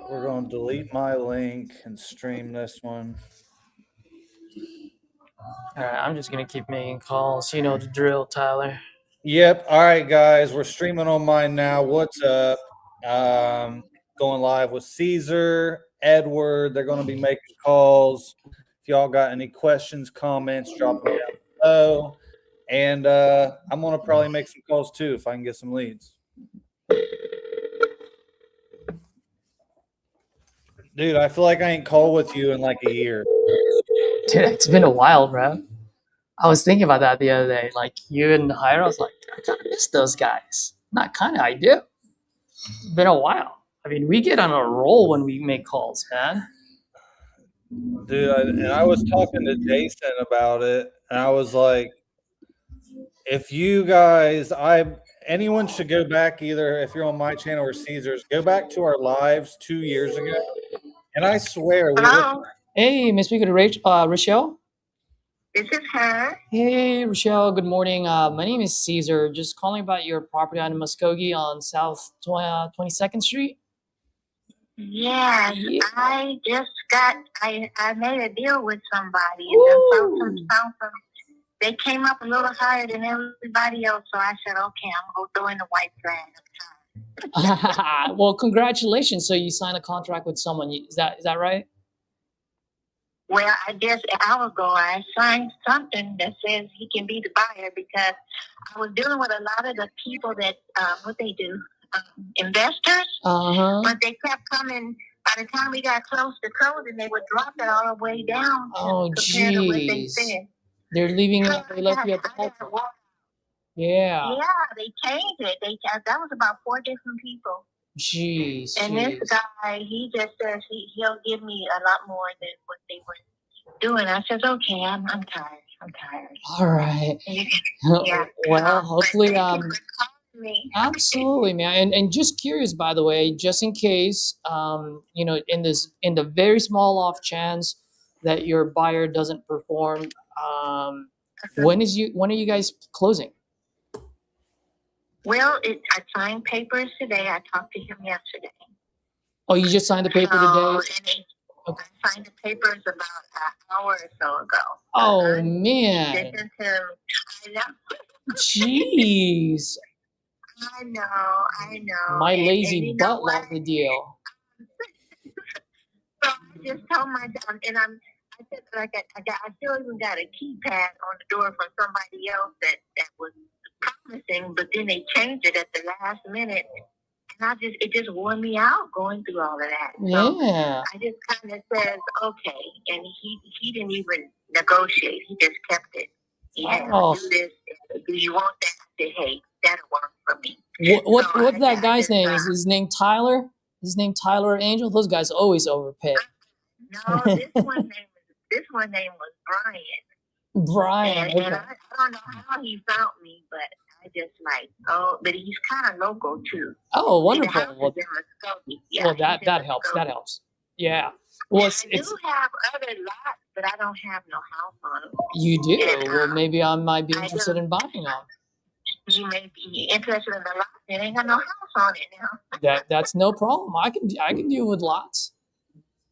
We're going to delete my link and stream this one. All right, I'm just gonna keep making calls. You know the drill, Tyler. Yep. All right, guys. We're streaming on mine now. What's up? Going live with Caesar, Edward. They're going to be making calls. If y'all got any questions, comments, drop them down below. And I'm going to probably make some calls too if I can get some leads. Dude, I feel like I ain't called with you in like a year. Dude, it's been a while, bro. I was thinking about that the other day. Like you and Hire, I was like, I kind of miss those guys. Not kind of, I do. It's been a while. I mean, we get on a roll when we make calls, man. Dude, I was talking to Jason about it, and I was like, if you guys, anyone should go back, either if you're on my channel or Caesar's, go back to our lives 2 years ago, and I swear we looked. Hello, Hey, Miss Speaker to Rochelle. this is her. Hey, Rochelle. Good morning. My name is Caesar. Just calling about your property on Muskogee on South 22nd Street. Yes, Yeah. I just got. I made a deal with somebody, and Woo! they came up a little higher than everybody else. So I said, okay, I'm gonna throw in the white flag. Well, congratulations. So you signed a contract with someone. Is that right? Well, I guess an hour ago I signed something that says he can be the buyer because I was dealing with a lot of the people that what they do, investors. But they kept coming. By the time we got close to closing, they would drop it all the way down compared to what they said. They're leaving it. They left you at the house. Yeah. Yeah, they changed it. That was about 4 different people. Jeez. And this guy, he just says he'll give me a lot more than what they were doing. I said, okay, I'm tired. I'm tired. All right. Yeah. Well, hopefully, absolutely, man. And just curious, by the way, just in case, you know, in the very small off chance that your buyer doesn't perform, when are you guys closing? Well, I signed papers today. I talked to him yesterday. Oh, you just signed the paper today? Okay. I signed the papers about an hour or so ago. Oh, man. Jeez. I know. My lazy butt loved the deal. So I just told my dad, and I said, like, I still even got a keypad on the door from somebody else that was promising, but then they changed it at the last minute. And it just wore me out going through all of that. So Yeah. I just kind of said, okay. And he didn't even negotiate. He just kept it. Yeah, do this. Do you want that? I said, hey, that'll work for me. What's that guy's name? Is his name Tyler? His name Tyler or Angel? Those guys always overpay. No, this one name was Brian. Brian. And I don't know how he found me, but I just but he's kind of local too. Oh, wonderful. Well, that helps. Muskogee. That helps. Yeah. Well, I do have other lots, but I don't have no house on them. You do? And, well, maybe I might be interested in buying them. You may be interested in the lot. It ain't got no house on it now. That's no problem. I can deal with lots.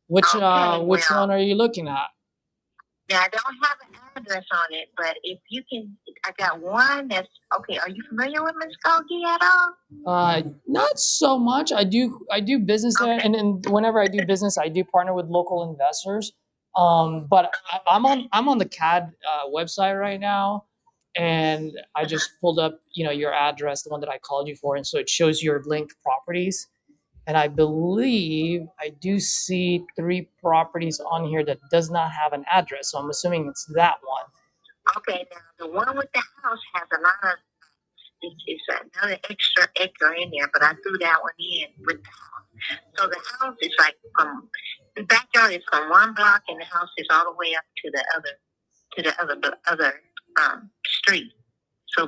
Which one are you looking at? Yeah, I don't have an address on it, but if you can, I got one that's okay. Are you familiar with Muskogee at all? Not so much. I do business there, and whenever I do business, I do partner with local investors. But I'm on the CAD website right now, and I just pulled up, your address, the one that I called you for, and so it shows your linked properties. And I believe I do see 3 properties on here that does not have an address. So I'm assuming it's that one. Okay, now the one with the house has a lot of, it's another extra acre in there, but I threw that one in with the house. So the house is the backyard is from one block and the house is all the way up to the other street. So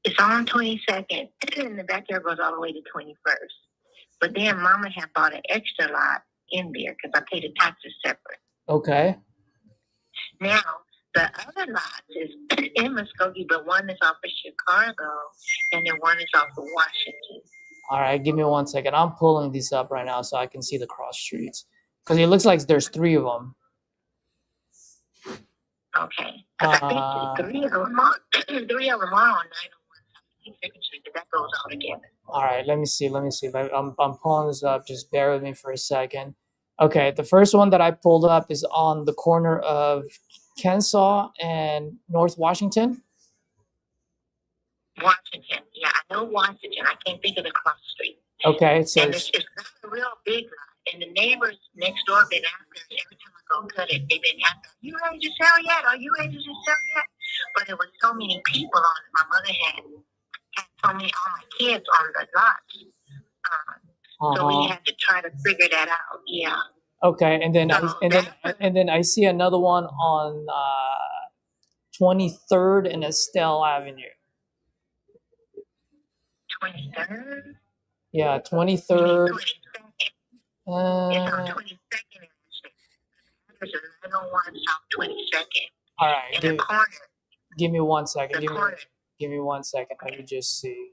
it's on 22nd, and the backyard goes all the way to 21st. But then Mama had bought an extra lot in there because I paid the taxes separate. Okay. Now, the other lot is in Muskogee, but one is off of Chicago, and then one is off of Washington. All right, give me 1 second. I'm pulling these up right now so I can see the cross streets because it looks like there's 3 of them. Okay. Because I think three of them are, three of them are on 901 Second Street, but that goes all together. All right, let me see. I'm pulling this up. Just bear with me for a second. Okay, the first one that I pulled up is on the corner of Kensaw and North Washington. Washington. Yeah, I know Washington. I can't think of the cross street. Okay, so and it's not a real big lot. And the neighbors next door been after us every time I go cut it. They've been after, are you ready to sell yet? Are you ready to sell yet? But there was so many people on it. My mother had so many, all my kids on the lot. So we had to try to figure that out. Yeah. Okay, and then I see another one on 23rd and Estelle Avenue. 23rd? Yeah, 23rd. 22nd. It's on 22nd. There's a 901 South 22nd. All right. In the corner. Give me 1 second. Give me 1 second. Let me just see.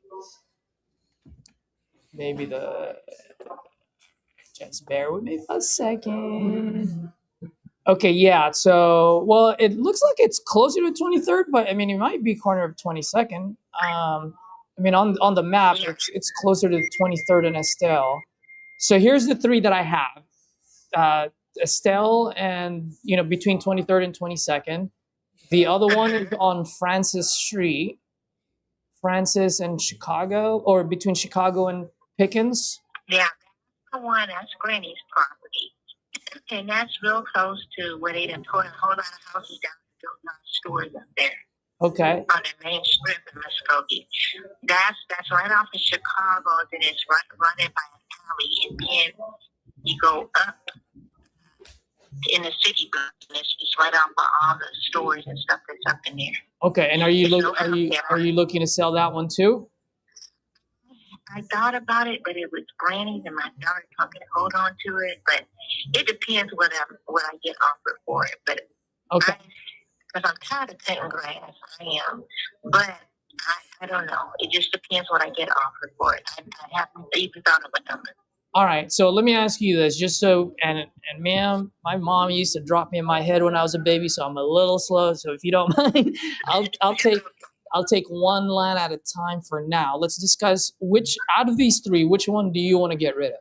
Maybe just bear with me for a second. Okay, yeah. So, well, it looks like it's closer to 23rd, but I mean, it might be corner of 22nd. I mean, on the map, it's closer to 23rd and Estelle. So here's the 3 that I have. Estelle and, between 23rd and 22nd. The other one is on Francis Street. Francis and Chicago, or between Chicago and Pickens. Yeah, that's the one. That's Granny's property. And that's real close to where they done tore a whole lot of houses down and built a lot of stores up there. Okay. On the main strip in Muskogee. That's right off of Chicago, and it's running by an alley, and then you go up in the city, but it's right off of all the stores and stuff that's up in there. Okay, and are you looking to sell that one too? I thought about it, but it was Granny's, and my daughter told me to hold on to it. But it depends what I get offered for it. But okay. Because I'm tired of cutting grass, I am. But I don't know. It just depends what I get offered for it. I haven't even thought of a number. All right. So let me ask you this, just so, and ma'am, my mom used to drop me in my head when I was a baby, so I'm a little slow. So if you don't mind, I'll take one line at a time for now. Let's discuss which out of these 3, which one do you want to get rid of?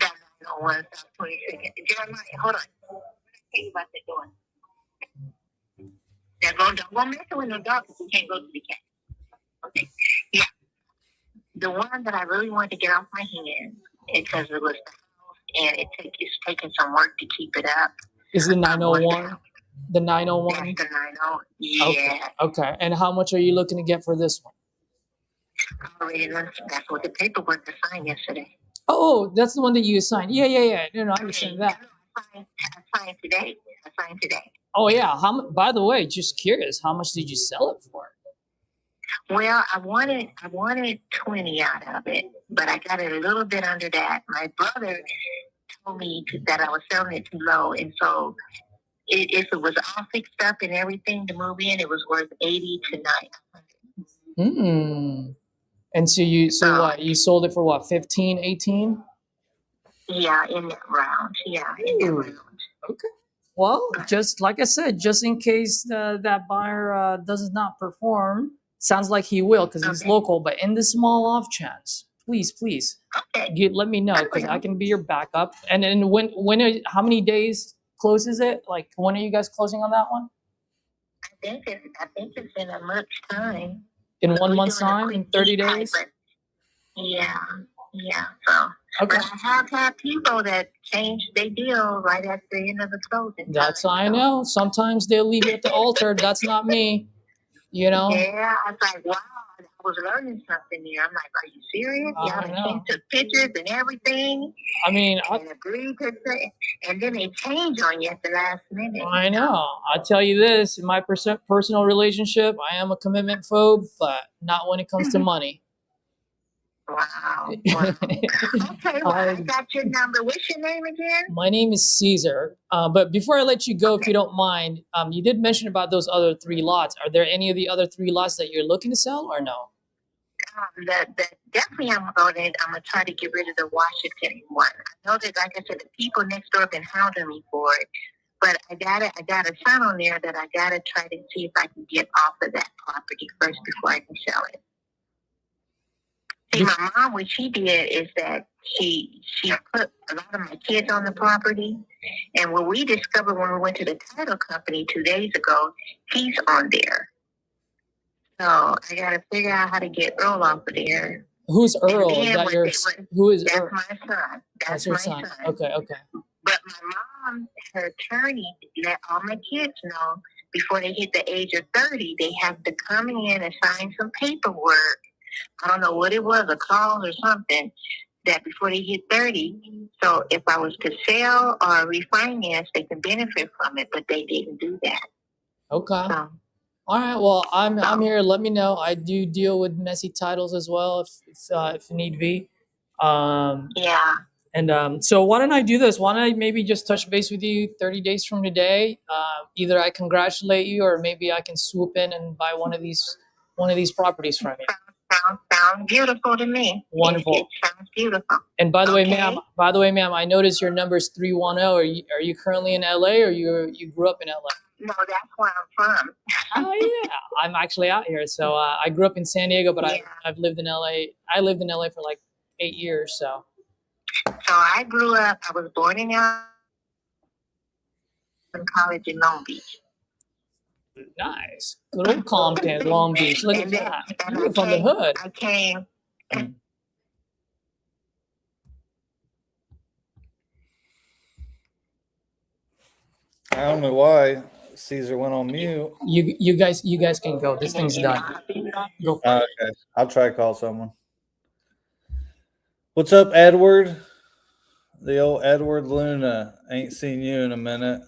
That 901 South 22nd. Jeremiah, hold on. What did I tell you about that door? Don't go messing with no dog because you can't go to the cat. Okay. Yeah. The one that I really wanted to get off my hands because it was the house and it's taking some work to keep it up. Is the 901? The 901? That's the 901. Yeah. Okay. And how much are you looking to get for this one? That's what the paperwork was signed yesterday. Oh, that's the one that you signed. Yeah. No, I understand that. I signed today. Oh yeah. By the way, just curious, how much did you sell it for? Well, I wanted 20 out of it, but I got it a little bit under that. My brother told me that I was selling it too low, and so if it was all fixed up and everything to move in, it was worth 80 to 900. And so you sold it for what, 15, 18? Yeah, in that round. Yeah, in that round. Okay. Well, just like I said, just in case that buyer does not perform, sounds like he will because he's local. But in the small off chance, please, let me know because I can be your backup. And then how many days closes it? Like when are you guys closing on that one? I think it's in a month's time. In 1 month's time, in 30 days. Yeah. So. Okay. But I have had people that change their deal right at the end of the closing. That's I know. Sometimes they'll leave it at the altar. That's not me. Yeah, I was like, wow, I was learning something here. I'm like, are you serious? Y'all took pictures and everything. I mean, and agreed to say, and then they change on you at the last minute. I know. I'll tell you this, in my personal relationship, I am a commitment phobe, but not when it comes to money. Wow. Okay, well, I got your number. What's your name again? My name is Caesar. But before I let you go, if you don't mind, you did mention about those other 3 lots. Are there any of the other 3 lots that you're looking to sell or no? Definitely I'm gonna try to get rid of the Washington one. I know that, like I said, the people next door have been hounding me for it, but I got a sign on there that I gotta try to see if I can get off of that property first before I can sell it. See, my mom, what she did is that she put a lot of my kids on the property, and what we discovered when we went to the title company 2 days ago, he's on there. So I got to figure out how to get Earl off of there. Who's Earl? Is that your? Who is that's Earl? my son. That's your son. Okay. But my mom, her attorney, let all my kids know before they hit the age of 30, they have to come in and sign some paperwork. I don't know what it was, a clause or something, that before they hit 30. So if I was to sell or refinance, they can benefit from it, but they didn't do that. Okay. So, all right. Well, I'm here. Let me know. I do deal with messy titles as well, if need be. yeah. And so why don't I do this? Why don't I maybe just touch base with you 30 days from today? Either I congratulate you, or maybe I can swoop in and buy one of these properties from you. Sounds beautiful to me. Wonderful. It sounds beautiful. And by the way, ma'am, I noticed your number's 310. Are you currently in LA, or you grew up in LA? No, that's where I'm from. Oh yeah, I'm actually out here. So I grew up in San Diego, but I've lived in LA. I lived in LA for like 8 years. So I grew up. I was born in college in Long Beach. Nice, good old Compton, Long Beach. Look at that. You're from the hood. I came. I don't know why Caesar went on mute. You guys can go. This thing's done. Go. Okay, I'll try to call someone. What's up, Edward? The old Edward Luna. Ain't seen you in a minute.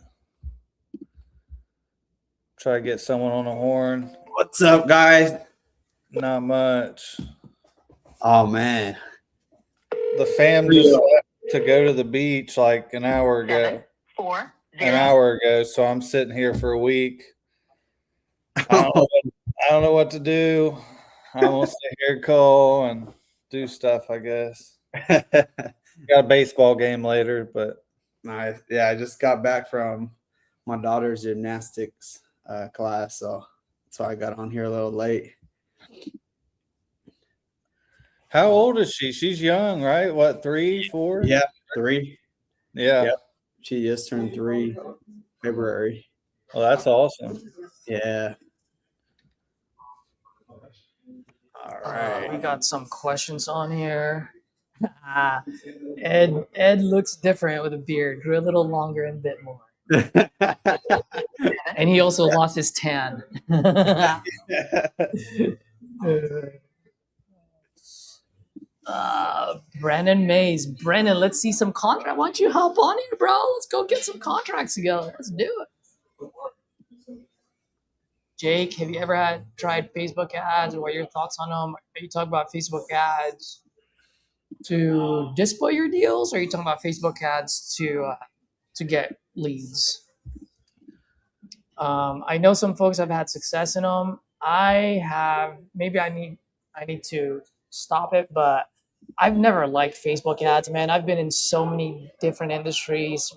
Try to get someone on the horn. What's up, guys? Not much. Oh man, The fam just left to go to the beach like an hour ago. 4 An hour ago, so I'm sitting here for a week. I don't know what to do. I'm gonna sit here, call and do stuff, I guess. Got a baseball game later, but nice. Yeah, I just got back from my daughter's gymnastics class, so that's why I got on here a little late. how old is she? She's young, right? What, 3, 4? Yeah, 3. Yeah. Yep. She just turned 3 February. Well, that's awesome. Yeah. All right. We got some questions on here. Ed looks different with a beard. Grew a little longer and a bit more. And he also lost his tan. Brandon Mays. Brandon, let's see some contract. Why don't you hop on here, bro? Let's go get some contracts together. Let's do it. Jake, have you ever tried Facebook ads, or what are your thoughts on them? Are you talking about Facebook ads to display your deals, or are you talking about Facebook ads to get leads? I know some folks have had success in them. I have. Maybe I need to stop it, but I've never liked Facebook ads, man. I've been in so many different industries,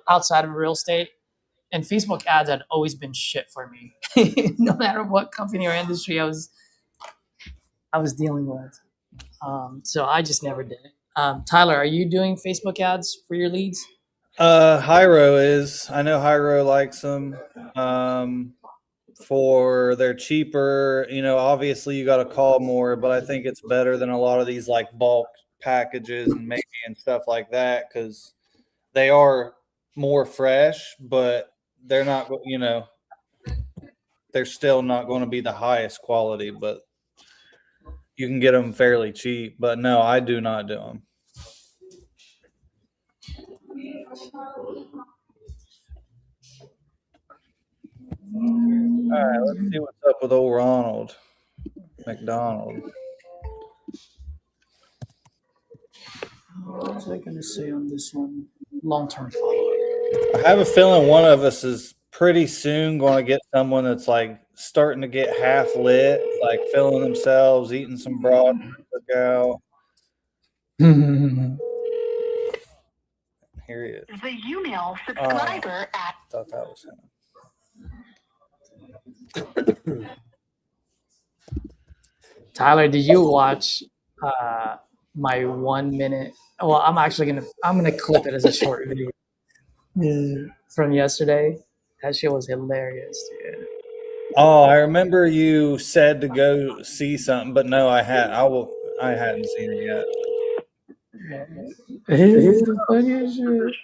outside of real estate, and Facebook ads had always been shit for me. No matter what company or industry I was dealing with. So I just never did it. Tyler, are you doing Facebook ads for your leads? Hyro is. I know Hyro likes them. For they're cheaper. Obviously you got to call more, but I think it's better than a lot of these like bulk packages and stuff like that, because they are more fresh, but they're not, they're still not going to be the highest quality, but you can get them fairly cheap. But no, I do not do them. All right, let's see what's up with old Ronald McDonald. What was I going to say on this one? Long-term follower. I have a feeling one of us is pretty soon going to get someone that's like starting to get half lit, like feeling themselves, eating some broad cookout. Here he is. The email subscriber at Thought that was him. Tyler, did you watch my 1 minute? Well, I'm gonna clip it as a short video from yesterday. That shit was hilarious, dude. Oh, I remember you said to go see something, but no, I hadn't seen it yet. It's the funniest shit.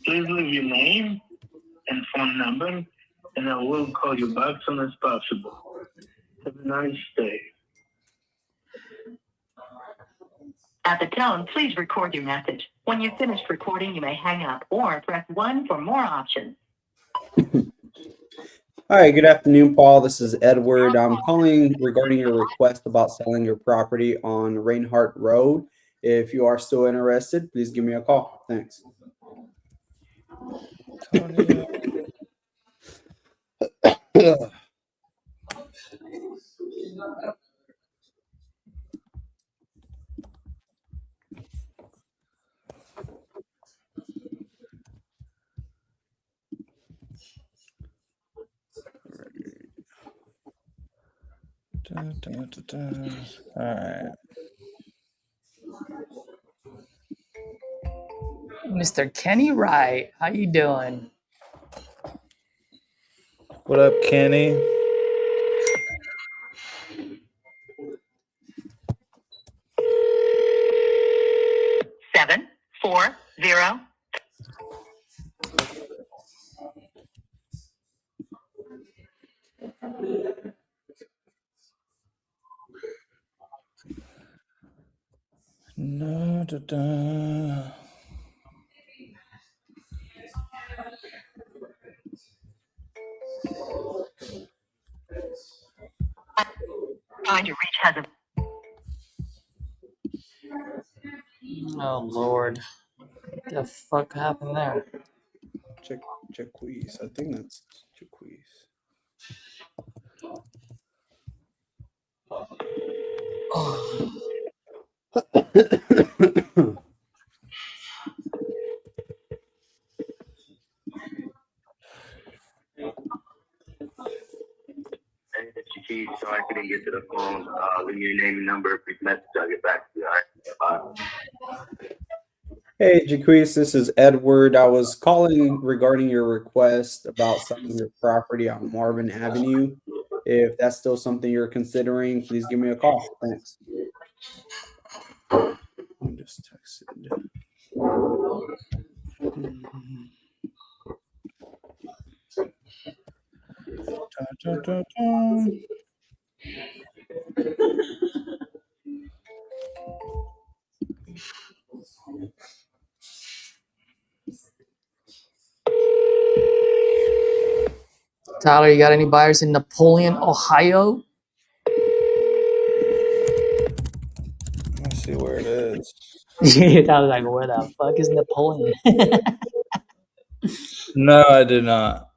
Please leave your name and phone number, and I will call you back as soon as possible. Have a nice day. At the tone, please record your message. When you've finished recording, you may hang up or press 1 for more options. All right, good afternoon, Paul. This is Edward. I'm calling regarding your request about selling your property on Reinhardt Road. If you are still interested, please give me a call. Thanks. All right. Mr. Kenny Wright, how you doing? What up, Kenny? Seven, 4, 0. No, da, da. Trying to reach has a Oh Lord, what the fuck happened there? Jaquez. I think that's Jaquez. Chief, so I couldn't get to the phone. Leave your name and number, brief message. I'll get back to you. All right. Bye. Hey, Jaquez, this is Edward. I was calling regarding your request about selling your property on Marvin Avenue. If that's still something you're considering, please give me a call. Thanks. I just texted. Da, da, da. Tyler, you got any buyers in Napoleon, Ohio? Let's see where it is. I was like, where the fuck is Napoleon? No, I did not.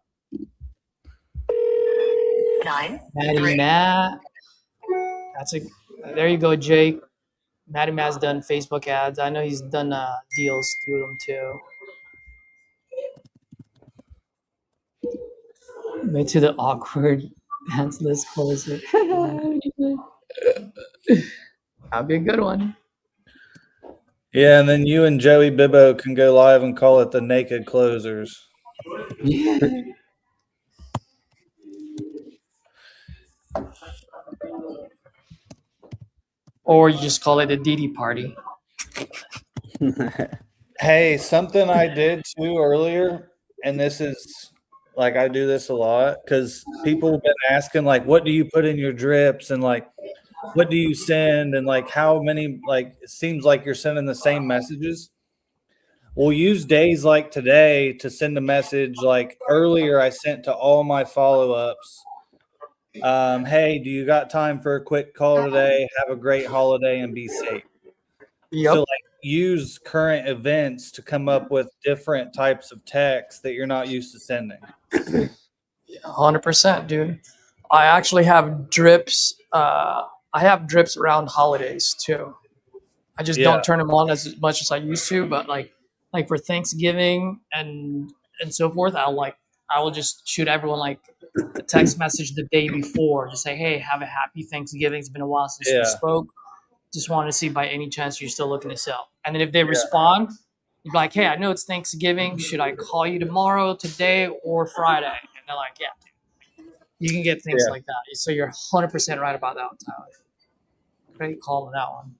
9, Matty 3. Matt. There you go, Jake. Matty Matt's done Facebook ads. I know he's done deals through them too. Wait to the awkward dance list closer. That'd be a good one. Yeah, and then you and Joey Bibbo can go live and call it the Naked Closers. Or you just call it a DD party. Hey, something I did too earlier, and this is like I do this a lot because people have been asking like, what do you put in your drips, and like, what do you send, and like how many, like it seems like you're sending the same messages. We'll use days like today to send a message. Like earlier, I sent to all my follow-ups. Hey, do you got time for a quick call today? Have a great holiday and be safe. Yep. So like use current events to come up with different types of text that you're not used to sending. 100%, dude. I actually have drips. I have drips around holidays too. I just Yeah. don't turn them on as much as I used to, but like for Thanksgiving and so forth, I will just shoot everyone like a text message the day before, just say, hey, have a happy Thanksgiving. It's been a while since we Yeah. spoke. Just wanted to see by any chance you're still looking to sell. And then if they Yeah. respond, you're like, hey, I know it's Thanksgiving. Should I call you tomorrow, today, or Friday? And they're like, yeah, you can get things Yeah. like that. So you're 100% right about that one, Tyler. Great call on that one.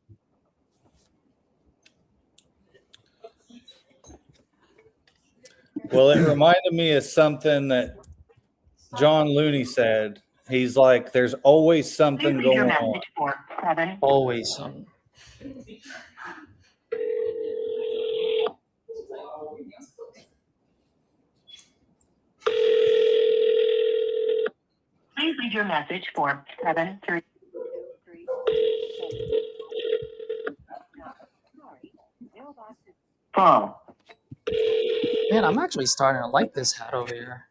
Well, it reminded me of something that John Looney said. He's like, there's always something Please leave your going on. message for 7. Always something. Please leave your message for 733. Oh, Man, I'm actually starting to like this hat over here.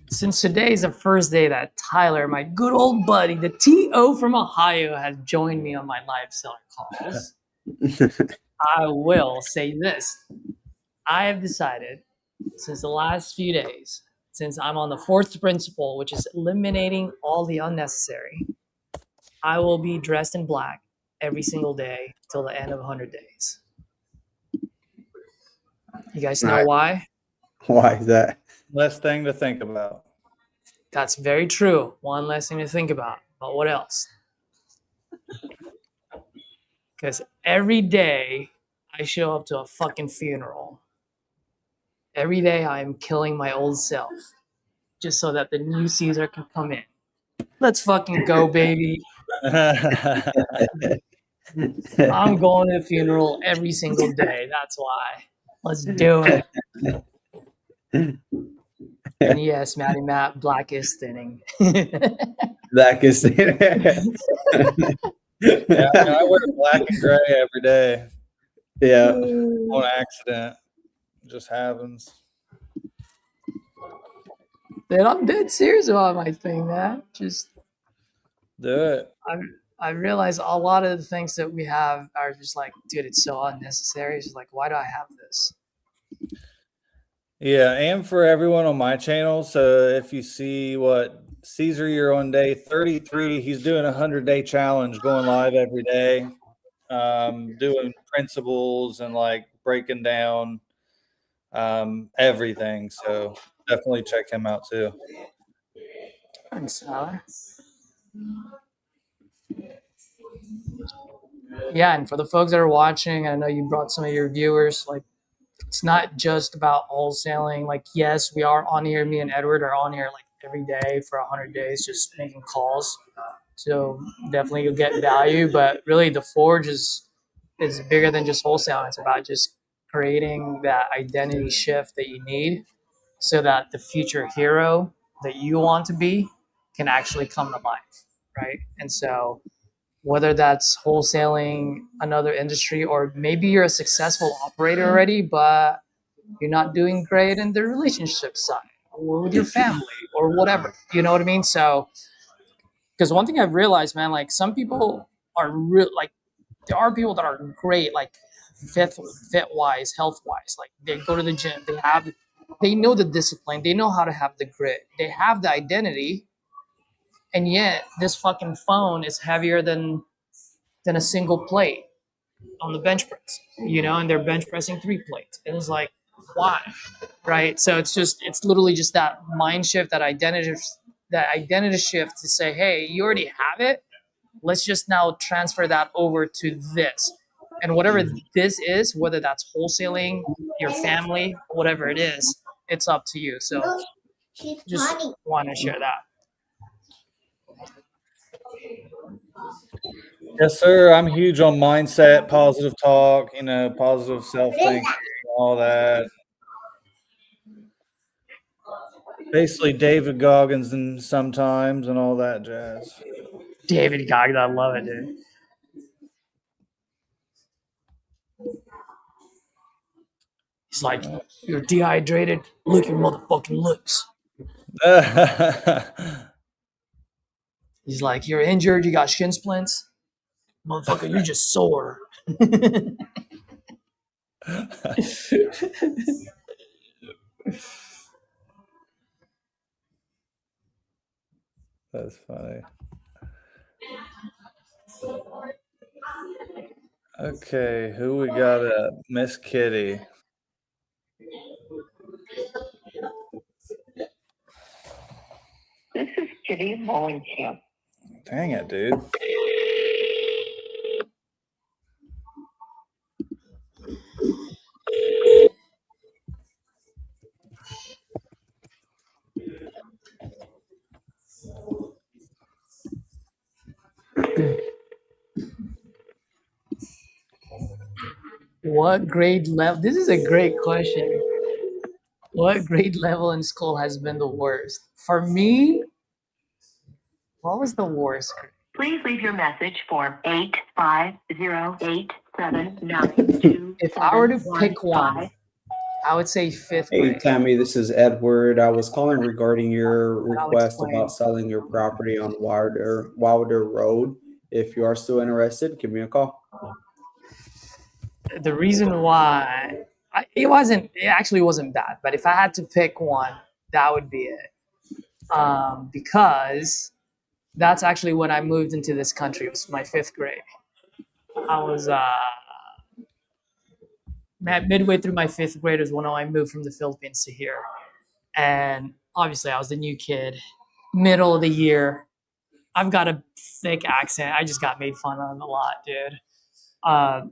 Since today is the first day that Tyler, my good old buddy, the TO from Ohio, has joined me on my live selling calls, I will say this. I have decided since the last few days, since I'm on the 4th principle, which is eliminating all the unnecessary, I will be dressed in black every single day till the end of 100 days. You guys know Right. why? Why is that? Less thing to think about. That's very true. One less thing to think about. But what else? Because every day I show up to a fucking funeral. Every day I am killing my old self just so that the new Caesar can come in. Let's fucking go, baby. I'm going to the funeral every single day. That's why. Let's do it. And yes, Matty Matt, black is thinning. Black is Yeah, I wear black and gray every day yeah. on accident. It just happens. Dude, I'm dead serious about my thing, man. Just Do it. I realize a lot of the things that we have are just like, dude, it's so unnecessary. It's just like, why do I have this? Yeah, and for everyone on my channel. So if you see what Caesar, you're on day 33. He's doing a 100-day challenge, going live every day, doing principles and like breaking down everything. So definitely check him out too. Thanks, Tyler. Yeah, and for the folks that are watching, I know you brought some of your viewers. Like, it's not just about wholesaling. Like, yes, we are on here. Me and Edward are on here like every day for 100 days, just making calls. So definitely you'll get value. But really, the Forge is bigger than just wholesaling. It's about just creating that identity shift that you need, so that the future hero that you want to be can actually come to life, right? And so whether that's wholesaling another industry, or maybe you're a successful operator already, but you're not doing great in the relationship side or with your family or whatever, you know what I mean? So, because one thing I've realized, man, like some people are real, like there are people that are great, like fit wise, health wise, like they go to the gym, they know the discipline, they know how to have the grit, they have the identity, and yet this fucking phone is heavier than a single plate on the bench press, you know, and they're bench pressing 3 plates. And it's like, why? Right. So it's literally just that mind shift, that identity shift to say, hey, you already have it. Let's just now transfer that over to this. And whatever this is, whether that's wholesaling, your family, whatever it is, it's up to you. So Just want to share that. Yes, sir. I'm huge on mindset, positive talk, positive self-thinking, all that. Basically David Goggins and sometimes and all that jazz. David Goggins, I love it, dude. He's like, you're dehydrated. Lick your motherfucking lips. He's like, you're injured. You got shin splints. Motherfucker, you're just sore. That's funny. Okay, who we got up? Miss Kitty. This is Kitty Mullingham. Dang it, dude. What grade level? This is a great question. What grade level in school has been the worst? For me, what was the worst grade? Please leave your message for 8508792. If I were to pick one, I would say fifth Hey, grade. Tammy, this is Edward. I was calling regarding your request explain. about selling your property on Wilder Road. If you are still interested, give me a call. The reason why it actually wasn't bad, but if I had to pick one, that would be it. Because that's actually when I moved into this country. It was my fifth grade. I was midway through my fifth grade is when I moved from the Philippines to here. And obviously I was the new kid, middle of the year. I've got a thick accent. I just got made fun of a lot, dude.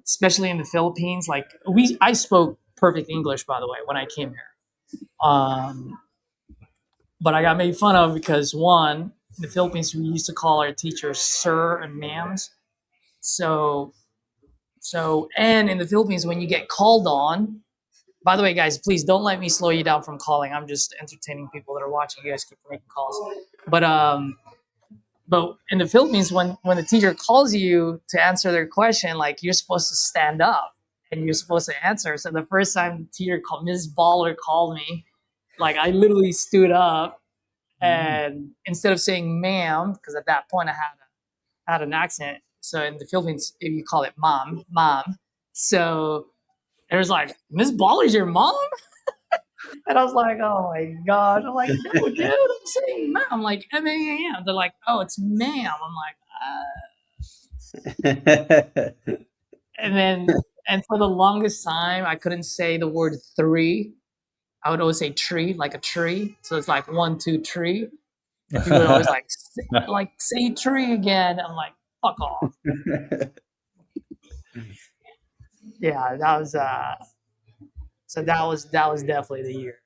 Especially in the Philippines. Like I spoke perfect English, by the way, when I came here. But I got made fun of because one, in the Philippines, we used to call our teachers sir and ma'ams. So, and in the Philippines, when you get called on, by the way, guys, please don't let me slow you down from calling. I'm just entertaining people that are watching. You guys keep making calls. But in the Philippines, when the teacher calls you to answer their question, like you're supposed to stand up and you're supposed to answer. So the first time the teacher called, Ms. Baller called me, like I literally stood up and instead of saying ma'am, because at that point I had an accent. So in the Philippines, you call it mom. So it was like, Ms. Baller's your mom? And I was like, oh my God. I'm like, no, dude, I'm saying ma'am. I'm like, M-A-M. They're like, oh, it's ma'am. I'm like, and for the longest time, I couldn't say the word three. I would always say tree, like a tree. So it's like 1, 2, tree. And people would always like say tree again. I'm like, fuck off. Yeah, that was so that was definitely the year.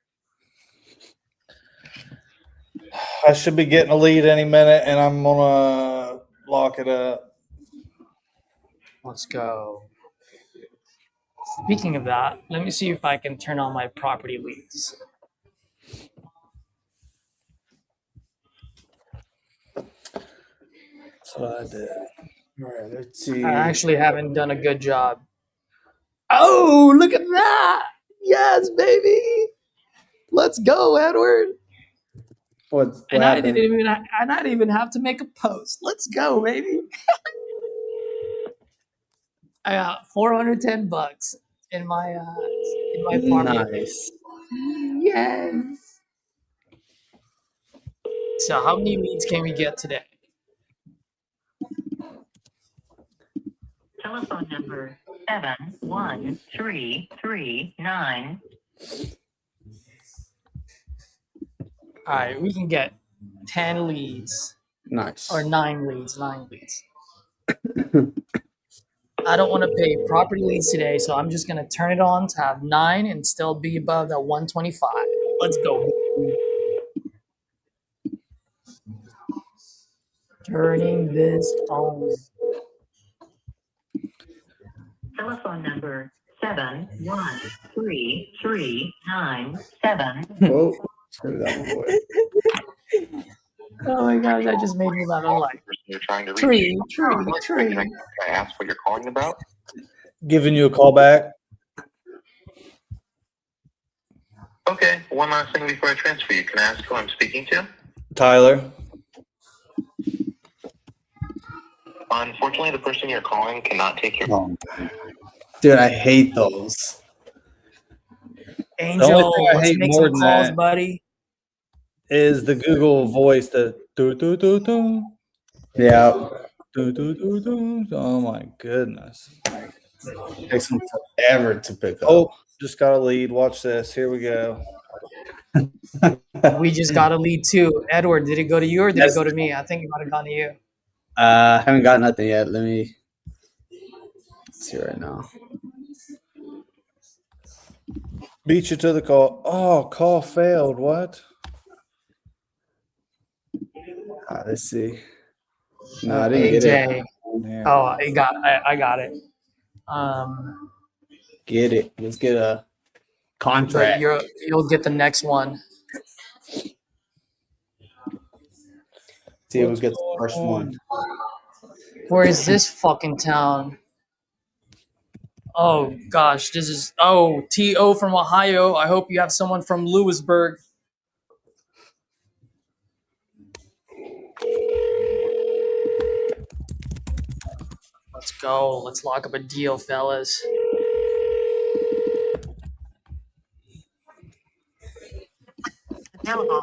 I should be getting a lead any minute, and I'm gonna lock it up. Let's go. Speaking of that, let me see if I can turn on my property leads. That's what I did. All right, let's see. I actually haven't done a good job. Oh, look at that! Yes, baby. Let's go, Edward. What And I happened? didn't even have to make a post. Let's go, baby. I got $410 in my property. Nice. Yes. So how many leads can we get today? Telephone number 71339. All right, we can get 10 leads Nice. or 9 leads. I don't want to pay property leads today, so I'm just going to turn it on to have 9 and still be above that 125. Let's go. Turning this on. Telephone number 71339 Whoa. Screw that one away. Oh my gosh, that just made me laugh. I'm like, You're trying to reach. tree. Can I ask what you're calling about? Giving you a call back. Okay, one last thing before I transfer you. Can I ask who I'm speaking to? Tyler. Unfortunately, the person you're calling cannot take your call. Oh, dude, I hate those. Angel, only thing I let's hate make more some than calls, that- buddy. Is the Google voice the do do do do Yeah. do do do do? Oh my goodness! Takes them forever to pick up. Oh, just got a lead. Watch this. Here we go. We just got a lead too. Edward, did it go to you or did Yes. it go to me? I think it might have gone to you. I haven't got nothing yet. Let me see right now. Beat you to the call. Oh, call failed. What? Let's see. No, I didn't get AJ. it. Yeah. Oh, I got it. Get it. Let's get a But contract. you'll get the next one. See who gets the first one. Where is this fucking town? Oh gosh, this is T.O. from Ohio. I hope you have someone from Lewisburg. Let's go. Let's lock up a deal, fellas. Available.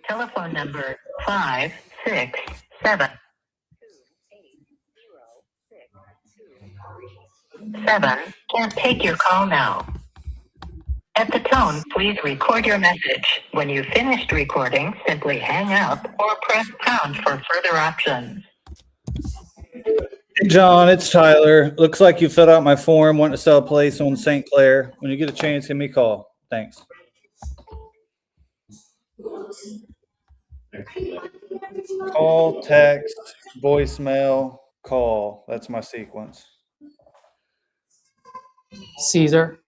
Telephone number 567 can't take your call now. At the tone, please record your message. When you've finished recording, simply hang up or press pound for further options. Hey, John, it's Tyler. Looks like you filled out my form. Want to sell a place on St. Clair. When you get a chance, give me a call. Thanks. Call, text, voicemail, call. That's my sequence. Caesar.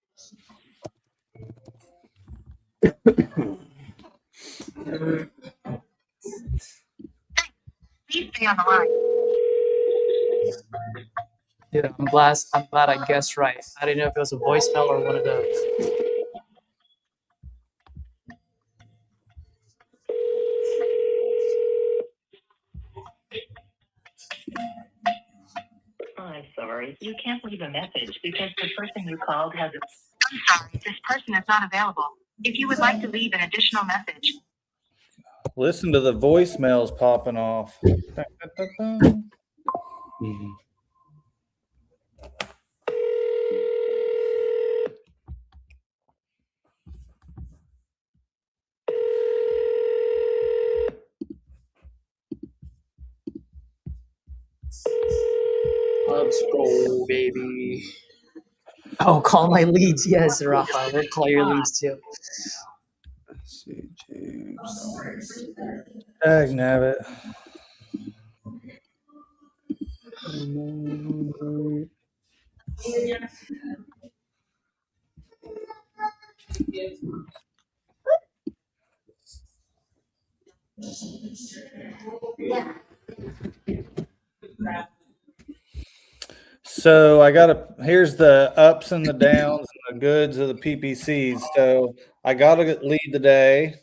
Please stay on the line. Dude, I'm glad I guessed right. I didn't know if it was a voicemail or one of those. I'm sorry. You can't leave a message because the person you called has I'm sorry. This person is not available. If you would like to leave an additional message. Listen to the voicemails popping off. Dun, dun, dun, dun. Mhm. Let's go, baby. Oh, call my leads. Yes, Rafa. We'll call your leads too. Let's see, James. Dag nabbit. So I got here's the ups and the downs and the goods of the PPCs. So I got a lead today.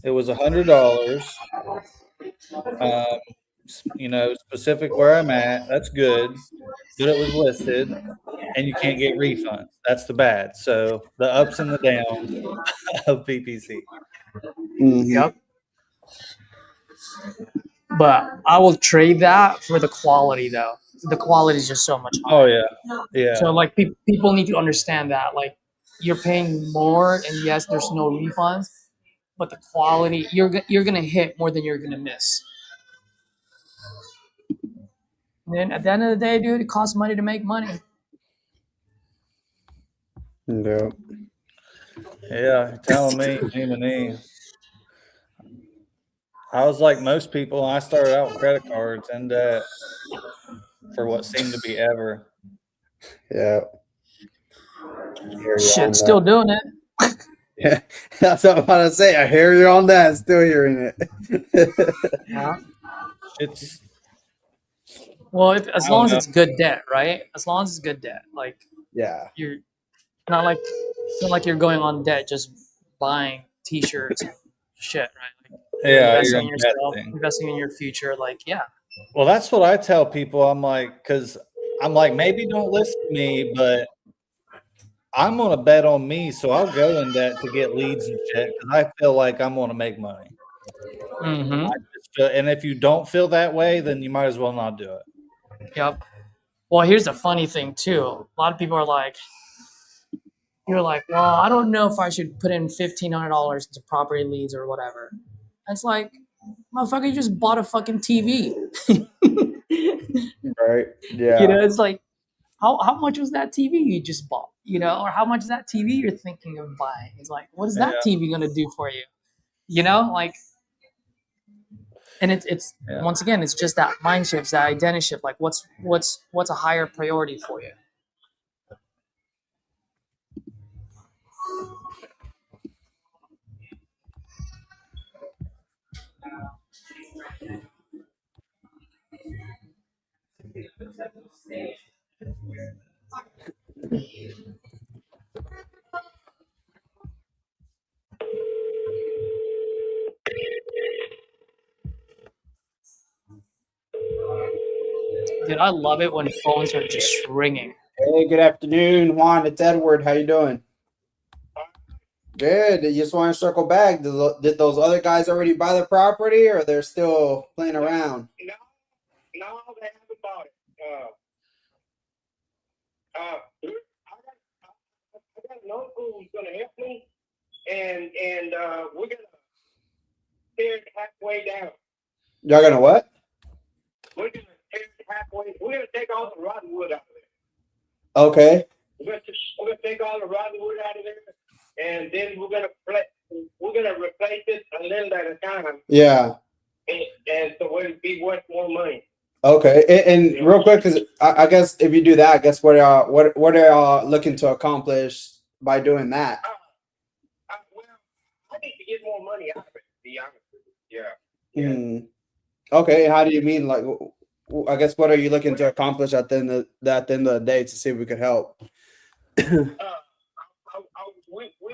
It was $100. Specific where I'm at. That's good. But it was listed and you can't get refunds. That's the bad. So the ups and the downs of PPC. Mhm. Yep. But I will trade that for the quality, though. The quality is just so much higher. Oh yeah. Yeah. So like people need to understand that like you're paying more, and yes, there's no refunds, but the quality you're gonna hit more than you're gonna miss. And then at the end of the day, dude, it costs money to make money. Yeah. Yeah, you're telling me, Jiminy. I was like most people. I started out with credit cards and for what seemed to be ever. Yeah. Shit, still doing it. Yeah, that's what I'm about to say. I hear you on that. Still hearing it. Yeah. It's Well, I as don't long as know. it's good debt, right? As long as it's good debt, like Yeah. you're not like it's not like you're going on debt just buying T-shirts and shit, right? Like you're Yeah, you're investing in yourself, investing. investing in your future. Like, yeah, Well, that's what I tell people. I'm like, because I'm like, maybe don't listen to me, but I'm gonna bet on me, so I'll go in debt to get leads and shit because I feel like I'm gonna make money. mm-hmm. And if you don't feel that way, then you might as well not do it. Yep. Well, here's the funny thing too. A lot of people are like, you're like, well, I don't know if I should put in $1,500 into property leads or whatever. It's like, motherfucker, you just bought a fucking TV. Right. Yeah. You know, it's like, how much was that TV you just bought? You know, or how much is that TV you're thinking of buying? It's like, what is that Yeah. TV gonna do for you? You know, like, and it's Yeah. once again, it's just that mind shift, it's that identity shift. Like, what's a higher priority for you? Dude, I love it when phones are just ringing. Hey, good afternoon, Juan. It's Edward. How you doing? Good. You just want to circle back. Did those other guys already buy the property, or they're still playing around? No, they haven't bought it. I got an uncle who's going to help me, and we're going to tear it halfway down. Y'all gonna what? We're going to tear it halfway. We're going to take all the rotten wood out of there. Okay. We're going to take all the rotten wood out of there, and then we're going to replace it a little at a time. Yeah. And so it'll be worth more money. Okay. And real quick, because I guess if you do that, I guess what are y'all looking to accomplish by doing that? Well, I need to get more money out of it, to be honest with you. Yeah. Okay. How do you mean? Like, I guess what are you looking to accomplish at the end of the day to see if we could help? We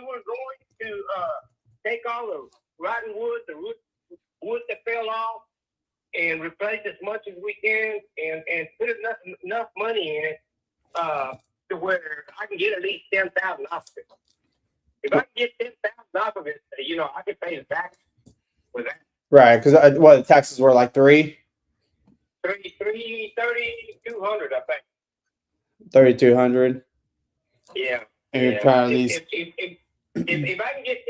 were going to take all the rotten wood, the wood that fell off, and replace as much as we can, and put enough money in it to where I can get at least $10,000 off of it. If I can get $10,000 off of it, I can pay the tax with that. Right, because the taxes were like 3,200, I think. 3,200. Yeah. And you're trying at least. If I can get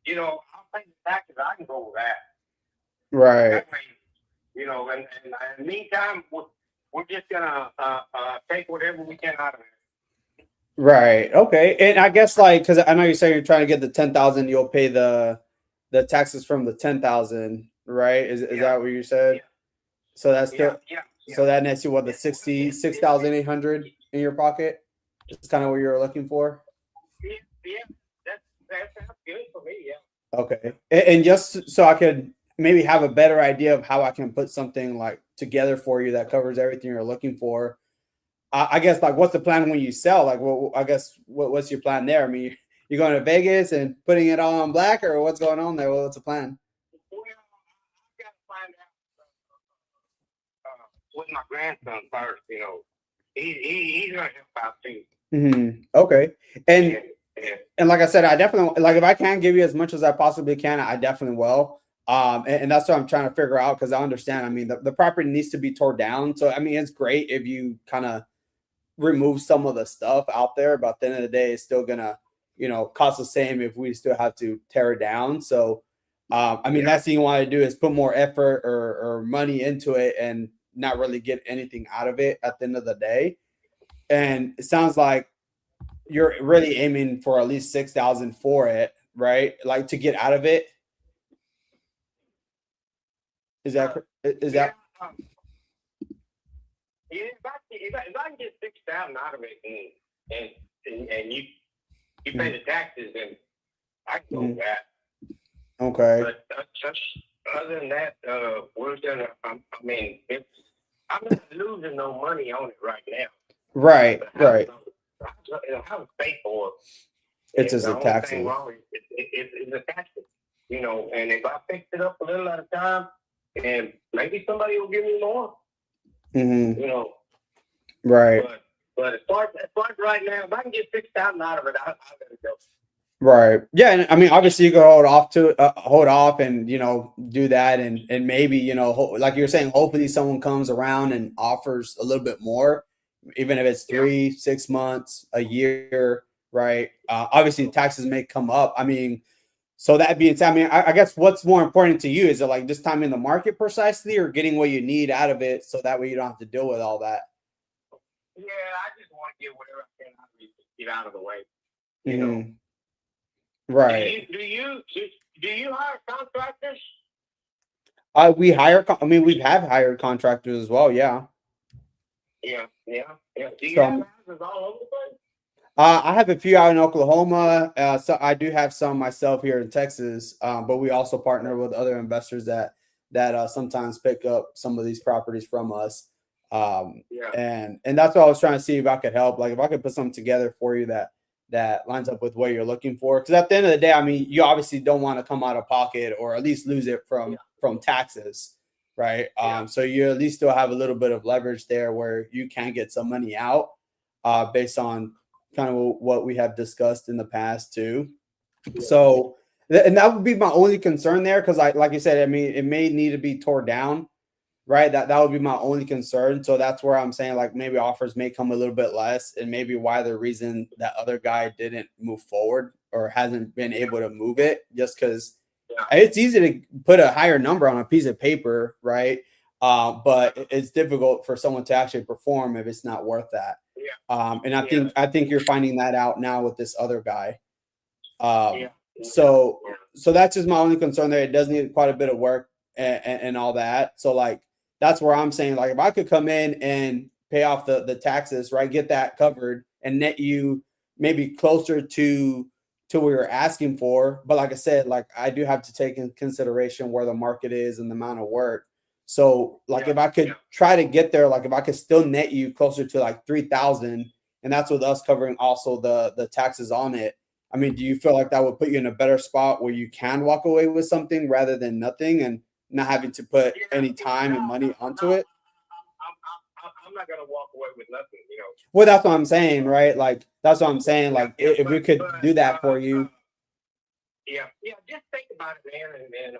$10,000, I'll pay the taxes. I can go with that. Right. That way, and in the meantime, we're just gonna take whatever we can out of it. Right. Okay. And I guess because I know you're saying you're trying to get the 10,000, you'll pay the taxes from the 10,000, right? Is that what you said? Yeah. So that's still Yeah. So that nets you the 66,800 in your pocket. That's kind of what you're looking for. Yeah. That sounds good for me. Yeah. Okay. And just so I could maybe have a better idea of how I can put something like together for you that covers everything you're looking for. I guess what's the plan when you sell? I guess what's your plan there? I mean, you're going to Vegas and putting it all on black, or what's going on there? What's the plan? Well, I've got to find out with my grandson first. He's going to help out too. Mm-hmm. Okay. And Yeah. and like I said, I definitely if I can give you as much as I possibly can, I definitely will. And that's what I'm trying to figure out, because I understand. I mean, the property needs to be torn down. So I mean, it's great if you kind of remove some of the stuff out there, but at the end of the day, it's still gonna, cost the same if we still have to tear it down. So I mean, that's thing you want to do is put more effort or money into it and not really get anything out of it at the end of the day. And it sounds like you're really aiming for at least 6,000 for it, right? Like to get out of it. Is that is that? Yeah, if I can get $6,000 out of it, and you pay the taxes, then I can go with that. Okay. But other than that, we're gonna. I mean, I'm not losing no money on it right now. Right. Right. The house paid for. It's just the a only tax. thing wrong is it's a tax. You know, and if I fix it up a little at a time, and maybe somebody will give me more. Mm-hmm. You know. Right. But as far as right now, if I can get $6,000 out of it, I'll let it go. Right. Yeah. And I mean, obviously you could hold off and, do that. And maybe, like you're saying, hopefully someone comes around and offers a little bit more, even if it's 3, 6 months, a year. Right. Obviously taxes may come up. I mean, so that being said, I mean, I guess what's more important to you, is it like just timing the market precisely, or getting what you need out of it so that way you don't have to deal with all that? Yeah, I just want to get whatever I can out of it to get out of the way. You know. Right. Do you hire contractors? We hire. I mean, we have hired contractors as well. Yeah. Yeah. Do you So, have houses all over the place? I have a few out in Oklahoma. So I do have some myself here in Texas. But we also partner with other investors that sometimes pick up some of these properties from us. And that's what I was trying to see if I could help. Like if I could put something together for you that lines up with what you're looking for. Because at the end of the day, I mean, you obviously don't want to come out of pocket, or at least lose it from taxes, right? So you at least still have a little bit of leverage there where you can get some money out, based on kind of what we have discussed in the past too. So, and that would be my only concern there, because like you said, I mean, it may need to be torn down, right? That would be my only concern. So that's where I'm saying, like, maybe offers may come a little bit less, and maybe why the reason that other guy didn't move forward or hasn't been able to move it, just because it's easy to put a higher number on a piece of paper, right? But it's difficult for someone to actually perform if it's not worth that. And I think you're finding that out now with this other guy. So that's just my only concern there. It does need quite a bit of work and all that. So like, that's where I'm saying, like, if I could come in and pay off the taxes, right, get that covered and net you maybe closer to what we were asking for. But like I said, like, I do have to take in consideration where the market is and the amount of work. So like, if I could try to get there, like if I could still net you closer to like 3,000, and that's with us covering also the taxes on it. I mean, do you feel like that would put you in a better spot where you can walk away with something rather than nothing, and not having to put any time and money onto it? I'm not gonna walk away with nothing, Well, that's what I'm saying, right? Like, that's what I'm saying. Like, if we could do that for you. Just think about it, man. And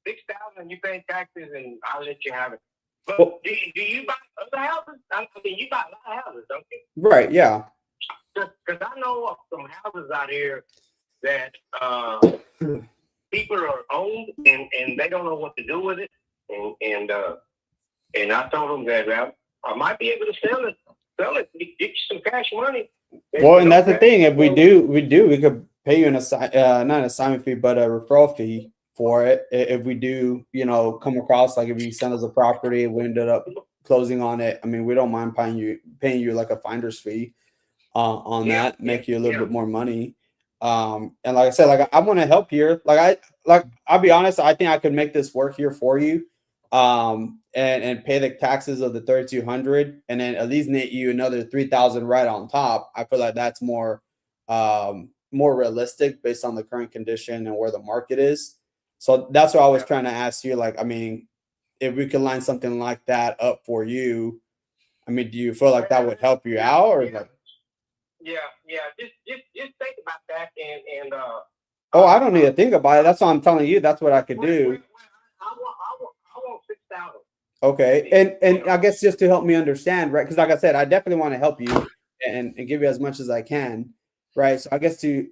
6,000, you pay taxes, and I'll let you have it. But do you buy other houses? I mean, you buy a lot of houses, don't you? Right. Yeah. Because I know of some houses out here that people are owned, and they don't know what to do with it. And I told them that I might be able to sell it, get you some cash money. Well, and that's the thing. If we could pay you not an assignment fee, but a referral fee for it. If we do, come across, like if you send us a property, we ended up closing on it. I mean, we don't mind paying you like a finder's fee on that, make you a little bit more money. And like I said, like, I want to help here. I'll be honest, I think I could make this work here for you. And pay the taxes of the 3,200, and then at least net you another 3,000 right on top. I feel like that's more realistic based on the current condition and where the market is. So that's what I was trying to ask you. Like, I mean, if we could line something like that up for you, I mean, do you feel like that would help you out, or like? Just think about that, and I don't need to think about it. That's what I'm telling you. That's what I could do. I want 6,000. Okay, and I guess just to help me understand, right? Because like I said, I definitely want to help you and give you as much as I can, right? So I guess to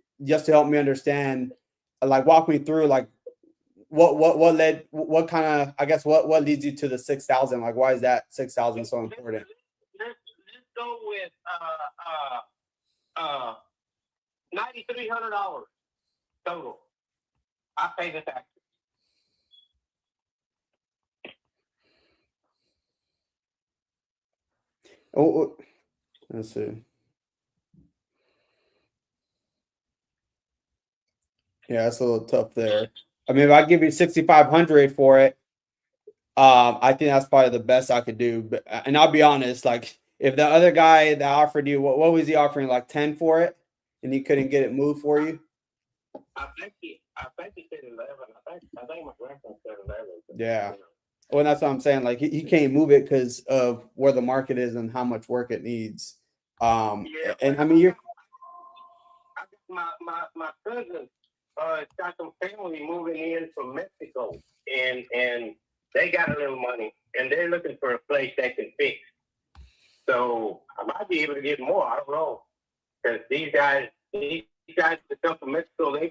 help me understand, like, walk me through, like, what leads you to the 6,000? Like, why is that 6,000 so important? Let's go with $9,300 total. I pay the taxes. Oh, let's see. Yeah, it's a little tough there. I mean, if I give you 6,500 for it, I think that's probably the best I could do. But and I'll be honest, like if the other guy that offered you, what was he offering, like 10 for it, and he couldn't get it moved for you? I think he said 11. I think my grandson said 11. Yeah. Well, that's what I'm saying. Like he can't move it because of where the market is and how much work it needs. Yeah, And I mean, you're my cousin got some family moving in from Mexico, and they got a little money, and they're looking for a place that can fix. So I might be able to get more. I don't know, because these guys that come from Mexico, they're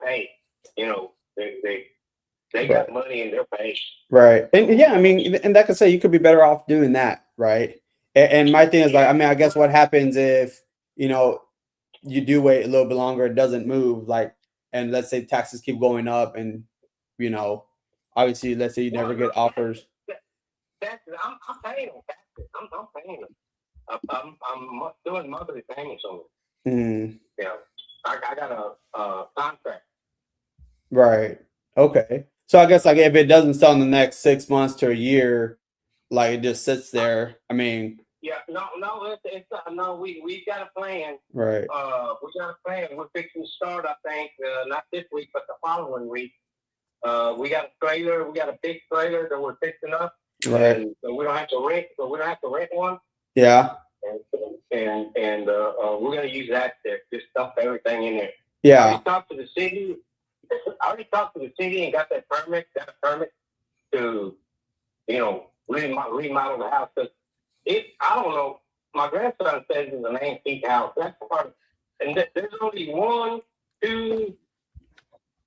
paid. You know, they got money and they're paid. right. And yeah, I mean, and that could say you could be better off doing that, right? And my thing is like, I mean, I guess what happens if, you know, you do wait a little bit longer, it doesn't move, like, and let's say taxes keep going up, and you know, obviously, let's say you never get offers. I'm paying them taxes. I'm paying them. I'm doing monthly payments on it. Mm. Yeah, I got a contract. Right. Okay. So I guess like if it doesn't sell in the next 6 months to a year, like it just sits there. I mean, Yeah, no. We got a plan. right. We got a plan. We're fixing to start. I think not this week, but the following week. We got a trailer. We got a big trailer that we're fixing up. Right. And so we don't have to rent. So we don't have to rent one. Yeah. And we're gonna use that to just dump everything in there. Yeah. I already talked to the city. And got that permit. Got a permit to, remodel the house. Cause I don't know. My grandson says it's an antique house. That's part of it. And there's only 1, 2,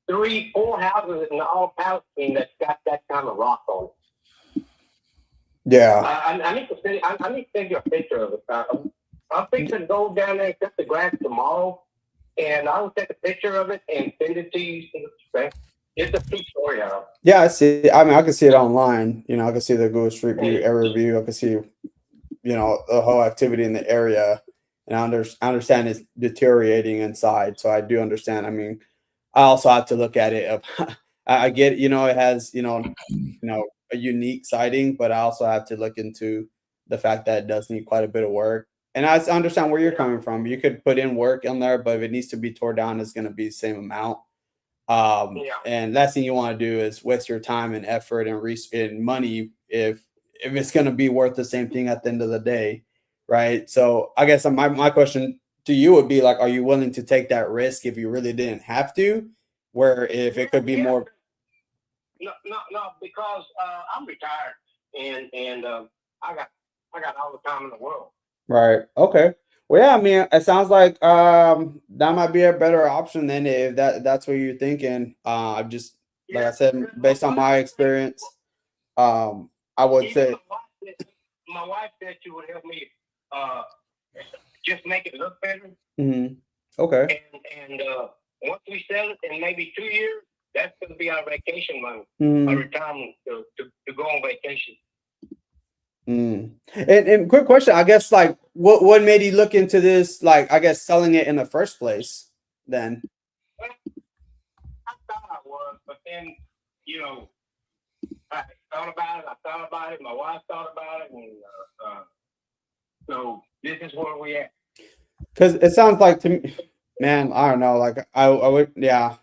3, 4 houses in the whole Palestine that's got that kind of rock on it. Yeah. I need to send you a picture of it. I'm fixing to go down there and cut the grass tomorrow, and I will take a picture of it and send it to you. It's a two-story house. Yeah, I see. I mean, I can see it online. You know, I can see the Google Street View area view. I can see, you know, the whole activity in the area, and I understand it's deteriorating inside. So I do understand. I mean, I also have to look at it. I get, you know, it has, you know, a unique siding, but I also have to look into the fact that it does need quite a bit of work. And I understand where you're coming from. You could put in work in there, but if it needs to be tore down, it's going to be the same amount. And last thing you want to do is waste your time and effort and money if it's going to be worth the same thing at the end of the day, right? So I guess my question to you would be like, are you willing to take that risk if you really didn't have to? Where if it could be more. No, because I'm retired and I got all the time in the world. Right. Okay. Well, yeah, I mean, it sounds like that might be a better option than if that's what you're thinking. I just like I said, based on my experience, I would say my wife said she would help me just make it look better. Mm-hmm. Okay. And once we sell it in maybe 2 years, that's going to be our vacation money, Mm-hmm. our retirement to go on vacation. Mm. And quick question, I guess, like what made you look into this, like I guess selling it in the first place then? Well, I thought I was, but then, I thought about it, my wife thought about it, and so this is where we at. Because it sounds like to me, man, I don't know, like I would, yeah,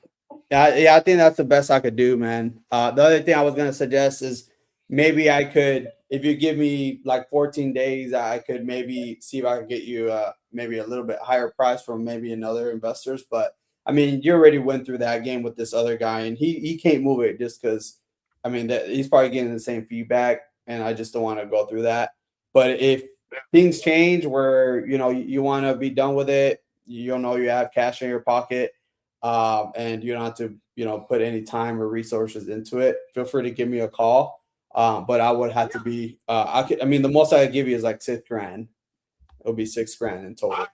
I think that's the best I could do, man. The other thing I was gonna suggest is maybe I could, if you give me like 14 days, I could maybe see if I could get you maybe a little bit higher price from maybe another investors. But I mean, you already went through that game with this other guy, and he can't move it just because, I mean, that he's probably getting the same feedback, and I just don't want to go through that. But if things change where you want to be done with it, you know you have cash in your pocket, and you don't have to put any time or resources into it, feel free to give me a call. But I would have to be I mean the most I could give you is like $6,000. It'll be $6,000 in total.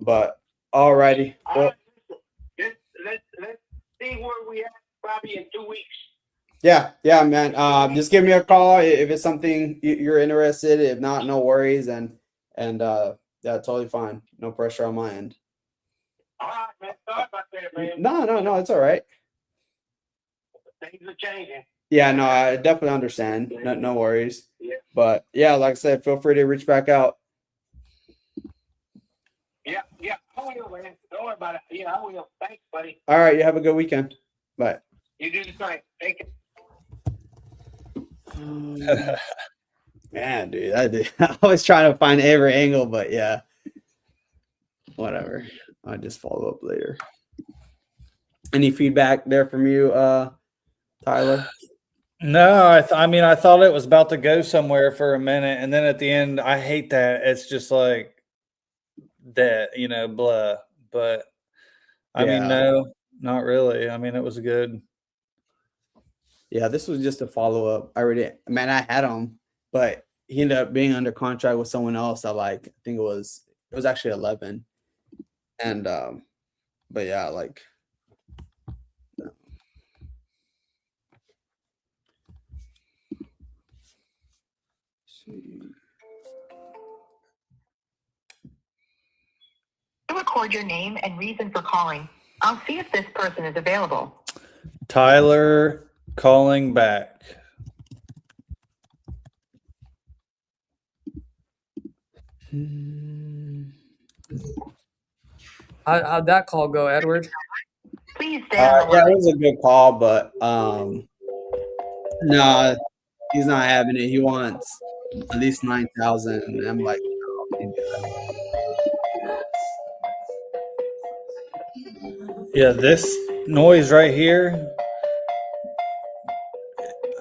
But alrighty. Well, let's see where we at probably in 2 weeks. Yeah, man. Just give me a call if it's something you're interested. If not, no worries, and yeah, totally fine. No pressure on my end. All right, man. Sorry about that, man. No, it's all right. Things are changing. Yeah, no, I definitely understand. No worries. Yeah. But yeah, like I said, feel free to reach back out. Yeah. I will, man. Don't worry about it. Yeah, I will. Thanks, buddy. All right, you have a good weekend. Bye. You do the same. Thank you. Man, dude, I was trying to find every angle, but yeah, whatever. I'll just follow up later. Any feedback there from you, Tyler? No, I mean, I thought it was about to go somewhere for a minute, and then at the end, I hate that it's just like that, blah. But I mean, Yeah. no, not really. I mean, it was good. Yeah, this was just a follow up. I had him, but he ended up being under contract with someone else. I think it was actually 11, and but yeah, like. Record your name and reason for calling. I'll see if this person is available. Tyler calling back. How'd that call go, Edward? Please stay on the Yeah, line. it was a good call, but no, he's not having it. He wants at least 9,000, and I'm like, no, I can't do that. Yeah, this noise right here,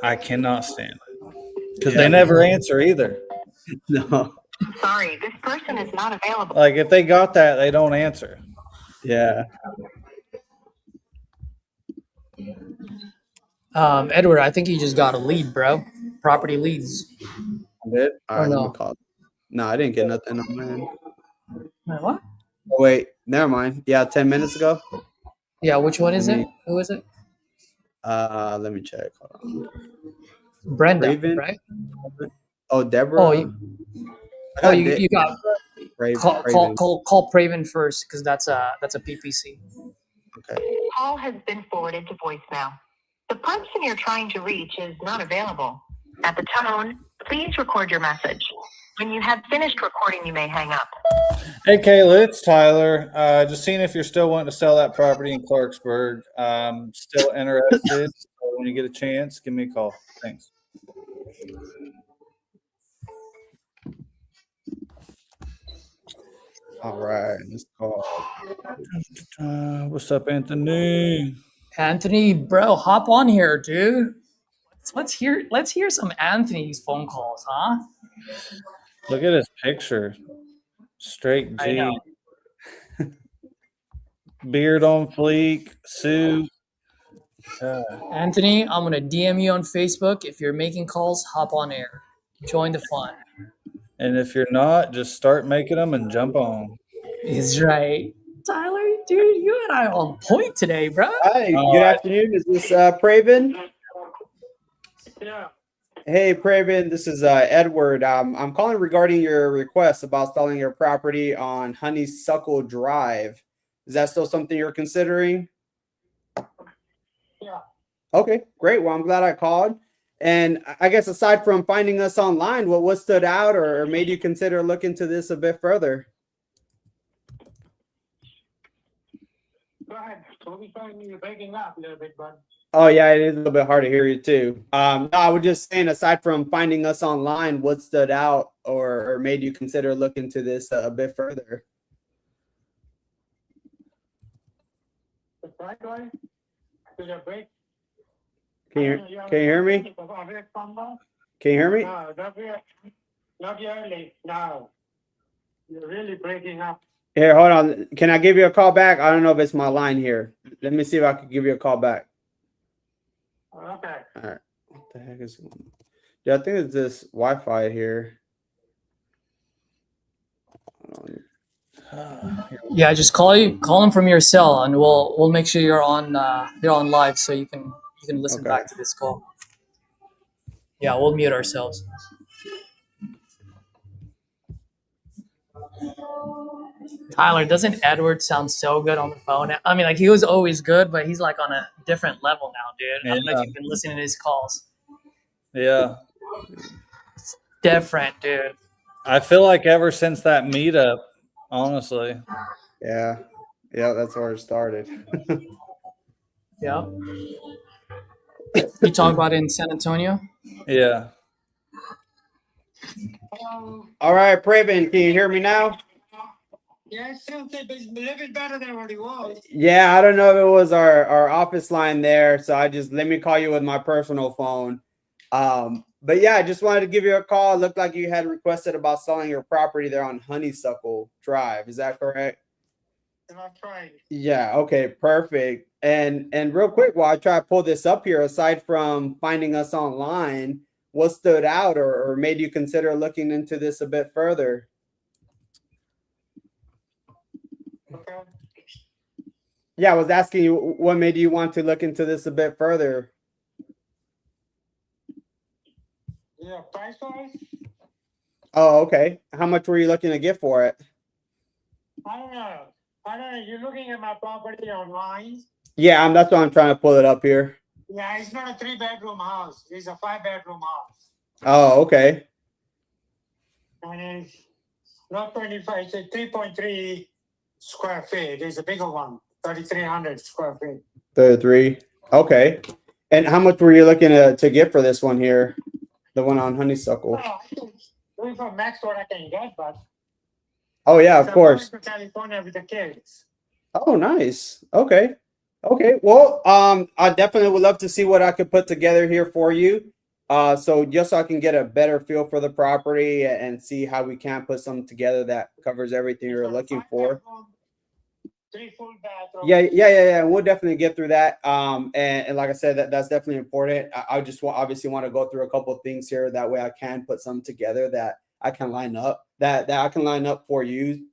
I cannot stand it because they never answer either. No. Sorry, this person is not available. Like if they got that, they don't answer. Yeah. Edward, I think you just got a lead, bro. Property leads. Did? All right, let no? me call. No, I didn't get nothing on my end. Wait, what? Oh, wait, never mind. Yeah, 10 minutes ago. Yeah, which one is Let it? me- Who is it? Let me check. Hold on. Brenda, Raven? right? Oh, Deborah. Oh, you got Raven. call Praven first because that's a PPC. Okay. Call has been forwarded to voicemail. The person you're trying to reach is not available. At the tone, please record your message. When you have finished recording, you may hang up. Hey, Kayla, it's Tyler. Just seeing if you're still wanting to sell that property in Clarksburg. Still interested. So when you get a chance, give me a call. Thanks. All right, let's call. What's up, Anthony? Anthony, bro, hop on here, dude. Let's hear some Anthony's phone calls, huh? Look at his picture. Straight I G. know. Beard on fleek, suit. Anthony, I'm gonna DM you on Facebook. If you're making calls, hop on air. Join the fun. And if you're not, just start making them and jump on. He's right. Tyler, dude, you and I are on point today, bro. Hi, good afternoon. Is this Praven? Yeah. Hey, Praven, this is Edward. I'm calling regarding your request about selling your property on Honeysuckle Drive. Is that still something you're considering? Yeah. Okay, great. Well, I'm glad I called. And I guess aside from finding us online, what stood out or made you consider looking into this a bit further? Go ahead. So we find you breaking up a little bit, bud. Oh, yeah, it is a little bit hard to hear you too. No, I was just saying, aside from finding us online, what stood out or made you consider looking into this a bit further? The price line? To the break? Can you hear me? Can you hear me? No, not really. No. You're really breaking up. Here, hold on. Can I give you a call back? I don't know if it's my line here. Let me see if I can give you a call back. Okay. All right. What the heck is going on? Yeah, I think it's this Wi-Fi here. Hold on. Yeah, just call him from your cell, and we'll make sure you're on live so you can listen Okay. back to this call. Yeah, we'll mute ourselves. Tyler, doesn't Edward sound so good on the phone? I mean, like he was always good, but he's like on a different level now, dude. I don't know if Yeah. you've been listening to his calls. Yeah. Different, dude. I feel like ever since that meetup, honestly. Yeah. Yeah, that's where it started. Yeah. You talk about it in San Antonio? Yeah. All right, Pravin, can you hear me now? Yeah, it's still a little bit better than what it was. Yeah, I don't know if it was our office line there, so I just let me call you with my personal phone. But yeah, I just wanted to give you a call. It looked like you had requested about selling your property there on Honeysuckle Drive. Is that correct? That's right. Yeah, okay, perfect. And real quick, while I try to pull this up here, aside from finding us online, what stood out or made you consider looking into this a bit further? Okay. Yeah, I was asking you what made you want to look into this a bit further. Yeah, price wise, Oh, okay. How much were you looking to get for it? I don't know. I don't know. You're looking at my property online. Yeah, that's why I'm trying to pull it up here. Yeah, it's not a 3-bedroom house. It's a 5-bedroom house. Oh, okay. And it's not 25, it's a 3.3 square feet. It's a bigger one, 3,300 square feet. 33. Okay. And how much were you looking to get for this one here? The one on Honeysuckle. Well, I can do for max what I can get, but Oh yeah, of course. I'm going to California with the kids. Oh, nice. Okay. Okay. Well, I definitely would love to see what I could put together here for you. So just so I can get a better feel for the property and see how we can put something together that covers everything you're looking for. 3 full bathrooms. Yeah. We'll definitely get through that. And like I said, that's definitely important. I just obviously want to go through a couple of things here. That way I can put something together that I can line up, that I can line up for you,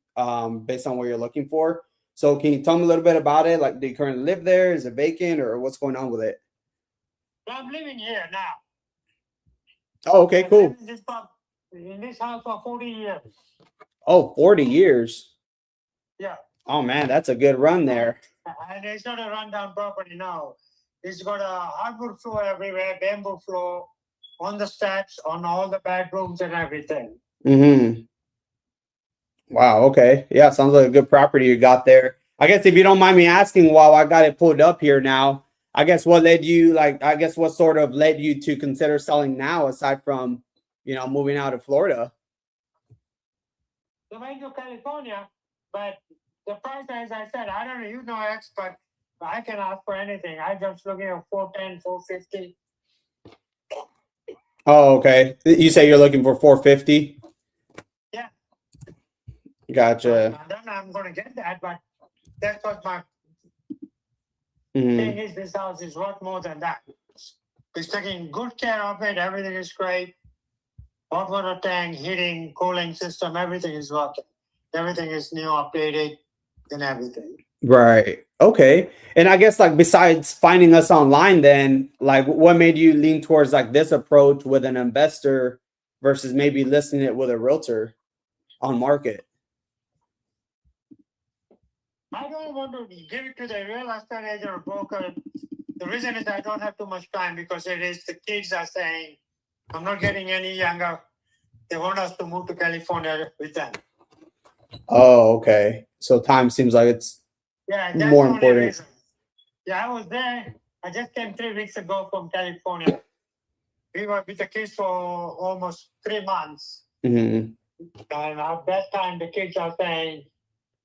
based on what you're looking for. So can you tell me a little bit about it? Like, do you currently live there? Is it vacant or what's going on with it? I'm living here now. Oh, okay, cool. In this house for 40 years. Oh, 40 years. Yeah. Oh man, that's a good run there. And it's not a rundown property now. It's got a hardwood floor everywhere, bamboo floor, on the steps, on all the bedrooms and everything. Mm-hmm. Wow, okay. Yeah, sounds like a good property you got there. I guess if you don't mind me asking while I got it pulled up here now, I guess what sort of led you to consider selling now aside from, moving out of Florida? So I went to California, but the price, as I said, I don't know, you know expert, but I can ask for anything. I just looking at 410, 450. Oh, okay. You say you're looking for 450? Yeah. Gotcha. I don't know I'm going to get that, but that's what my Mhm. thing is. This house is worth more than that. It's taking good care of it. Everything is great. Hot water tank, heating, cooling system, everything is working. Everything is new, updated, and everything. Right. Okay. And I guess like besides finding us online, then like what made you lean towards like this approach with an investor versus maybe listing it with a realtor on market? I don't want to give it to the real estate agent or broker. The reason is I don't have too much time because it is the kids are saying, I'm not getting any younger. They want us to move to California with them. Oh, okay. So time seems like it's Yeah, that's more the only important. reason. Yeah, I was there. I just came 3 weeks ago from California. We were with the kids for almost 3 months. Mhm. And at that time, the kids are saying,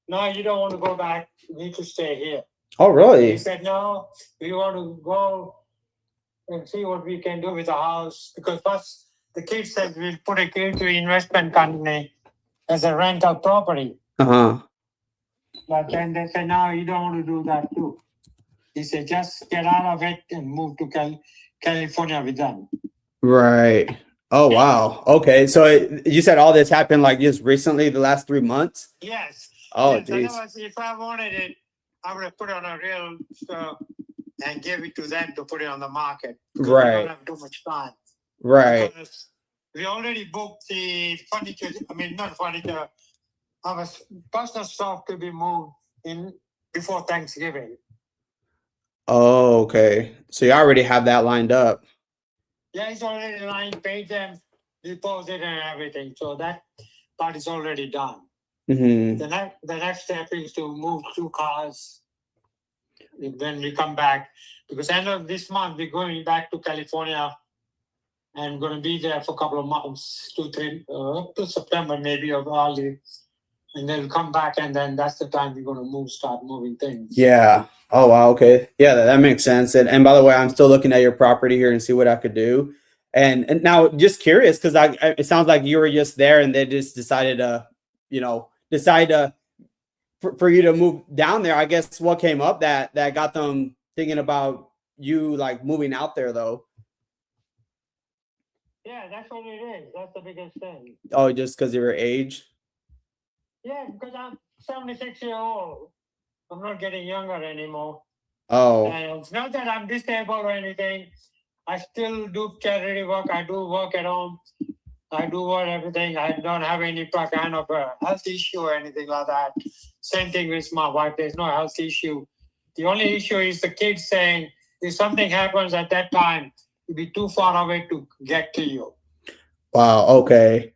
no, you don't want to go back. You need to stay here. Oh, He really? said, no, we want to go and see what we can do with the house. Because first, the kids said we'll put it into investment company as a rental property. Uh-huh. But then they said, no, you don't want to do that too. He said, just get out of it and move to California with them. Right. Oh, wow. Okay. So you said all this happened like just recently, the last 3 months? Yes. Oh, Yes, geez. otherwise, if I wanted it, I would have put it on a real stuff and give it to them to put it on the market. Because I Right. don't have too much time. Right. Because we already booked the furniture. I mean, not furniture. Our personal stuff to be moved in before Thanksgiving. Oh, okay. So you already have that lined up. Yeah, it's already lined, paid them, deposit and everything. So that part is already done. Hmm. The next step is to move 2 cars when we come back. Because end of this month, we're going back to California and going to be there for a couple of months, 2, 3, up to September maybe or early. And then we'll come back, and then that's the time we're going to start moving things. Yeah. Oh, wow. Okay. Yeah, that makes sense. And by the way, I'm still looking at your property here and see what I could do. And now, just curious, because it sounds like you were just there and they just decided to, decide to for you to move down there. I guess what came up that got them thinking about you like moving out there though. Yeah, that's what it is. That's the biggest thing. Oh, just because of your age? Yeah, because I'm 76 years old. I'm not getting younger anymore. Oh, And it's not that I'm disabled or anything. I still do charity work. I do work at home. I do everything. I don't have any kind of a health issue or anything like that. Same thing with my wife. There's no health issue. The only issue is the kids saying if something happens at that time, it'd be too far away to get to you. wow. Okay.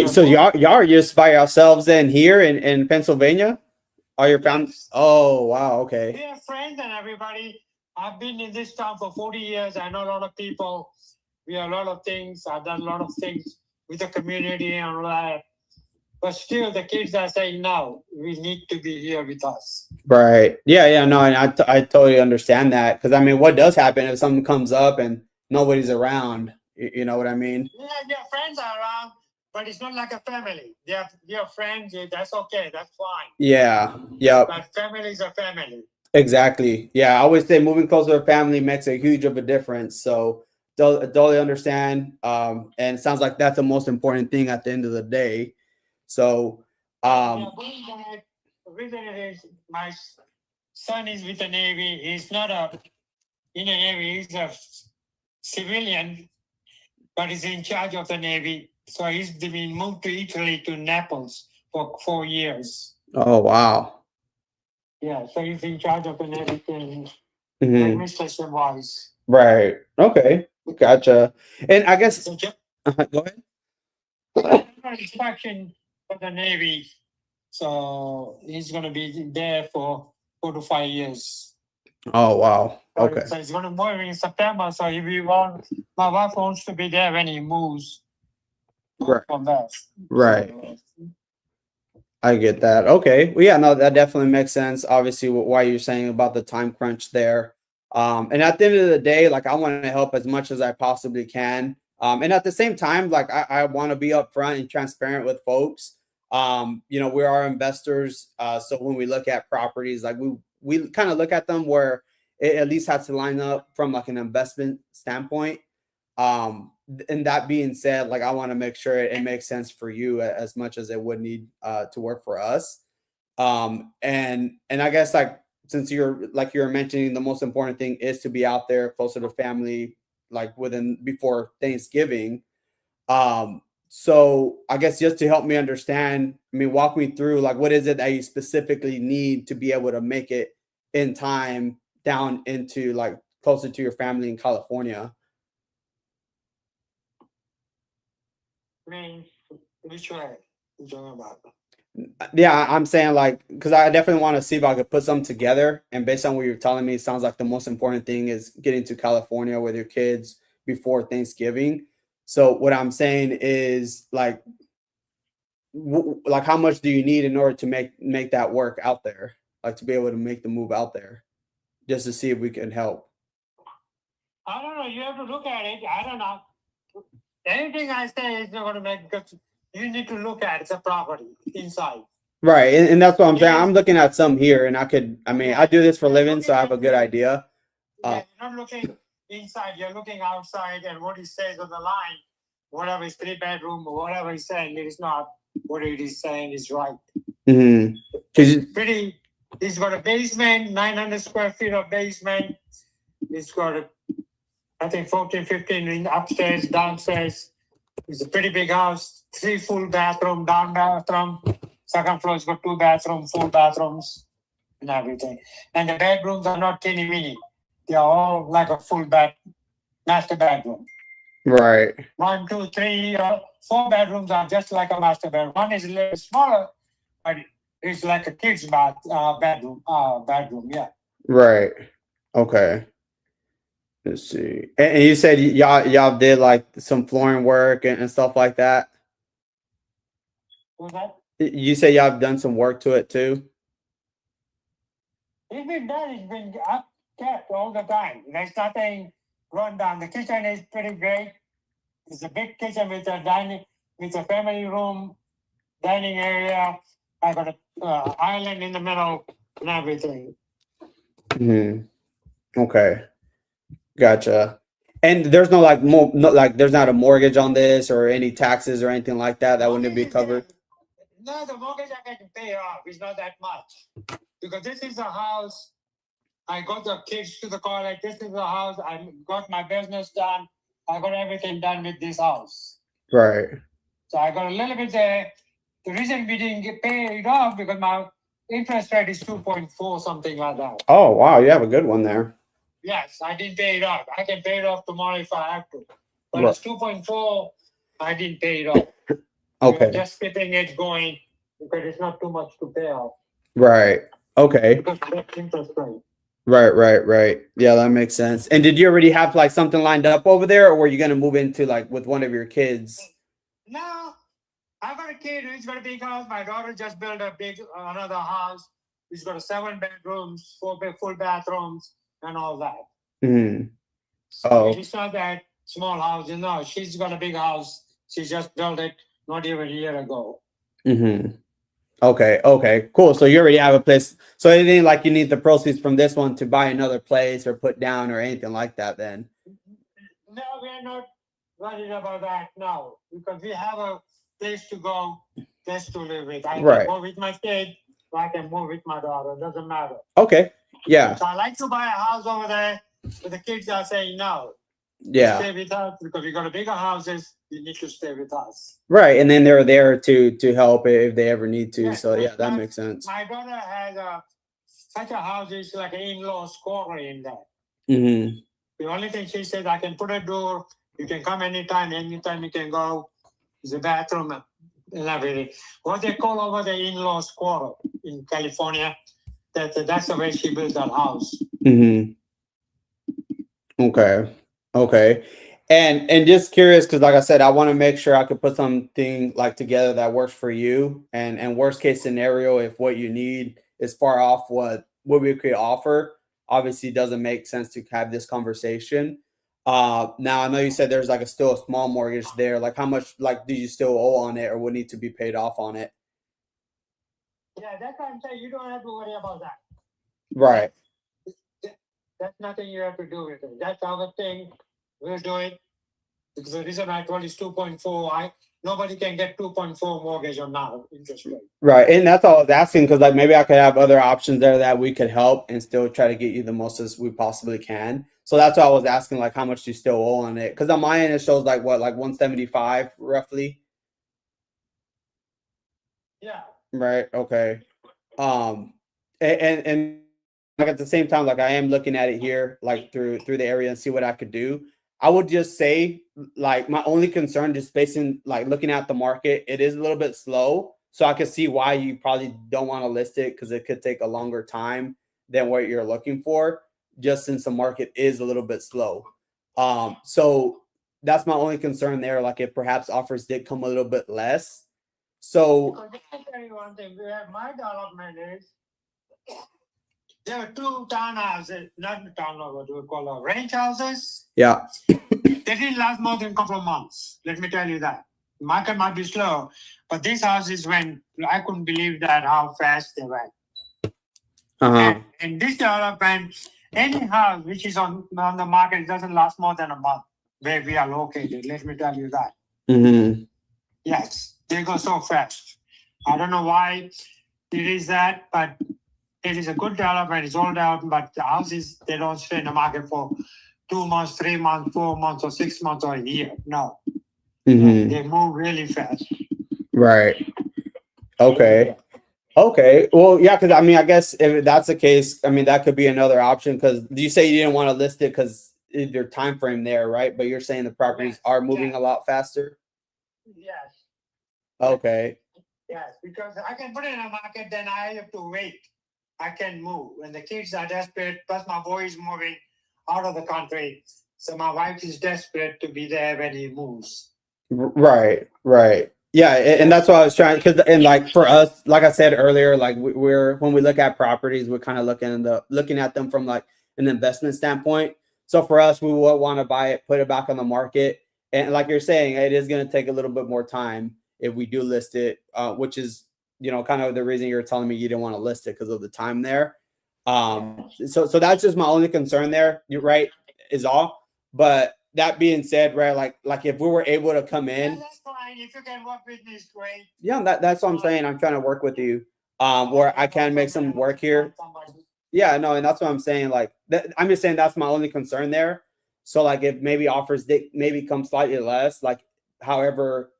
So y'all are just by yourselves then here in Pennsylvania? All your family? Yes. Oh, wow. Okay. We have friends and everybody. I've been in this town for 40 years. I know a lot of people. We have a lot of things. I've done a lot of things with the community and all that. But still, the kids are saying, no, we need to be here with us. Right. Yeah. No, and I totally understand that. Because, I mean, what does happen if something comes up and nobody's around? You know what I mean? Yeah, their friends are around, but it's not like a family. They're friends. That's okay. That's fine. Yeah. Yep. But family is a family. Exactly. Yeah. I always say moving closer to family makes a huge of a difference. So totally understand. And it sounds like that's the most important thing at the end of the day. So, Going back, the reason is my son is with the Navy. He's not in the Navy. He's a civilian, but he's in charge of the Navy. So he's been moved to Italy, to Naples for 4 years. oh, wow. Yeah, so he's in charge of the Navy thing, Mhm. administration wise. Right. Okay. Gotcha. And I guess, So just go ahead. inspection for the Navy. So he's going to be there for 4 to 5 years. Oh, wow. Okay. So he's going to move in September. So if we want, my wife wants to be there when he moves. Right. From there. Right. So, I get that. Okay. Well, yeah, no, that definitely makes sense. Obviously, why you're saying about the time crunch there. And at the end of the day, like I want to help as much as I possibly can. And at the same time, like I want to be upfront and transparent with folks. We are investors. So when we look at properties, like we kind of look at them where it at least has to line up from like an investment standpoint. And that being said, like I want to make sure it makes sense for you as much as it would need to work for us. And I guess like since you're mentioning, the most important thing is to be out there closer to family, like before Thanksgiving. So I guess just to help me understand, I mean, walk me through like what is it that you specifically need to be able to make it in time down into like closer to your family in California. I mean, which way? You're talking about? Yeah, I'm saying like because I definitely want to see if I could put something together. And based on what you're telling me, it sounds like the most important thing is getting to California with your kids before Thanksgiving. So what I'm saying is like, like how much do you need in order to make that work out there? Like to be able to make the move out there, just to see if we can help. I don't know. You have to look at it. I don't know. Anything I say is not going to make because you need to look at the property inside. Right, and that's what I'm saying. I'm looking at some here, and I do this for a living, so I have a good idea. You're not looking inside. You're looking outside, and what he says on the line, whatever is 3-bedroom or whatever he's saying, it is not what it is saying is right. Mm-hmm. He's got a basement, 900 square feet of basement. He's got I think 14, 15 in upstairs, downstairs. It's a pretty big house, 3 full bathroom, down bathroom. Second floor's got 2 bathrooms, 4 bathrooms, and everything. And the bedrooms are not teeny mini. They are all like a full master bedroom. Right. 1, 2, 3, 4 bedrooms are just like a master bedroom. One is a little smaller, but it's like a kid's bedroom. Yeah. Right. Okay. Let's see. And you said y'all did like some flooring work and stuff like that. What's that? You say y'all have done some work to it too. It's been done. It's been kept all the time. There's nothing run down. The kitchen is pretty great. It's a big kitchen with a family room, dining area. I got a island in the middle and everything. Okay. Gotcha. And there's no like there's not a mortgage on this or any taxes or anything like that wouldn't be covered. No, the mortgage I can pay off. It's not that much because this is a house. I got the kids to the college. This is the house. I got my business done. I got everything done with this house. Right. So I got a little bit there. The reason we didn't pay it off because my interest rate is 2.4, something like that. Oh wow, you have a good one there. Yes, I didn't pay it off. I can pay it off tomorrow if I have to. But Right. it's 2.4. I didn't pay it off. Okay. We're just keeping it going because it's not too much to pay off. Right. Okay. Because that's interest rate. Right. Yeah, that makes sense. And did you already have like something lined up over there, or were you gonna move into like with one of your kids? No, I got a kid who's got a big house. My daughter just built a big another house. It's got 7 bedrooms, 4 full bathrooms, and all that. Mm-hmm. So Oh. it's not that small house. No, she's got a big house. She just built it not even a year ago. Mm-hmm. Okay, cool. So you already have a place. So it ain't like you need the proceeds from this one to buy another place or put down or anything like that then. No, we're not worried about that now because we have a place to go, place to live with. I Right. can move with my kid, or I can move with my daughter. It doesn't matter. Okay. Yeah. So I like to buy a house over there, but the kids are saying no. Yeah. Stay with us because we got a bigger houses. You need to stay with us. Right. And then they're there to help if they ever need to. Yeah, So yeah, that my- makes sense. My daughter has such a house. It's like an in-laws quarter in there. Mm-hmm. The only thing she said, I can put a door. You can come anytime you can go. There's a bathroom and everything. What they call over the in-laws quarter in California. That's the way she built that house. Mm-hmm. Okay. And just curious, because like I said, I want to make sure I could put something like together that works for you. And worst case scenario, if what you need is far off what we could offer, obviously doesn't make sense to have this conversation. Now I know you said there's like still a small mortgage there. Like how much like do you still owe on it or would need to be paid off on it? Yeah, that's what I'm saying. You don't have to worry about that. Right. That's nothing you have to do with it. That's our thing. We'll do it. Because the reason I told is 2.4. Nobody can get 2.4 mortgage on now interest rate. Right. And that's all I was asking because like maybe I could have other options there that we could help and still try to get you the most as we possibly can. So that's why I was asking like how much do you still owe on it? Because on my end it shows like what, like 175 roughly. Yeah. Right. Okay. And like at the same time, like I am looking at it here, like through the area and see what I could do. I would just say, like, my only concern, just basing, like, looking at the market, it is a little bit slow. So I can see why you probably don't want to list it because it could take a longer time than what you're looking for, just since the market is a little bit slow. So that's my only concern there. Like, if perhaps offers did come a little bit less. So Because let me tell you one thing. My development is there are 2 townhouses, not townhouses, what we call ranch houses. yeah. They didn't last more than a couple of months. Let me tell you that. The market might be slow, but these houses went, I couldn't believe that how fast they went. And this development, any house which is on the market doesn't last more than a month where we are located. Let me tell you that. Mm-hmm. Yes, they go so fast. I don't know why it is that, but it is a good development. It's all down, but the houses, they don't stay in the market for 2 months, 3 months, 4 months, or 6 months, or a year. No, Mhm. they move really fast. Right. Okay. Okay. Well, yeah, because I mean, I guess if that's the case, I mean, that could be another option. Because you say you didn't want to list it because your time frame there, right? But you're saying the properties Yes, are moving yes. a lot faster. Yes, Okay. yes, because I can put it in a market, then I have to wait. I can move. When the kids are desperate, plus my boy is moving out of the country, so my wife is desperate to be there when he moves. Right. Right. Yeah, and that's what I was trying because, and like for us, like I said earlier, like we're when we look at properties, we're kind of looking at them from like an investment standpoint. So for us, we will want to buy it, put it back on the market, and like you're saying, it is going to take a little bit more time if we do list it, which is kind of the reason you're telling me you didn't want to list it because of the time there. So that's just my only concern there. You're right, is all. But that being said, right, like if we were able to come Yeah, in. that's fine. If you can work with me, it's great. Yeah, that's what I'm saying. I'm trying to work with you, where I can make some work here. Yeah, no, and that's what I'm saying. Like, I'm just saying that's my only concern there. So, like, if maybe offers maybe come slightly less, like, however,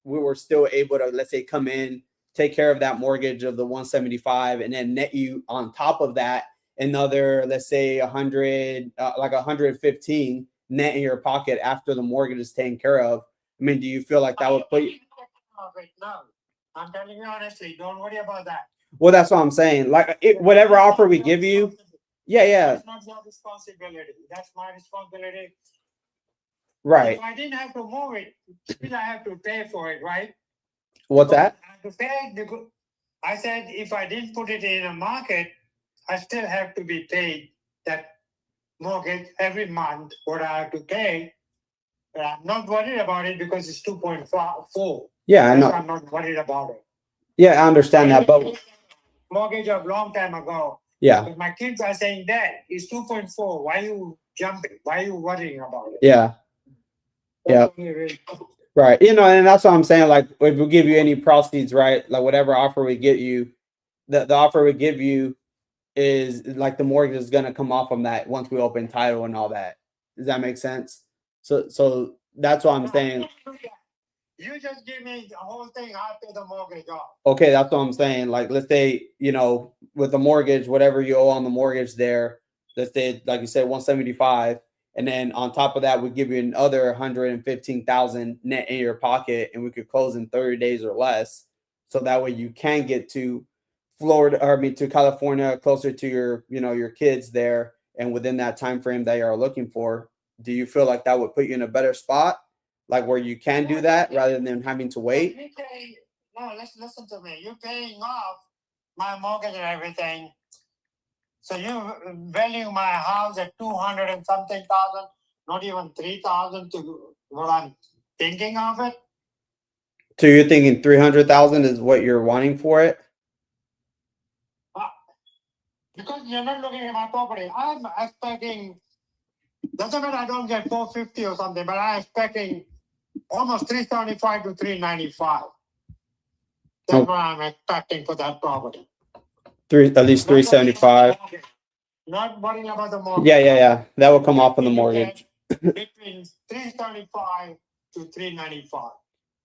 we were still able to, let's say, come in, take care of that mortgage of the 175, and then net you on top of that another, let's say, 100, like 115 net in your pocket after the mortgage is taken care of. I mean, do you feel like that would put you? No, I'm telling you honestly, don't worry about that. Well, that's what I'm saying. Like, whatever offer we give you, yeah, That's not your responsibility. That's my responsibility. right. If I didn't have to move it, still I have to pay for it, right? What's that? I have to pay I said if I didn't put it in a market, I still have to be paid that mortgage every month, what I have to pay. But I'm not worried about it because it's 2.4. Yeah, I That's know. why I'm not worried about it. Yeah, I understand that, but Mortgage of long time ago. yeah, But my kids are saying, Dad, it's 2.4. Why are you jumping? Why are you worrying about it? yeah, yeah. That's only reason. Right. And that's what I'm saying. Like, if we give you any proceeds, right? Like, whatever offer we get you, the offer we give you is like the mortgage is gonna come off from that once we open title and all that. Does that make sense? So that's what I'm saying. You just give me the whole thing after the mortgage off. Okay, that's what I'm saying. Like, let's say, with the mortgage, whatever you owe on the mortgage there, let's say, like you said, 175. And then on top of that, we give you another 115,000 net in your pocket, and we could close in 30 days or less. So that way you can get to Florida, or I mean to California, closer to your kids there, and within that time frame that you're looking for. Do you feel like that would put you in a better spot? Like where you can do that rather than having to wait? No, listen to me. You're paying off my mortgage and everything. So you value my house at 200 and something thousand, not even 3,000 to what I'm thinking of it. So you're thinking 300,000 is what you're wanting for it? Because you're not looking at my property. I'm expecting, doesn't matter I don't get 450 or something, but I'm expecting almost 375 to 395. That's what I'm expecting for that property. At least 375. Not worrying about the mortgage. Yeah. That will come off on the mortgage. Between 375 to 395.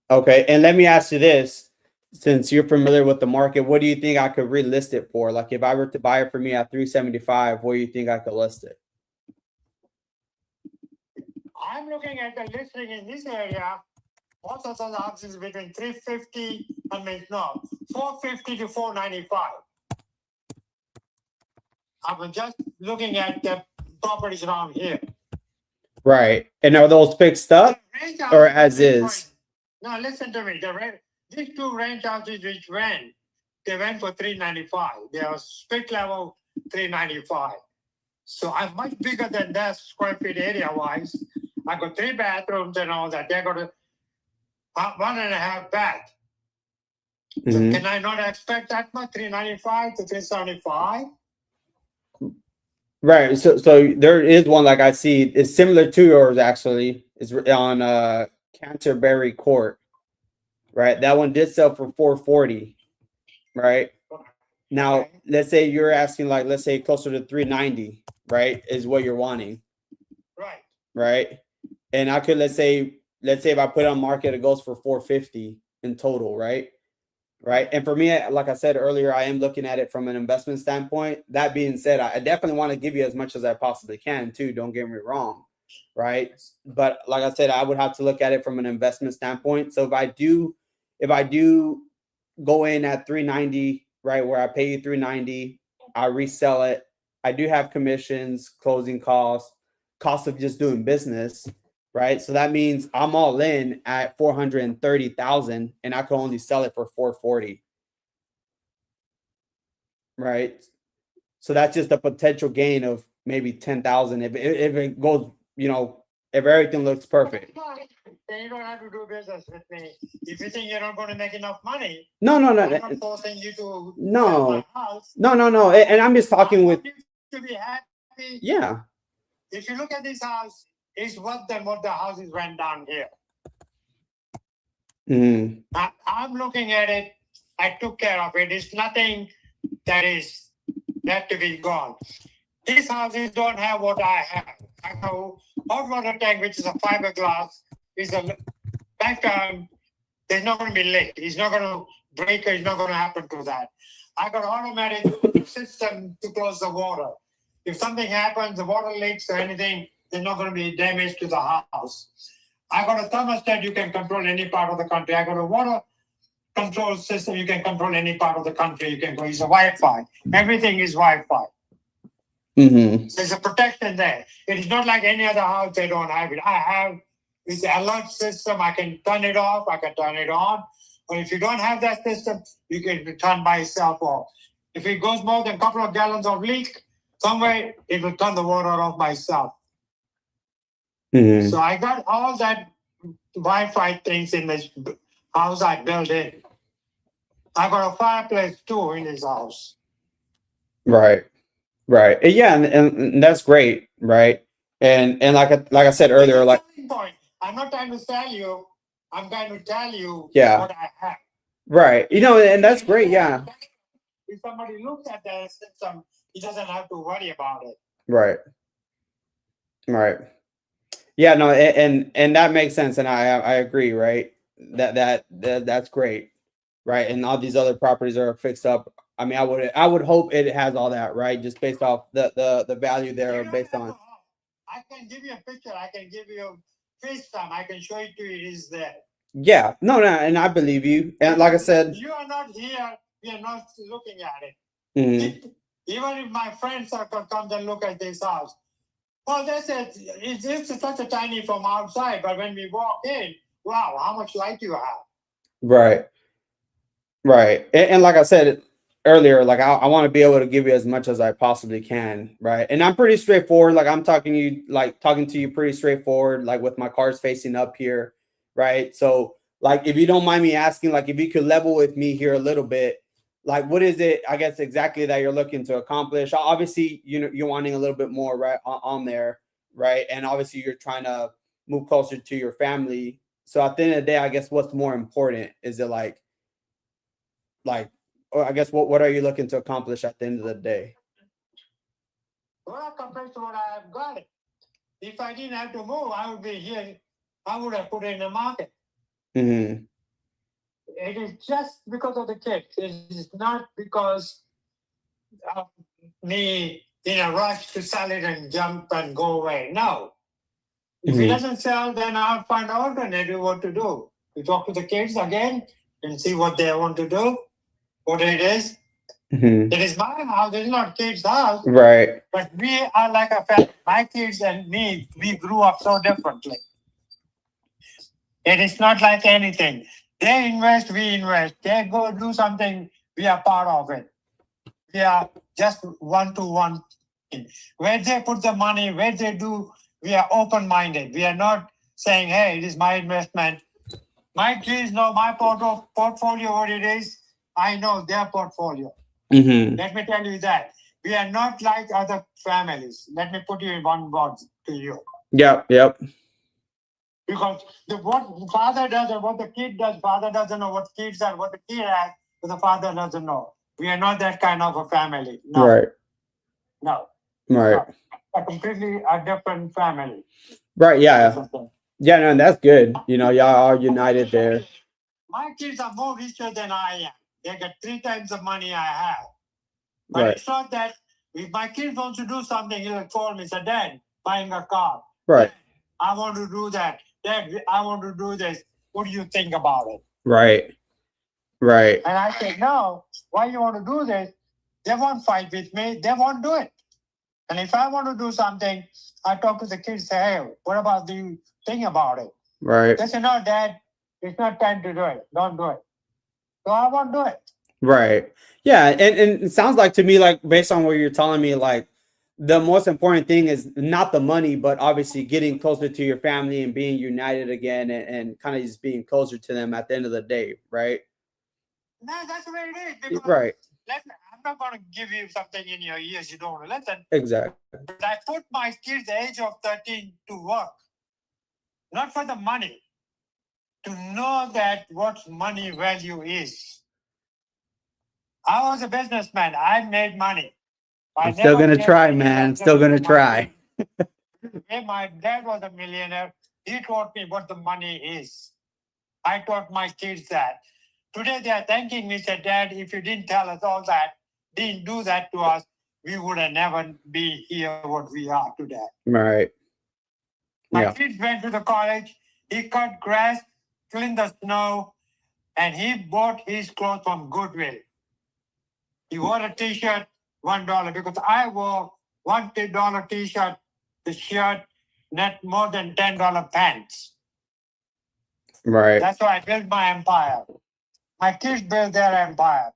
Okay, and let me ask you this. Since you're familiar with the market, what do you think I could relist it for? Like if I were to buy it for me at 375, what do you think I could list it? I'm looking at the listing in this area. Most of the houses between 450 to 495. I'm just looking at the properties around here. Right. And are those fixed up or as is? No, listen to me. These two ranch houses which they went for 395. They are split level 395. So I'm much bigger than that square feet area wise. I got 3 bathrooms and all that. They got a 1.5 bath. So can I not expect that much? 395 to 375? Right. So there is one like I see. It's similar to yours actually. It's on Canterbury Court. Right. That one did sell for 440. Right. Now, let's say you're asking let's say closer to 390, right? Is what you're wanting. Right. right? And I could, let's say if I put it on market, it goes for 450 in total, right? Right. And for me, like I said earlier, I am looking at it from an investment standpoint. That being said, I definitely want to give you as much as I possibly can too. Don't get me wrong. Right. But like I said, I would have to look at it from an investment standpoint. So if I do go in at 390, right, where I pay you 390, I resell it. I do have commissions, closing costs, cost of just doing business, right? So that means I'm all in at 430,000 and I can only sell it for 440. Right? So that's just a potential gain of maybe 10,000 if it goes, if everything looks perfect. Then you don't have to do business with me. If you think you're not going to make enough money, No. I'm not forcing you to sell my house. No. And I'm just talking with. To be happy. Yeah. If you look at this house, it's worth than what the houses went down here. I'm looking at it. I took care of it. It's nothing that is that to be gone. These houses don't have what I have. I have a hot water tank, which is a fiberglass. It's a lifetime. There's not going to be leak. It's not going to break. It's not going to happen to that. I got an automatic system to close the water. If something happens, the water leaks or anything, there's not going to be damage to the house. I got a thermostat. You can control any part of the country. I got a water control system. You can control any part of the country. You can go. It's a Wi-Fi. Everything is Wi-Fi. There's a protection there. It is not like any other house. They don't have it. I have this alert system. I can turn it off. I can turn it on. But if you don't have that system, you can turn by itself off. If it goes more than a couple of gallons of leak, somewhere it will turn the water off by itself. So I got all that Wi-Fi things in this house I built in. I got a fireplace too in this house. Right. Yeah, and that's great, right? And like I said earlier, like point. I'm not trying to sell you. I'm trying to tell you what I have. Right. And that's great. Yeah. If somebody looks at that system, he doesn't have to worry about it. Right. Yeah. No. And that makes sense, and I agree. Right. That's great. Right. And all these other properties are fixed up. I mean, I would hope it has all that, right? Just based off the value there, based on. I can give you a picture. I can give you a FaceTime. I can show it to you. It is there. Yeah. No. And I believe you. And like I said, you are not here. We are not looking at it. Even if my friend circle comes and look at this house, well, they said it's such a tiny from outside, but when we walk in, wow, how much light you have. Right. And like I said earlier, like I want to be able to give you as much as I possibly can, right? And I'm pretty straightforward. Like I'm talking to you pretty straightforward, like with my cards facing up here, right? So like if you don't mind me asking, like if you could level with me here a little bit, like what is it, I guess, exactly that you're looking to accomplish? Obviously, you're wanting a little bit more, right, on there, right? And obviously you're trying to move closer to your family. So at the end of the day, I guess what's more important? Is it like, or I guess what are you looking to accomplish at the end of the day? Well, compared to what I have got, if I didn't have to move, I would be here. I would have put it in the market. It is just because of the kids. It is not because of me in a rush to sell it and jump and go away. No. If it doesn't sell, then I'll find an alternative what to do. We talk to the kids again and see what they want to do, what it is. It is my house. It's not kids' house. Right. But we are like a family. My kids and me, we grew up so differently. It is not like anything. They invest, we invest. They go do something, we are part of it. We are just one-to-one. Where they put the money, where they do, we are open-minded. We are not saying, hey, it is my investment. My kids know my portfolio, what it is. I know their portfolio. Let me tell you that. We are not like other families. Let me put you in one word to you. Yep. Because what father does and what the kid does, father doesn't know what kids are, what the kid has, but the father doesn't know. We are not that kind of a family. No. Right. No. Right. No. A completely a different family. Right. Yeah. Yeah. No, that's good. You know, y'all are united there. My kids are more richer than I am. They get 3 times the money I have. But Right. it's not that if my kid wants to do something, he'll call me, say, Dad, buying a car. Right. Dad, I want to do that. Dad, I want to do this. What do you think about it? Right. Right. And I say, no, why you want to do this? They won't fight with me. They won't do it. And if I want to do something, I talk to the kids, say, hey, what about you think about it? Right. They say, no, Dad, it's not time to do it. Don't do it. So I won't do it. Right. Yeah. And it sounds like to me, like based on what you're telling me, like the most important thing is not the money, but obviously getting closer to your family and being united again and kind of just being closer to them at the end of the day. Right. No, that's the way it is. Because Right. listen, I'm not going to give you something in your ears you don't want to listen. Exactly. But I put my kids at the age of 13 to work, not for the money, to know that what money value is. I was a businessman. I made money. I'm still going to try, man. I'm still going to try. My dad was a millionaire. He taught me what the money is. I taught my kids that. Today they are thanking me, said, Dad, if you didn't tell us all that, didn't do that to us, we would have never be here what we are today. Right. My kids went to the college. He cut grass, cleaned the snow, and he bought his clothes from Goodwill. He wore a t-shirt, $1, because I wore $1 t-shirt, the shirt, net more than $10 pants. Right. That's why I built my empire. My kids built their empire.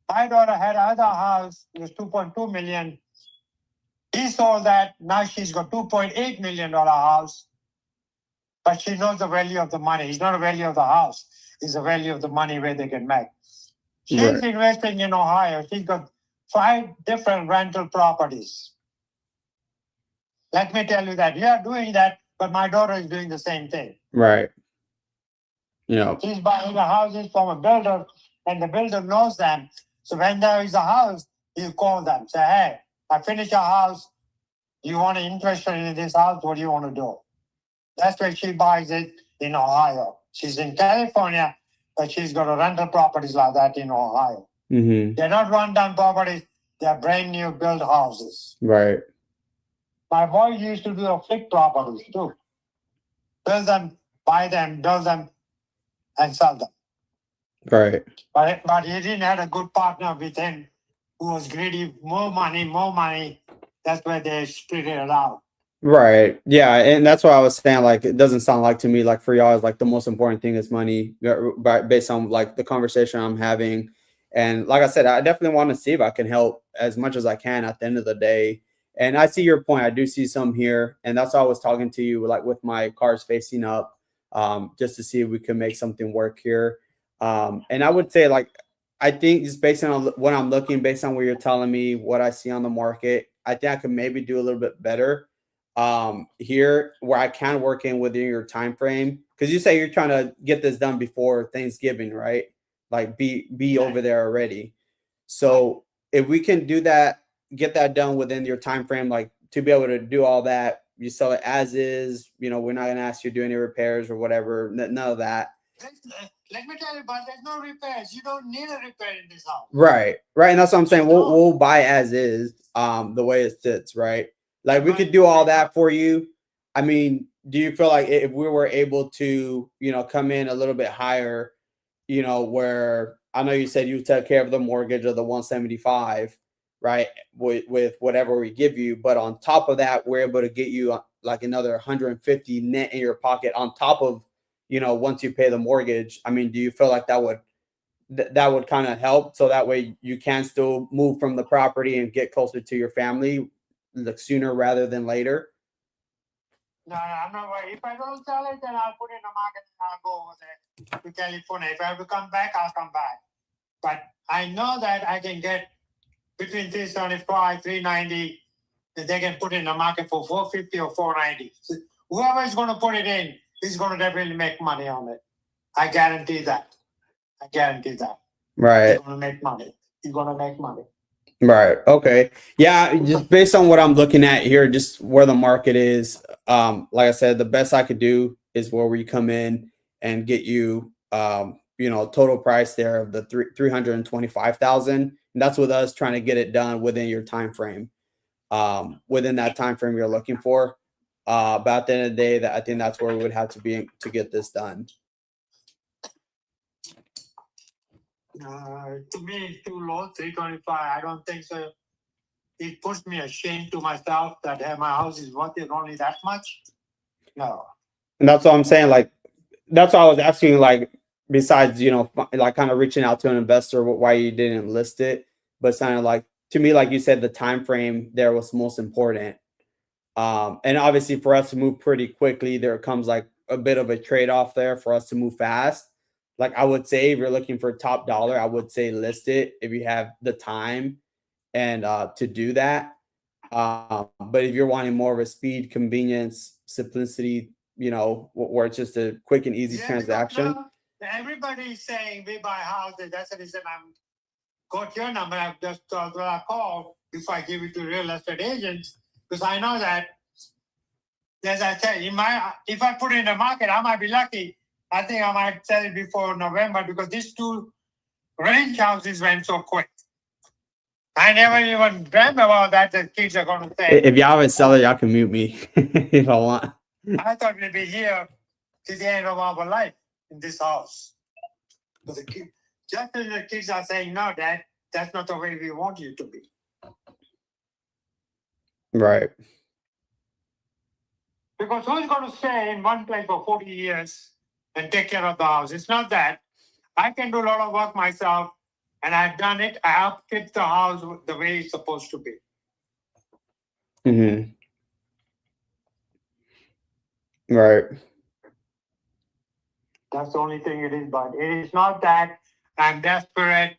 My daughter had another house, it was $2.2 million. He sold that, now she's got $2.8 million house. But she knows the value of the money. It's not the value of the house. It's the value of the money where they can make. She's investing in Ohio. She's got 5 different rental properties. Let me tell you that. You are doing that, but my daughter is doing the same thing. Right. Yeah. She's buying the houses from a builder, and the builder knows them. So when there is a house, you call them. Say, hey, I finished a house. You want to invest in this house? What do you want to do? That's why she buys it in Ohio. She's in California, but she's got a rental properties like that in Ohio. Mm-hmm. They're not run-down properties. They're brand new built houses. Right. My boy used to do a flip properties too. Build them, buy them, build them, and sell them. Right. But he didn't have a good partner with him who was greedy, more money. That's why they split it out. Right. Yeah. And that's what I was saying. Like, it doesn't sound like to me, like for y'all, is like the most important thing is money, based on like the conversation I'm having. And like I said, I definitely want to see if I can help as much as I can at the end of the day. And I see your point. I do see some here. And that's why I was talking to you, like with my cars facing up, just to see if we can make something work here. And I would say, like, I think just based on what I'm looking, based on what you're telling me, what I see on the market, I think I could maybe do a little bit better here, where I can work in within your time frame, because you say you're trying to get this done before Thanksgiving, right? Like be over there already. So if we can do that, get that done within your time frame, like to be able to do all that, you sell it as is. You know, we're not gonna ask you to do any repairs or whatever. None of that. Let me tell you, but there's no repairs. You don't need a repair in this house. Right. And that's what I'm saying. We'll buy as is, the way it sits, right? Like we could do all that for you. I mean, do you feel like if we were able to, you know, come in a little bit higher, you know, where I know you said you took care of the mortgage of the 175, right? With whatever we give you, but on top of that, we're able to get you like another 150 net in your pocket on top of, you know, once you pay the mortgage. I mean, do you feel like that would kind of help, so that way you can still move from the property and get closer to your family, like sooner rather than later? No, I'm not worried. If I don't sell it, then I'll put it in the market and I'll go over there to California. If I have to come back, I'll come back. But I know that I can get between 375, 390, that they can put in the market for 450 or 490. So whoever is going to put it in is going to definitely make money on it. I guarantee that. Right. He's going to make money. He's going to make money. Right. Okay. Yeah. Just based on what I'm looking at here, just where the market is. Like I said, the best I could do is where we come in and get you, total price there of the 325,000, and that's with us trying to get it done within your time frame. Within that time frame you're looking for. But at the end of the day, that I think that's where we would have to be to get this done. To me, it's too low, 325. I don't think so. It puts me ashamed to myself that my house is worth it only that much. No. And that's what I'm saying. Like, that's why I was asking, like, besides, like kind of reaching out to an investor, why you didn't list it. But it sounded like, to me, like you said, the time frame there was most important. And obviously for us to move pretty quickly, there comes like a bit of a trade-off there for us to move fast. Like I would say, if you're looking for top dollar, I would say list it if you have the time and to do that. But if you're wanting more of a speed, convenience, simplicity, where it's just a quick and easy transaction. Now, everybody is saying we buy houses. That's the reason I'm got your number. I've just thought I call if I give it to real estate agents, because I know that, as I said, if I put it in the market, I might be lucky. I think I might sell it before November, because these two ranch houses went so quick. I never even dreamt about that. The kids are going to say. If y'all would sell it, y'all can mute me if I want. I thought we'd be here to the end of our life in this house. But just as the kids are saying, no, Dad, that's not the way we want you to be. Right. Because who's going to stay in one place for 40 years and take care of the house? It's not that. I can do a lot of work myself, and I've done it. I have kept the house the way it's supposed to be. Mm-hmm. Right. That's the only thing it is. But it is not that I'm desperate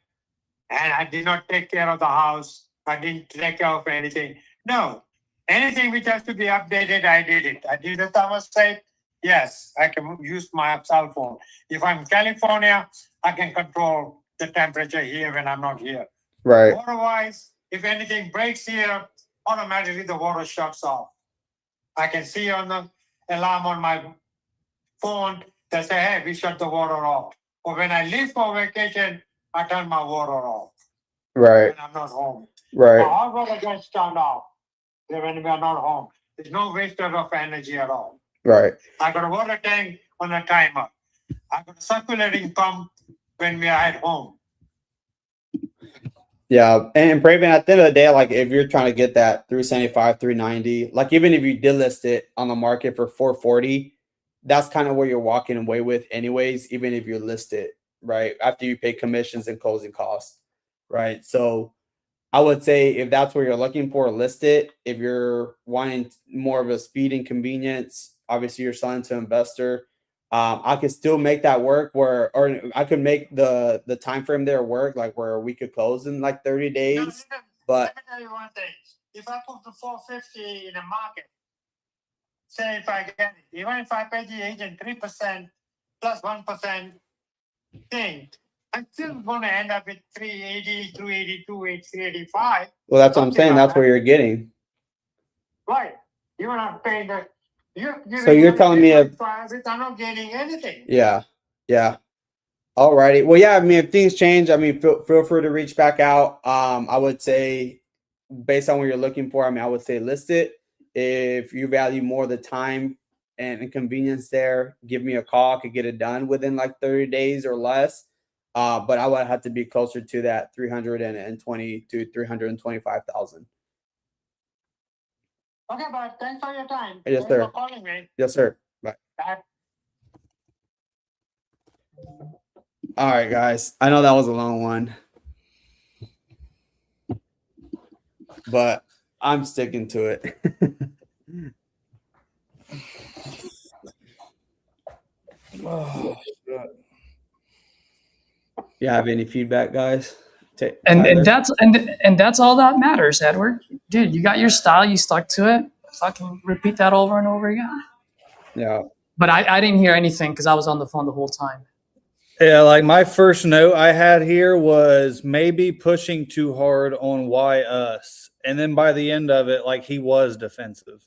and I did not take care of the house. I didn't take care of anything. No. Anything which has to be updated, I did it. I did the thermostat. Yes, I can use my cell phone. If I'm in California, I can control the temperature here when I'm not here. Right. Otherwise, if anything breaks here, automatically the water shuts off. I can see on the alarm on my phone that say, hey, we shut the water off. Or when I leave for vacation, I turn my water off. Right. When I'm not home. Right. My hot water gets turned off when we are not home. There's no wastage of energy at all. Right. I got a water tank on a timer. I got a circulating pump when we are at home. Yeah, and Braven, at the end of the day, like if you're trying to get that 375, 390, like even if you did list it on the market for 440, that's kind of where you're walking away with anyways, even if you list it, right? After you pay commissions and closing costs, right? So I would say if that's what you're looking for, list it. If you're wanting more of a speed and convenience, obviously you're selling to an investor. I could still make that work or I could make the time frame there work, like where we could close in like 30 days. But let me tell you one thing. If I put the 450 in the market, say if I get it, even if I pay the agent 3% plus 1% thing, I'm still going to end up with 380, 282, 385. Well, that's what I'm saying. That's where you're getting. Right. You're not paying the. So you're telling me I'm not getting anything. Yeah. Yeah. All righty. Well, yeah, I mean, if things change, I mean, feel free to reach back out. I would say based on what you're looking for, I mean, I would say list it. If you value more the time and convenience there, give me a call. I could get it done within like 30 days or less. But I would have to be closer to that 320 to 325,000. Okay, but thanks for your time. Yes, sir. Thanks for calling me. Yes, sir. Bye. Bye. All right, guys. I know that was a long one, but I'm sticking to it. Oh, You have any feedback, guys? And that's all that matters, Edward. Dude, you got your style, you stuck to it. Fucking repeat that over and over again. Yeah. But I didn't hear anything because I was on the phone the whole time. Yeah, like my first note I had here was maybe pushing too hard on why us. And then by the end of it, like he was defensive.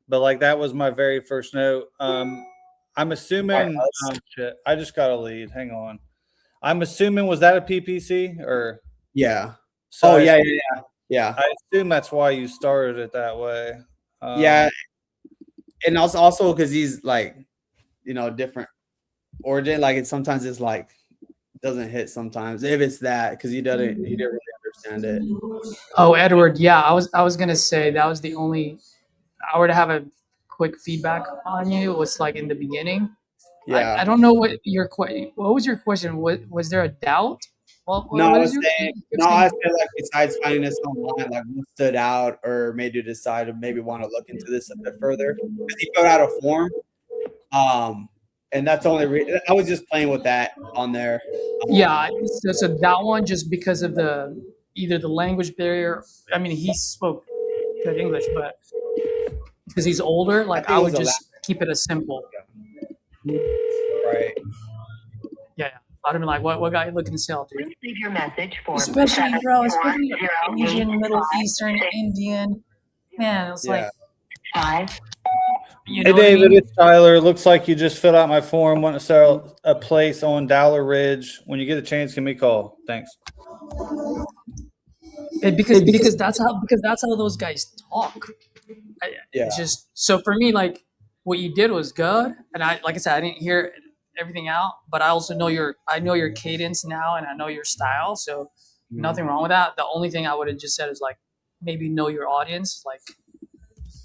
But like that was my very first note. I'm assuming shit, I just got a lead. Hang on. I'm assuming was that a PPC or Yeah. so Oh I, yeah, yeah, yeah. I assume that's why you started it that way. Yeah, and also because he's like, different origin. Like sometimes it's like doesn't hit sometimes if it's that because he didn't really understand it. Oh, Edward, yeah, I was gonna say that was the only. I were to have a quick feedback on you. It was like in the beginning. Yeah. I don't know what your what was your question? Was there a doubt? Well, No, what I is was your? saying no, I feel like besides finding this online, like what stood out or made you decide to maybe want to look into this a bit further? Because he filled out a form. And that's the only I was just playing with that on there. Yeah, so that one just because of the either the language barrier. I mean, he spoke good English, but because he's older, like think I it would was a just keep it as simple. Right. Yeah, I'd have been like, what guy you looking to sell, dude? Please leave your message for Especially, bro, especially 740 Asian, Middle Eastern, Indian. Man, it's like, five. you Hey know what I David, mean? it's Tyler. Looks like you just filled out my form. Want to sell a place on Dollar Ridge. When you get a chance, give me a call. Thanks. Because that's how those guys talk. Yeah. It's just so for me, like what you did was good, and like I said, I didn't hear everything out, but I also know I know your cadence now, and I know your style, so nothing wrong with that. The only thing I would have just said is like maybe know your audience. Like,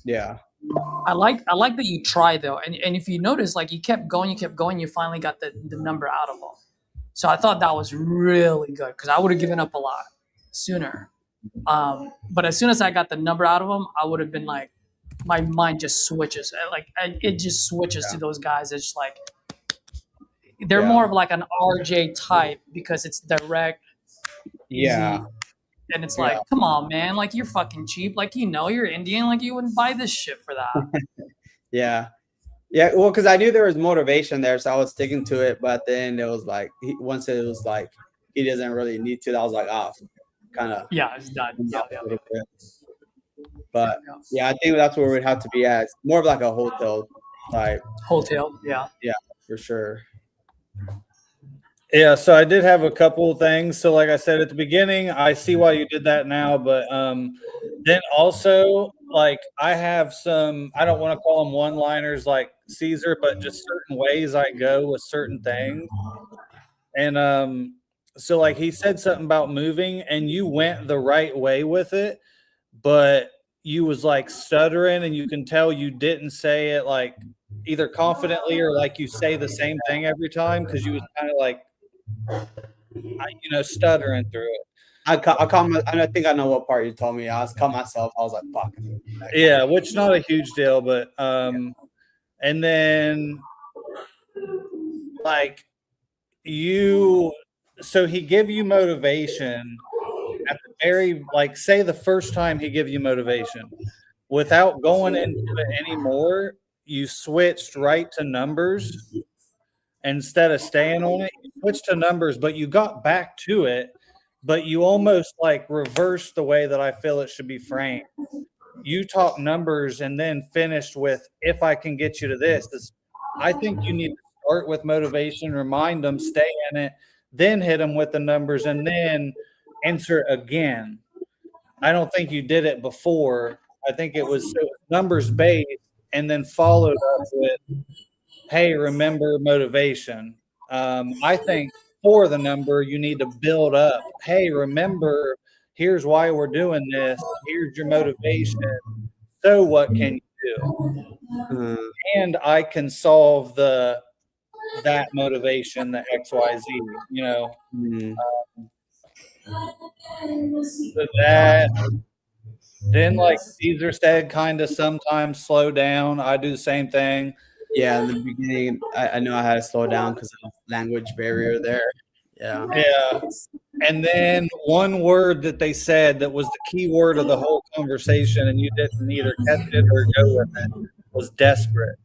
Yeah. I like that you tried though, and if you notice, like you kept going, you finally got the number out of them. So I thought that was really good because I would have given up a lot sooner. But as soon as I got the number out of them, I would have been like, my mind just switches. It just switches to those guys. It's just like they're more of like an RJ type because it's direct, easy, Yeah. and it's like, come on, man, like you're fucking cheap. Like you're Indian, like you wouldn't buy this shit for that. Yeah. Yeah. Well, because I knew there was motivation there, so I was sticking to it. But then it was like once it was like he doesn't really need to, I was like, oh, kind of. Yeah, it's done. Yeah. But yeah, I think that's where we'd have to be at. It's more of like a hotel type. Hotel, yeah. Yeah, for sure. Yeah, so I did have a couple of things. So like I said at the beginning, I see why you did that now, but then also like I have some, I don't want to call them one-liners like Caesar, but just certain ways I go with certain things. And so like he said something about moving and you went the right way with it, but you was like stuttering and you can tell you didn't say it like either confidently or like you say the same thing every time because you was kind of like stuttering through it. I think I know what part you told me. I was caught myself. I was like, fuck. Yeah, which not a huge deal, but and then like so he give you motivation at the very like say the first time he give you motivation without going into it anymore, you switched right to numbers instead of staying on it. You switched to numbers, but you got back to it, but you almost like reversed the way that I feel it should be framed. You talk numbers and then finished with if I can get you to this. I think you need to start with motivation, remind them, stay in it, then hit them with the numbers and then answer again. I don't think you did it before. I think it was numbers based and then followed up with, hey, remember motivation. I think for the number, you need to build up. Hey, remember, here's why we're doing this. Here's your motivation. So what can you do? And I can solve that motivation, the XYZ, So that then like Caesar said, kind of sometimes slow down. I do the same thing. Yeah, in the beginning, I know I had to slow down because of the language barrier there. Yeah. Yeah. And then one word that they said that was the key word of the whole conversation, and you didn't either catch it or go with it, was desperate.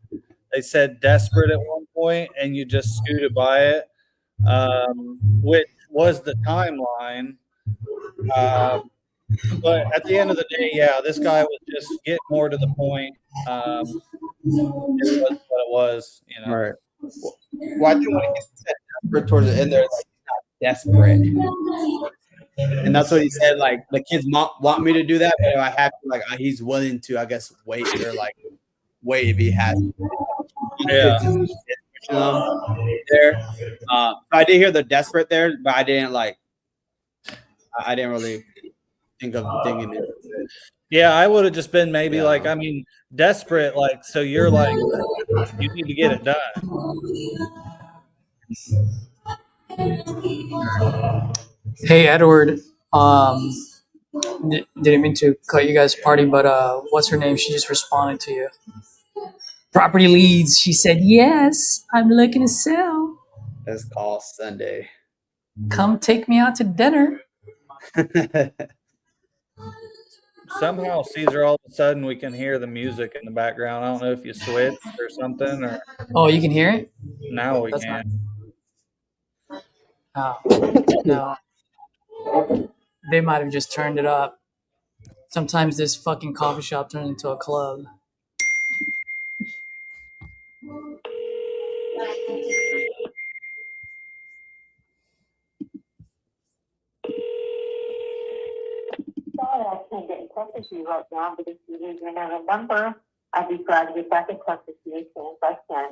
They said desperate at one point, and you just scooted by it. which was the timeline. But at the end of the day, yeah, this guy was just getting more to the point. It was what it was, you know. Right. Well, I think when he said desperate towards the end, they're like not desperate, and that's what he said. Like the kids want me to do that, but I have to. Like he's willing to, I guess, wait or like wait if he has. Yeah. There. I did hear the desperate there, but I didn't like. I didn't really think of digging into it. Yeah, I would have just been maybe Yeah. like, I mean, desperate, like, so you're like, you need to get it done. Hey, Edward. Didn't mean to cut you guys party, but what's her name? She just responded to you. Property leads. She said, yes, I'm looking to sell. Let's call Sunday. Come take me out to dinner. Somehow, Caesar, all of a sudden we can hear the music in the background. I don't know if you switched or something, or Oh, you can hear it? now we That's can. Oh, no. They might have just turned it up. Sometimes this fucking coffee shop turns into a club. Sorry, I can't get in touch with you right now, but if you leave another number, I'd be glad to get back in touch with you as soon as I can.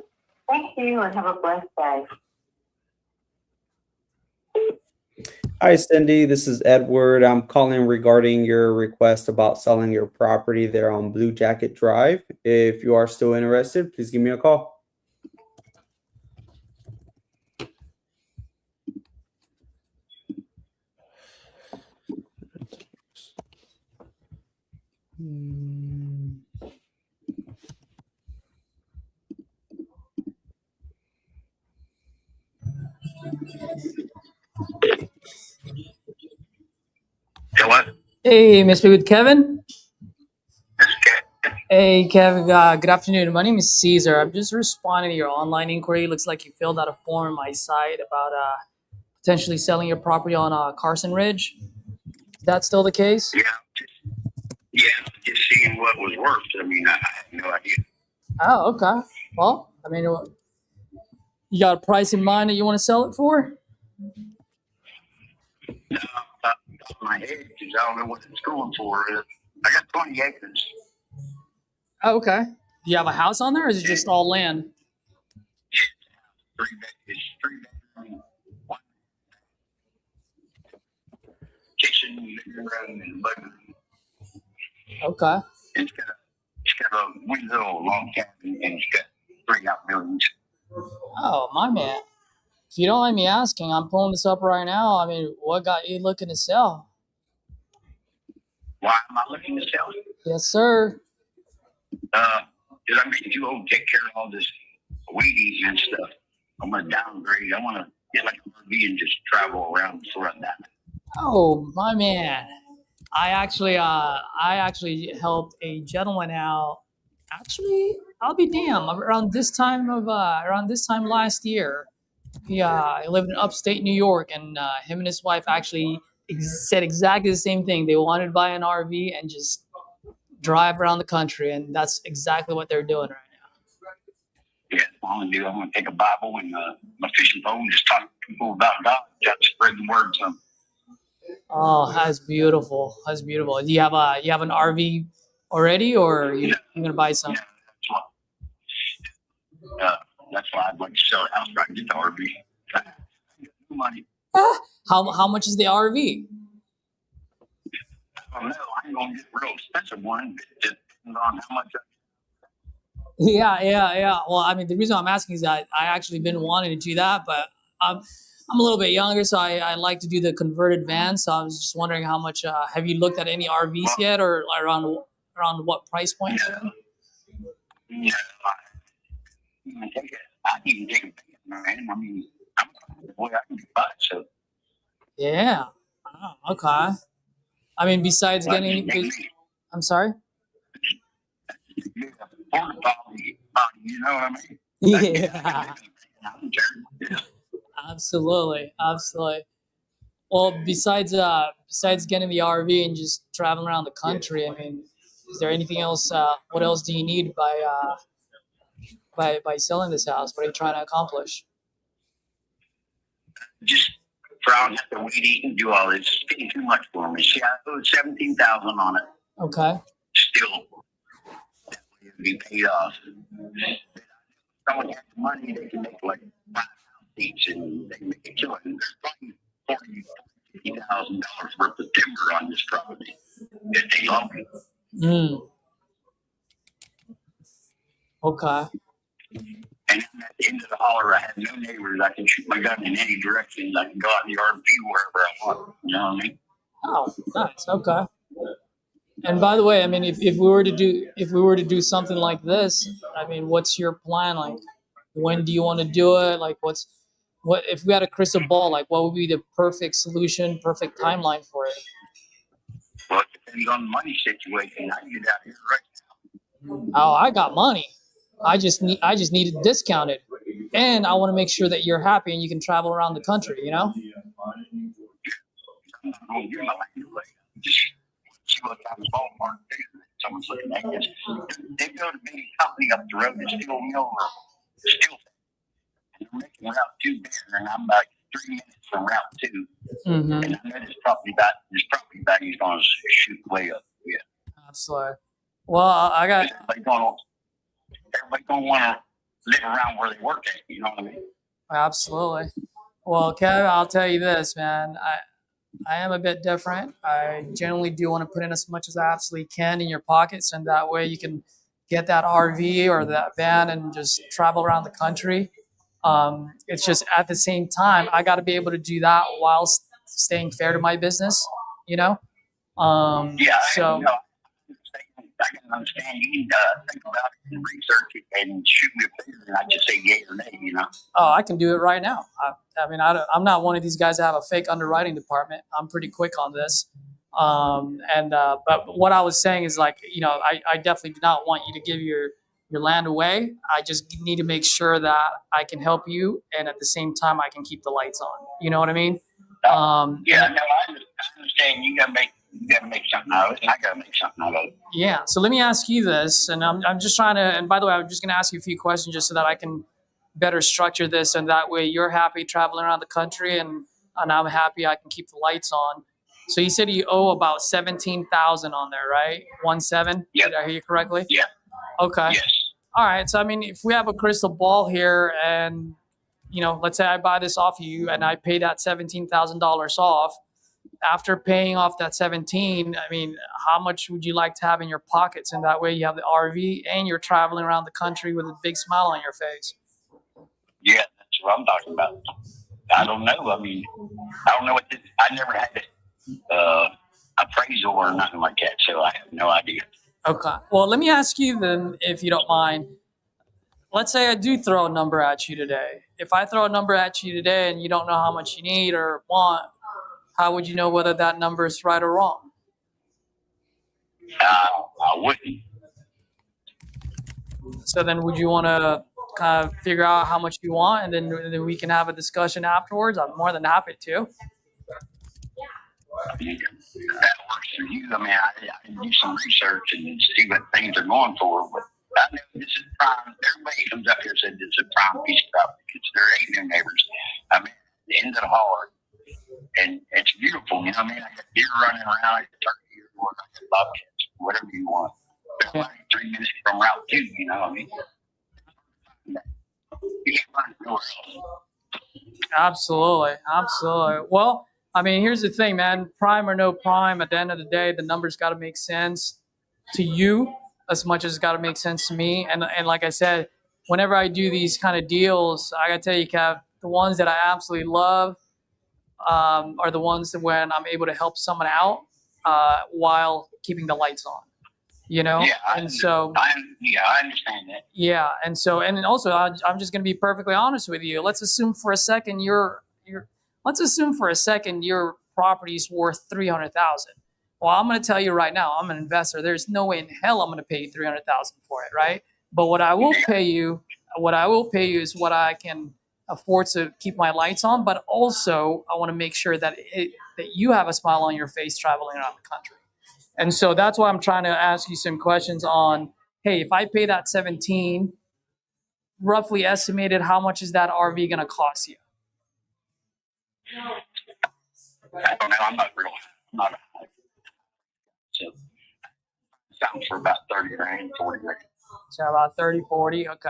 Thank you and have a blessed day. Hi, Cindy. This is Edward. I'm calling regarding your request about selling your property there on Blue Jacket Drive. If you are still interested, please give me a call. Hello? Hey, Mr. with Kevin. This is Kevin. Hey, Kevin. Good afternoon. My name is Caesar. I'm just responding to your online inquiry. Looks like you filled out a form on my site about potentially selling your property on Carson Ridge. Is that still the case? Just seeing what was worth. I mean, I had no idea. Oh, okay. Well, I mean, you got a price in mind that you want to sell it for? No, top of my head, because I don't know what it's going for. I got 20 acres. Oh, okay. Do you have a house on there, or is it just all land? It's three bedroom, one kitchen, living room, and living room. Okay. It's got a window, a long cabin, and it's got 3 outbuildings. Oh, my man. If you don't mind me asking, I'm pulling this up right now. I mean, what got you looking to sell? Why am I looking to sell it? Yes, sir. Because I'm getting too old to take care of all this weedies and stuff. I'm going to downgrade. I want to get like an RV and just travel around before I'm done. Oh, my man. I actually helped a gentleman out. Actually, I'll be damned. Around this time last year, he lived in upstate New York, and him and his wife actually said exactly the same thing. They wanted to buy an RV and just drive around the country, and that's exactly what they're doing right now. Yeah, all I do, I'm going to take a Bible and my fishing pole and just talk to people about God, try to spread the word to them. Oh, that's beautiful. That's beautiful. Do you have an RV already, or are you gonna buy some? Yeah, that's why I'd like to sell a house right to the RV. Money. How much is the RV? I don't know. I ain't gonna get a real expensive one. It depends on how much. Yeah. Well, I mean, the reason I'm asking is that I actually been wanting to do that, but I'm a little bit younger, so I like to do the converted van. So I was just wondering how much. Have you looked at any RVs yet, or around what price point? Yeah, I can even take a van, man. I mean, I'm the way I can get by. So. Yeah. Oh, okay. I mean, besides getting, I'm sorry. You know what I mean? Yeah. Absolutely, absolutely. Well, besides getting the RV and just traveling around the country, I mean, is there anything else? What else do you need by selling this house? What are you trying to accomplish? Just for I don't have to weed eat and do all this. It's getting too much for me. See, I owed 17,000 on it. Okay. Still, it'd be paid off. Someone has the money, they can make like 5 house seats and they can make a killing. There's probably $40,000 worth of timber on this property if they love me. Mm. Okay. And at the end of the holler, I have no neighbors. I can shoot my gun in any direction. I can go out in the RV wherever I want. You know what I mean? Oh, nice. Okay. And by the way, I mean, if we were to do something like this, I mean, what's your plan? Like, when do you want to do it? Like, what if we had a crystal ball? Like, what would be the perfect solution, perfect timeline for it? Well, it depends on the money situation. I can get out here right Oh, I got money. I just need it discounted, and I want to make sure that you're happy and you can travel around the country. You know? I'm not going to give my land away. Just see what kind of ballpark someone's looking at this. They built a big company up the road that's still mill road. Still, and they're making Route 2 better, and I'm about 3 minutes from Route 2. Mm-hmm. And I know this property value is going to shoot way up. Yeah. Absolutely. Well, I got. Everybody's going to want to live around where they work at. You know what I mean? Absolutely. Well, Kev, I'll tell you this, man. I am a bit different. I generally do want to put in as much as I absolutely can in your pockets, and that way you can get that RV or that van and just travel around the country. It's just at the same time, I got to be able to do that while staying fair to my business, you know? Yeah. So. I can understand. You need to think about it and research it and shoot me a figure, and I just say yay or nay, you know? Oh, I can do it right now. I mean, I'm not one of these guys that have a fake underwriting department. I'm pretty quick on this. But what I was saying is, like, you know, I definitely do not want you to give your land away. I just need to make sure that I can help you, and at the same time, I can keep the lights on. You know what I mean? Yeah, no, I understand. You gotta make something out of it, and I gotta make something out of it. Yeah. So let me ask you this, and I'm just trying to. And by the way, I'm just gonna ask you a few questions just so that I can better structure this, and that way you're happy traveling around the country, and I'm happy I can keep the lights on. So you said you owe about 17,000 on there, right? 17. Yep. Did I hear you correctly? Yeah. Okay. Yes. All right. So I mean, if we have a crystal ball here, and you know, let's say I buy this off of you, and I pay that $17,000 off. After paying off that 17, I mean, how much would you like to have in your pockets? And that way you have the RV and you're traveling around the country with a big smile on your face. Yeah, that's what I'm talking about. I don't know. I mean, I don't know what this, I never had appraisal or nothing like that, so I have no idea. Okay. Well, let me ask you then, if you don't mind. Let's say I do throw a number at you today. If I throw a number at you today and you don't know how much you need or want, how would you know whether that number is right or wrong? I wouldn't. So then would you want to kind of figure out how much you want, and then we can have a discussion afterwards? I'm more than happy to. I mean, that works for you. I mean, I can do some research and see what things are going for, but I know this is prime. Everybody comes up here and says it's a prime piece of property because there ain't no neighbors. I mean, the end of the holler. And it's beautiful, you know what I mean? I got deer running around, I got turkey, I got bobcats, whatever you want. They're like 3 minutes from Route 2, you know what I mean? You can't find it nowhere else. Absolutely. Absolutely. Well, I mean, here's the thing, man. Prime or no prime, at the end of the day, the numbers got to make sense to you as much as it's got to make sense to me. And like I said, whenever I do these kind of deals, I got to tell you, Kev, the ones that I absolutely love are the ones that when I'm able to help someone out while keeping the lights on, you know? Yeah, I understand that. Yeah, and also I'm just gonna be perfectly honest with you. Let's assume for a second your property's worth $300,000. Well, I'm gonna tell you right now, I'm an investor. There's no way in hell I'm gonna pay you $300,000 for it, right? But what I will pay you is what I can afford to keep my lights on, but also I want to make sure that that you have a smile on your face traveling around the country. And so that's why I'm trying to ask you some questions on, hey, if I pay that 17, roughly estimated, how much is that RV going to cost you? I don't know. I'm not so sounds for about 30 grand, 40 grand. So about 30, 40. Okay.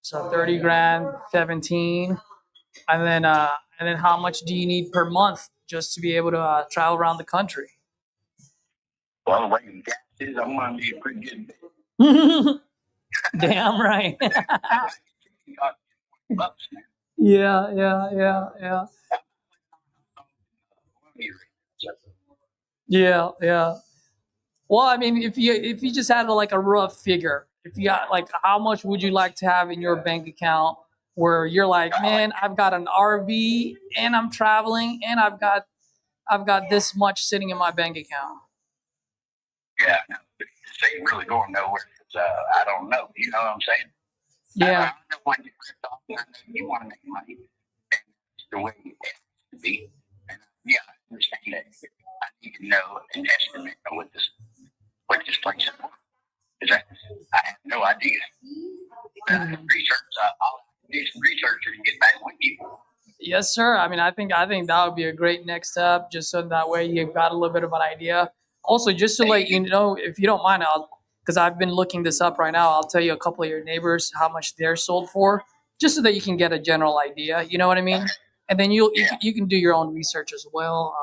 So 30 grand, 17. And then how much do you need per month just to be able to travel around the country? Well, the way the gas is, I'm going to need a pretty good bit. Damn right. Bucks now. Yeah. Yeah. Well, I mean, if you just had like a rough figure, if you got like, how much would you like to have in your bank account where you're like, man, I've got an RV and I'm traveling and I've got this much sitting in my bank account. Yeah, no, but this ain't really going nowhere. I don't know. You know what I'm saying? Yeah. I know when you ripped off, and I know you want to make money. And it's the way it has to be. And yeah, I understand that. I need to know an estimate of what this place is worth. Because I have no idea. Research, I'll do some research and get back with you. Yes, sir. I mean, I think that would be a great next step, just so that way you've got a little bit of an idea. Also, just to let you know, if you don't mind, because I've been looking this up right now, I'll tell you a couple of your neighbors how much they're sold for, just so that you can get a general idea. You know what I mean? And then you can do your own research as well,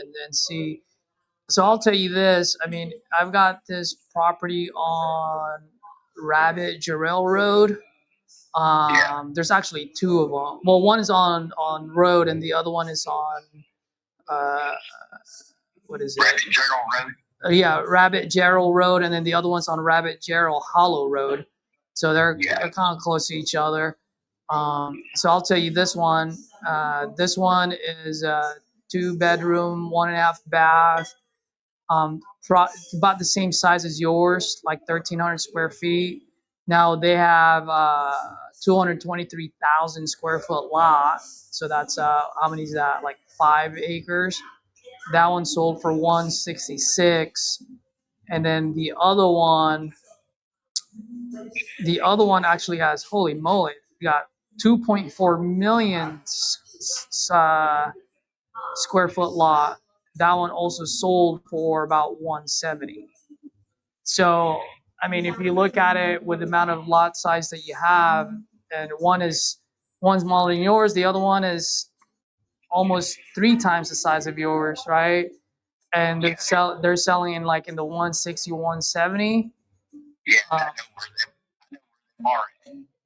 and then see. So I'll tell you this. I mean, I've got this property on Rabbit Jarrell Road. There's actually two of them. Well, one is on road, and the other one is on what is it? Rabbit Journal Road. Yeah, Rabbit Jarrell Road, and then the other one's on Rabbit Jarrell Hollow Road. So they're kind of close to each other. So I'll tell you this one. This one is a 2-bedroom, 1.5 bath. About the same size as yours, like 1,300 square feet. Now they have 223,000 square foot lot. So that's how many is that? Like 5 acres. That one sold for 166, and then the other one actually has, holy moly, we got 2.4 million square foot lot. That one also sold for about 170. So, I mean, if you look at it with the amount of lot size that you have, and one's smaller than yours, the other one is almost 3 times the size of yours, right? And they're selling in like in the 160, 170. Yeah, I know where they are.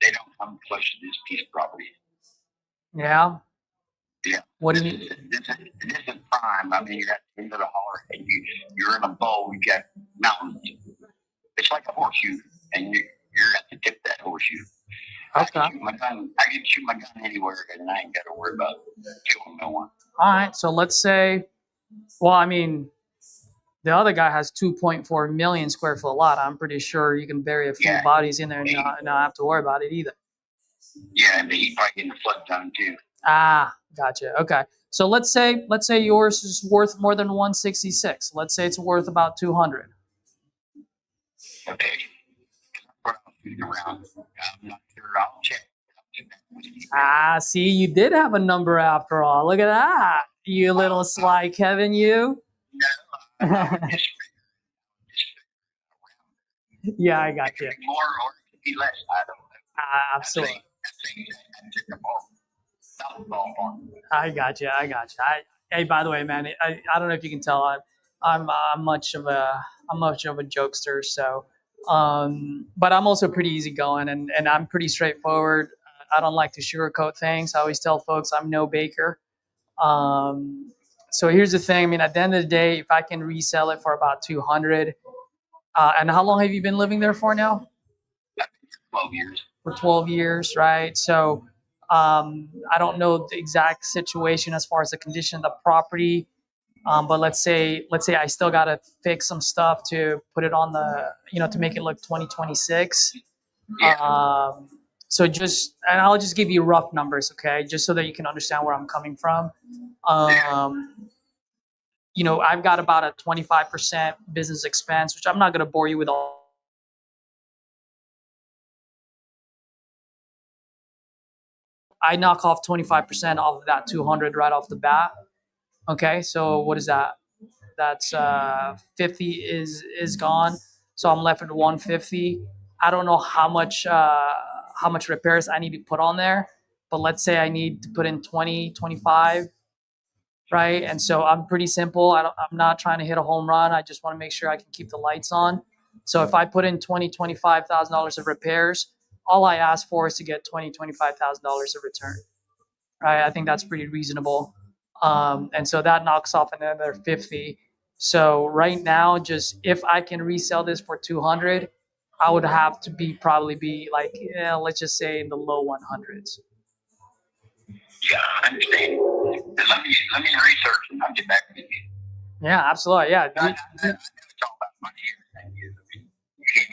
They don't come close to this piece of property. Yeah. Yeah. What do you mean? This is prime. I mean, you're at the end of the holler, and you're in a bowl. You got mountains. It's like a horseshoe, and you're at the tip of that horseshoe. Okay. I can shoot my gun anywhere, and I ain't got to worry about killing no one. All right. So let's say, well, I mean, the other guy has 2.4 million square foot lot. I'm pretty sure you can bury a few bodies in there and not have to worry about it either. Yeah, but he's probably in the flood zone too. Ah, gotcha. Okay. So let's say yours is worth more than 166. Let's say it's worth about 200. Okay. Around. I'm not sure. I'll check. Ah, see, you did have a number after all. Look at that, you little sly Kevin, you. Yeah, I got you. More or it could be less. I don't know. Absolutely. I got you. Hey, by the way, man, I don't know if you can tell, I'm much of a jokester. So, but I'm also pretty easygoing and I'm pretty straightforward. I don't like to sugarcoat things. I always tell folks I'm no baker. So here's the thing. I mean, at the end of the day, if I can resell it for about 200, and how long have you been living there for now? 12 years. For 12 years, right? So I don't know the exact situation as far as the condition of the property, but let's say I still got to fix some stuff to put it on the, to make it look 2026. So and I'll just give you rough numbers, okay, just so that you can understand where I'm coming from. I've got about a 25% business expense, which I'm not going to bore you with all. I knock off 25% off of that 200 right off the bat. Okay, so what is that? That's 50 is gone. So I'm left with 150. I don't know how much repairs I need to put on there, but let's say I need to put in 20, 25, right? And so I'm pretty simple. I'm not trying to hit a home run. I just want to make sure I can keep the lights on. So if I put in $25,000 of repairs, all I ask for is to get $25,000 of return, right? I think that's pretty reasonable. And so that knocks off another 50. So right now, just if I can resell this for 200, I would have to probably be like, let's just say in the low 100s. Yeah, I understand. Let me research and I'll get back with you. Yeah, absolutely. Yeah. I know it's all about money. Everything is.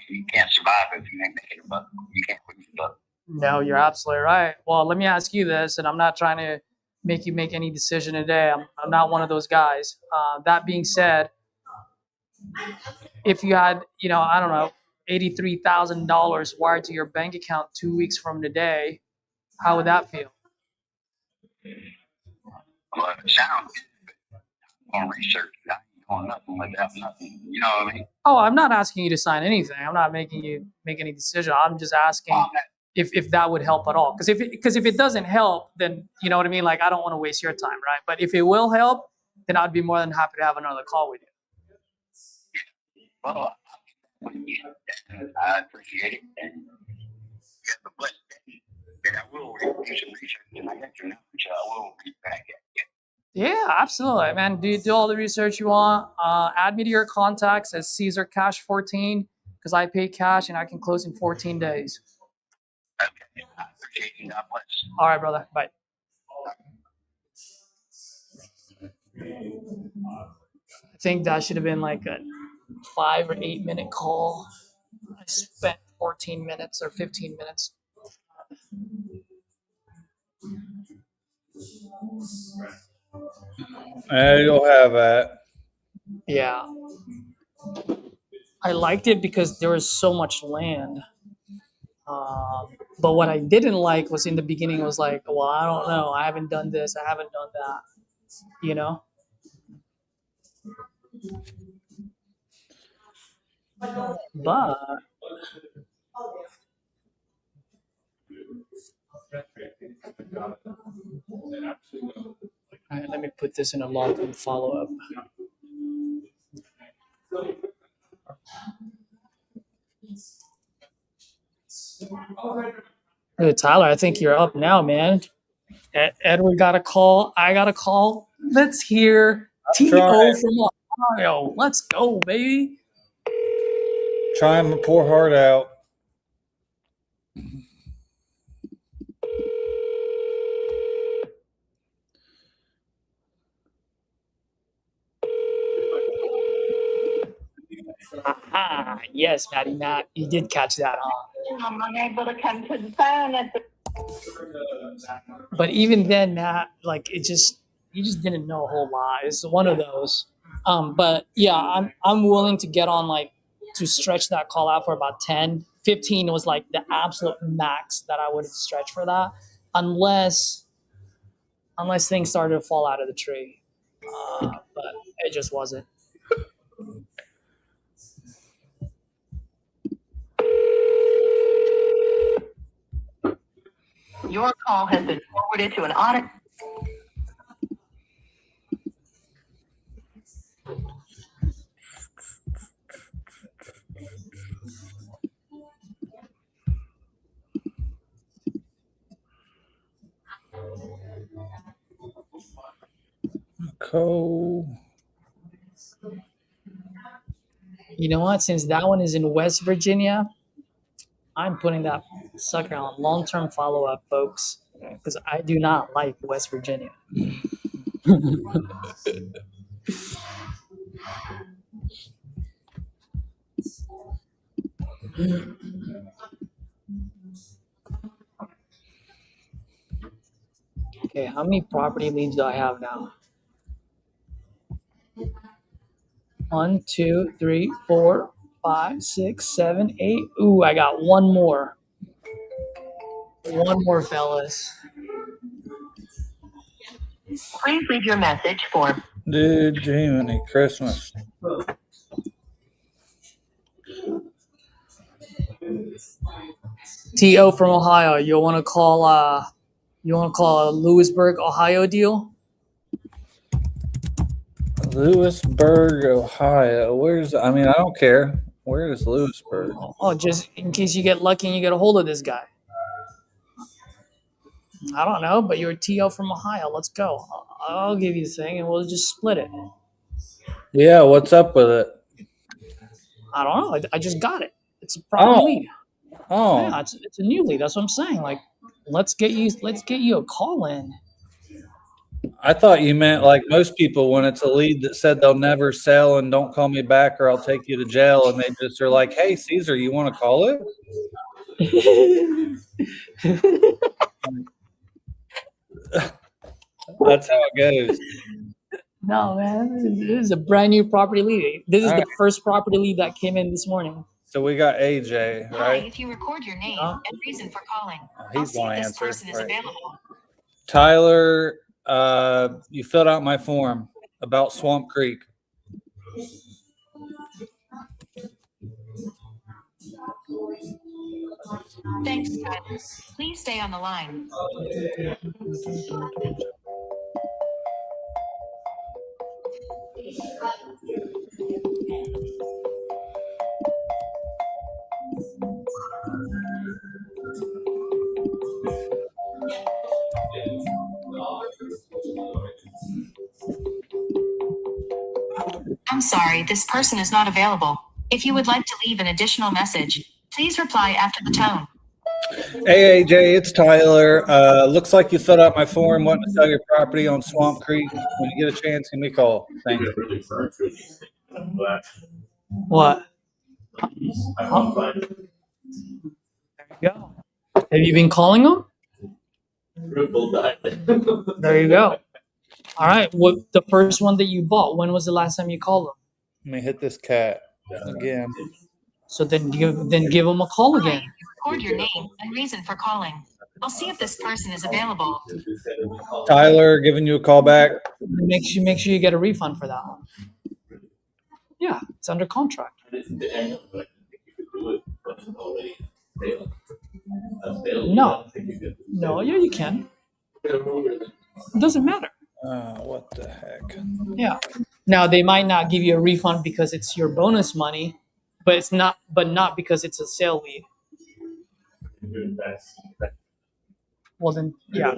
You can't survive if you ain't making a buck. You can't put a buck. No, you're absolutely right. Well, let me ask you this, and I'm not trying to make you make any decision today. I'm not one of those guys. That being said, if you had, I don't know, $83,000 wired to your bank account 2 weeks from today, how would that feel? Well, it sounds good, but I'm going to research it. I ain't doing nothing without nothing. You know what I mean? Oh, I'm not asking you to sign anything. I'm not making you make any decision. I'm just asking if that would help at all. Because if it doesn't help, then you know what I mean? Like, I don't want to waste your time, right? But if it will help, then I'd be more than happy to have another call with you. Well, I appreciate it. And you have a blessed day. And I will do some research and I got your number, so I will get back at you. Yeah, absolutely, man. Do all the research you want. Add me to your contacts as Caesar Cash 14 because I pay cash and I can close in 14 days. Okay, I appreciate you. God bless. All right, brother. Bye. I think that should have been like a 5 or 8 minute call. I spent 14 minutes or 15 minutes. You'll have that. Yeah. I liked it because there was so much land. But what I didn't like was in the beginning was like, well, I don't know. I haven't done this. I haven't done that. You know? But all right, let me put this in a long-term follow-up. Hey, Tyler, I think you're up now, man. Edward got a call. I got a call. Let's hear T.O. from Ohio. Let's go, baby. Trying my poor heart out. Aha. Yes, Matty Matt. You did catch that, huh? I'm unable to come to the phone at the. But even then, Matt, like you just didn't know a whole lot. It's one of those. But yeah, I'm willing to get on like to stretch that call out for about 10. 15 was like the absolute max that I would stretch for that, unless things started to fall out of the tree. But it just wasn't. Your call has been forwarded to an audit. Cool. You know what? Since that one is in West Virginia, I'm putting that sucker on long-term follow-up, folks, because I do not like West Virginia. Okay, how many property leads do I have now? 1, 2, 3, 4, 5, 6, 7, 8. Ooh, I got one more. One more, fellas. Please leave your message for Dude, Jiminy Christmas. T.O. from Ohio. You want to call a Lewisburg, Ohio deal? Lewisburg, Ohio. I mean, I don't care. Where is Lewisburg? Oh, just in case you get lucky and you get a hold of this guy. I don't know, but you're a T.O. from Ohio. Let's go. I'll give you the thing and we'll just split it. Yeah, what's up with it? I don't know. I just got it. It's a property lead. Oh, Yeah, it's a new lead. That's what I'm saying. Like, let's get you a call in. I thought you meant like most people when it's a lead that said they'll never sell and don't call me back or I'll take you to jail, and they just are like, "Hey, Caesar, you want to call it?" That's how it goes. No, man, this is a brand new property lead. This is All the right. first property lead that came in this morning. So we got AJ, Hi, right? if you record your name Yeah. and reason for calling, Oh, I'll he's see if gonna this answer. person is Right. available. Tyler, you filled out my form about Swamp Creek. Thanks, Tyler. Please stay on the line. I'm sorry, this person is not available. If you would like to leave an additional message, please reply after the tone. Hey AJ, it's Tyler. Looks like you filled out my form wanting to sell your property on Swamp Creek. When you get a chance, give me a call. Thanks. What? There you go. Have you been calling them? There you go. All right. What the first one that you bought? When was the last time you called them? Let me hit this cat again. So then give them a call Hi, again. record your name and reason for calling. I'll see if this person is available. Tyler, giving you a call back. Make sure you get a refund for that one. Yeah, it's under contract. No, yeah, you can. It doesn't matter. What the heck? Yeah. Now they might not give you a refund because it's your bonus money, but not because it's a sale lead. Well then, yeah.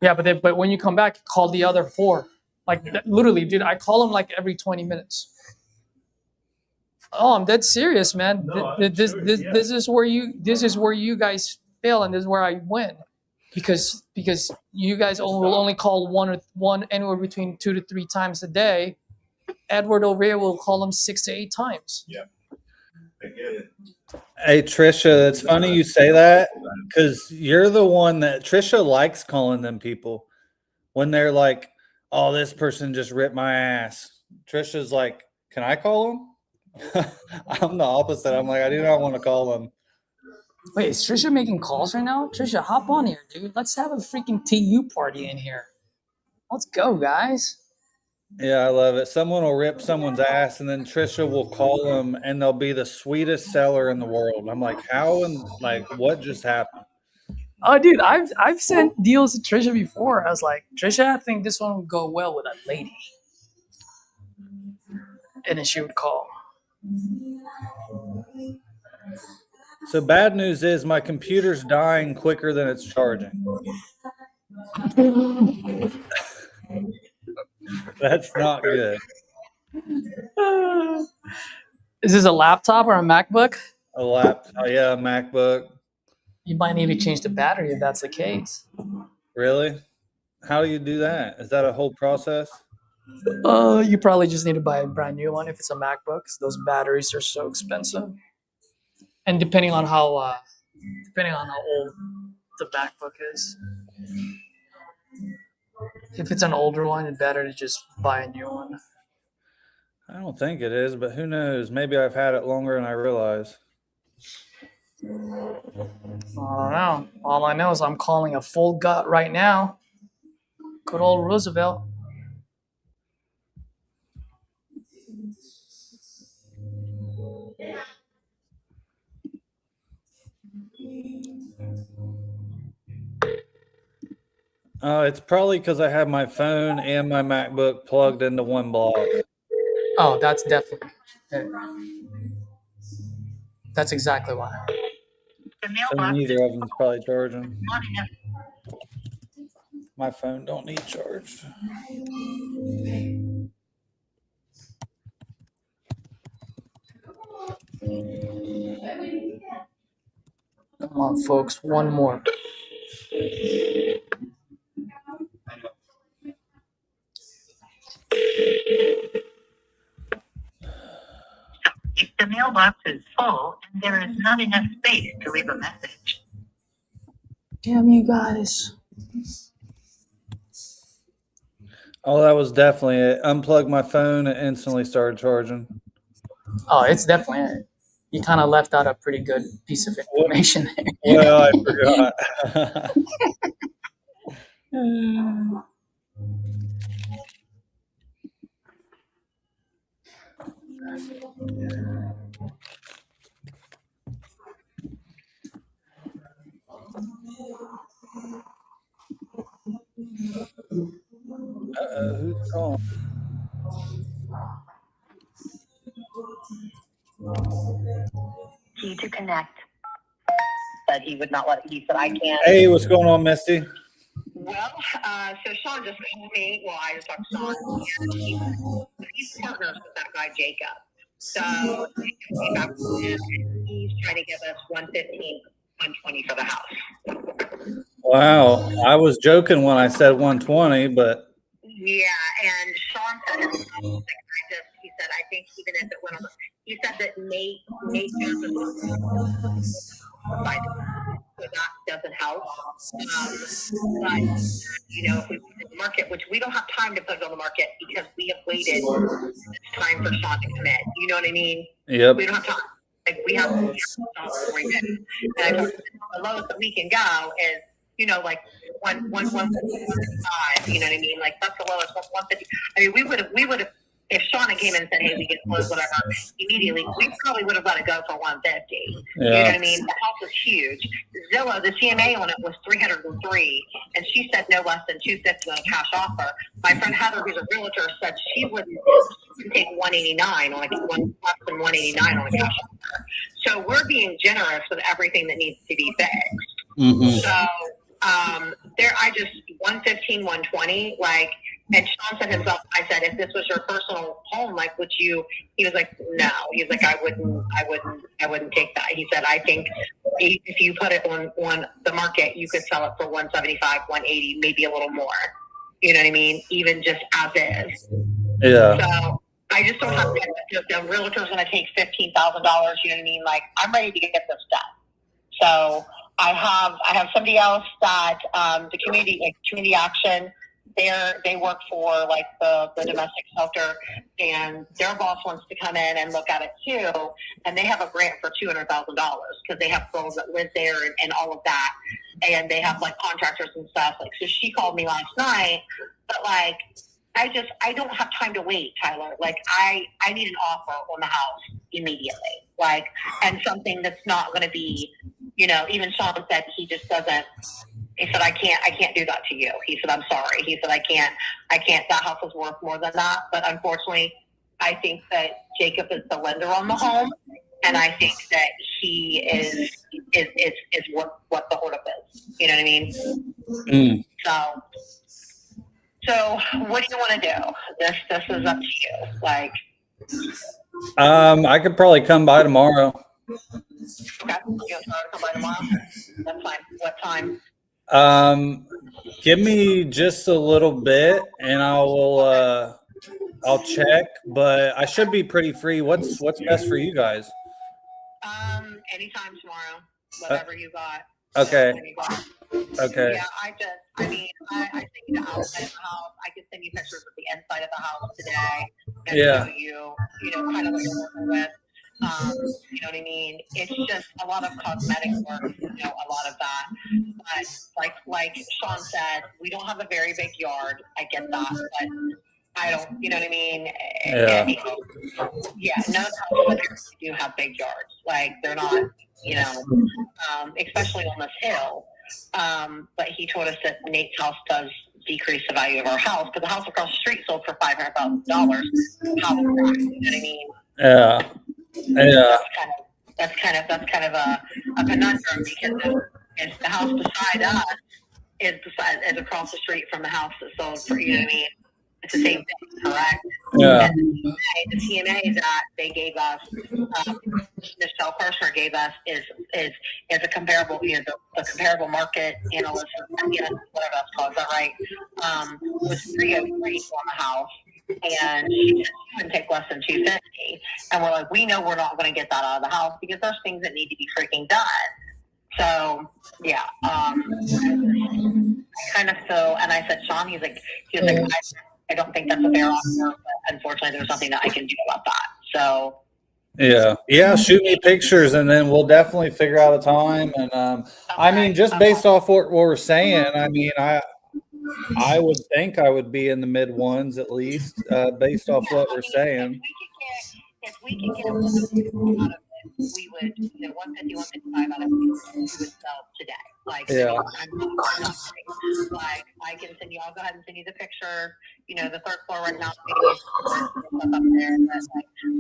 Yeah, but when you come back, call the other 4. Like literally, dude, I call them like every 20 minutes. Oh, I'm dead serious, man. This is where you guys fail, and this is where I win, because you guys will only call one anywhere between 2 to 3 times a day. Edward over here will call them 6 to 8 times. Yeah, I get it. Hey Trisha, it's funny you say that because you're the one that Trisha likes calling them people when they're like, "Oh, this person just ripped my ass." Trisha's like, "Can I call them?" I'm the opposite. I'm like, I do not want to call them. Wait, is Trisha making calls right now? Trisha, hop on here, dude. Let's have a freaking TU party in here. Let's go, guys. Yeah, I love it. Someone will rip someone's ass, and then Trisha will call them, and they'll be the sweetest seller in the world. I'm like, how and like what just happened? Oh, dude, I've sent deals to Trisha before. I was like, Trisha, I think this one would go well with a lady, and then she would call. So bad news is my computer's dying quicker than it's charging. That's not good. Is this a laptop or a MacBook? A laptop, yeah, a MacBook. You might need to change the battery if that's the case. Really? How do you do that? Is that a whole process? You probably just need to buy a brand new one if it's a MacBook. Those batteries are so expensive, and depending on how old the MacBook is. If it's an older one, it's better to just buy a new one. I don't think it is, but who knows? Maybe I've had it longer than I realize. I don't know. All I know is I'm calling a full gut right now. Good old Roosevelt. It's probably because I have my phone and my MacBook plugged into one block. Oh, that's definitely. That's exactly why. The So mailbox neither of them's probably charging. not enough. My phone don't need charged. Come on, folks. One more. If the mailbox is full and there is not enough space to leave a message. Damn you guys. Oh, that was definitely it. Unplugged my phone and instantly started charging. Oh, it's definitely it. You kind of left out a pretty good piece of information there. Well, I forgot. Who's calling? Key to connect. But he would not let it. He said, I can't. Hey, what's going on, Misty? Well, so Sean just called me. Well, I just talked to Sean. And he's partners with that guy, Jacob. So he's trying to give us 115, 120 for the house. Wow, I was joking when I said 120, but Yeah, and Sean said, he said, I think even if it went on, he said that Nate so that doesn't help. But, you know, if we put it in the market, which we don't have time to put it on the market because we have waited. It's time for Sean to commit. You know what I mean? yep. We don't have time. Like, we have to stop before he commits. And I told him the lowest that we can go is, you know, like 155. You know what I mean? Like, that's the lowest, 150. I mean, we would have, if Shauna came in and said, hey, we can close whatever, immediately, we probably would have let it go for 150. Yeah. You know what I mean? The house is huge. Zillow, the CMA on it was 303, and she said no less than 250 on a cash offer. My friend Heather, who's a realtor, said she wouldn't take 189 on less than 189 on a cash offer. So we're being generous with everything that needs to be fixed. Mm-hmm. So I just 115, 120, like. And Sean said himself, I said, if this was your personal home, like, would you, he was like, no, he's like, I wouldn't take that. He said, I think if you put it on the market, you could sell it for 175, 180, maybe a little more, you know what I mean? Even just as is. Yeah. So I just don't have to, the realtor's going to take $15,000, you know what I mean? Like, I'm ready to get this done. So I have somebody else that, the community action, they work for like the domestic shelter, and their boss wants to come in and look at it too. And they have a grant for $200,000 because they have girls that live there and all of that. And they have like contractors and stuff. Like, so she called me last night, but like, I don't have time to wait, Tyler. Like I need an offer on the house immediately. Like, and something that's not going to be, you know, even Sean said he just doesn't. He said, I can't do that to you. He said, I'm sorry. He said, I can't, that house is worth more than that. But unfortunately, I think that Jacob is the lender on the home. And I think that he is what the holdup is. You know what I mean? Mm. So what do you want to do? This is up to you. Like, I could probably come by tomorrow. okay, you'll try to come by tomorrow? That's fine. What time? Give me just a little bit and I'll check, but I should be pretty free. What's best for you guys? Anytime tomorrow, whatever you got. Okay. Okay. Yeah, I mean, I sent you the outside of the house. I could send you pictures of the inside of the house today and Yeah. show you, kind of what you're working with. You know what I mean? It's just a lot of cosmetic work, a lot of that. But like Sean said, we don't have a very big yard. I get that, but I don't, you know what I mean? Yeah. None of the houses up here do have big yards. Like they're not, especially on this hill. But he told us that Nate's house does decrease the value of our house, but the house across the street sold for $500,000. How is that? You know what I mean? Yeah. Yeah. That's kind of a conundrum because if the house beside us is across the street from the house that sold for, you know what I mean? It's the same thing, correct? Yeah. And the TMA that they gave us, Michelle Kirshner gave us is a comparable, the comparable market analyst, whatever that's called, is that right? Was 303 on the house, and she said she wouldn't take less than 250. And we're like, we know we're not going to get that out of the house because there's things that need to be freaking done. So yeah, I kind of feel, and I said, Sean, he's like, I don't think that's a fair offer, but unfortunately, there's nothing that I can do about that. So. Yeah. Shoot me pictures, and then we'll definitely figure out a time. And I mean, just based off what we're saying, I mean, I would think I would be in the mid ones at least, based off what we're saying. If we could get 150 out of it, we would, 150, 155 out of it, we would sell today. Like, Yeah. Like, I can send you, I'll go ahead and send you the picture. The third floor right now, stuff up there.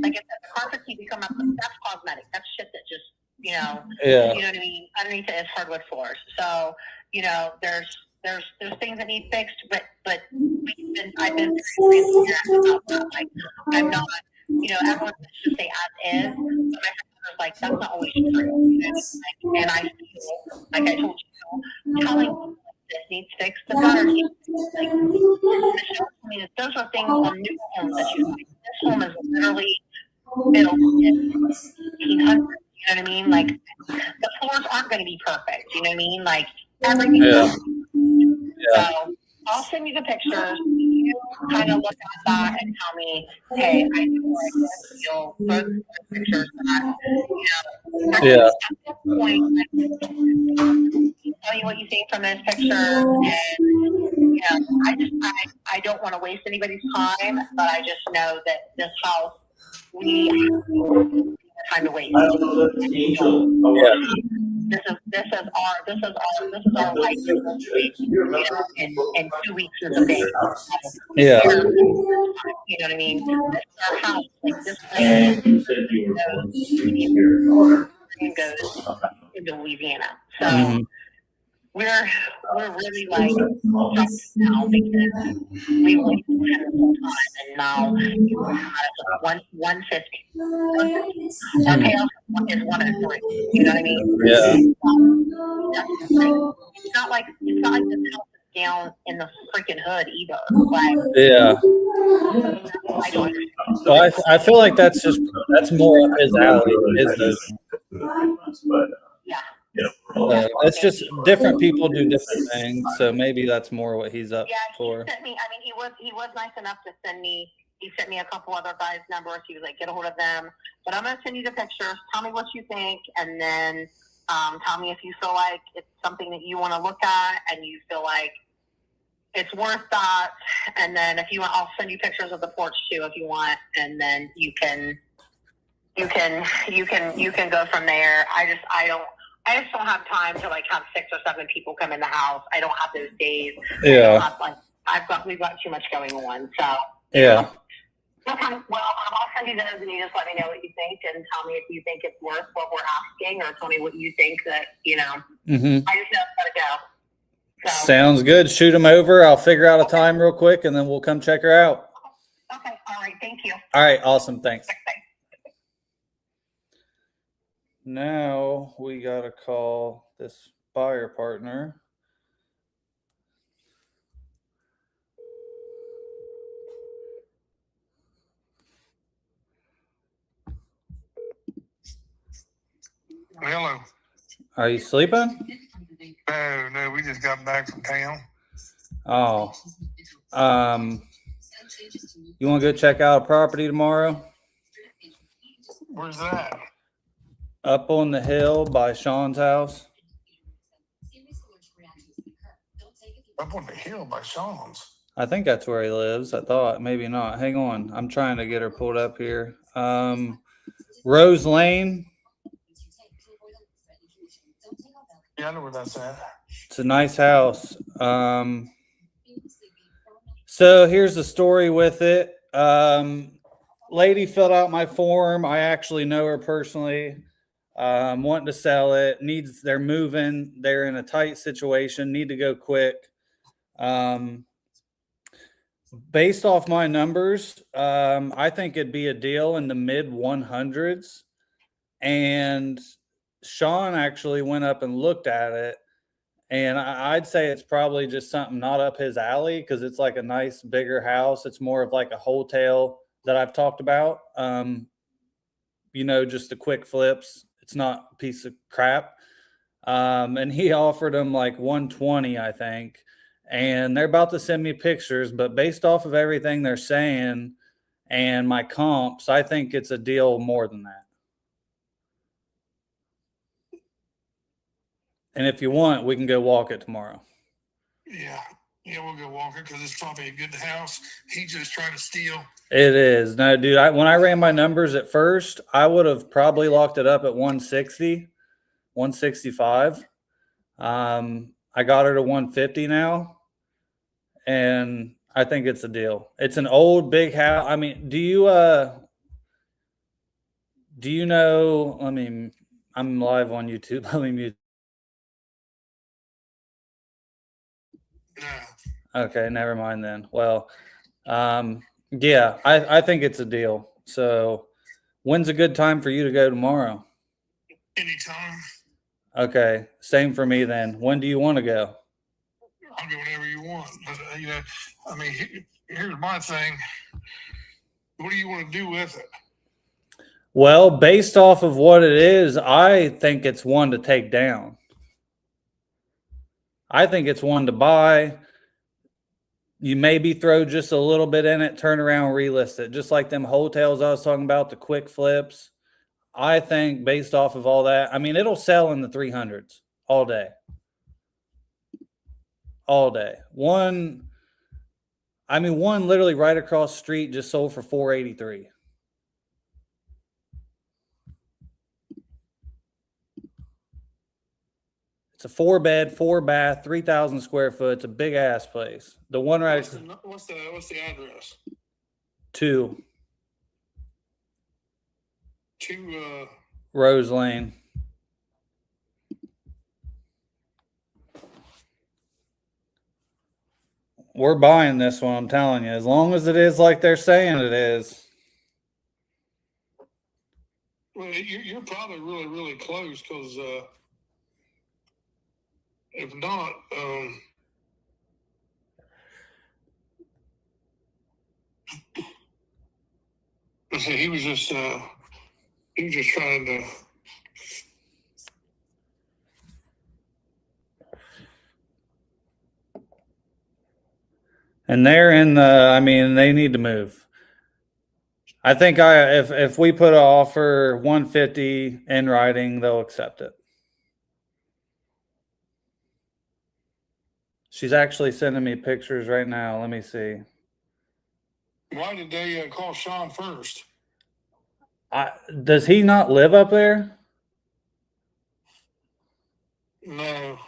Like if the carpets need to come up, that's cosmetic. That's shit that just, Yeah. You know what I mean? Underneath it is hardwood floors. So, there's things that need fixed, but I've been very transparent about that. Like, I'm not, everyone should say as is, but my husband was like, that's not always true. And I feel, like I told you, telling people this needs fixed, the gutters need fixed. Like, those are things on new homes that you like. This home is literally built in 1800s, you know what I mean? Like, the floors aren't going to be perfect, you know what I mean? Like, everything. Yeah. So I'll send you the pictures. You kind of look at that and tell me, hey, I do like this. You'll both pictures that, Yeah. At this point, tell me what you think from this picture, and I don't want to waste anybody's time, but I just know that this house, we have time to wait. This is our life in 2 weeks and some days. Yeah. You know what I mean? This is our house. Like this land goes into Louisiana. So we're really like now because we waited this whole time, and now 150. Our payoff is 103. You know what I mean? Yeah. It's not like this house is down in the freaking hood either. Like, Yeah. I don't. Well, I feel like that's more up his alley. Yeah. It's just different people do different things, so maybe that's more what he's up for. He sent me. I mean, he was nice enough to send me. He sent me a couple other guys' numbers. He was like, get a hold of them. But I'm gonna send you the pictures. Tell me what you think, and then tell me if you feel like it's something that you want to look at, and you feel like it's worth that. And then if you want, I'll send you pictures of the porch too, if you want, and then you can go from there. I just don't have time to like have 6 or 7 people come in the house. I don't have those days. Yeah. We've got too much going on. So Yeah. Okay, well, I'll send you those, and you just let me know what you think, and tell me if you think it's worth what we're asking, or tell me what you think that I just know it's gotta go. So. Sounds good. Shoot them over. I'll figure out a time real quick, and then we'll come check her out. Okay. All right. Thank you. All right. Awesome. Thanks. Now we got to call this buyer partner. Hello. Are you sleeping? No, we just got back from town. Oh. You want to go check out a property tomorrow? Where's that? Up on the hill by Sean's house. Up on the hill by Sean's. I think that's where he lives. I thought, maybe not. Hang on. I'm trying to get her pulled up here. Rose Lane. Yeah, I know where that's at. It's a nice house. So here's the story with it. Lady filled out my form. I actually know her personally. Wanting to sell it. They're moving. They're in a tight situation. Need to go quick. Based off my numbers, I think it'd be a deal in the mid 100s. And Sean actually went up and looked at it. And I'd say it's probably just something not up his alley because it's like a nice bigger house. It's more of like a hotel that I've talked about. Just the quick flips. It's not a piece of crap. And he offered him like 120, I think. And they're about to send me pictures, but based off of everything they're saying and my comps, I think it's a deal more than that. And if you want, we can go walk it tomorrow. Yeah, we'll go walk it because it's probably a good house. He's just trying to steal. It is. No, dude, when I ran my numbers at first, I would have probably locked it up at 160, 165. I got her to 150 now. And I think it's a deal. It's an old big house. I mean, do you know, I'm live on YouTube. Let me mute. No. Okay, never mind then. Well, yeah, I think it's a deal. So when's a good time for you to go tomorrow? Anytime. Okay, same for me then. When do you want to go? I'll go whenever you want. But, here's my thing. What do you want to do with it? Well, based off of what it is, I think it's one to take down. I think it's one to buy. You maybe throw just a little bit in it, turn around, relist it. Just like them hotels I was talking about, the quick flips. I think based off of all that, it'll sell in the 300s all day. All day. One literally right across the street just sold for $483. It's a 4-bed, 4-bath, 3,000 square foot. It's a big ass place. The one right. What's the address? 2 Rose Lane. We're buying this one, I'm telling you. As long as it is like they're saying it is. Well, you're probably really, really close because if not, he was just trying to. And they're in they need to move. I think if we put an offer 150 in writing, they'll accept it. She's actually sending me pictures right now. Let me see. Why did they call Sean first? Does he not live up there? No.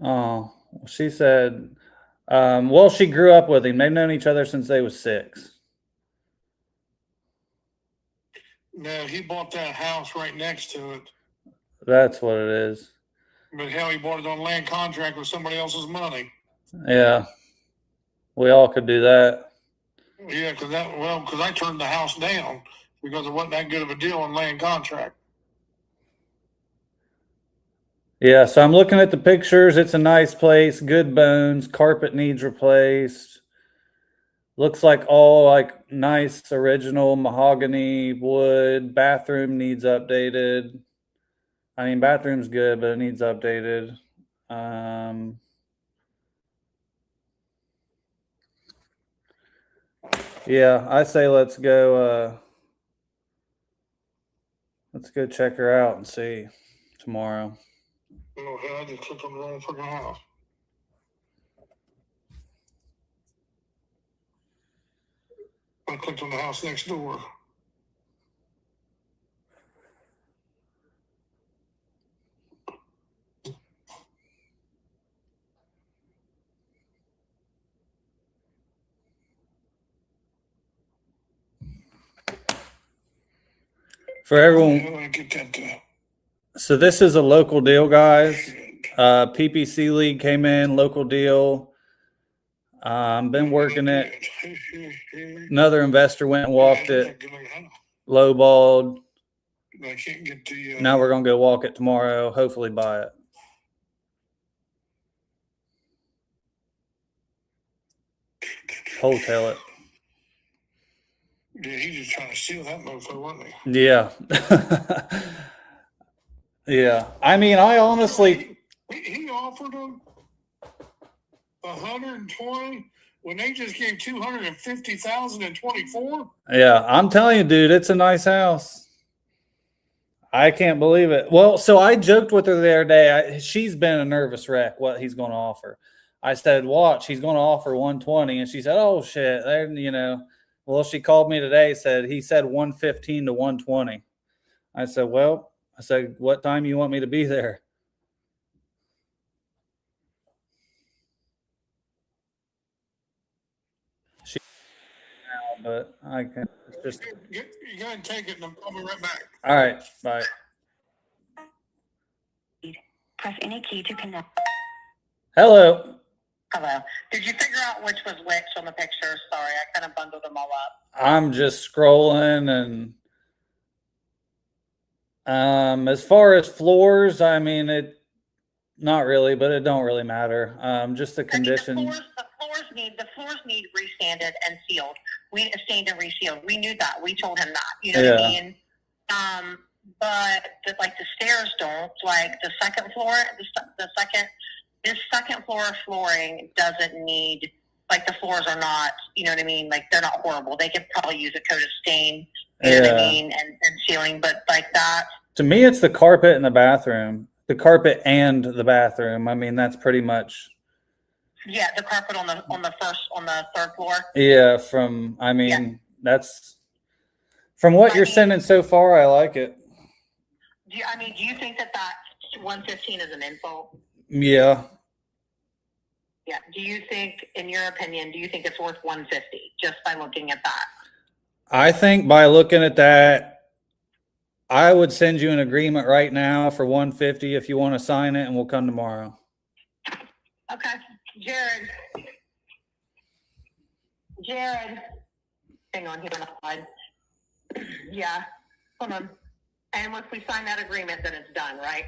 Oh, she said, well, she grew up with him. They've known each other since they was 6. No, he bought that house right next to it. That's what it is. But hell, he bought it on land contract with somebody else's money. Yeah. We all could do that. Yeah, because I turned the house down because it wasn't that good of a deal on land contract. Yeah, so I'm looking at the pictures. It's a nice place, good bones, carpet needs replaced. Looks like all like nice original mahogany wood. Bathroom needs updated. Bathroom's good, but it needs updated. Yeah, I say let's go check her out and see tomorrow. Okay, I just clicked on the wrong freaking house. I clicked on the house next door. For everyone, How do I get that? so this is a local deal, guys. PPC League came in, local deal. Been working it. Another investor went and walked it, lowballed. I can't get the. Now we're gonna go walk it tomorrow. Hopefully buy it. Wholesale it. Yeah, he's just trying to steal that mofo, wasn't he? Yeah. Yeah. I mean, I honestly. He offered him 120 when they just gave 250,000 in 24. Yeah, I'm telling you, dude, it's a nice house. I can't believe it. Well, so I joked with her the other day. She's been a nervous wreck what he's going to offer. I said, watch, he's going to offer 120. And she said, oh, shit. Well, she called me today, he said 115 to 120. I said, what time you want me to be there? But I can just. You go ahead and take it, and I'll be right back. All right, bye. Press any key to connect. Hello. Hello. Did you figure out which was which on the picture? Sorry, I kind of bundled them all up. I'm just scrolling, and as far as floors, I mean, not really, but it don't really matter. Just the condition. I mean, the floors need resanded and sealed. Stained and resealed. We knew that. We told him that. You know what I mean? But the stairs don't. Like the second floor, this second floor flooring doesn't need. Like the floors are not. You know what I mean? Like they're not horrible. They could probably use a coat of stain. You know what I mean? And sealing, but like that. To me, it's the carpet in the bathroom. The carpet and the bathroom. I mean, that's pretty much. Yeah, the carpet on the third floor. Yeah, that's from what you're sending so far. I like it. Do you think that 115 is an insult? Yeah. Yeah. Do you think, in your opinion, it's worth 150 just by looking at that? I think by looking at that, I would send you an agreement right now for 150 if you want to sign it, and we'll come tomorrow. Okay. Jared. Hang on, he's on the side. Yeah. Hold on. And once we sign that agreement, then it's done, right?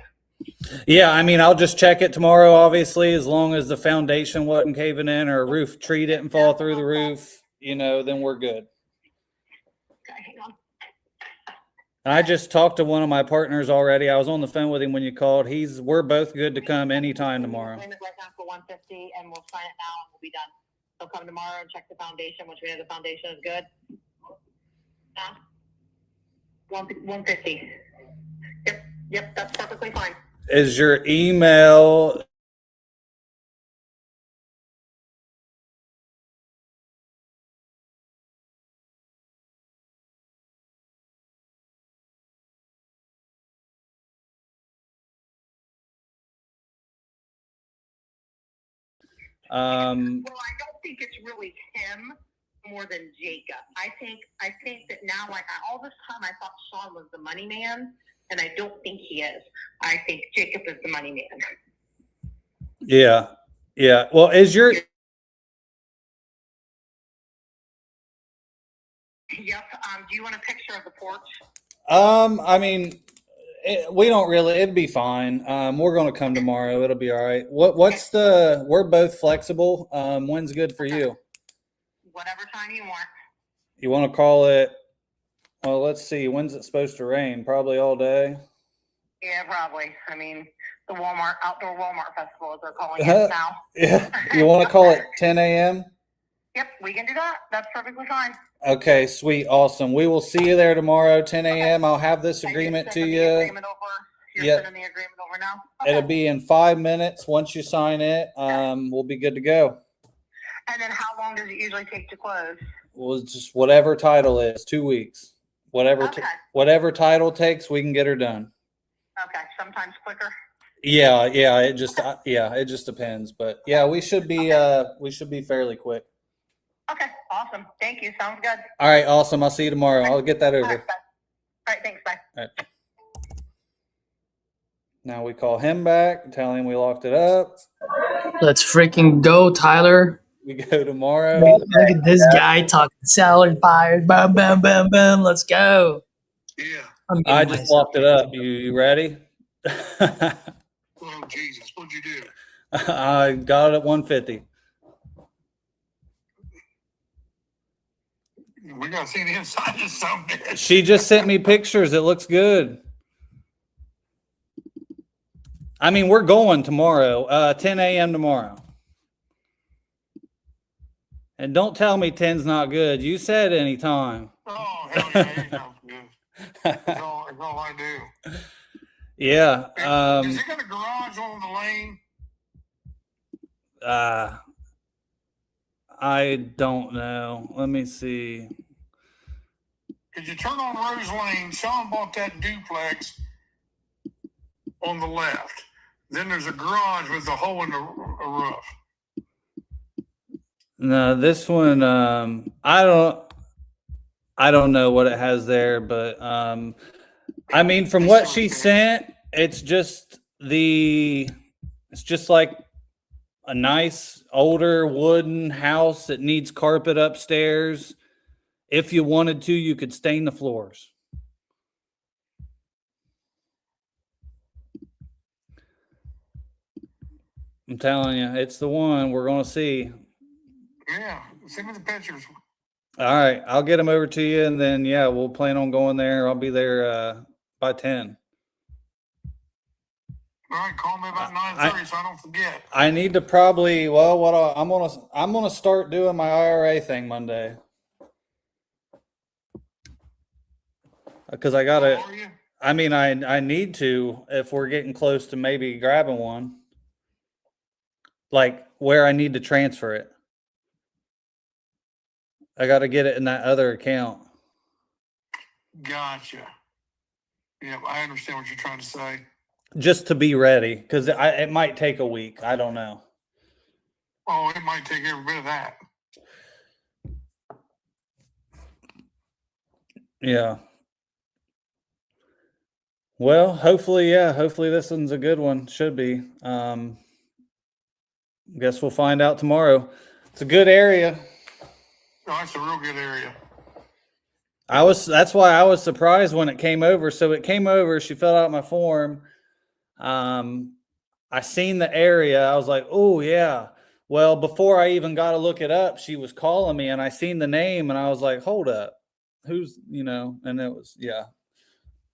Yeah, I mean, I'll just check it tomorrow, obviously, as long as the foundation wasn't caving in or a roof tree didn't fall through the roof, then we're good. Okay, hang on. I just talked to one of my partners already. I was on the phone with him when you called. We're both good to come anytime tomorrow. Agreement right now for 150, and we'll sign it now, and we'll be done. They'll come tomorrow and check the foundation, which we know the foundation is good. 150. Yep, that's perfectly fine. Is your email? Well, I don't think it's really him more than Jacob. I think that now, like all this time, I thought Sean was the money man, and I don't think he is. I think Jacob is the money man. Yeah. Well, is your? Yep. Do you want a picture of the porch? I mean, we don't really. It'd be fine. We're going to come tomorrow. It'll be all right. We're both flexible. When's good for you? Whatever time you want. You want to call it? Well, let's see. When's it supposed to rain? Probably all day. Yeah, probably. I mean, The Walmart Outdoor Walmart Festival, as they're calling it now. Yeah. You want to call it 10 a.m.? Yep, we can do that. That's perfectly fine. Okay, sweet, awesome. We will see you there tomorrow, 10 a.m. I'll have this And you're agreement to sending you. the agreement over? You're Yep. sending the agreement over now? It'll Okay. be in 5 minutes. Once you sign it, we'll be good to go. And then how long does it usually take to close? Well, just whatever title is, 2 weeks. Whatever Okay. whatever title takes, we can get her done. Okay, sometimes quicker. Yeah, it just depends, but yeah, we should be fairly quick. Okay, awesome. Thank you. Sounds good. All right, awesome. I'll see you tomorrow. I'll get that All over. right, bye. All right, thanks. Bye. All right. Now we call him back, tell him we locked it up. Let's freaking go, Tyler. We go tomorrow. Look at this guy talking salary buyers. Bam, bam, bam, bam. Let's go. Yeah. I just locked it up. You ready? Oh, Jesus. What'd you do? I got it at 150. We got to see the inside of something. She just sent me pictures. It looks good. I mean, we're going tomorrow, 10 a.m. tomorrow. And don't tell me 10's not good. You said anytime. Oh, hell yeah. It sounds good. That's all I do. Yeah. Has it got a garage on the lane? I don't know. Let me see. Could you turn on Rose Lane? Sean bought that duplex on the left. Then there's a garage with a hole in the roof. No, this one, I don't know what it has there, but I mean, from what she sent, it's just like a nice older wooden house that needs carpet upstairs. If you wanted to, you could stain the floors. I'm telling you, it's the one we're going to see. Yeah, send me the pictures. All right, I'll get them over to you, and then, yeah, we'll plan on going there. I'll be there by 10. All right, call me about 9:30 so I don't forget. I need to probably, well, I'm gonna start doing my IRA thing Monday. Because I gotta, How are you? I mean, I need to, if we're getting close to maybe grabbing one. Like where I need to transfer it. I got to get it in that other account. Gotcha. Yeah, I understand what you're trying to say. Just to be ready, because it might take a week. I don't know. Oh, it might take every bit of that. Yeah. Well, hopefully, yeah. Hopefully this one's a good one. Should be. Guess we'll find out tomorrow. It's a good area. Oh, it's a real good area. That's why I was surprised when it came over. So it came over, she filled out my form. I seen the area. I was like, oh yeah. Well, before I even got to look it up, she was calling me and I seen the name and I was like, hold up. Who's, and it was, yeah,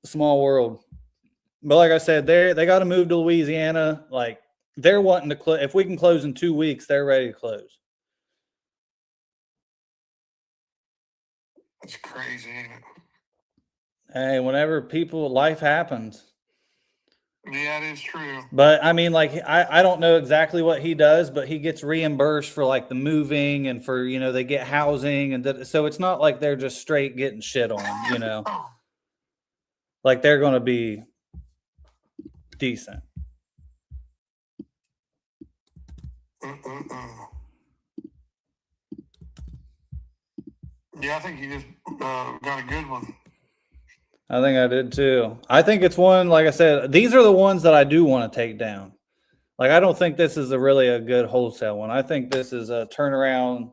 small world. But like I said, they got to move to Louisiana. Like they're wanting to close. If we can close in 2 weeks, they're ready to close. That's crazy, ain't it? Hey, whenever life happens. Yeah, it is true. But I mean, like, I don't know exactly what he does, but he gets reimbursed for like the moving and for, they get housing. And so it's not like they're just straight getting shit on, like they're going to be decent. Yeah, I think you just got a good one. I think I did too. I think it's one, like I said, these are the ones that I do want to take down. Like, I don't think this is really a good wholesale one. I think this is a turnaround,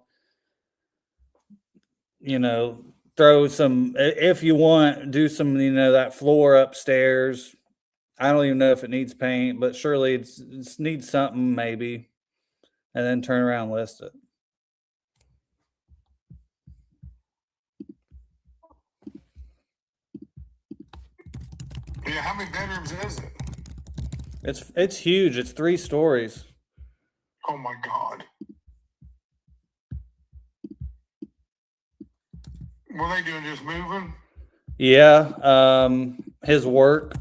throw some, if you want, do some, that floor upstairs. I don't even know if it needs paint, but surely it needs something maybe. And then turn around and list it. Yeah, how many bedrooms is it? It's huge. It's 3 stories. Oh my God. What are they doing? Just moving? Yeah. His work.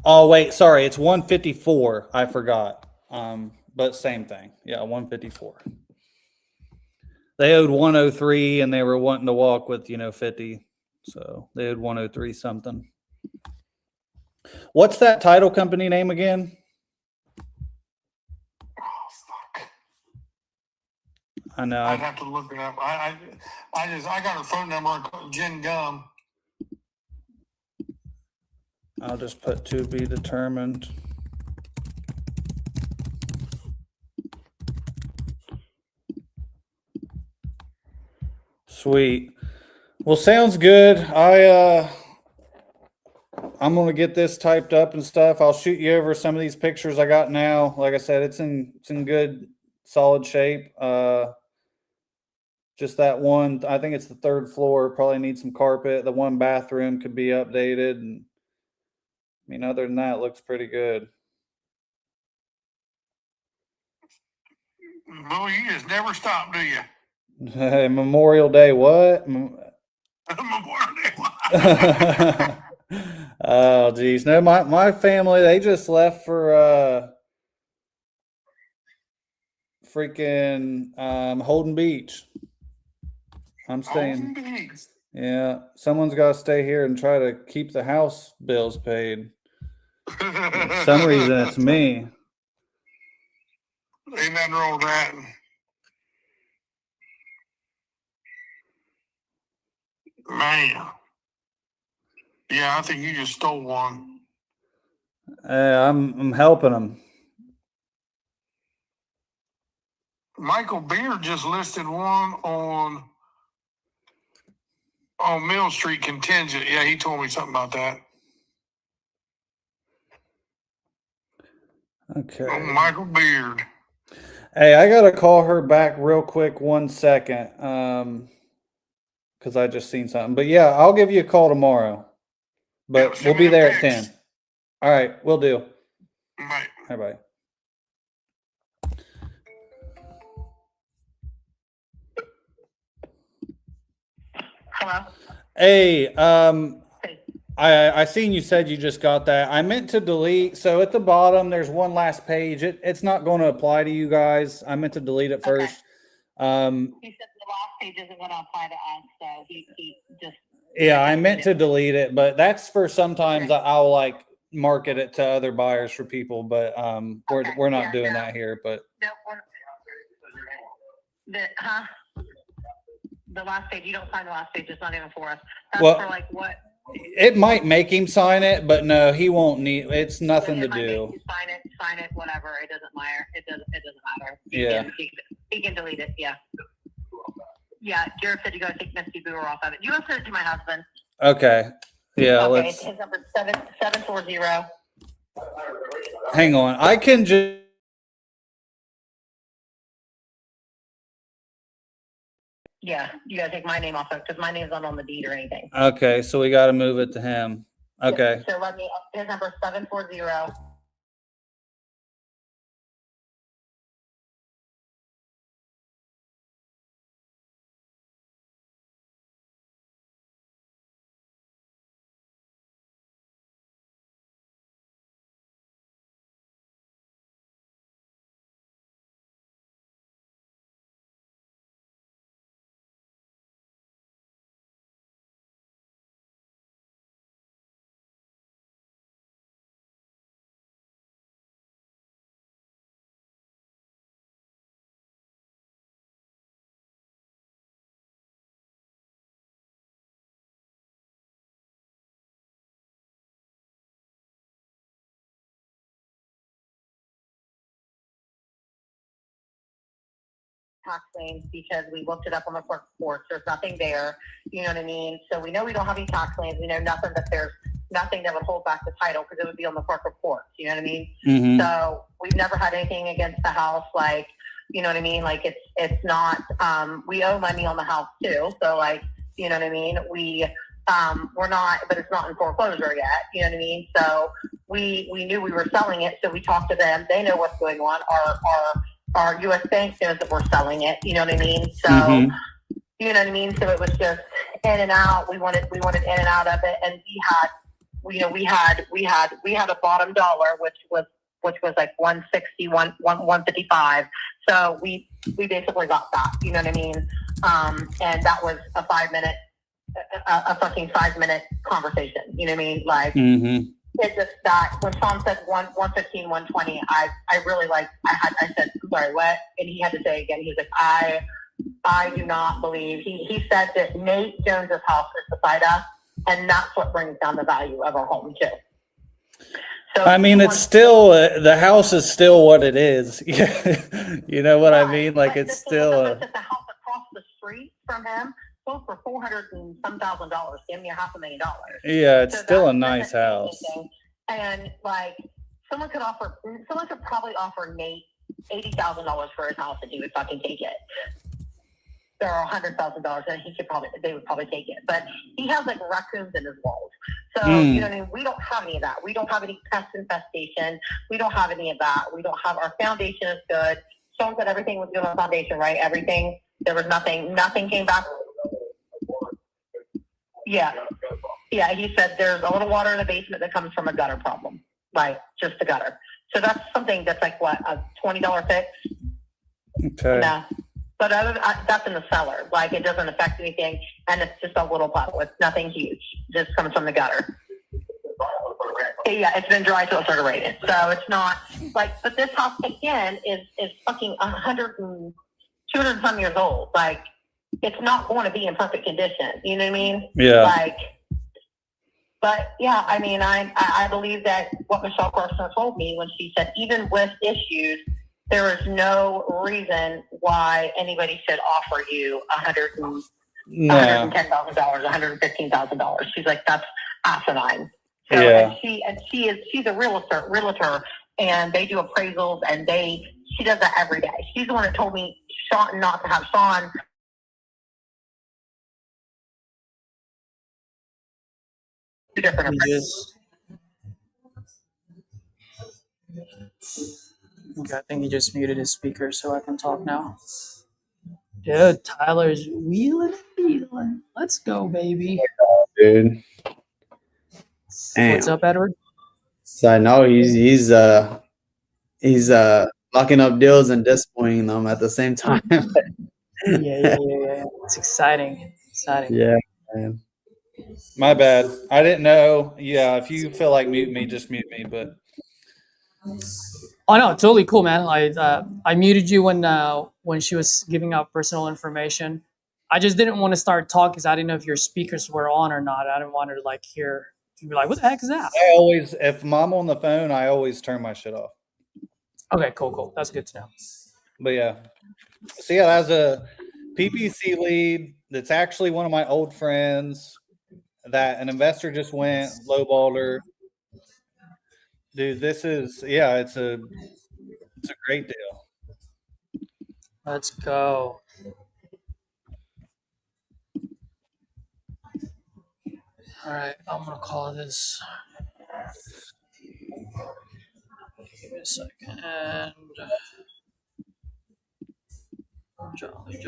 Oh wait, sorry. It's 154. I forgot. But same thing. Yeah, 154. They owed 103 and they were wanting to walk with, 50. So they owed 103 something. What's that title company name again? Oh, fuck. I know. I'd have to look it up. I got her phone number, Jen Gum. I'll just put to be determined. Sweet. Well, sounds good. I'm gonna get this typed up and stuff. I'll shoot you over some of these pictures I got now. Like I said, it's in good solid shape. Just that one, I think it's the 3rd floor, probably needs some carpet. The one bathroom could be updated, and I mean, other than that, it looks pretty good. Well, you just never stop, do you? Memorial Day, what? Memorial Day. Oh, geez. No, my family, they just left for freaking Holden Beach. I'm staying. Holden Beach. Yeah, someone's got to stay here and try to keep the house bills paid. For some reason, it's me. Ain't nothing wrong with that. Man. Yeah, I think you just stole one. I'm helping them. Michael Beard just listed one on Mill Street contingent. Yeah, he told me something about that. Okay. Oh, Michael Beard. Hey, I gotta call her back real quick. 1 second, because I just seen something. But yeah, I'll give you a call tomorrow. But we'll be there at 10. All right, we'll do. Bye. Bye. Hello? Hey, I seen you said you just got that. I meant to delete. So at the bottom, there's one last page. It's not going to apply to you guys. I meant to delete it first. He said the last page isn't going to apply to us, so he just. Yeah, I meant to delete it, but that's for sometimes I'll like market it to other buyers for people, but we're not doing that here. But No, the last page, you don't sign the last page. It's not even for us. That's for like what? It might make him sign it, but no, he won't need. It's nothing to do. Sign it, whatever. It doesn't matter. It doesn't matter. He can delete it. Yeah. Yeah, Jared said you gotta take Misty Booer off of it. You gotta send it to my husband. Okay. Yeah. Okay. Let's. His number is 740. Hang on. I can just. Yeah, you gotta take my name off of it because my name's not on the deed or anything. Okay, so we got to move it to him. Okay. So let me. His number is 740. Tax liens because we looked it up on the court reports. There's nothing there. You know what I mean? So we know we don't have any tax liens. We know nothing, but there's nothing that would hold back the title because it would be on the court reports. You know what I mean? Mm-hmm. So we've never had anything against the house. Like, you know what I mean? Like it's not, we owe money on the house too. So like, you know what I mean? We We're not, but it's not in foreclosure yet. You know what I mean? So we knew we were selling it, so we talked to them. They know what's going on. Our U.S. bank knows that we're selling it. You know what I mean? So you know what I mean. So it was just in and out. We wanted in and out of it, and we had a bottom dollar, which was like 160, 155. So we basically got that. You know what I mean? And that was a fucking 5-minute conversation. You know what I mean? Like, it just that when Sean said 115, 120, I really like, I said, sorry, what? And he had to say again, he's like, I do not believe, he said that Nate Jones's house is beside us, and that's what brings down the value of our home too. So I mean, it's still, the house is still what it is. You know what I mean? Like, it's still the house across the street from him sold for $400,000 and some thousand, gave me $500,000. Yeah, it's still a nice house. And like, someone could probably offer Nate $80,000 for his house, and he would fucking take it. There are $100,000, and they would probably take it. But he has like raccoons in his walls, so you know what I mean. We don't have any of that. We don't have any pest infestation. We don't have any of that. We don't have, our foundation is good. Sean said everything was good on the foundation, right? Everything. There was nothing came back. Yeah. He said there's a little water in the basement that comes from a gutter problem, like just the gutter. So that's something that's like what, a $20 fix. Okay. No. But that's in the cellar. Like, it doesn't affect anything, and it's just a little puddle. It's nothing huge. Just comes from the gutter. Yeah, it's been dry till it started raining. So it's not like, but this house again is fucking 200 some years old. Like, it's not going to be in perfect condition. You know what I mean? Yeah. Like, but yeah, I mean, I believe that what Michelle Carson told me when she said, even with issues, there is no reason why anybody should offer you $110,000, $115,000. She's like, that's asinine. So, yeah. and she's a realtor, and they do appraisals, and she does that every day. She's the one that told me Sean not to have Sean. Two different appraisals. Okay, I think he just muted his speaker so I can talk now. Dude, Tyler's wheeling and dealing. Let's go, baby. Dude. Damn. What's up, Edward? So I know he's locking up deals and disappointing them at the same time. Yeah. It's exciting. Yeah, man. My bad. I didn't know. Yeah, if you feel like mute me, just mute me. But oh no, totally cool, man. I muted you when she was giving out personal information. I just didn't want to start talking because I didn't know if your speakers were on or not. I didn't want her to like hear. You'd be like, "What the heck is that?" I always, if I'm on the phone, I always turn my shit off. Okay, cool. That's good to know. But yeah, so yeah, that's a PPC lead. That's actually one of my old friends. That an investor just went lowballed her. Dude, this is it's a great deal. Let's go. All right, I'm gonna call this. Give me a second. Jolly.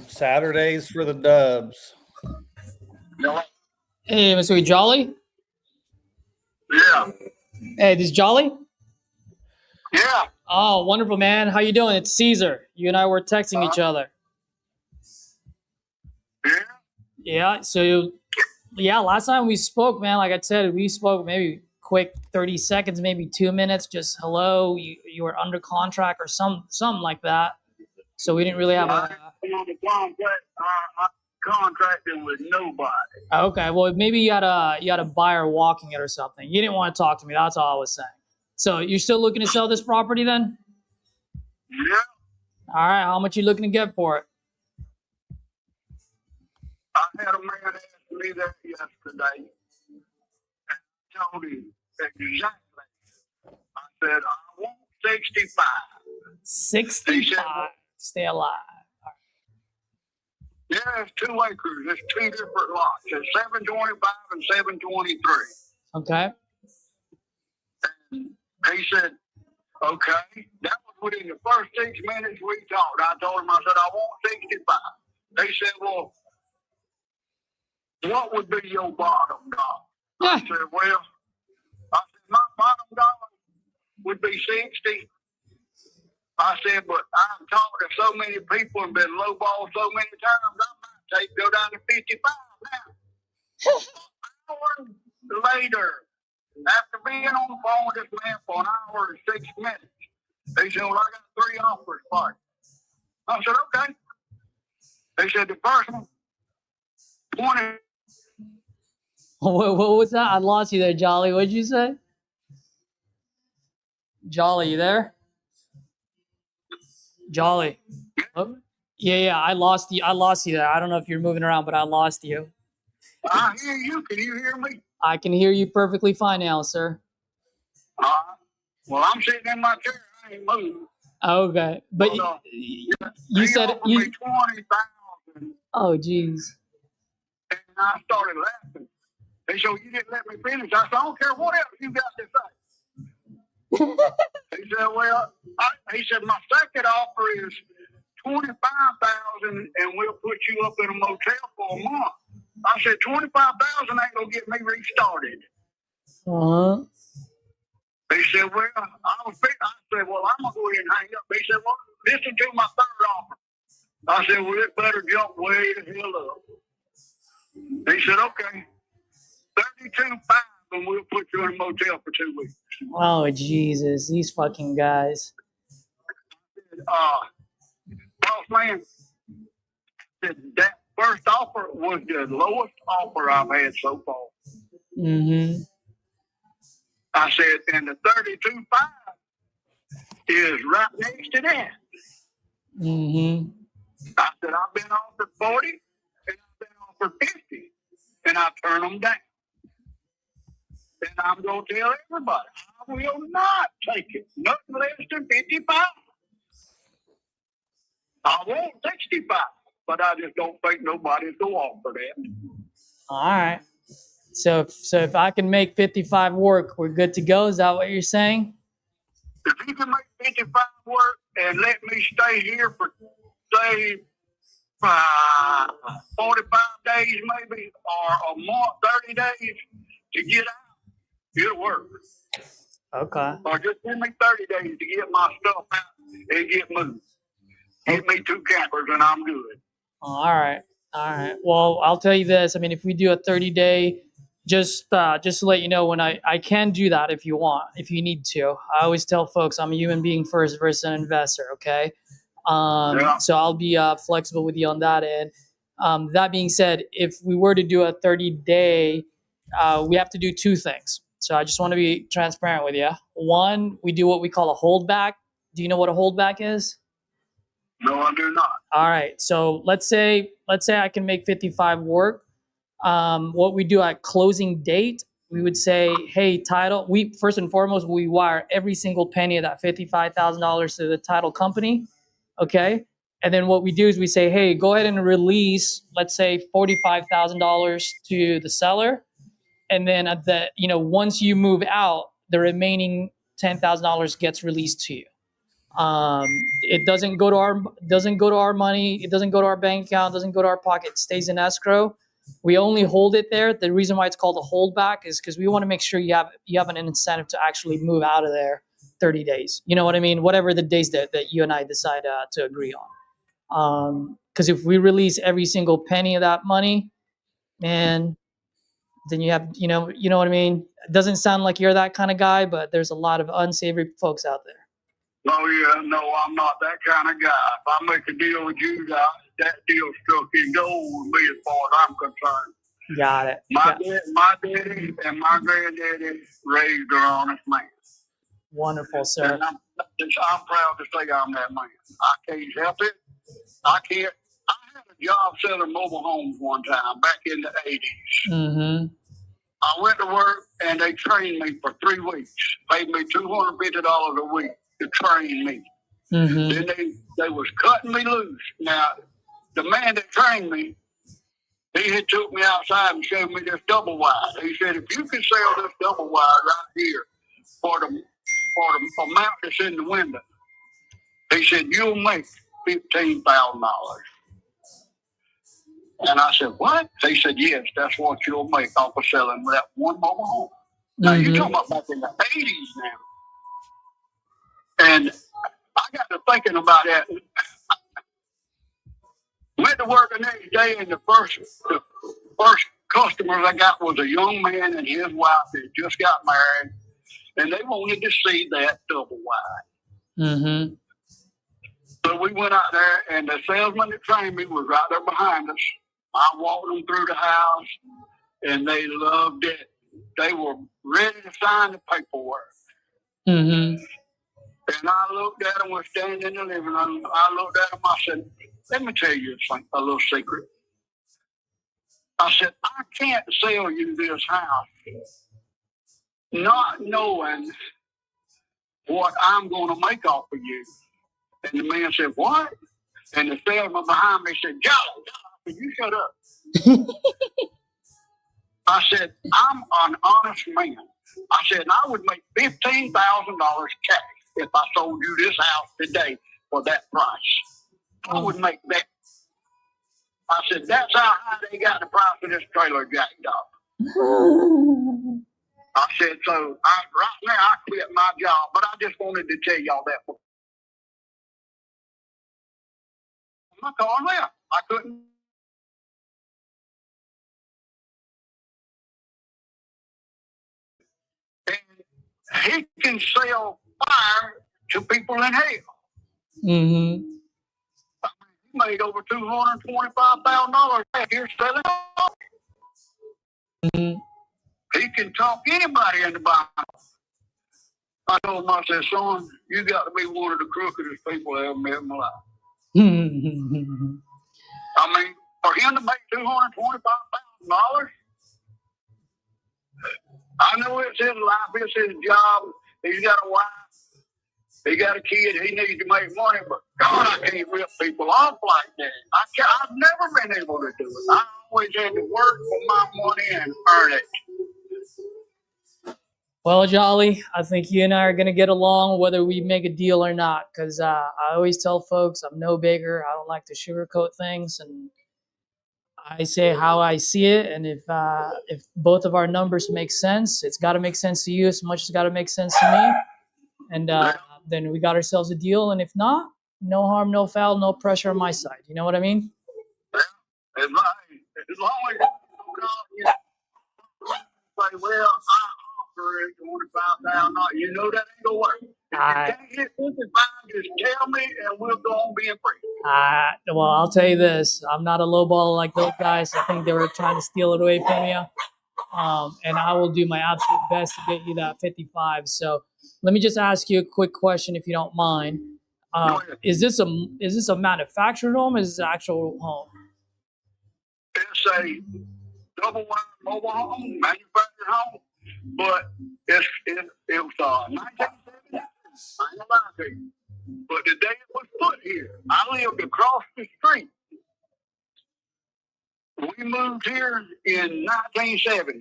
Saturdays for the Dubs. Hey, Mr. Jolly. Yeah. Hey, this is Jolly. Yeah. Oh, wonderful, man. How you doing? It's Caesar. You and I were texting each other. Yeah. Yeah. So, yeah, last time we spoke, man, like I said, we spoke maybe quick 30 seconds, maybe 2 minutes, just hello. You were under contract or something like that. So we didn't really have a contracting with nobody. Okay, well maybe you had a buyer walking it or something. You didn't want to talk to me. That's all I was saying. So you're still looking to sell this property then? Yeah. All right. How much you looking to get for it? I had a man ask me that yesterday. I told him exactly. I said, I want 65. 65. Stay alive. Yeah, it's 2 acres. It's 2 different lots. It's 725 and 723. Okay. And he said, okay. That was within the first 6 minutes we talked. I told him, I said, I want 65. They said, well, what would be your bottom dollar? I said, well, my bottom dollar would be 60. I said, but I've talked to so many people and been lowballed so many times, I might go down to 55 now. Hours later, after being on the phone with this man for an hour and 6 minutes, they said, well, I got 3 offers for you. I said, okay. They said, the first one, 20. What was that? I lost you there, Jolly. What'd you say? Jolly, you there? Jolly. Oh, yeah, I lost you. I lost you there. I don't know if you're moving around, but I lost you. I hear you. Can you hear me? I can hear you perfectly fine now, sir. Well, I'm sitting in my chair. I ain't moving. Okay, but you said offered me 20,000. Oh, geez. And I started laughing. They said, you didn't let me finish. I said, I don't care what else you got to say. He said, well, he said, my second offer is 25,000 and we'll put you up in a motel for a month. I said, 25,000 ain't gonna get me restarted. They said, well, I said, well, I'm gonna go ahead and hang up. They said, well, listen to my third offer. I said, well, it better jump way the hell up. They said, okay, 32,500 and we'll put you in a motel for 2 weeks. Oh, Jesus, these fucking guys. Boss man, that first offer was the lowest offer I've had so far. Mm-hmm. I said, and the 32.5 is right next to that. Mm-hmm. I said, I've been offered 40 and I've been offered 50, and I turn them down. And I'm going to tell everybody, I will not take it, nothing less than 55. I want 65, but I just don't think nobody's going to offer that. All right. So if I can make 55 work, we're good to go. Is that what you're saying? If you can make 55 work and let me stay here for, say, 45 days maybe, or a month, 30 days to get out, it'll work. Okay. Or just give me 30 days to get my stuff out and get moved. Give me 2 campers and I'm good. All right. Well, I'll tell you this. I mean, if we do a 30-day, just to let you know, when I can do that if you want, if you need to. I always tell folks I'm a human being first versus an investor, okay? So I'll be flexible with you on that end. That being said, if we were to do a 30-day, we have to do 2 things. So I just want to be transparent with you. One, we do what we call a holdback. Do you know what a holdback is? No, I do not. All right. So let's say I can make 55 work. What we do at closing date, we would say, hey, title, we first and foremost, we wire every single penny of that $55,000 to the title company. Okay. And then what we do is we say, hey, go ahead and release, let's say $45,000 to the seller. And then at the, once you move out, the remaining $10,000 gets released to you. It doesn't go to our money. It doesn't go to our bank account. It doesn't go to our pocket. It stays in escrow. We only hold it there. The reason why it's called a holdback is because we want to make sure you have an incentive to actually move out of there 30 days. You know what I mean? Whatever the days that you and I decide to agree on. Because if we release every single penny of that money, man, then you have, you know what I mean? It doesn't sound like you're that kind of guy, but there's a lot of unsavory folks out there. Oh, yeah, no, I'm not that kind of guy. If I make a deal with you guys, that deal struck in gold with me as far as I'm concerned. Got it. My daddy and my granddaddy raised an honest man. Wonderful, sir. And I'm proud to say I'm that man. I can't help it. I had a a job selling mobile homes one time back in the 80s. Mm-hmm. I went to work and they trained me for 3 weeks. Paid me $250 a week to train me. Mm-hmm. Then they was cutting me loose. Now, the man that trained me, he had took me outside and showed me this double wide. He said, if you can sell this double wide right here for the amount that's in the window, he said, you'll make $15,000. And I said, what? He said, yes, that's what you'll make off of selling that one mobile home. Now, you're talking about back in the 80s now. And I got to thinking about that. Went to work the next day, and the first customers I got was a young man and his wife that just got married, and they wanted to see that double wide. Mm-hmm. So we went out there, and the salesman that trained me was right there behind us. I walked them through the house, and they loved it. They were ready to sign the paperwork. Mm-hmm. And I looked at them, was standing in the living room. I looked at them, I said, let me tell you a little secret. I said, I can't sell you this house not knowing what I'm going to make off of you. And the man said, what? And the salesman behind me said, Jolly, you shut up. I said, I'm an honest man. I said, I would make $15,000 cash if I sold you this house today for that price. I would make that. I said, that's how high they got the price of this trailer jacked up. I said, so right now I quit my job, but I just wanted to tell y'all that. My car left. I couldn't. And he can sell fire to people in hell. Mm-hmm. I mean, he made over $225,000 here selling. Mm-hmm. He can talk anybody into buying. I told him, I said, son, you got to be one of the crookedest people I ever met in my life. Mm-hmm. I mean, for him to make $225,000, I know it's his life, it's his job. He's got a wife, he got a kid, he needs to make money, but God, I can't rip people off like that. I've never been able to do it. I always had to work for my money and earn it. Well, Jolly, I think you and I are going to get along whether we make a deal or not, because I always tell folks I'm no bigger. I don't like to sugarcoat things, and I say how I see it. And if both of our numbers make sense, it's got to make sense to you as much as it's got to make sense to me. And then we got ourselves a deal. And if not, no harm, no foul, no pressure on my side. You know what I mean? As long as you say, well, I offer it $25,000, you know that ain't gonna work. If you can't hit 55, just tell me and we'll go on being free. Well, I'll tell you this. I'm not a lowballer like those guys. I think they were trying to steal it away from you. And I will do my absolute best to get you that 55. So let me just ask you a quick question, if you don't mind. Is this a manufactured home? Or is this an actual home? It's a double wide mobile home, manufactured home, but it was 1970. I ain't gonna lie to you. But the day it was put here, I lived across the street. We moved here in 1970.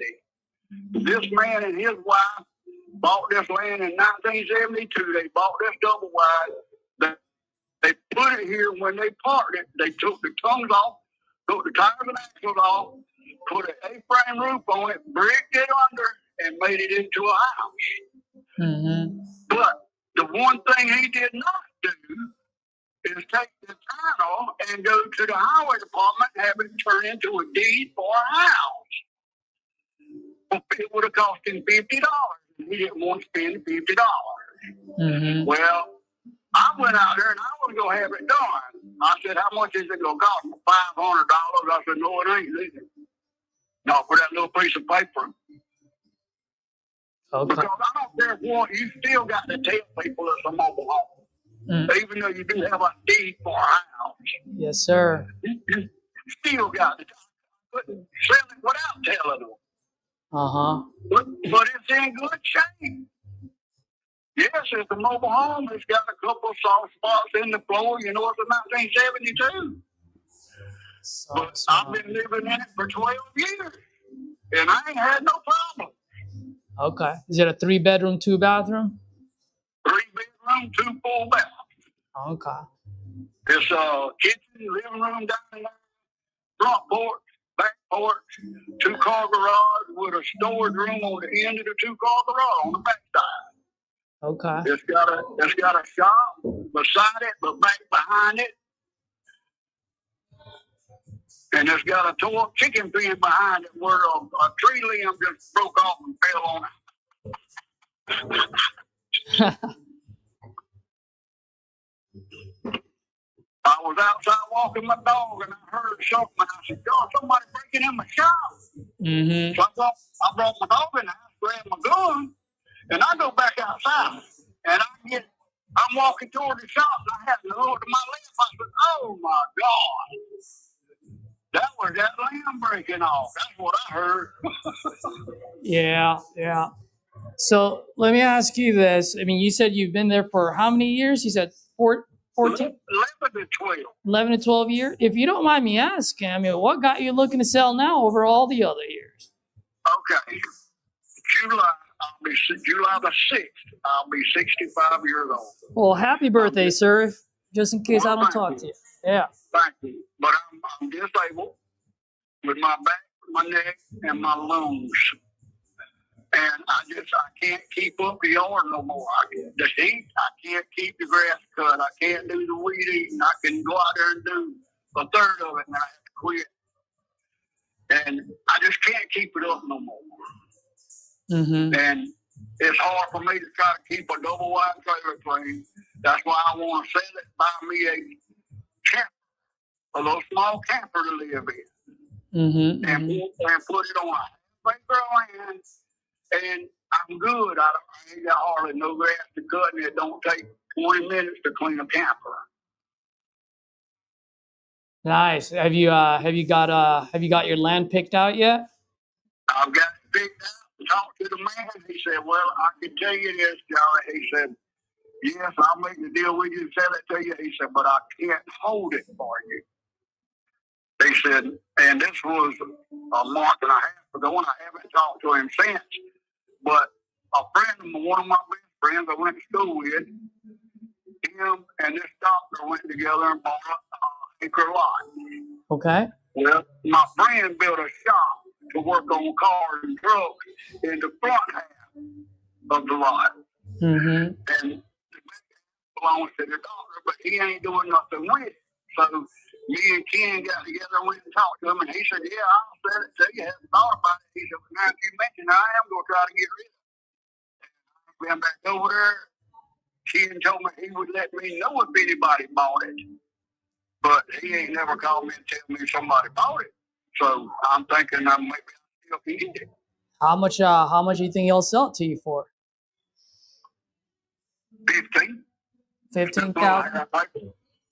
This man and his wife bought this land in 1972. They bought this double wide. They put it here. When they parked it, they took the tongues off, took the tires and axles off, put an A-frame roof on it, bricked it under, and made it into a house. Mm-hmm. But the one thing he did not do is take the title and go to the highway department and have it turned into a deed for a house. It would have cost him $50. He didn't want to spend $50. Mm-hmm. Well, I went out there and I was going to have it done. I said, how much is it going to cost me? $500. I said, no, it ain't either. Not for that little piece of paper. Okay. Because I don't care what, you still got to tell people it's a mobile home. Even though you do have a deed for a house. Yes, sir. Still got it. Couldn't sell it without telling them. But it's in good shape. Yes, it's a mobile home. It's got a couple of soft spots in the floor. You know, it's a 1972. But I've been living in it for 12 years, and I ain't had no problem. Okay. Is it a 3-bedroom, 2-bathroom? 3-bedroom, 2 full bath. Okay. It's a kitchen, living room, dining room, front porch, back porch, 2-car garage with a storage room on the end of the 2-car garage on the back side. Okay. It's got a shop beside it, but back behind it. And it's got a tore chicken pen behind it where a tree limb just broke off and fell on it. I was outside walking my dog and I heard something. I said, "God, somebody breaking in my shop." So I brought my dog in the house, grabbed my gun, and I go back outside. And I'm walking toward the shop and I happened to look to my left. I said, "Oh my God. That was that lamb breaking off." That's what I heard. Yeah. So let me ask you this. I mean, you said you've been there for how many years? You said 14? 11 to 12. 11 to 12 years? If you don't mind me asking, I mean, what got you looking to sell now over all the other years? Okay. July the 6th, I'll be 65 years old. Well, happy birthday, sir, just in case I don't talk you. to you. Yeah. Thank you. But I'm disabled with my back, my neck, and my lungs. And I can't keep up the yard no more. The heat, I can't keep the grass cut. I can't do the weed eating. I can go out there and do a third of it and I have to quit. And I just can't keep it up no more. And it's hard for me to try to keep a double wide trailer clean. That's why I want to sell it, buy me a camper, a little small camper to live in. And put it on a acre of land. And I'm good. I ain't got hardly no grass to cut, and it don't take 20 minutes to clean a camper. Nice. Have you got your land picked out yet? I've got it picked out. Talked to the man. He said, "Well, I can tell you this, Charlie." He said, "Yes, I'll make the deal with you and sell it to you." He said, "But I can't hold it for you." He said, and this was a month and a half ago, and I haven't talked to him since. But a friend of mine, one of my best friends I went to school with, him and this doctor went together and bought an acre lot. Okay. Well, my friend built a shop to work on cars and trucks in the front half of the lot. And it belongs to the doctor, but he ain't doing nothing with it. So me and Ken got together and went and talked to him, and he said, "Yeah, I'll sell it to you. I haven't thought about it." He said, "But now you mentioned it, I am going to try to get rid of it." Went back over there. Ken told me he would let me know if anybody bought it. But he ain't never called me and tell me somebody bought it. So I'm thinking maybe I still need it. How much do you think he'll sell it to you for? 15. 15,000.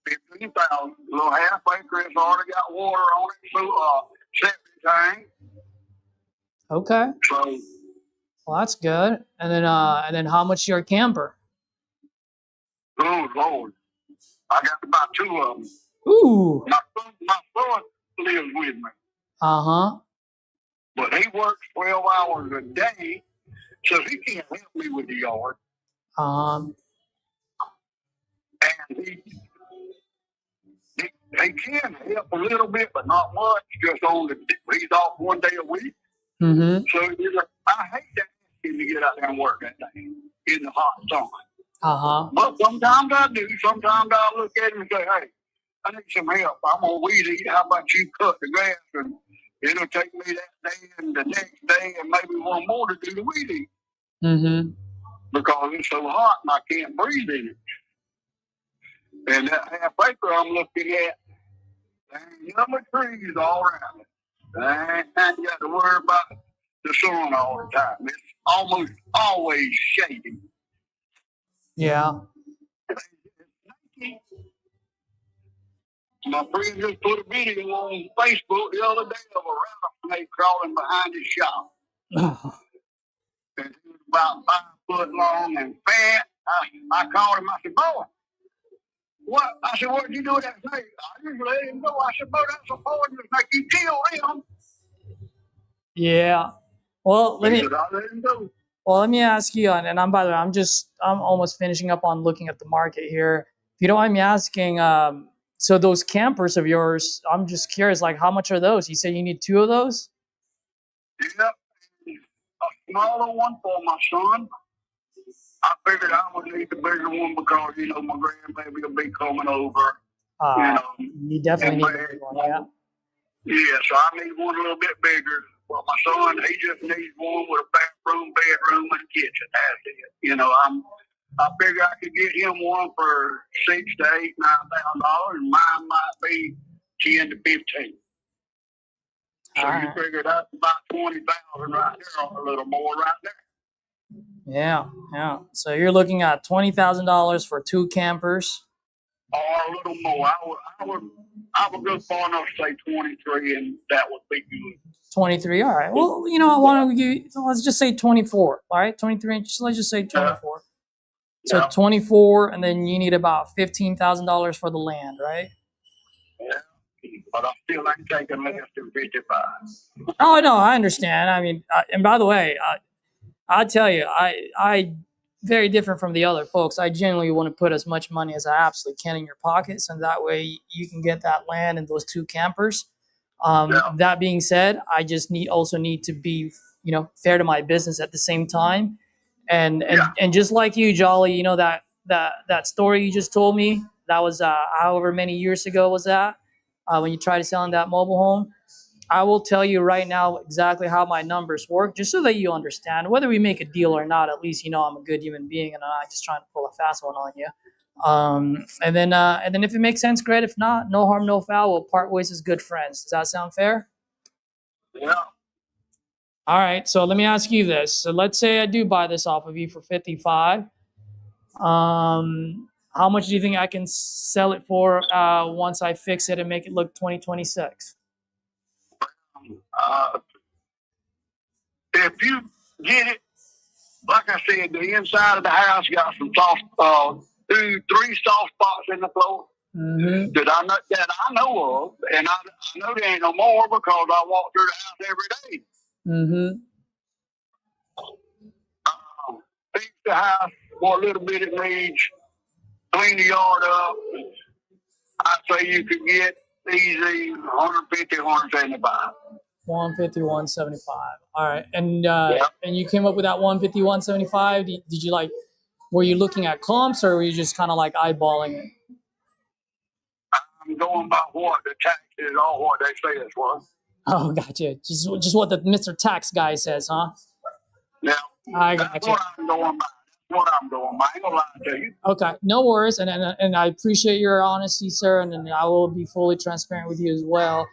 15,000. Little half acre. It's already got water on it. So septic tank. Okay. So Well, that's good. And then how much your camper? oh Lord, I got about 2 of them. Ooh. My son lives with me. But he works 12 hours a day, so he can't help me with the yard. And he can help a little bit, but not much. Just he's off 1 day a week. So I hate to ask him to get out there and work that day in the hot sun. But sometimes I do. Sometimes I look at him and say, "Hey, I need some help. I'm on weed eat. How about you cut the grass? And it'll take me that day and the next day and maybe one more to do the weed eat." Because it's so hot and I can't breathe in it. And that half acre I'm looking at, there ain't number trees all around it. I ain't got to worry about the sun all the time. It's almost always shady. Yeah. My friend just put a video on Facebook the other day of a rattlesnake crawling behind his shop. And he was about 5 foot long and fat. I called him. I said, "Boy, what?" I said, "What did you do with that snake?" "I just let him go." I said, "Boy, that's a poison snake. You killed him." Yeah. Well, let He me said, "I let him go." well let me ask you, and by the way, I'm almost finishing up on looking at the market here. If you don't mind me asking, so those campers of yours, I'm just curious, like how much are those? You said you need 2 of those? Yep. A smaller one for my son. I figured I would need the bigger one because, my grandbaby will be coming over. You definitely need a big one, yeah. Yeah, so I need one a little bit bigger. Well, my son, he just needs one with a bathroom, bedroom, and a kitchen. That's it. I figure I could get him one for $6,000 to $8,000, and mine might be 10 to 15. So you figure that's about 20,000 right there, or a little more right there. Yeah. So you're looking at $20,000 for 2 campers. Or a little more. I would go far enough to say 23, and that would be good. 23. All right. Well, I want to give you, so let's just say 24. All right. 23 inches. Let's just say 24. So 24, and then you need about $15,000 for the land, right? Yeah. But I still ain't taking less than 55. Oh, no, I understand. I mean, and by the way, I'll tell you, I very different from the other folks. I genuinely want to put as much money as I absolutely can in your pockets, and that way you can get that land and those 2 campers. That being said, I just also need to be, fair to my business at the same time. And just like you, Jolly, that story you just told me, that was however many years ago was that, when you tried to sell in that mobile home. I will tell you right now exactly how my numbers work, just so that you understand. Whether we make a deal or not, at least I'm a good human being and I'm not just trying to pull a fast one on you. And then if it makes sense, great. If not, no harm, no foul. We'll part ways as good friends. Does that sound fair? Yeah. All right. So let me ask you this. So let's say I do buy this off of you for 55. How much do you think I can sell it for once I fix it and make it look 2026? If you get it, like I said, the inside of the house got some soft, 2, 3 soft spots in the floor that I know of, and I know there ain't no more because I walk through the house every day. Fix the house for a little bit it needs, clean the yard up. I'd say you could get easy 150, 175. 150, 175. All right. And you came up with that 150, 175. Did you were you looking at comps, or were you just kind of like eyeballing it? I'm going by what the taxes are, what they say it's worth. Oh, gotcha. Just what the Mr. Tax guy says, huh? Yeah. I gotcha. That's what I'm going by. That's what I'm going by. I ain't gonna lie to you. Okay, no worries, and I appreciate your honesty, sir, and I will be fully transparent with you as well.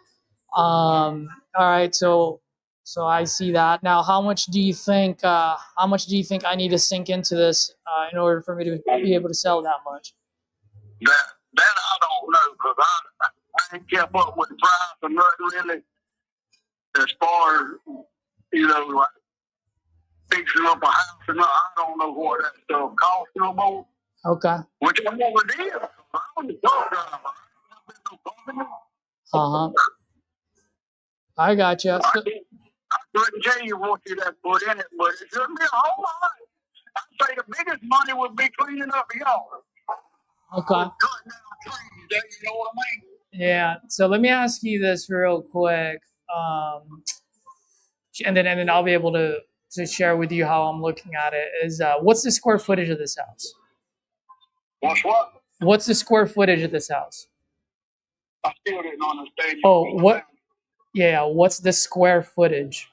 All right, so I see that. Now, how much do you think I need to sink into this in order for me to be able to sell that much? That I don't know, because I ain't kept up with the price or nothing really, as far as like fixing up a house and I don't know what that stuff costs no more. Okay. Which I never did. I was a truck driver. I got you. I couldn't tell you what you'd have put in it, but it shouldn't be a whole lot. I'd say the biggest money would be cleaning up the yard. Okay. Cutting down trees, you know what I mean? Yeah. So let me ask you this real quick, and then I'll be able to share with you how I'm looking at it. Is what's the square footage of this house? What's what? What's the square footage of this house? I still didn't understand. Oh, what? Yeah, what's the square footage?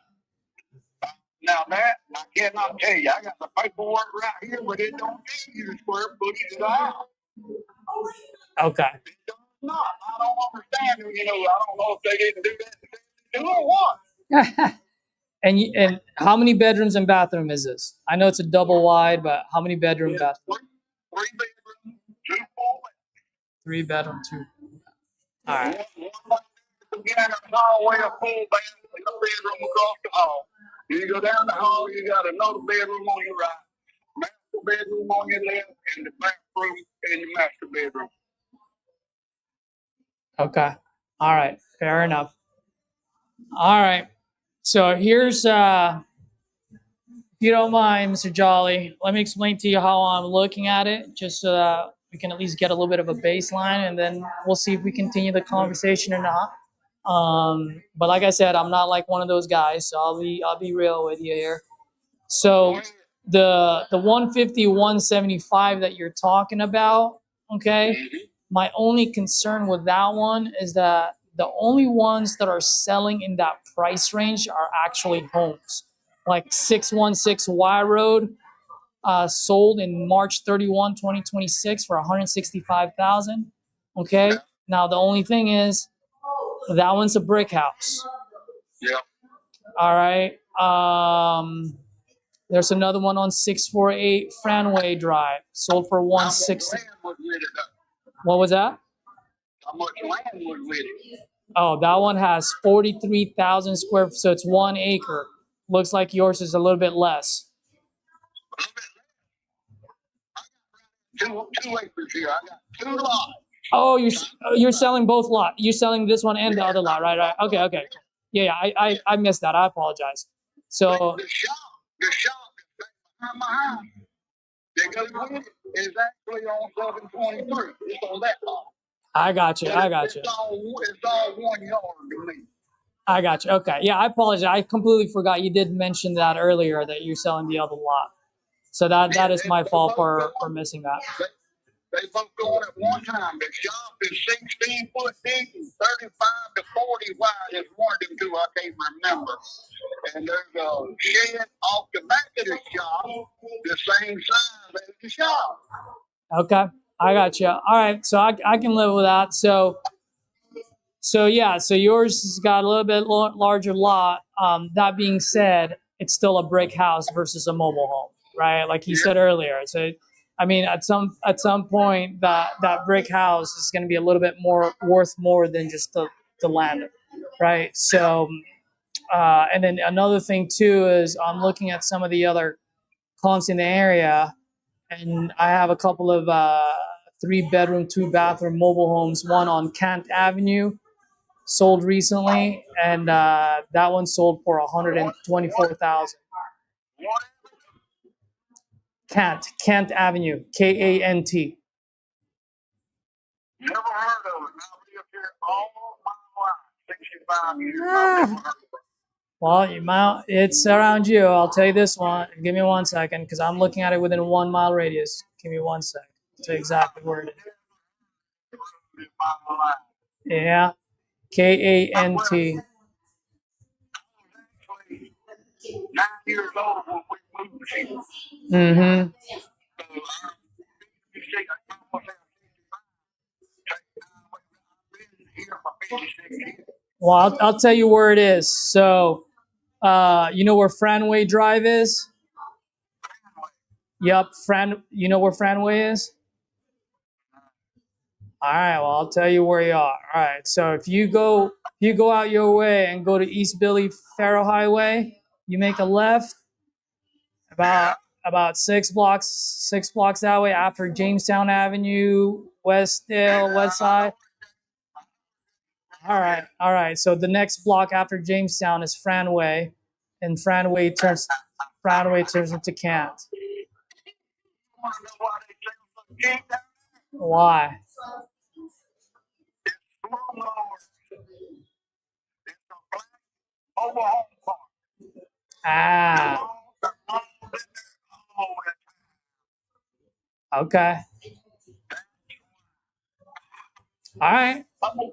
Now that I cannot tell you. I got the paperwork right here, but it don't tell you the square footage of the house. Okay. It does not. I don't understand. I don't know if they didn't do that. Do or what? And how many bedrooms and bathroom is this? I know it's a double wide, but how many bedroom, bathroom? 3 bedroom, 2 full. 3 bedroom, 2. All right. Again, a hallway, a full bedroom across the hall. You go down the hall, you got another bedroom on your right, master bedroom on your left, and the bathroom in the master bedroom. Okay. All right. Fair enough. All right. So here's, if you don't mind, Mr. Jolly, let me explain to you how I'm looking at it, just so that we can at least get a little bit of a baseline, and then we'll see if we continue the conversation or not. But like I said, I'm not like one of those guys, so I'll be real with you here. So the 150, 175 that you're talking about, okay? My only concern with that one is that the only ones that are selling in that price range are actually homes. Like 616 Y Road sold in March 31, 2026 for $165,000. Okay? Now the only thing is that one's a brick house. Yep. All right. There's another one on 648 Franway Drive, sold for 160. What was that? How much land was with it? Oh, that one has 43,000 square, so it's 1 acre. Looks like yours is a little bit less. Two acres here. I got 2 lots. Oh, you're selling both lot. You're selling this one and the other lot, right? Okay. Yeah. I missed that. I apologize. So The shop behind my house, that goes with it, is actually on 723. It's on that lot. I got you. It's all 1 yard to me. I got you. Okay. Yeah, I apologize. I completely forgot. You did mention that earlier that you're selling the other lot. So that is my fault for missing that. They both going at one time. The shop is 16 foot deep and 35 to 40 wide. It's one of them two I can't remember. And there's a shed off the back of the shop, the same size as the shop. Okay. I got you. All right. So I can live with that. So yeah. So yours has got a little bit larger lot. That being said, it's still a brick house versus a mobile home, right? Like you said earlier. So I mean, at some point, that brick house is going to be a little bit more worth more than just the land, right? So, and then another thing too is I'm looking at some of the other comps in the area, and I have a couple of 3-bedroom, 2-bathroom mobile homes. One on Kent Avenue, sold recently, and that one sold for $124,000. Kent Avenue, Kant. Never heard of it. I've lived here all my life, 65 years. I've never heard of it. Well, it's around you. I'll tell you this one. Give me 1 second, because I'm looking at it within a 1 mile radius. Give me 1 second. I'll tell you exactly where it is. Yeah, Kant. 9 years old when we moved here. Mm-hmm. Well, I'll tell you where it is. So, you know where Franway Drive is? Yep, you know where Franway is? All right, well, I'll tell you where you are. All right, so if you go out your way and go to East Billy Farrow Highway, you make a left about 6 blocks that way after Jamestown Avenue, Westdale, West Side. All right. So the next block after Jamestown is Franway, and Franway turns into Kant. Why? Ah. Okay. All right. I've been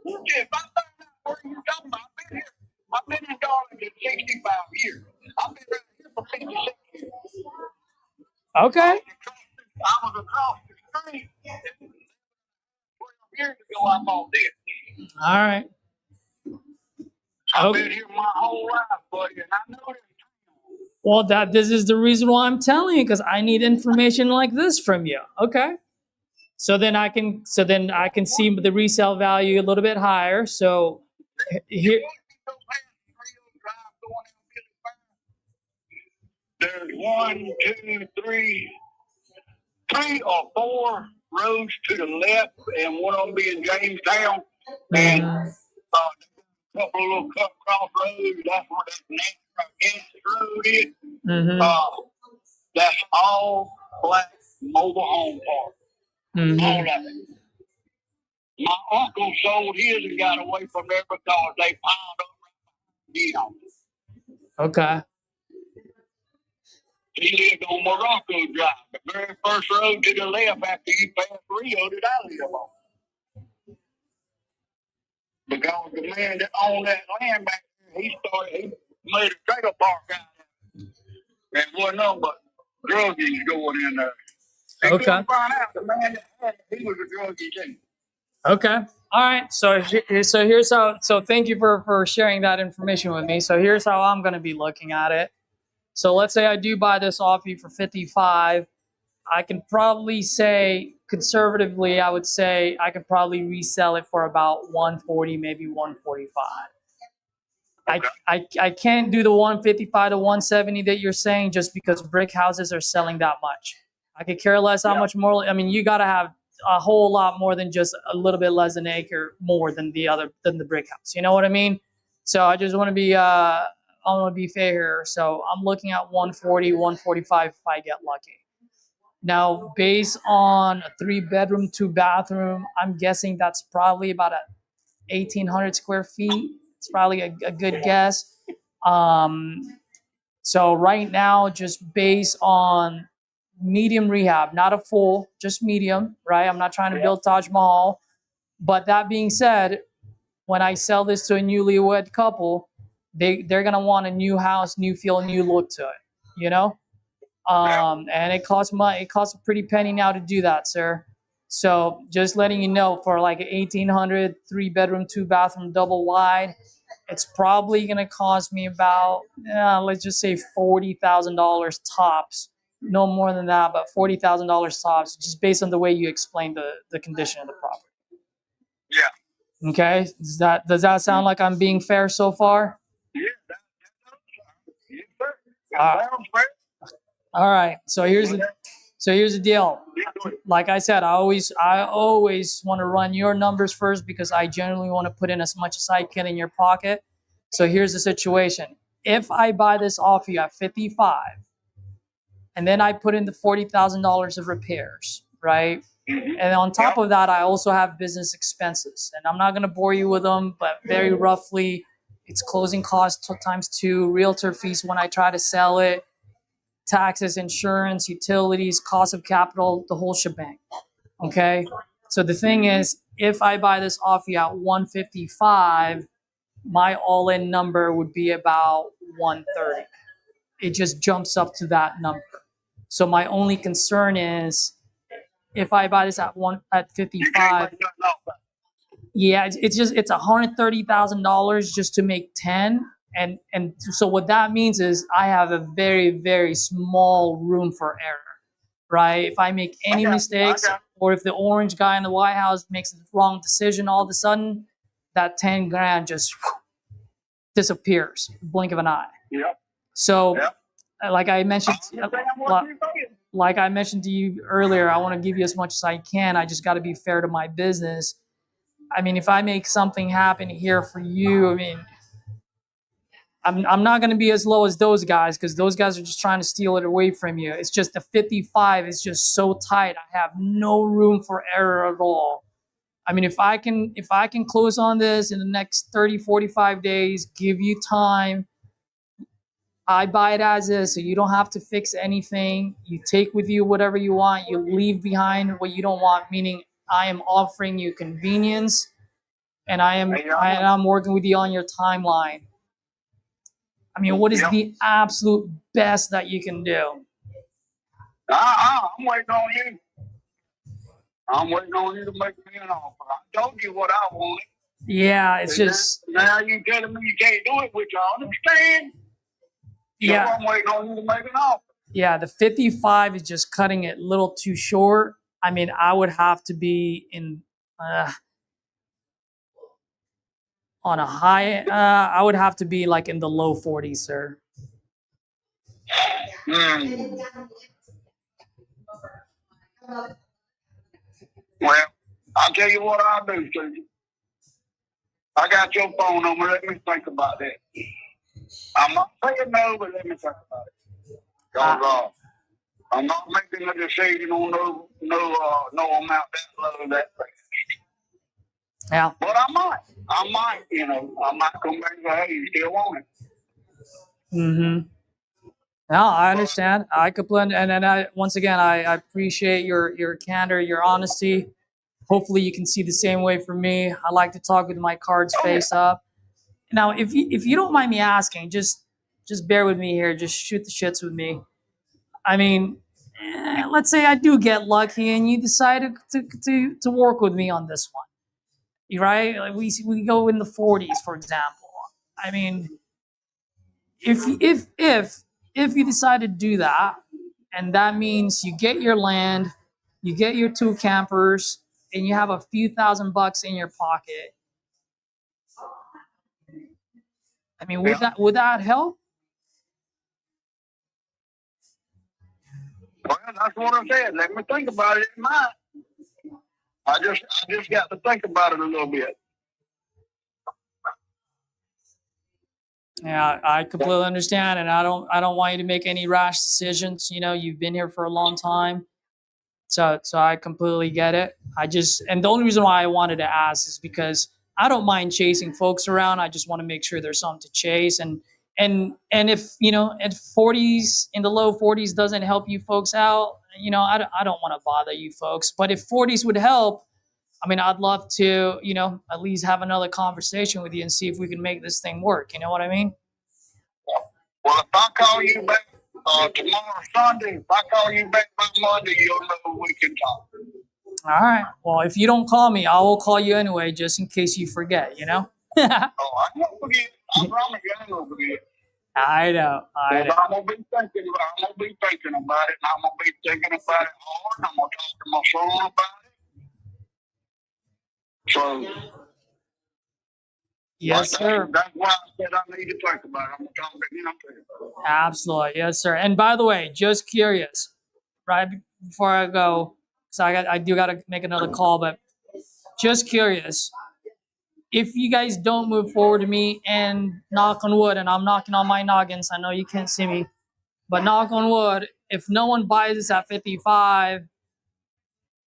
in Darlington 65 years. I've been right here for 56 years. Okay. I was across the street 12 years ago. I bought this. All right. I've been here my whole life, buddy, and I know this. Well, this is the reason why I'm telling you, because I need information like this from you. Okay. So then I can see the resale value a little bit higher. So here, There's 1, 2, 3 or 4 roads to the left, and one of them being Jamestown, and a couple of little cut cross roads. That's where that natural gas road is. That's all black mobile home park. All of it. My uncle sold his and got away from there because they piled up him. Okay. He lived on Morocco Drive, the very first road to the left after you pass Rio that I live on. Because the man that owned that land back there, he made a trailer park out there. And wasn't nothing but druggies going in there. They couldn't find out the man that had it, he was a druggie too. Okay. All right. So here's how. So thank you for sharing that information with me. So here's how I'm going to be looking at it. So let's say I do buy this off you for 55. I can probably say conservatively, I would say I could probably resell it for about 140, maybe 145. I can't do the 155 to 170 that you're saying just because brick houses are selling that much. I could care less how much more. I mean, you got to have a whole lot more than just a little bit less than an acre more than the brick house. You know what I mean? So I just want to be I want to be fair here. So I'm looking at 140, 145 if I get lucky. Now, based on a 3-bedroom, 2-bathroom, I'm guessing that's probably about 1,800 square feet. It's probably a good guess. So right now, just based on medium rehab, not a full, just medium, right? I'm not trying to build Taj Mahal. But that being said, when I sell this to a newlywed couple, they're going to want a new house, new feel, new look to it, you know? And it costs money. It costs a pretty penny now to do that, sir. So just letting you know, for like an 1,800 3-bedroom, 2-bathroom, double wide, it's probably going to cost me about, let's just say $40,000 tops. No more than that, but $40,000 tops, just based on the way you explained the condition of the property. Yeah. Okay. Does that sound like I'm being fair so far? Yeah, yes, sir. That sounds fair. All right. So here's the deal. Like I said, I always want to run your numbers first because I generally want to put in as much as I can in your pocket. So here's the situation. If I buy this off you at 55, and then I put in the $40,000 of repairs, right? And on top of that, I also have business expenses. And I'm not going to bore you with them, but very roughly, it's closing costs times 2, realtor fees when I try to sell it, taxes, insurance, utilities, cost of capital, the whole shebang. Okay? So the thing is, if I buy this off you at 155, my all-in number would be about 130. It just jumps up to that number. So my only concern is if I buy this at 55, yeah, it's $130,000 just to make 10. And so what that means is I have a very, very small room for error, right? If I make any mistakes or if the orange guy in the White House makes the wrong decision, all of a sudden that 10 grand just disappears, blink of an eye. Yep. So like I mentioned to you earlier, I want to give you as much as I can. I just got to be fair to my business. I mean, if I make something happen here for you, I mean, I'm not going to be as low as those guys because those guys are just trying to steal it away from you. It's just the 55 is just so tight. I have no room for error at all. I mean, if I can close on this in the next 30, 45 days, give you time, I buy it as is, so you don't have to fix anything. You take with you whatever you want. You leave behind what you don't want, meaning I am offering you convenience, and I'm working with you on your timeline. I mean, what is the absolute best that you can do? I'm waiting on you. I'm waiting on you to make me an offer. I told you what I wanted. Yeah, it's just... Now you telling me you can't do it, which I understand. Yeah. So I'm waiting on you to make an offer. Yeah, the 55 is just cutting it a little too short. I mean, I would have to be in on a high. I would have to be like in the low 40s, sir. Well, I'll tell you what I'll do, Susan. I got your phone number. Let me think about that. I'm not saying no, but let me think about it. 'Cause, I'm not making a decision on no amount that low that fast. Yeah. But I might, I might come back and say, hey, you still want it? Mm-hmm. No, I understand. I completely, and then once again, I appreciate your candor, your honesty. Hopefully, you can see the same way for me. I like to talk with my cards face up. Now, if you don't mind me asking, just bear with me here. Just shoot the shits with me. I mean, let's say I do get lucky and you decided to work with me on this one, right? Like we go in the 40s, for example. I mean, if you decide to do that, and that means you get your land, you get your 2 campers, and you have a few $1,000 in your pocket. I mean, would that help? Well, that's what I said. Let me think about it. It might. I just got to think about it a little bit. Yeah, I completely understand, and I don't want you to make any rash decisions. You know, you've been here for a long time, so I completely get it. And the only reason why I wanted to ask is because I don't mind chasing folks around. I just want to make sure there's something to chase, and if at 40s, in the low 40s doesn't help you folks out, I don't want to bother you folks. But if 40s would help, I mean, I'd love to, at least have another conversation with you and see if we can make this thing work. You know what I mean? Well, if I call you back tomorrow, Sunday, if I call you back by Monday, you'll know we can talk. All right. Well, if you don't call me, I will call you anyway, just in case you forget, Oh, I won't forget. I promise you I won't forget. I know. I'm gonna be thinking about it, and I'm gonna be thinking about it hard. I'm gonna talk to my son about it. So, yes, sir. That's why I said I need to think about it. I'm gonna talk to him too. Absolutely, yes, sir. And by the way, just curious, right before I go, so I do got to make another call, but just curious, if you guys don't move forward to me, and knock on wood, and I'm knocking on my noggins, I know you can't see me, but knock on wood, if no one buys this at 55,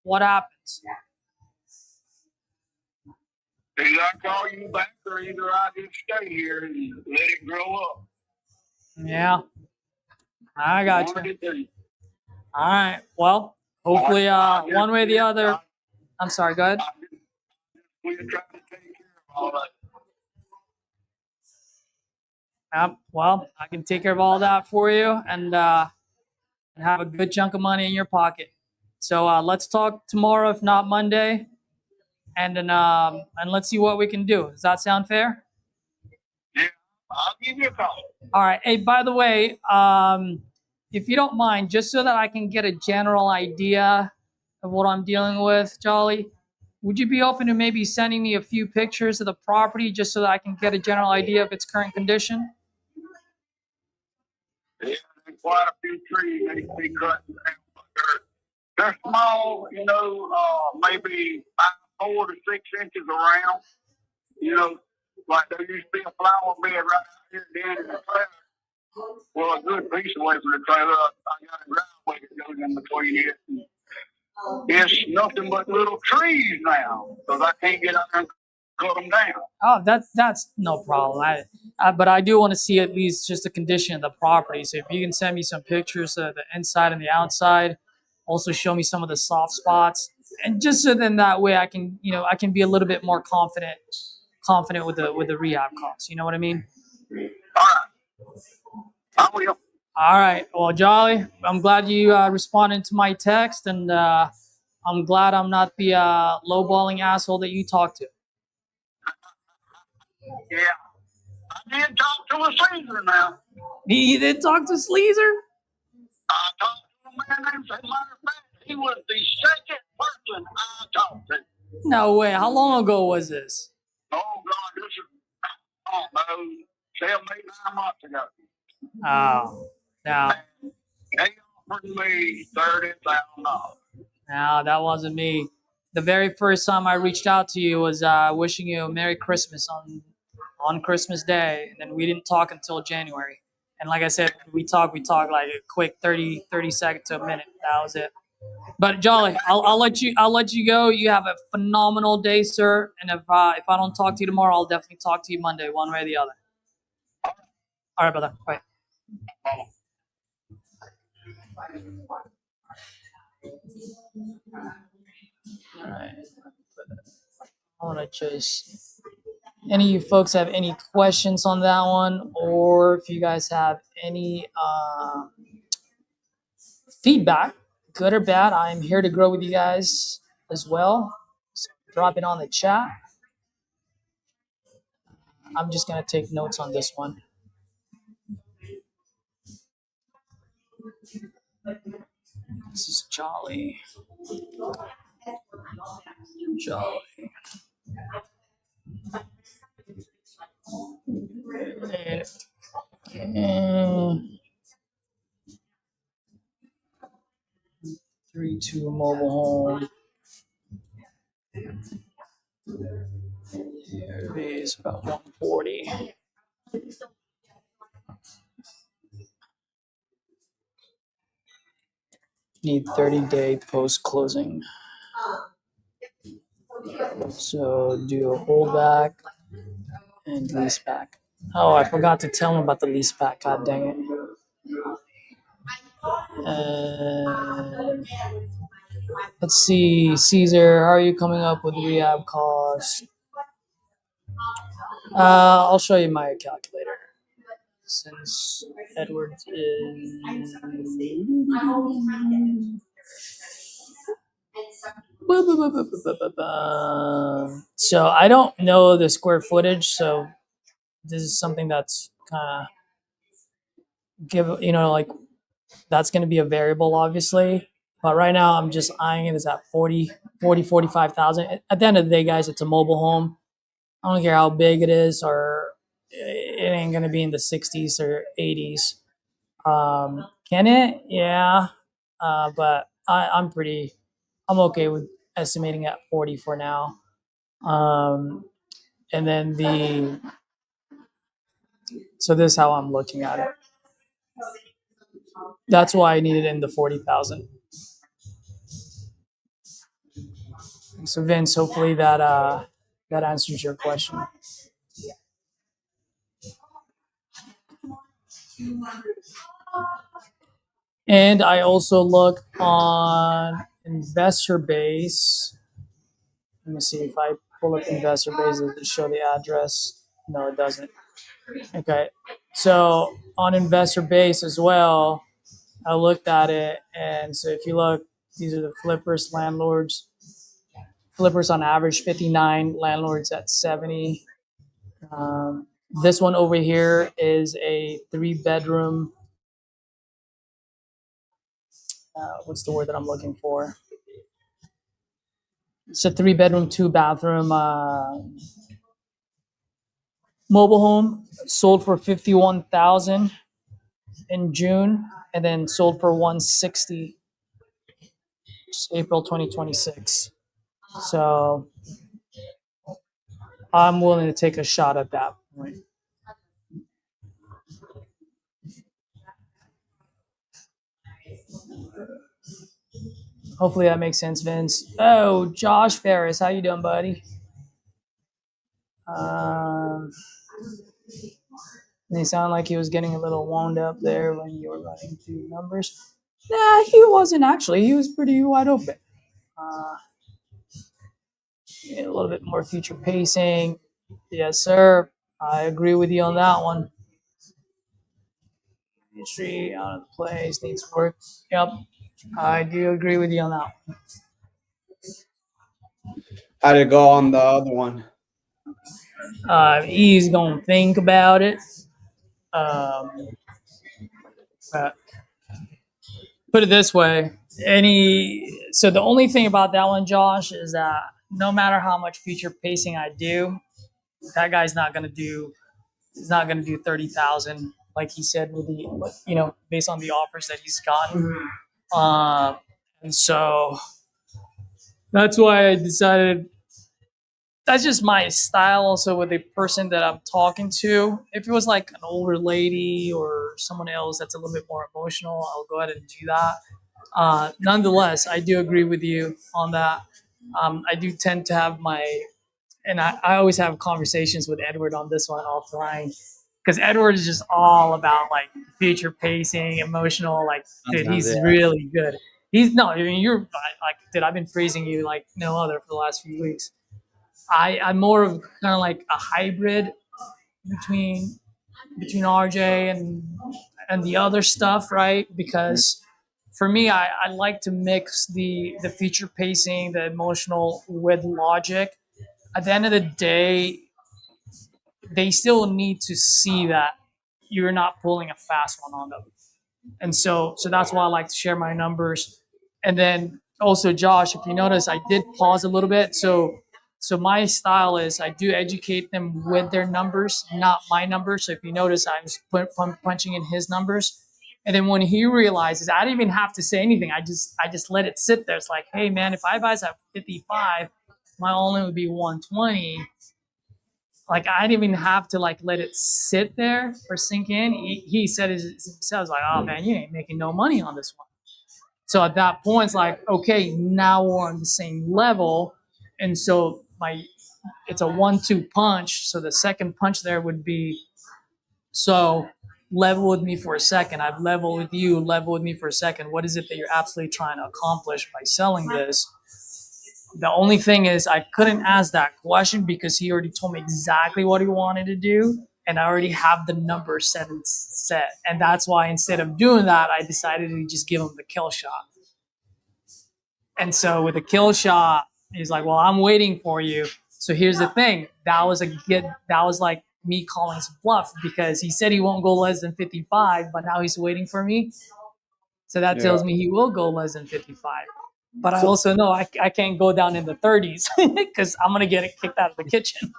what happens? Either I call you back, or either I just stay here and let it grow up. Yeah, I got you. All right. Well, hopefully, one way or the other. I'm sorry. Go ahead. We're trying to take care of all that. Well, I can take care of all that for you, and have a good chunk of money in your pocket. So let's talk tomorrow, if not Monday, and then and let's see what we can do. Does that sound fair? Yeah, I'll give you a call. All right. Hey, by the way, if you don't mind, just so that I can get a general idea of what I'm dealing with, Jolly, would you be open to maybe sending me a few pictures of the property just so that I can get a general idea of its current condition? Yeah, there's quite a few trees need to be cut down. They're small, maybe 4 to 6 inches around. Like there used to be a flower bed right out here at the end of the trailer. Well, a good piece away from the trailer, I got a driveway that goes in between it. It's nothing but little trees now, because I can't get out there and cut them down. Oh, that's no problem. But I do want to see at least just the condition of the property. So if you can send me some pictures of the inside and the outside, also show me some of the soft spots, and just so then that way I can be a little bit more confident with the rehab costs. You know what I mean? All right, I will. All right. Well, Jolly, I'm glad you responded to my text, and I'm glad I'm not the lowballing asshole that you talked to. Yeah, I did talk to a Caesar now. You did talk to Sleazer? I talked to a man named, as a matter of fact, he was the second No way. How long ago was this? Oh God, this is I don't know, 7, 8, 9 months ago. Oh, now, They offered me $30,000. no, that wasn't me. The very first time I reached out to you was wishing you a Merry Christmas on Christmas Day, and then we didn't talk until January. And like I said, we talked like a quick 30 seconds to a minute. That was it. But Jolly, I'll let you go. You have a phenomenal day, sir. And if I don't talk to you tomorrow, I'll definitely talk to you Monday, one way or the other. All right, brother. Bye. All right. I want to just. Any of you folks have any questions on that one, or if you guys have any feedback, good or bad, I am here to grow with you guys as well. So drop it on the chat. I'm just gonna take notes on this one. This is Jolly. Jolly. And 3-2 mobile home. Here it is, about 140. Need 30-day post-closing. So do a holdback and lease back. Oh, I forgot to tell him about the lease back. God dang it. Let's see, Caesar, how are you coming up with rehab costs? I'll show you my calculator. Since Edward is so I don't know the square footage, so this is something that's kind of like that's going to be a variable, obviously. But right now I'm just eyeing it as at 45,000. At the end of the day, guys, it's a mobile home. I don't care how big it is, or it ain't going to be in the 60s or 80s. Can it? Yeah. But I'm okay with estimating at 40 for now. And then so this is how I'm looking at it. That's why I need it in the 40,000. So Vince, hopefully that answers your question. And I also look on Investor Base. Let me see if I pull up Investor Base. Does it show the address? No, it doesn't. Okay. So on Investor Base as well, I looked at it, and so if you look, these are the flippers, landlords. Flippers on average 59, landlords at 70. This one over here is a 3-bedroom. What's the word that I'm looking for? It's a 3-bedroom, 2-bathroom mobile home. Sold for 51,000 in June, and then sold for 160 April 2026. So I'm willing to take a shot at that point. Hopefully that makes sense, Vince. Oh, Josh Ferris, how you doing, buddy? They sound like he was getting a little wound up there when you were running through numbers. Nah, he wasn't actually. He was pretty wide open. A little bit more future pacing. Yes, sir. I agree with you on that one. Tree out of place, needs work. Yep, I do agree with you on that one. How'd it go on the other one? He's gonna think about it. Put it this way, so the only thing about that one, Josh, is that no matter how much future pacing I do, that guy's not gonna do. He's not gonna do 30,000 like he said with the, based on the offers that he's gotten. And so that's why I decided. That's just my style. Also, with the person that I'm talking to, if it was like an older lady or someone else that's a little bit more emotional, I'll go ahead and do that. Nonetheless, I do agree with you on that. I do tend to have and I always have conversations with Edward on this one offline, because Edward is just all about like future pacing, emotional. Like, dude, Sometimes, he's yeah. really good. I mean, you're like, dude, I've been praising you like no other for the last few weeks. I'm more of kind of like a hybrid between RJ and the other stuff, right? Because for me, I like to mix the feature pacing, the emotional with logic. At the end of the day, they still need to see that you're not pulling a fast one on them. And so that's why I like to share my numbers. And then also, Josh, if you notice, I did pause a little bit. So my style is I do educate them with their numbers, not my numbers. So if you notice, I was punching in his numbers. And then when he realizes, I didn't even have to say anything. I just let it sit there. It's like, hey man, if I buys at 55, my all-in would be 120. Like, I didn't even have to like let it sit there or sink in. He said it himself, like, oh man, you ain't making no money on this one. So at that point, it's like, okay, now we're on the same level. And so it's a 1-2 punch. So the second punch there would be, so level with me for a second. I've leveled with you, level with me for a second. What is it that you're absolutely trying to accomplish by selling this? The only thing is I couldn't ask that question because he already told me exactly what he wanted to do. And I already have the number set. And that's why instead of doing that, I decided to just give him the kill shot. And so with the kill shot, he's like, well, I'm waiting for you. So here's the thing. That was like me calling his bluff, because he said he won't go less than 55, but now he's waiting for me. So that tells me he will go less than 55. But I also know I can't go down in the 30s because I'm going to get it kicked out of the kitchen.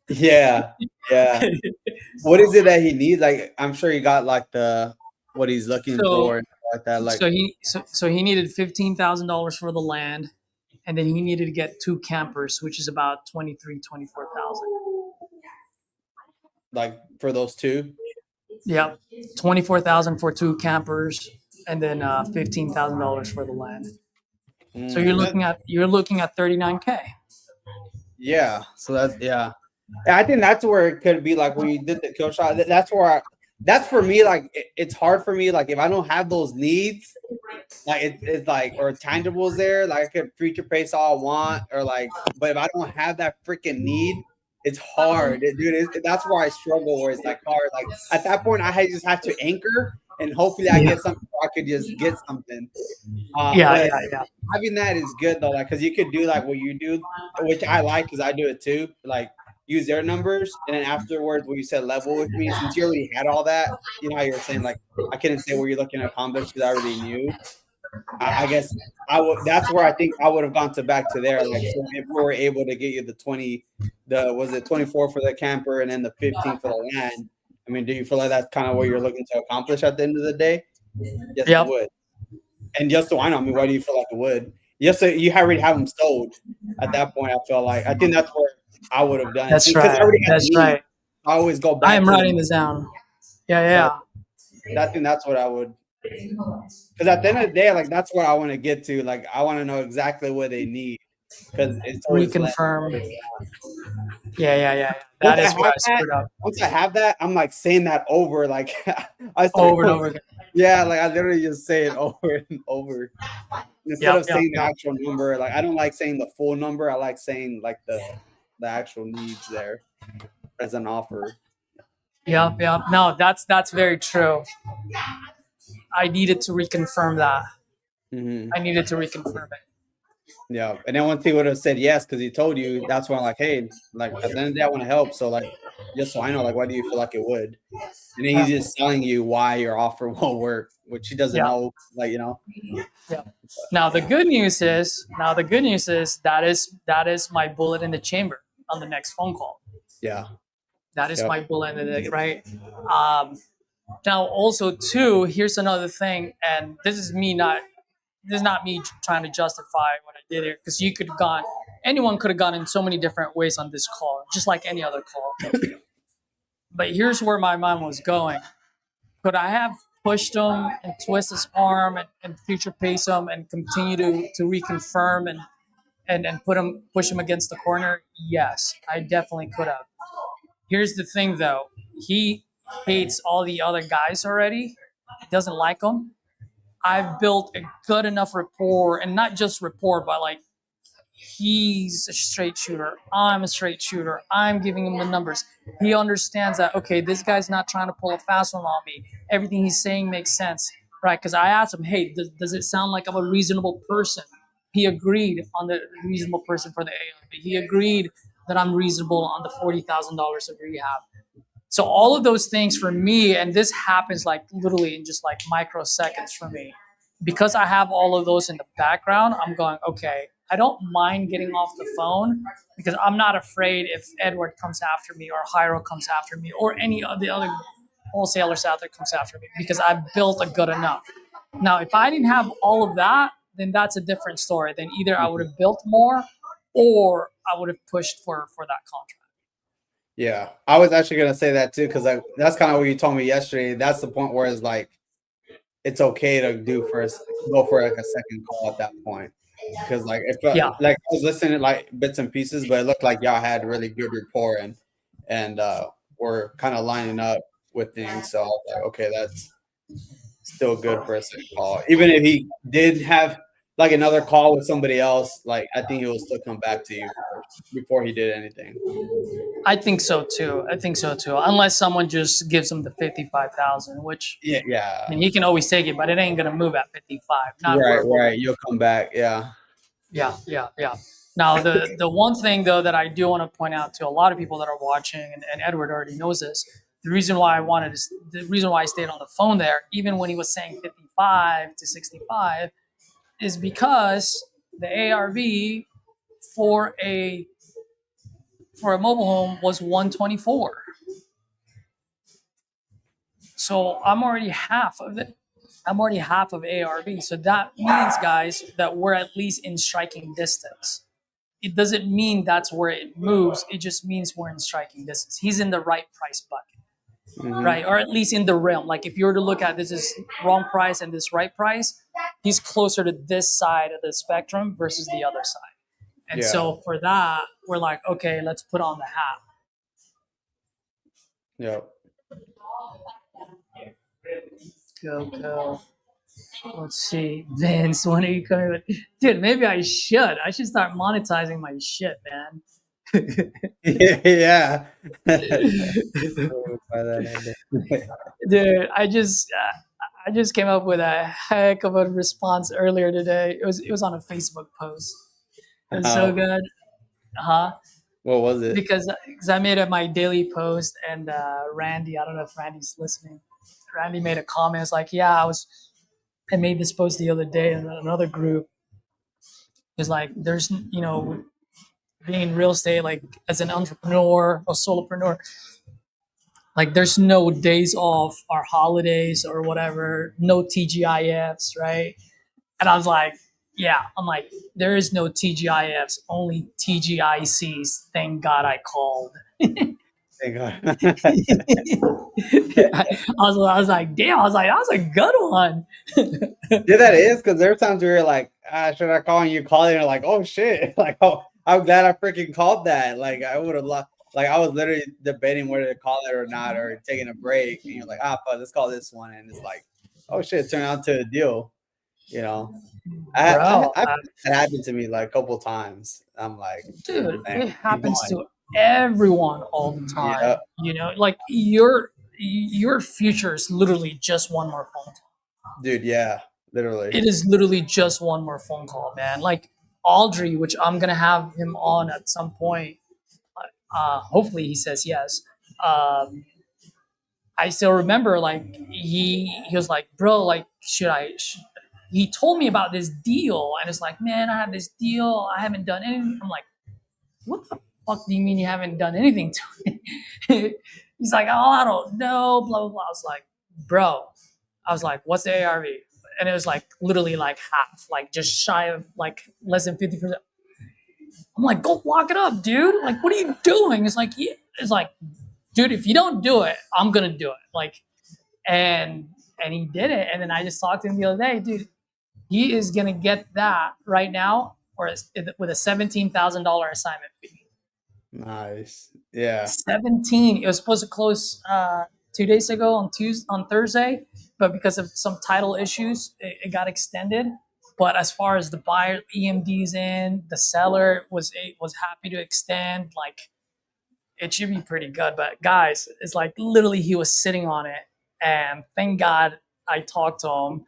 Yeah. What is it that he needs? Like, I'm sure he got like what he's looking for and stuff like that. Like, so he needed $15,000 for the land, and then he needed to get 2 campers, which is about 24,000. Like for those two. Yep, 24,000 for 2 campers, and then $15,000 for the land. So you're looking at 39K. Yeah. So I think that's where it could be like when you did the kill shot. That's for me. Like it's hard for me. Like if I don't have those needs, like it's like, or tangibles there, like I could future pace all I want, or like, but if I don't have that freaking need, it's hard, dude. That's where I struggle. Where it's like hard. Like at that point, I just have to anchor, and hopefully I get something. I could just get something. Yeah. Having that is good though, like because you could do like what you do, which I like because I do it too. Like use their numbers, and then afterwards, when you said level with me, since you already had all that, you know how you're saying like I couldn't say what you're looking to accomplish because I already knew. I guess I would. That's where I think I would have gone back to there. Like so if we were able to get you the 20, was it 24 for the camper and then the 15 for the land? I mean, do you feel like that's kind of what you're looking to accomplish at the end of the day? Yes, Yep. it would. And just so I know, I mean, why do you feel like it would? Yes, so you already have them sold. At that point, I feel like I think that's where I would have done. That's right. I always go back. I am writing this down. Yeah. So I think that's what I would. Because at the end of the day, like that's what I want to get to. Like I want to know exactly what they need. Because it's reconfirm. Yeah. That is where I screwed up. Once I have that, I'm like saying that over, like over and over again. Yeah, like I literally just say it over and over instead of saying the actual number. Like I don't like saying the full number. I like saying like the actual needs there as an offer. Yep. No, that's very true. I needed to reconfirm that. Mm-hmm. I needed to reconfirm it. Yeah. And then once he would have said yes because he told you, that's when like, hey, like at the end of the day, I want to help. So like, just so I know, like, why do you feel like it would? And then he's just telling you why your offer won't work, which he doesn't Yeah. know. Like, you know. Yeah. Now the good news is that is my bullet in the chamber on the next phone call. Yeah. That is Yep. my bullet in the right. Now also too, here's another thing, and this is not me trying to justify what I did here, because anyone could have gone in so many different ways on this call, just like any other call. But here's where my mind was going. Could I have pushed him and twist his arm and future pace him and continue to reconfirm and push him against the corner? Yes, I definitely could have. Here's the thing though. He hates all the other guys already. He doesn't like them. I've built a good enough rapport, and not just rapport, but like, he's a straight shooter. I'm a straight shooter. I'm giving him the numbers. He understands that, okay, this guy's not trying to pull a fast one on me. Everything he's saying makes sense, right? Because I asked him, hey, does it sound like I'm a reasonable person? He agreed on the reasonable person for the ARB. He agreed that I'm reasonable on the $40,000 of rehab. So all of those things for me, and this happens like literally in just like microseconds for me, because I have all of those in the background, I'm going, okay, I don't mind getting off the phone because I'm not afraid if Edward comes after me or Jairo comes after me or any of the other wholesalers out there comes after me, because I've built a good enough. Now, if I didn't have all of that, then that's a different story. Then either I would have built more or I would have pushed for that contract. Yeah, I was actually gonna say that too, because that's kind of what you told me yesterday. That's the point where it's like it's okay to go for like a second call at that point, because like if like I was listening to like bits and pieces, but it looked like y'all had really good rapport and were kind of lining up with things. So I was like, okay, that's still good for a second call, even if he did have like another call with somebody else. Like I think he will still come back to you before he did anything. I think so too. Unless someone just gives him the 55,000, which yeah, I mean, he can always take it, but it ain't gonna move at 55. Not right. You'll come back. Yeah. Now the one thing though that I do want to point out to a lot of people that are watching, and Edward already knows this, the reason why I stayed on the phone there, even when he was saying 55 to 65, is because the ARV for a mobile home was 124. So I'm already half of it. I'm already half of ARV. So that means, guys, that we're at least in striking distance. It doesn't mean that's where it moves. It just means we're in striking distance. He's in the right price bucket, right? Or at least in the realm. Like if you were to look at this is wrong price and this right price, he's closer to this side of the spectrum versus the other side. And so for that, we're like, okay, let's put on the hat. Yep. Go. Let's see. Vince, when are you coming with? Dude, maybe I should. I should start monetizing my shit, man. Yeah. Dude, I just came up with a heck of a response earlier today. It was on a Facebook post. It was so good. What was it? Because I made it my daily post, and Randy, I don't know if Randy's listening. Randy made a comment. It's like, yeah, I made this post the other day in another group. It's like, there's, being in real estate, like as an entrepreneur or solopreneur, like there's no days off or holidays or whatever, no TGIFs, right? And I was like, there is no TGIFs, only TGICs. Thank God I called. Thank God. I was like, damn, that was a good one. Yeah, that is, because there are times where you're like, should I call? And you call it and you're like, oh shit. Like, oh, I'm glad I freaking called that. Like I would have loved, like I was literally debating whether to call it or not, or taking a break. And you're like, fuck, let's call this one. And it's like, oh shit, it turned out to a deal. That happened to me like a couple times. I'm like, dude, it happens to everyone all the time. Like your future is literally just one more phone call. Dude, yeah, literally. It is literally just one more phone call, man. Like Audrey, which I'm gonna have him on at some point. Hopefully he says yes. I still remember like he was like, bro, like he told me about this deal, and it's like, man, I have this deal. I haven't done anything. I'm like, what the fuck do you mean you haven't done anything to it? He's like, oh, I don't know, blah blah blah. I was like, bro, what's the ARV? And it was like literally like half, like just shy of like less than 50%. I'm like, go lock it up, dude. Like, what are you doing? It's like, dude, if you don't do it, I'm gonna do it. Like, and he did it. And then I just talked to him the other day, dude. He is gonna get that right now, with a $17,000 assignment fee. Nice. Yeah. 17. It was supposed to close 2 days ago on Thursday, but because of some title issues, it got extended. But as far as the buyer, EMD's in, the seller was happy to extend. Like, it should be pretty good. But guys, it's like literally he was sitting on it, and thank God I talked to him,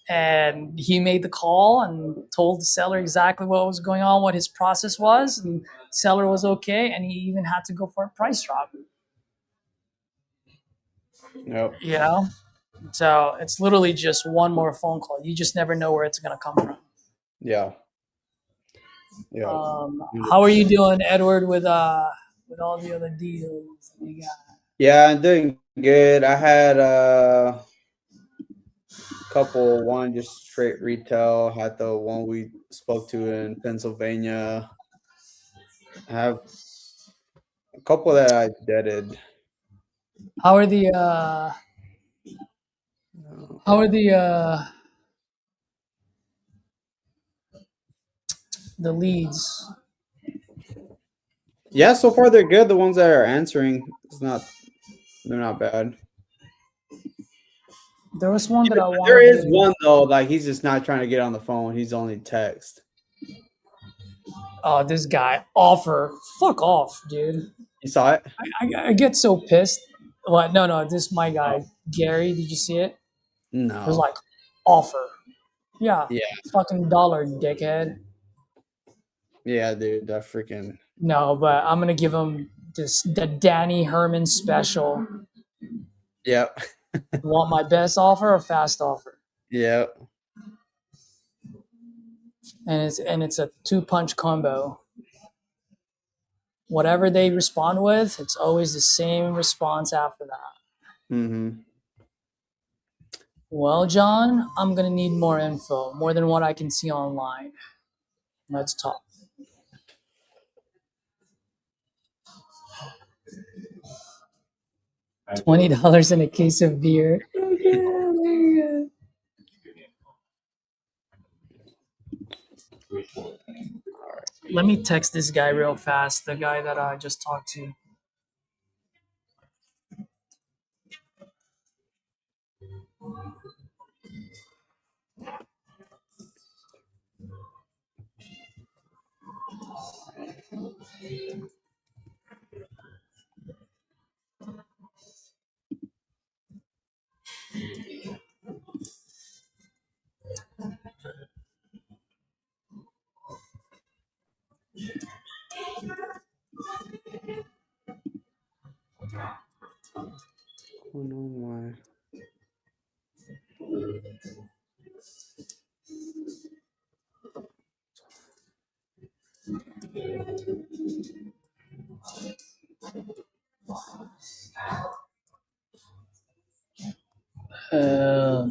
and he made the call and told the seller exactly what was going on, what his process was, and seller was okay, and he even had to go for a price drop. Yep. You know, so it's literally just one more phone call. You just never know where it's gonna come from. Yeah. Yeah. How are you doing, Edward, with all the other deals you got? Yeah, I'm doing good. I had a couple, one just straight retail, had the one we spoke to in Pennsylvania. I have a couple that I deaded. How are the leads? Yeah, so far they're good. The ones that are answering, they're not bad. There was one that I wanted. There is one though, like he's just not trying to get on the phone. He's only text. Oh, this guy, offer. Fuck off, dude. You saw it? I get so pissed. What? No, this is my guy, Gary. Did you see it? No. It was like, offer. Yeah. Yeah. Fucking dollar, dickhead. Yeah, dude, that freaking. No, but I'm gonna give him the Danny Herman special. Yep. Want my best offer or fast offer? Yep. And it's a 2-punch combo. Whatever they respond with, it's always the same response after that. Mm-hmm. Well, John, I'm gonna need more info, more than what I can see online. Let's talk. $20 in a case of beer. Let me text this guy real fast, the guy that I just talked to.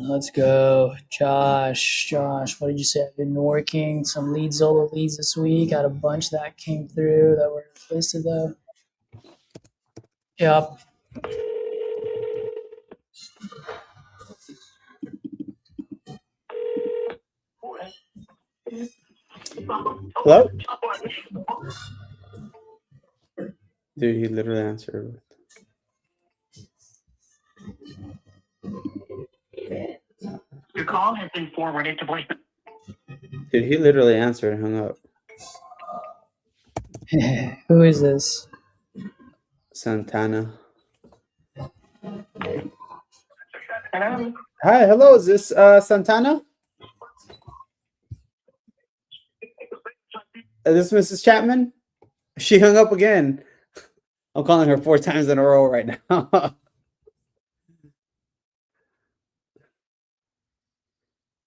Let's go. Josh, what did you say? I've been working some solo leads this week. Got a bunch that came through that were listed though. Yep. Hello? Dude, he literally answered. Your call has been forwarded to voicemail. Dude, he literally answered and hung up. Who is this? Santana. Hello? Hi, hello. Is this Santana? This is Mrs. Chapman? She hung up again. I'm calling her 4 times in a row right now.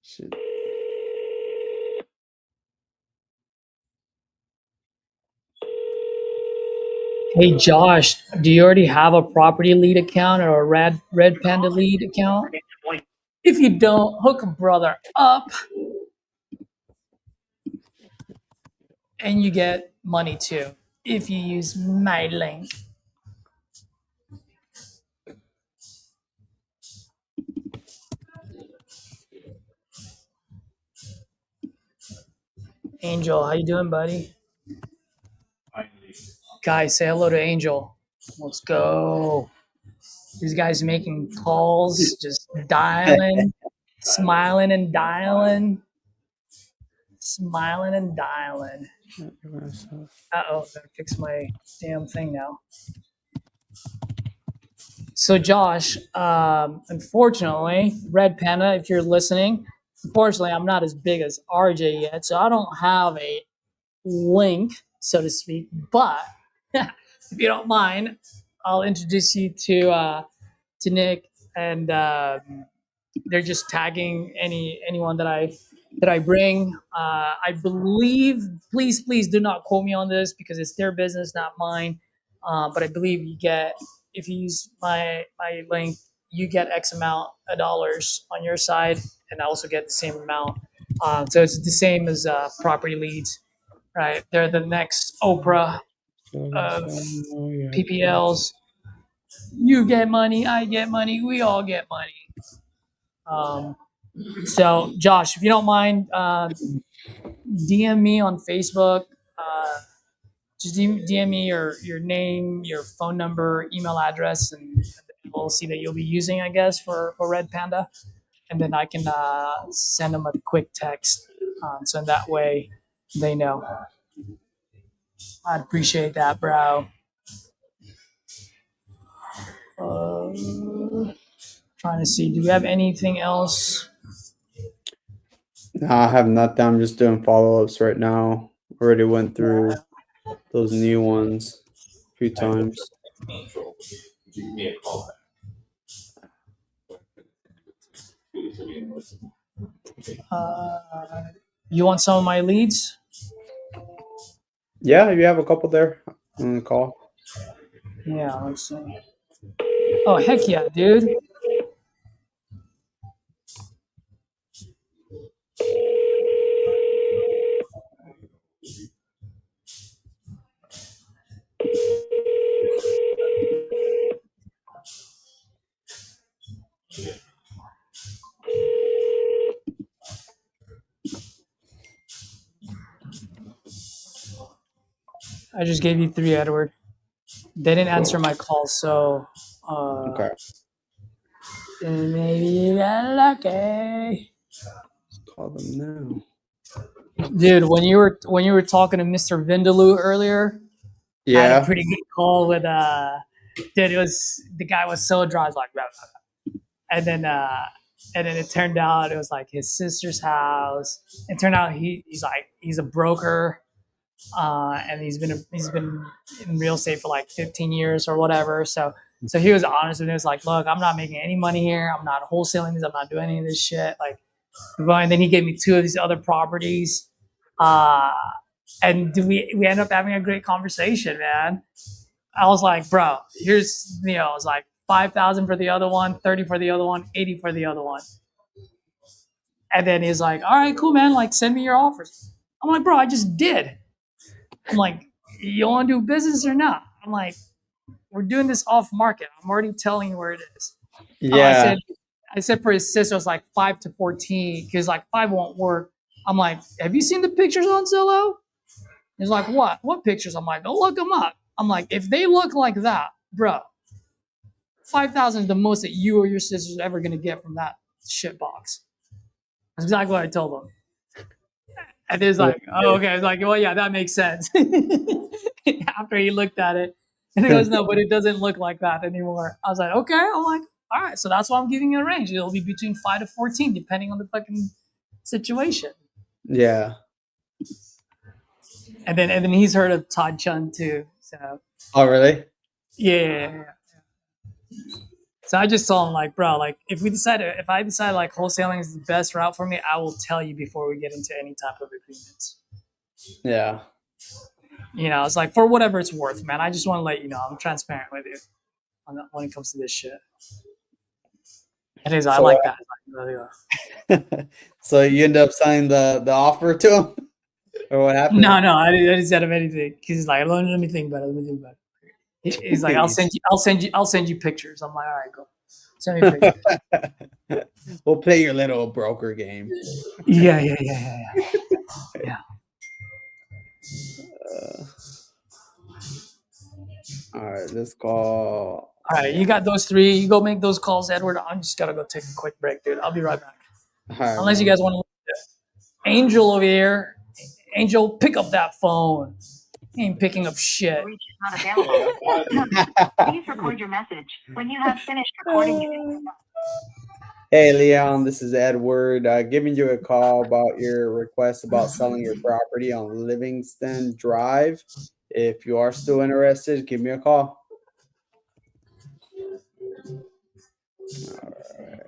Shit. Hey Josh, do you already have a property lead account or a Red Panda lead account? If you don't, hook a brother up and you get money too if you use my link. Angel, how you doing, buddy? Guys, say hello to Angel. Let's go. These guys making calls, just dialing, smiling and dialing, smiling and dialing. Uh-oh, gotta fix my damn thing now. So Josh, unfortunately, Red Panda, if you're listening, unfortunately, I'm not as big as RJ yet, so I don't have a link, so to speak. But if you don't mind, I'll introduce you to Nick, and they're just tagging anyone that I bring. I believe, please do not quote me on this because it's their business, not mine. But I believe you get, if you use my link, you get X amount of dollars on your side, and I also get the same amount. So it's the same as property leads, right? They're the next Oprah of PPLs. You get money, I get money, we all get money. So Josh, if you don't mind, DM me on Facebook. Just DM me your name, your phone number, email address, and we'll see that you'll be using, I guess, for Red Panda. And then I can send them a quick text. So in that way, they know. I'd appreciate that, bro. Trying to see, do we have anything else? No, I have nothing. I'm just doing follow-ups right now. Already went through those new ones a few times. Give me a call back. You want some of my leads? Yeah, you have a couple there on the call. Yeah, let's see. Oh, heck yeah, dude. I just gave you 3, Edward. They didn't answer my call, so Okay. maybe you got lucky. Call them now. Dude, when you were talking to Mr. Vindaloo earlier, I had a Yeah. pretty good call with dude, the guy was so dry, I was like, blah, blah, blah. And then it turned out it was like his sister's house. It turned out he's a broker. And he's been in real estate for like 15 years or whatever. So he was honest with me. He was like, look, I'm not making any money here. I'm not wholesaling these. I'm not doing any of this shit. Like, and then he gave me 2 of these other properties. And we ended up having a great conversation, man. I was like, bro, here's, it was like 5,000 for the other one, 30 for the other one, 80 for the other one. And then he's like, all right, cool, man. Like, send me your offers. I'm like, bro, I just did. I'm like, you want to do business or not? I'm like, we're doing this off market. I'm already telling you where it is. Yeah. I said for his sister, it was like 5 to 14 because like 5 won't work. I'm like, have you seen the pictures on Zillow? He's like, what? What pictures? I'm like, go look them up. I'm like, if they look like that, bro, 5,000 is the most that you or your sister's ever going to get from that shit box. That's exactly what I told him. And he's like, oh, okay. I was like, well, yeah, that makes sense. After he looked at it. And he goes, no, but it doesn't look like that anymore. I was like, okay. I'm like, all right. So that's why I'm giving you a range. It'll be between 5 to 14, depending on the fucking situation. Yeah. And then he's heard of Todd Chun too. So Oh, really? yeah. So I just told him like, bro, like if I decide like wholesaling is the best route for me, I will tell you before we get into any type of agreements. Yeah. You know, it's like for whatever it's worth, man. I just want to let you know I'm transparent with you when it comes to this shit. It is. I So, like that. So you end up signing the offer to him, or what happened? No, I didn't send him anything. He's like, let me think about it. He's like, I'll send you pictures. I'm like, all right, go. Send me pictures. We'll play your little broker game. Yeah. All right, let's call. All right, you got those three. You go make those calls, Edward. I'm just gotta go take a quick break, dude. I'll be right back. Right, Unless you guys want to. Angel over here. Angel, pick up that phone. He ain't picking up shit. Reach is not available. Please record your message. When you have finished recording, you can hang up. Hey, Leon, this is Edward. Giving you a call about your request about selling your property on Livingston Drive. If you are still interested, give me a call. All right.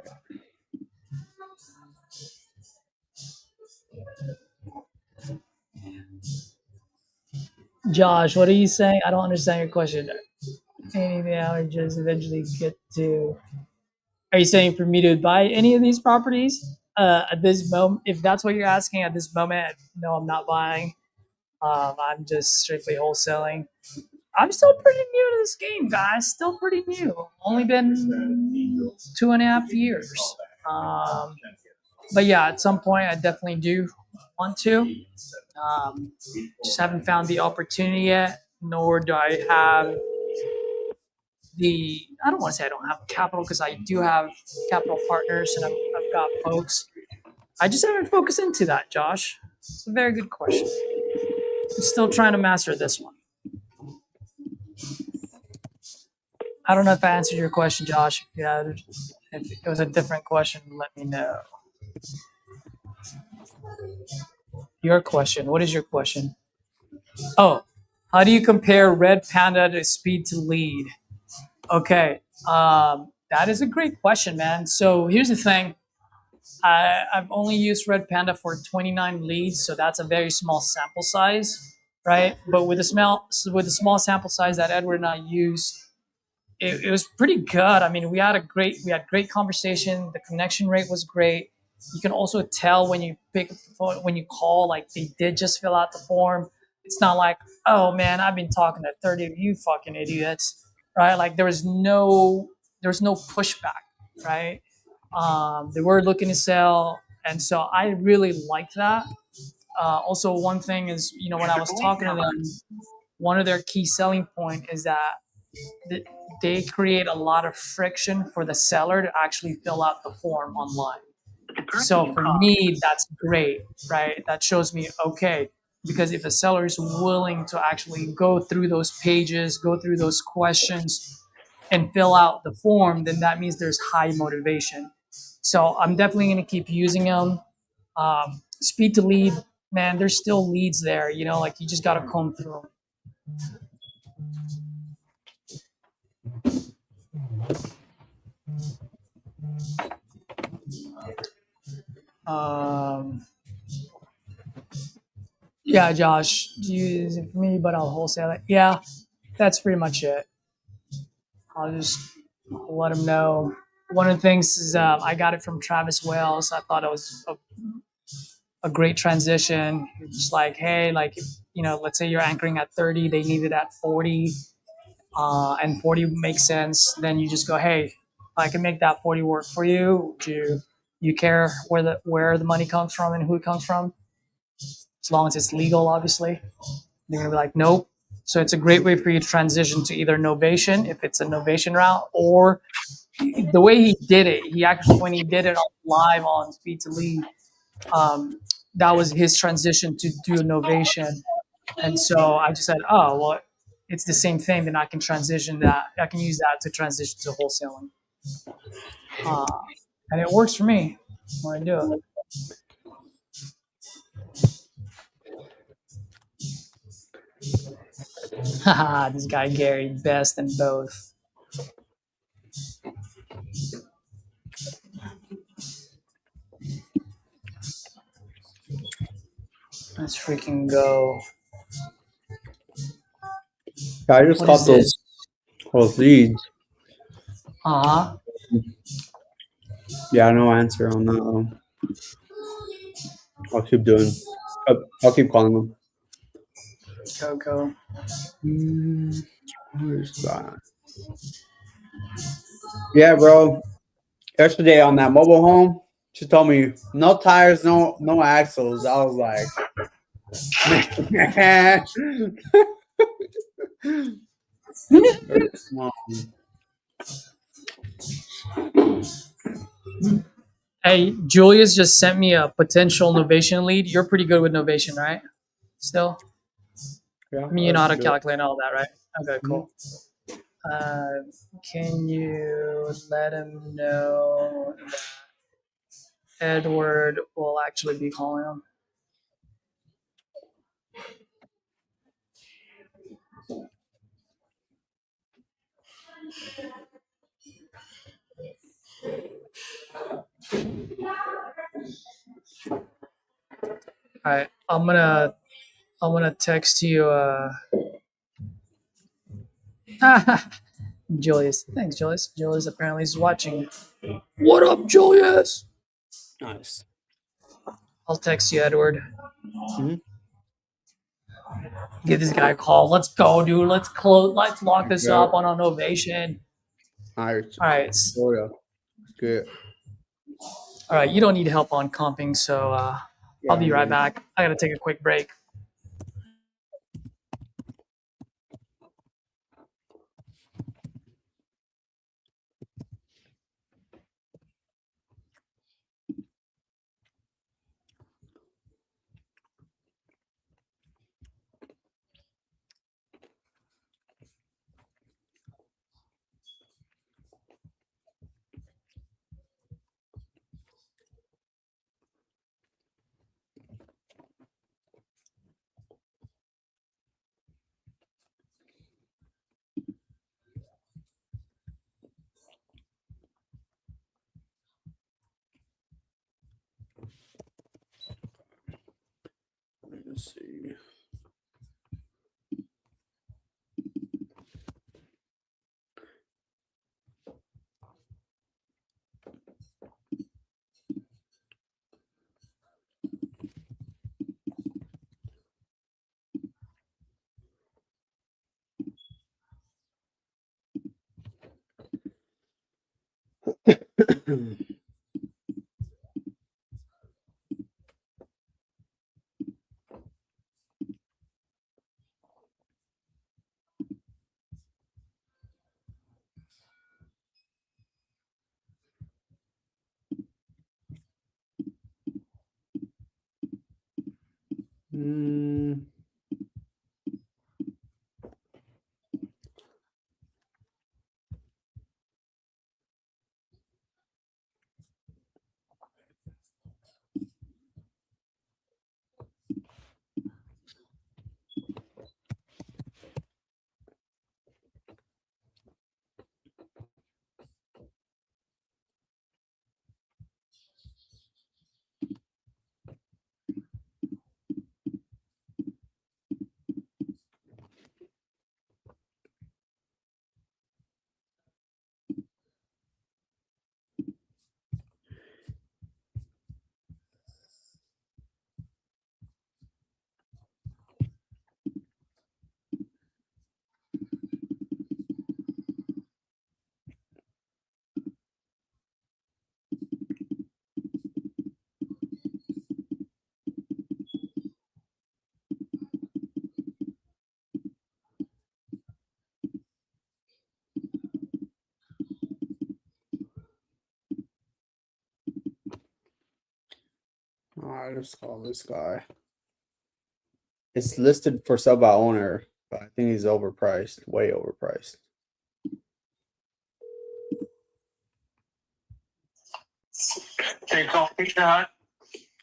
Josh, what are you saying? I don't understand your question. Anything I would just eventually get to. Are you saying for me to buy any of these properties at this moment? If that's what you're asking at this moment, no, I'm not buying. I'm just strictly wholesaling. I'm still pretty new to this game, guys. Still pretty new. Only been 2.5 years. But yeah, at some point, I definitely do want to. Just haven't found the opportunity yet, nor do I have I don't want to say I don't have capital because I do have capital partners and I've got folks. I just haven't focused into that, Josh. It's a very good question. I'm still trying to master this one. I don't know if I answered your question, Josh. Yeah, if it was a different question, let me know. Your question. What is your question? Oh, how do you compare Red Panda to Speed to Lead? Okay, that is a great question, man. So here's the thing. I've only used Red Panda for 29 leads, so that's a very small sample size, right? But with a small sample size that Edward and I used, it was pretty good. I mean, we had great conversation. The connection rate was great. You can also tell when you pick up the phone, when you call, like they did just fill out the form. It's not like, oh man, I've been talking to 30 of you fucking idiots, right? Like there was no pushback, right? They were looking to sell, and so I really liked that. Also, one thing is, when I was talking to them, one of their key selling point is that they create a lot of friction for the seller to actually fill out the form online. So for me, that's great, right? That shows me, okay, because if a seller is willing to actually go through those pages, go through those questions, and fill out the form, then that means there's high motivation. So I'm definitely going to keep using them. Speed to lead, man, there's still leads there. Like you just got to comb through them. Yeah, Josh, use it for me, but I'll wholesale it. Yeah, that's pretty much it. I'll just let them know. One of the things is I got it from Travis Wales. I thought it was a great transition. It's like, hey, like, let's say you're anchoring at 30, they need it at 40, and 40 makes sense. Then you just go, hey, I can make that 40 work for you. Do you care where the money comes from and who it comes from? As long as it's legal, obviously. They're going to be like, nope. So it's a great way for you to transition to either novation, if it's a novation route, or the way he did it. He actually, when he did it live on Speed to Lead, that was his transition to do a novation. And so I just said, oh, well, it's the same thing. Then I can transition that. I can use that to transition to wholesaling. And it works for me when I do it. Haha, this guy Gary, best in both. Let's freaking go. I just What caught is this? those leads. Uh-huh. Yeah, no answer on that one. I'll keep doing. I'll keep calling them. Coco. Where's that? Yeah, bro. Yesterday on that mobile home, she told me no tires, no axles. I was like, man. Hey, Julius just sent me a potential Novation lead. You're pretty good with Novation, right? Still? Yeah, I mean, you know how to good. calculate all that, right? Okay, cool. Can you let him know that Edward will actually be calling him? All right, I'm gonna text you. Julius, thanks, Julius. Julius apparently is watching. What up, Julius? Nice. I'll text you, Edward. Mhm. Give this guy a call. Let's go, dude. Let's close. Let's lock this Yeah. up on Novation. Nice. All right. Oh yeah. Good. All right. You don't need help on comping, so I'll be right back. I gotta take a quick break. Let's see. All right, let's call this guy. It's listed for sale by owner, but I think he's overpriced, way overpriced. Can you call Pizza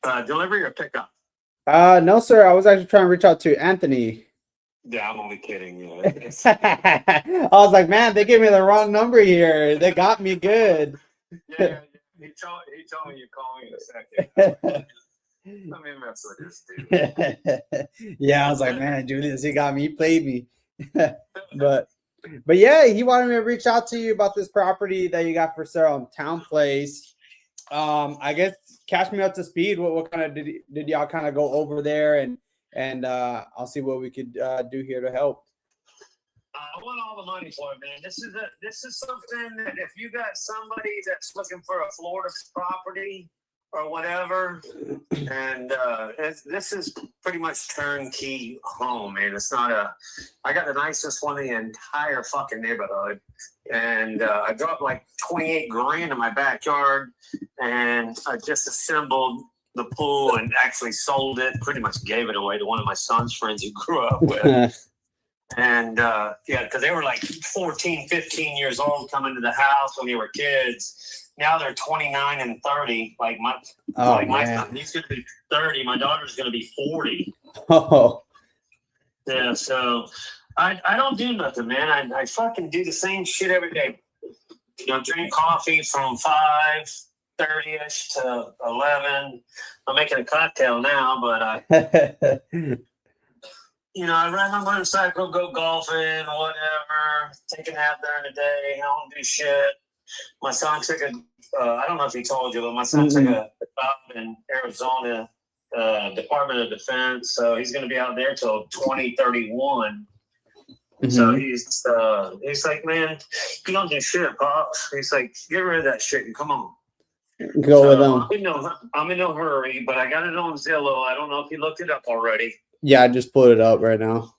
Hut? Delivery or pickup? No, sir. I was actually trying to reach out to Anthony. Yeah, I'm only kidding. Yeah. I was like, man, they gave me the wrong number here. They got me good. Yeah, he told me you call me in a second. Let me mess with this dude. Yeah, I was like, man, Julius, he got me, he played me. but yeah, he wanted me to reach out to you about this property that you got for sale on Town Place. I guess catch me up to speed. What kind of did y'all kind of go over there, and I'll see what we could do here to help. I want all the money for it, man. This is something that if you got somebody that's looking for a Florida property or whatever, and this is pretty much turnkey home, man. It's not I got the nicest one in the entire fucking neighborhood, and I dropped like 28 grand in my backyard, and I just assembled the pool and actually sold it. Pretty much gave it away to one of my son's friends he grew up with. And yeah, because they were like 14, 15 years old coming to the house when they were kids. Now they're 29 and 30. Like my son, he's gonna be 30. My daughter's gonna be 40. Oh. Yeah, so I don't do nothing, man. I fucking do the same shit every day. You know, drink coffee from 5:30ish to 11. I'm making a cocktail now, but you know, I ride my motorcycle, go golfing, whatever, take a nap during the day, I don't do shit. My son took I don't know if he told you, but my son took a job in Arizona, Department of Defense, so he's going to be out there till 2031. So he's like, man, you don't do shit, Pops. He's like, get rid of that shit and come on. Go with them. I'm in no hurry, but I got it on Zillow. I don't know if you looked it up already. Yeah, I just pulled it up right now.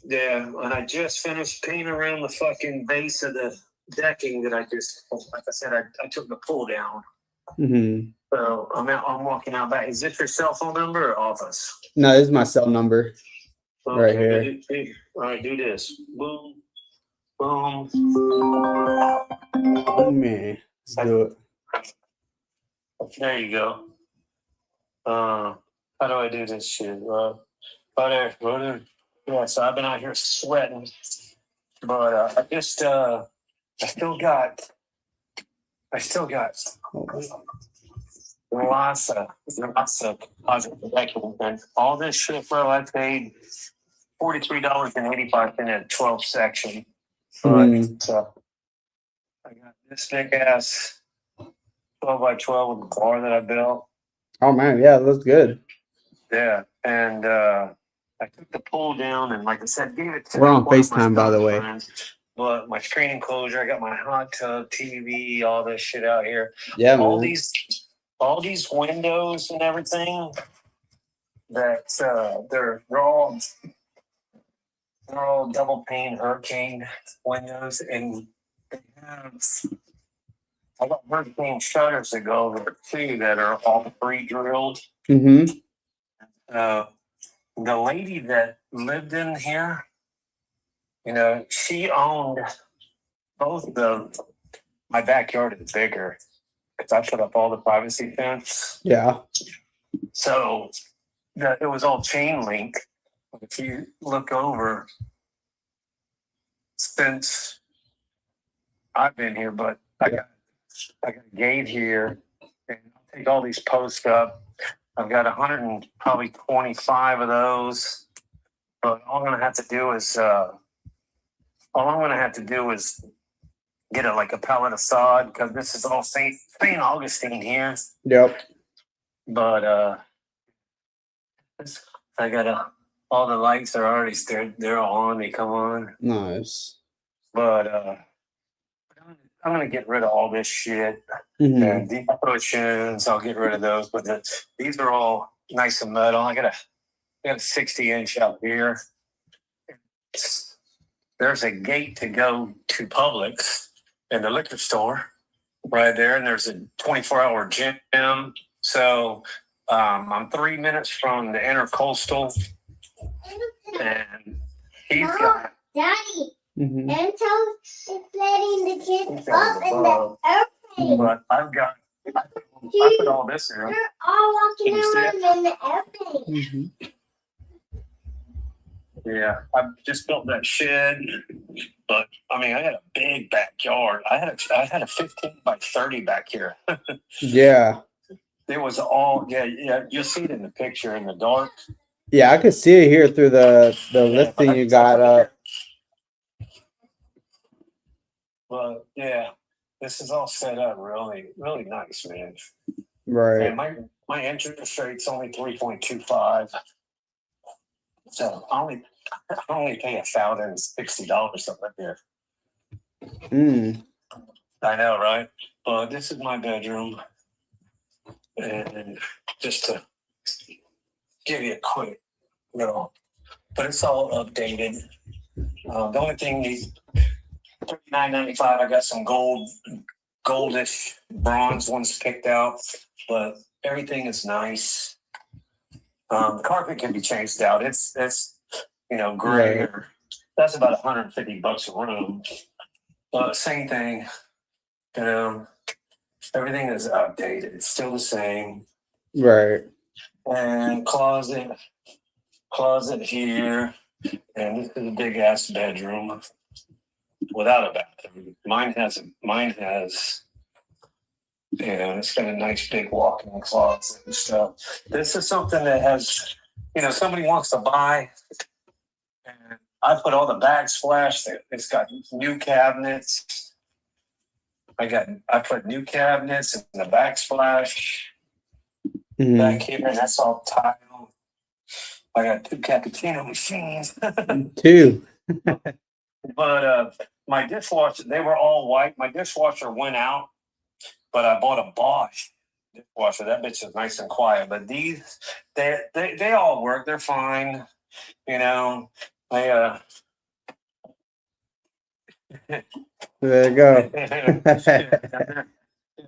Yeah, and I just finished painting around the fucking base of the decking that like I said, I took the pull down. So I'm walking out back. Is this your cell phone number or office? No, this is my cell number. Okay, right here. All right, do this. Boom. Boom. Oh, man. Let's do it. There you go. How do I do this shit? Right there. Yeah, so I've been out here sweating, but I still got lots of positive protection. And all this shit, bro, I paid $43.85 at 12 section. So I got this big ass 12 by 12 with the bar that I built. Oh man, yeah, it looks good. Yeah, and I took the pull down and, like I said, gave it to We're on one of my FaceTime, by the way. friends. But my screen enclosure, I got my hot tub, TV, all this shit out here. Yeah, all man. these windows and everything. That they're all double pane hurricane windows, and they have. I got hurricane shutters that go over too that are all pre-drilled. The lady that lived in here, you know, she owned both my backyard is bigger because I put up all the privacy fence. Yeah. So it was all chain link. If you look over, since I've been here, but I got a gate here, and I'll take all these posts up. I've got 125 of those, but all I'm gonna have to do is get a pallet of sod, because this is all St. Augustine here. Yep. But I got all the lights are already they're all on. They come on. Nice. But I'm gonna get rid of all this shit. And these cushions, I'll get rid of those. But these are all nice and metal. I got a 60-inch out here. There's a gate to go to Publix and the liquor store right there, and there's a 24-hour gym. So I'm 3 minutes from the Intercoastal, and he's got. Daddy. Anton is letting the kids up in the airplane. But I put all this in. They're all walking around in the airplane. Yeah, I just built that shed, but I mean, I had a big backyard. I had a 15 by 30 back here. Yeah. It was all you'll see it in the picture in the dark. Yeah, I could see it here through the listing you got up. But yeah, this is all set up really, really nice, man. Right. And my interest rate's only 3.25. So I only pay $1,060 up there. I know, right? But this is my bedroom, and just to give you a quick little, but it's all updated. The only thing is $39.95. I got some goldish bronze ones picked out, but everything is nice. The carpet can be changed out. It's gray. Right. That's about $150 a room. But same thing, everything is updated. It's still the same. Right. And closet here, and this is a big ass bedroom without a bathroom. Mine has, and it's got a nice big walk-in closet and stuff. This is something that has, somebody wants to buy, and I put all the backsplash. It's got new cabinets. I put new cabinets in the backsplash. Back here, that's all tile. I got 2 cappuccino machines. 2. But my dishwasher, they were all white. My dishwasher went out, but I bought a Bosch dishwasher. That bitch is nice and quiet. But these, they all work. They're fine. There you go.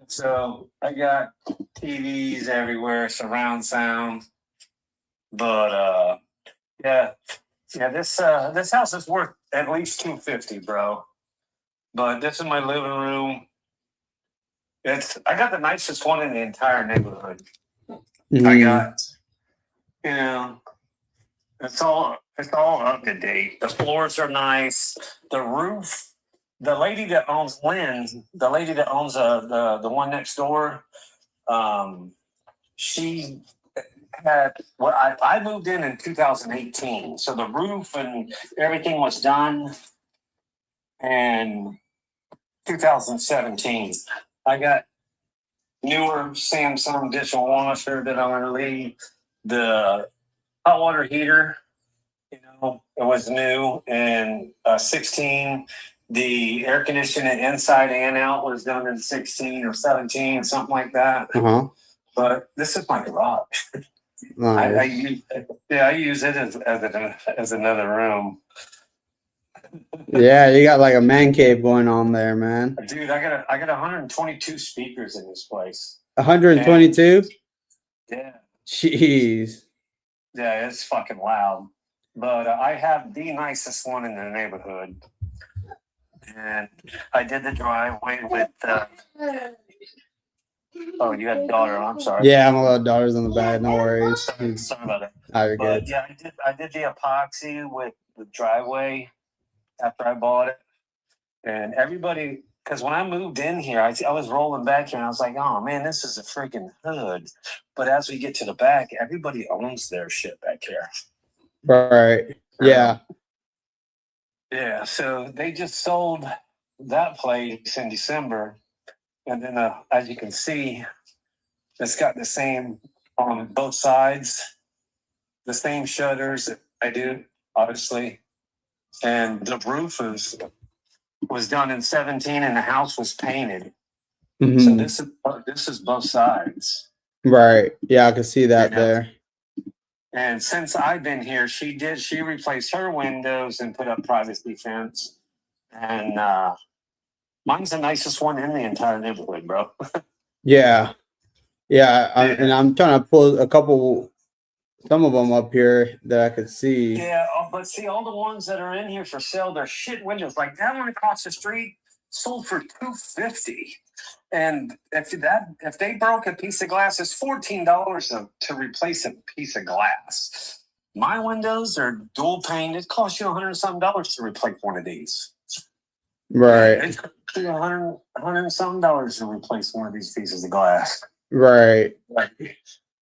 So I got TVs everywhere, surround sound. But this house is worth at least $250, bro. But this is my living room. I got the nicest one in the entire neighborhood. I got, it's all up to date. The floors are nice. The roof. The lady that owns Lynn, the lady that owns the one next door, she had. Well, I moved in 2018, so the roof and everything was done in 2017. I got newer Samsung dishwasher that I'm gonna leave. The hot water heater, it was new in 16. The air conditioning inside and out was done in 16 or 17, something like that. But this is my garage. Nice. I use it as another room. Yeah, you got like a man cave going on there, man. Dude, I got 122 speakers in this place. 122? Yeah. Jeez. Yeah, it's fucking loud. But I have the nicest one in the neighborhood. And I did the driveway with oh, you had a daughter. I'm sorry. Yeah, my little daughter's in the back. No worries. Sorry about that. Oh, you're good. But yeah, I did the epoxy with the driveway after I bought it. And everybody, because when I moved in here, I was rolling back here and I was like, oh man, this is a freaking hood. But as we get to the back, everybody owns their shit back here. Right. Yeah. Yeah, so they just sold that place in December, and then as you can see, it's got the same on both sides, the same shutters that I do, obviously, and the roof was done in 17, and the house was painted. So this is both sides. Right. Yeah, I can see that there. And since I've been here, she replaced her windows and put up privacy fence. And mine's the nicest one in the entire neighborhood, bro. Yeah. And I'm trying to pull some of them up here that I could see. Yeah, but see, all the ones that are in here for sale, they're shit windows. Like that one across the street sold for $250. And if they broke a piece of glass, it's $14 to replace a piece of glass. My windows are dual pane. It costs you $100-something to replace one of these. Right. It costs you $100-something to replace one of these pieces of glass. Right. And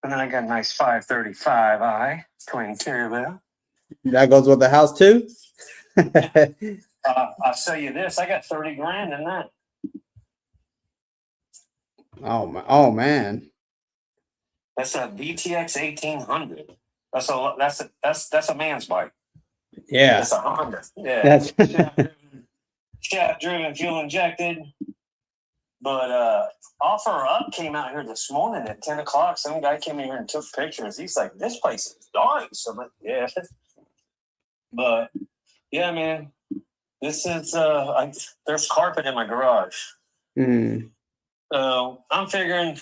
then I got a nice 535i twin interior. That goes with the house too. I'll sell you this. I got 30 grand in that. Oh man. That's a VTX 1800. That's a man's bike. Yeah. That's a Honda. Yeah. That's Shaft driven, fuel injected. But Offer Up came out here this morning at 10 o'clock. Some guy came in here and took pictures. He's like, this place is nice. I'm like, yeah. But yeah, man. This is there's carpet in my garage. So I'm figuring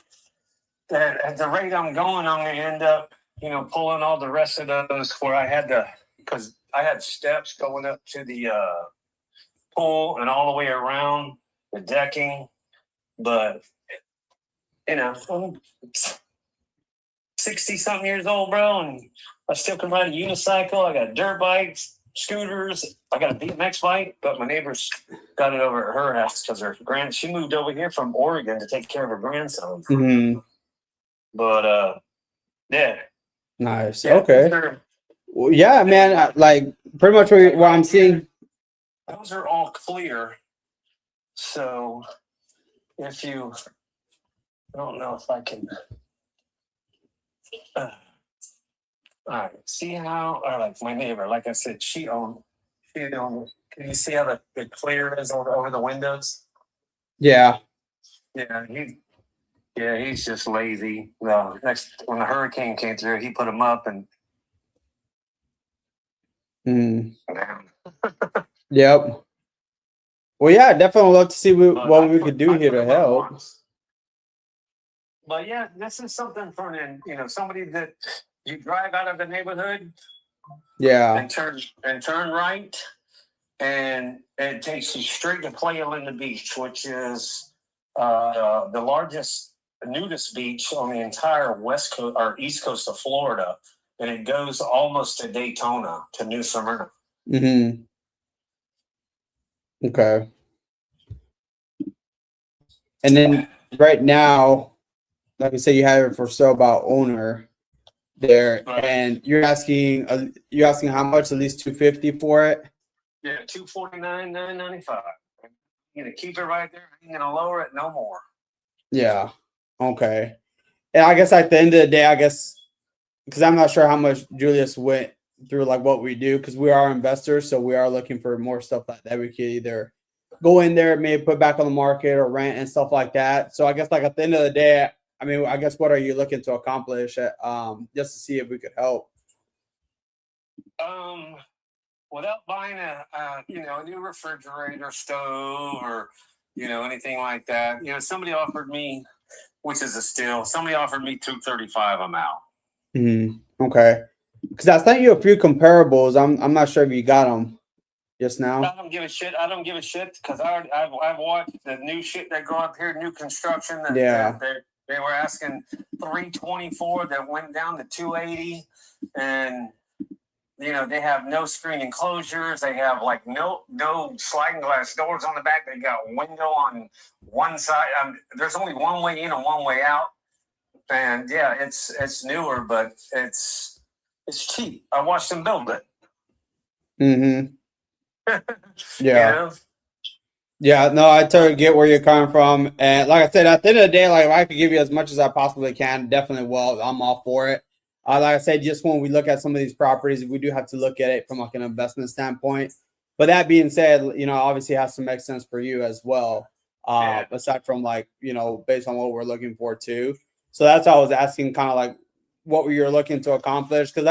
that at the rate I'm going, I'm gonna end up, pulling all the rest of those where I had because I had steps going up to the pool and all the way around the decking. But I'm 60-something years old, bro, and I still can ride a unicycle. I got dirt bikes, scooters. I got a BMX bike, but my neighbor's got it over at her house because she moved over here from Oregon to take care of her grandson. But yeah. Nice. Yeah, Okay. Well, yeah, man. Like pretty much what I'm seeing. Those are all clear. So if you, I don't know if I can. All right. See how, or like my neighbor, like I said, she owned. Can you see how the clear is over the windows? Yeah. Yeah. He's just lazy. When the hurricane came through, he put them up and. Yep. Well, yeah, definitely love to see what we could do here to help. But yeah, this is something for somebody that you drive out of the neighborhood. Yeah. And turn right, and it takes you straight to Playa Linda Beach, which is the largest nudist beach on the entire west coast or east coast of Florida, and it goes almost to Daytona, to New Smyrna. Okay. And then right now, like I said, you have it for sale by owner there, Right. and you're asking how much? At least $250 for it. Yeah, $249, $995. You're gonna keep it right there. You're gonna lower it no more. Yeah. Okay. And I guess at the end of the day, because I'm not sure how much Julius went through, like what we do, because we are investors, so we are looking for more stuff like that. We could either go in there, maybe put back on the market or rent and stuff like that. So I guess like at the end of the day, I mean, I guess what are you looking to accomplish just to see if we could help? Without buying a new refrigerator, stove, or anything like that, somebody offered me, which is a steal. Somebody offered me $235. I'm out. Okay, because I sent you a few comparables. I'm not sure if you got them just now. I don't give a shit. Because I've watched the new shit that go up here, new construction. They were asking $324 that went down to $280, and they have no screen enclosures. They have like no sliding glass doors on the back. They got a window on one side. There's only one way in and one way out. And yeah, it's newer, but it's cheap. I watched them build it. Yeah. Yeah, no, I totally get where you're coming from. And like I said, at the end of the day, like if I could give you as much as I possibly can, definitely will. I'm all for it. Like I said, just when we look at some of these properties, we do have to look at it from like an investment standpoint. But that being said, obviously it has to make sense for you as well. Aside from like, based on what we're looking for too. So that's why I was asking kind of like what you're looking to accomplish. Because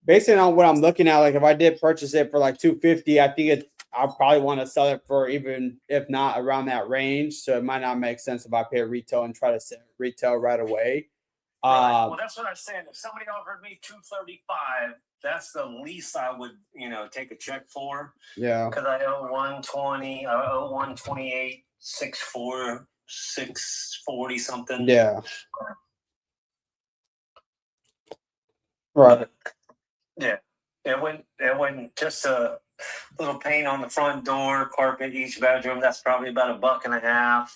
based on what I'm looking at, like if I did purchase it for like $250, I think I'll probably want to sell it for even if not around that range. So it might not make sense if I pay retail and try to sell retail right away. Right. Well, that's what I said. If somebody offered me $235, that's the least I would, take a check for. Yeah. Because I owe $120, I owe $128, $640 something. Yeah. Right. Yeah. It went just a little paint on the front door, carpet each bedroom. That's probably about $1.50.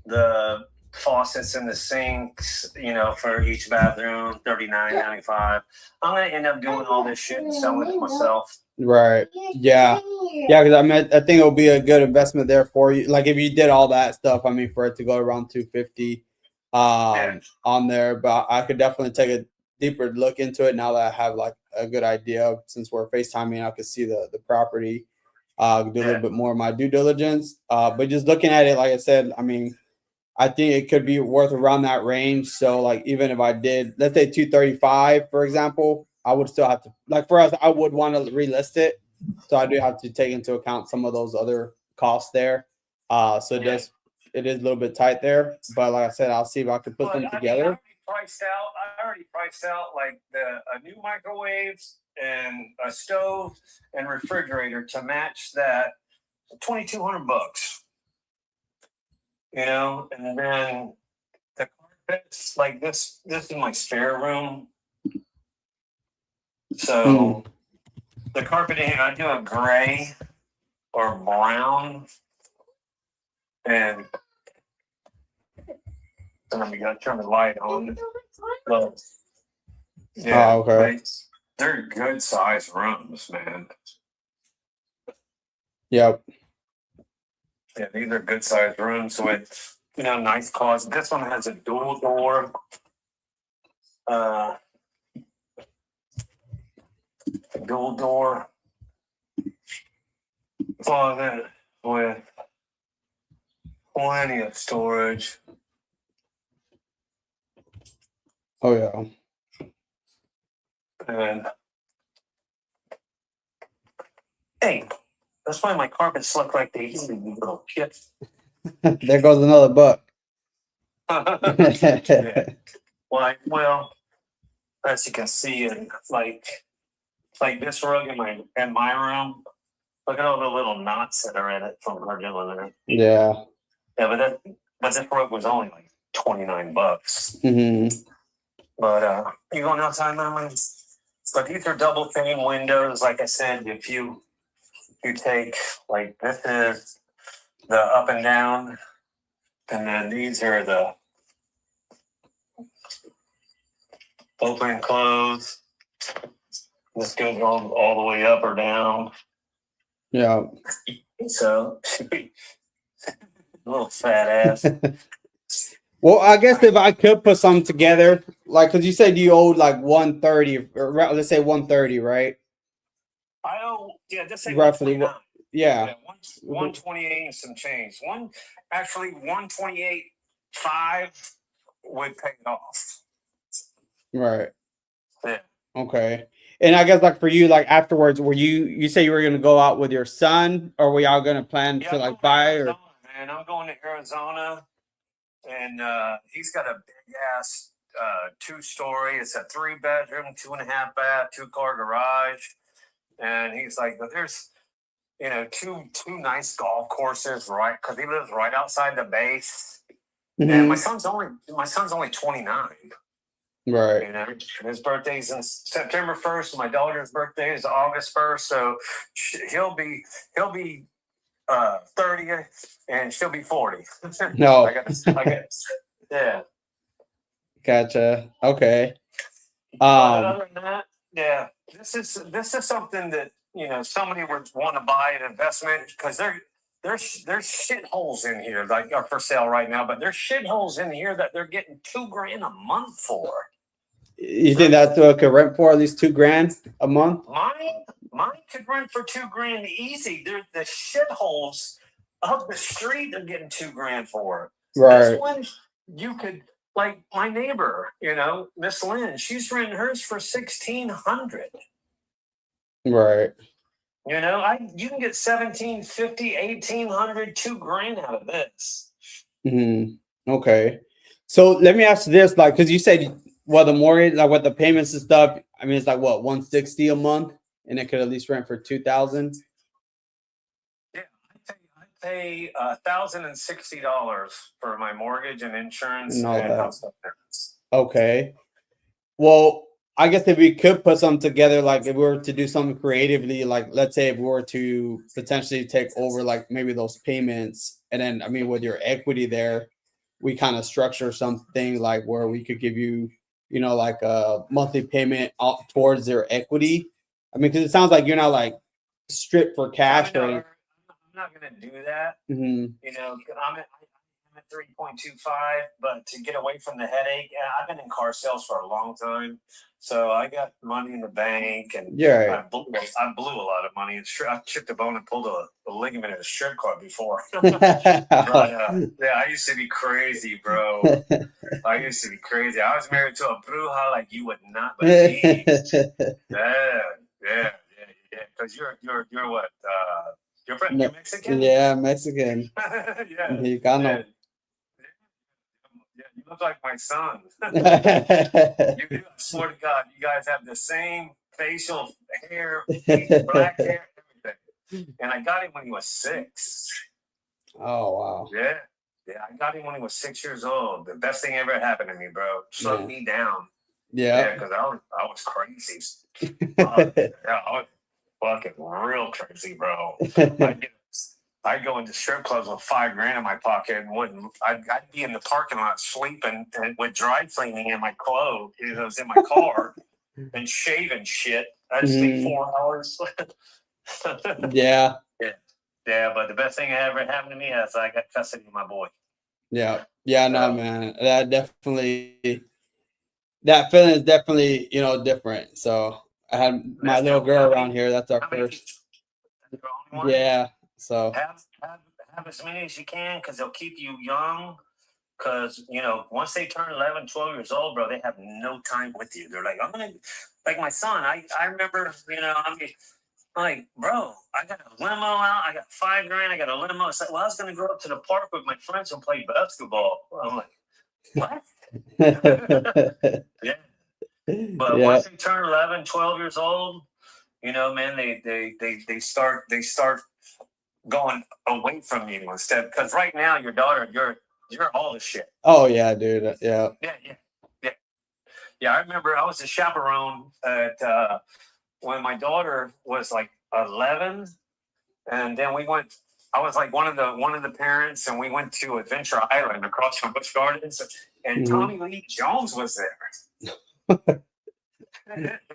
The faucets and the sinks, for each bathroom, $39.95. I'm gonna end up doing all this shit and selling it myself. Right. Yeah. Yeah. Because I think it'll be a good investment there for you. Like if you did all that stuff, for it to go around 250 on there, but I could definitely take a deeper look into it now that I have like a good idea. Since we're FaceTiming, I could see the property, do a little bit more of my due diligence. But just looking at it, like I said, I think it could be worth around that range. So like even if I did, let's say 235, for example, I would still have to, like for us, I would want to relist it. So I do have to take into account some of those other costs there. So it is a little bit tight there. But like I said, I'll see if I can put them together. I already priced out like a new microwaves and a stove and refrigerator to match that, $2,200. And then the carpets, like this is my spare room. So the carpeting, I do a gray or brown, and we gotta turn the light on. But, yeah, okay. They're good sized rooms, man. Yep. Yeah, these are good sized rooms with, nice closet. This one has a dual door. Dual door closet with plenty of storage. Oh yeah. And hey, that's why my carpets look like they used to be, little kids. There goes another buck. Yeah. Well, as you can see, like this rug in my room. Look at all the little knots that are in it from her doing there. Yeah. Yeah, but this rug was only like $29. Mm-hmm. But you going outside, man? But these are double pane windows. Like I said, if you take, like, this is the up and down, and then these are the open and close. This goes all the way up or down. Yeah. So, little fat ass. Well, I guess if I could put something together, like, because you said you owed like 130, or let's say 130, right? I owe, just say roughly. Yeah, 128 and some change. 128.5 would pay it off. Right. Yeah. Okay. And I guess like for you, like afterwards, were you say you were gonna go out with your son, or were y'all gonna plan to like buy or? Man, I'm going to Arizona, and he's got a big ass 2-story. It's a 3-bedroom, 2.5 bath, 2-car garage, and he's like, but there's two nice golf courses, right? Because he lives right outside the base, and my son's only 29. Right. His birthday's in September 1st. My daughter's birthday is August 1st. So he'll be 30 and she'll be 40. No. I got yeah. Gotcha. Okay. But other than that, yeah, this is something that somebody would want to buy an investment, because there's shitholes in here like are for sale right now, but there's shitholes in here that they're getting $2,000 a month for. You think that's what could rent for at least $2,000 a month? Mine could rent for $2,000 easy. They're the shitholes of the street. They're getting $2,000 for. Right. This one you could, like my neighbor, Miss Lynn. She's renting hers for $1,600. Right. You can get $1,750, $1,800, $2,000 out of this. Okay. So let me ask you this, like, because you said, well, the mortgage, like, with the payments and stuff, it's like what, $160 a month, and it could at least rent for $2,000. Yeah, I pay $1,060 for my mortgage and insurance and house insurance. Okay. Well, I guess if we could put something together, like if we were to do something creatively, like let's say if we were to potentially take over like maybe those payments, and then I mean with your equity there, we kind of structure something like where we could give you, you know, like a monthly payment out towards their equity. I mean, because it sounds like you're not like stripped for cash or anything. I'm not gonna do that. Mhm. You know, I'm at 3.25, but to get away from the headache, I've been in car sales for a long time, so I got money in the bank, and Yeah. I blew a lot of money. And I chipped a bone and pulled a ligament in a strip club before. But yeah, I used to be crazy, bro. I used to be crazy. I was married to a bruja like you would not believe. Yeah. Because you're what? You're Mexican? Yeah, Mexican. Yeah. Mexicano. Yeah, you look like my son. You do. I swear to God, you guys have the same facial hair, black hair, everything. And I got him when he was 6. Oh wow. Yeah, I got him when he was 6 years old. The best thing ever happened to me, bro. Slowed me down. Yeah, because I was crazy. Yeah, I was fucking real crazy, bro. I'd go into strip clubs with $5,000 in my pocket and I'd be in the parking lot sleeping and with dry cleaning in my clothes. It was in my car and shaving shit. I'd sleep 4 hours. Yeah. Yeah, but the best thing that ever happened to me is I got custody of my boy. Yeah. No, man. That feeling is definitely, you know, different. So I had my little girl around here. That's our first. Yeah. So have as many as you can, because they'll keep you young. Because, you know, once they turn 11, 12 years old, bro, they have no time with you. They're like, I'm going to, like my son, I remember, you know, I'm like, bro, I got a limo out. I got $5,000. I got a limo. It's like, well, I was going to go up to the park with my friends and play basketball. I'm like, what? Yeah. But once they turn 11, 12 years old, you know, man, they start going away from you instead. Because right now, your daughter, you're all the shit. Oh yeah, dude. Yeah. Yeah, I remember I was a chaperone at when my daughter was like 11, and then we went. I was like one of the parents, and we went to Adventure Island across from Busch Gardens, and Tommy Lee Jones was there.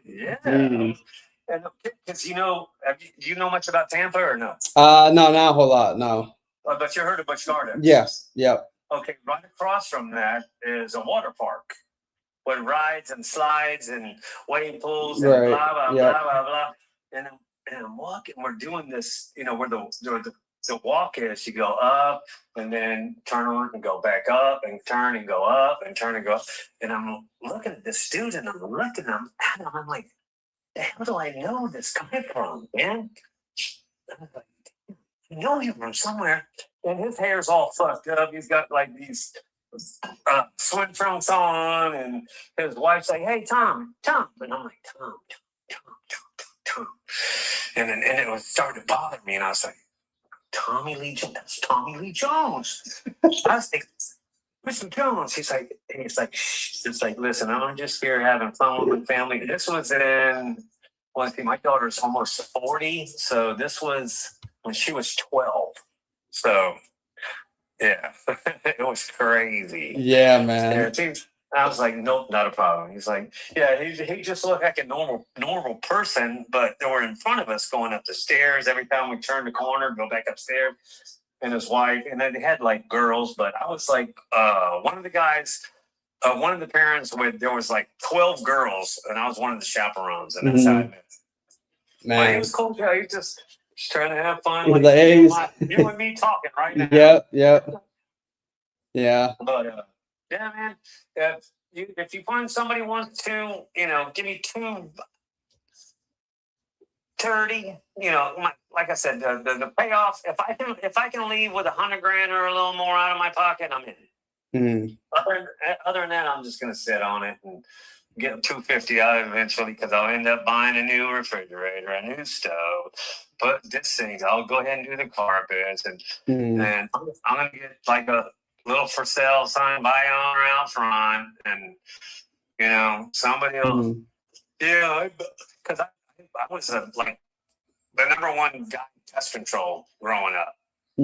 Yeah. And because do you know much about Tampa or no? No, not a whole lot. No. But you heard of Busch Gardens? Yes. Yep. Okay, right across from that is a water park with rides and slides and wave pools and blah blah blah blah blah. And I'm walking. We're doing this, you know, where the walk is. You go up and then turn on and go back up and turn and go up and turn and go up. And I'm looking at this dude and I'm looking at him. I'm like, the hell do I know this guy from, man? I know him from somewhere. And his hair's all fucked up. He's got like these swim trunks on, and his wife's like, "Hey, Tom," and I'm like, Tom. And it was starting to bother me, and I was like, Tommy Lee Jones. That's Tommy Lee Jones. I was like, Mr. Jones. He's like, shh. It's like, listen, I'm just here having fun with my family. This was my daughter's almost 40, so this was when she was 12. So, yeah, it was crazy. Yeah, man. Yeah, I was like, nope, not a problem. He's like, yeah, he just looked like a normal person, but they were in front of us going up the stairs. Every time we turned the corner, go back upstairs, and his wife, and then they had like girls, but I was like, one of the parents there was like 12 girls, and I was one of the chaperones, and that's how I met. Man, but he was cool guy. He just trying to have fun. Like, you and me talking right now. Yep. Yeah. But yeah, man. If you find somebody wants to, you know, give me $230, you know, like I said, the payoff. If I can leave with $100,000 or a little more out of my pocket, I'm in. Other than that, I'm just gonna sit on it and get $250 out of it eventually, because I'll end up buying a new refrigerator, a new stove, put this thing. I'll go ahead and do the carpets, and I'm gonna get like a little for sale sign, buy owner out front, and you know, somebody will Yeah, because I was like the #1 guy in pest control growing up.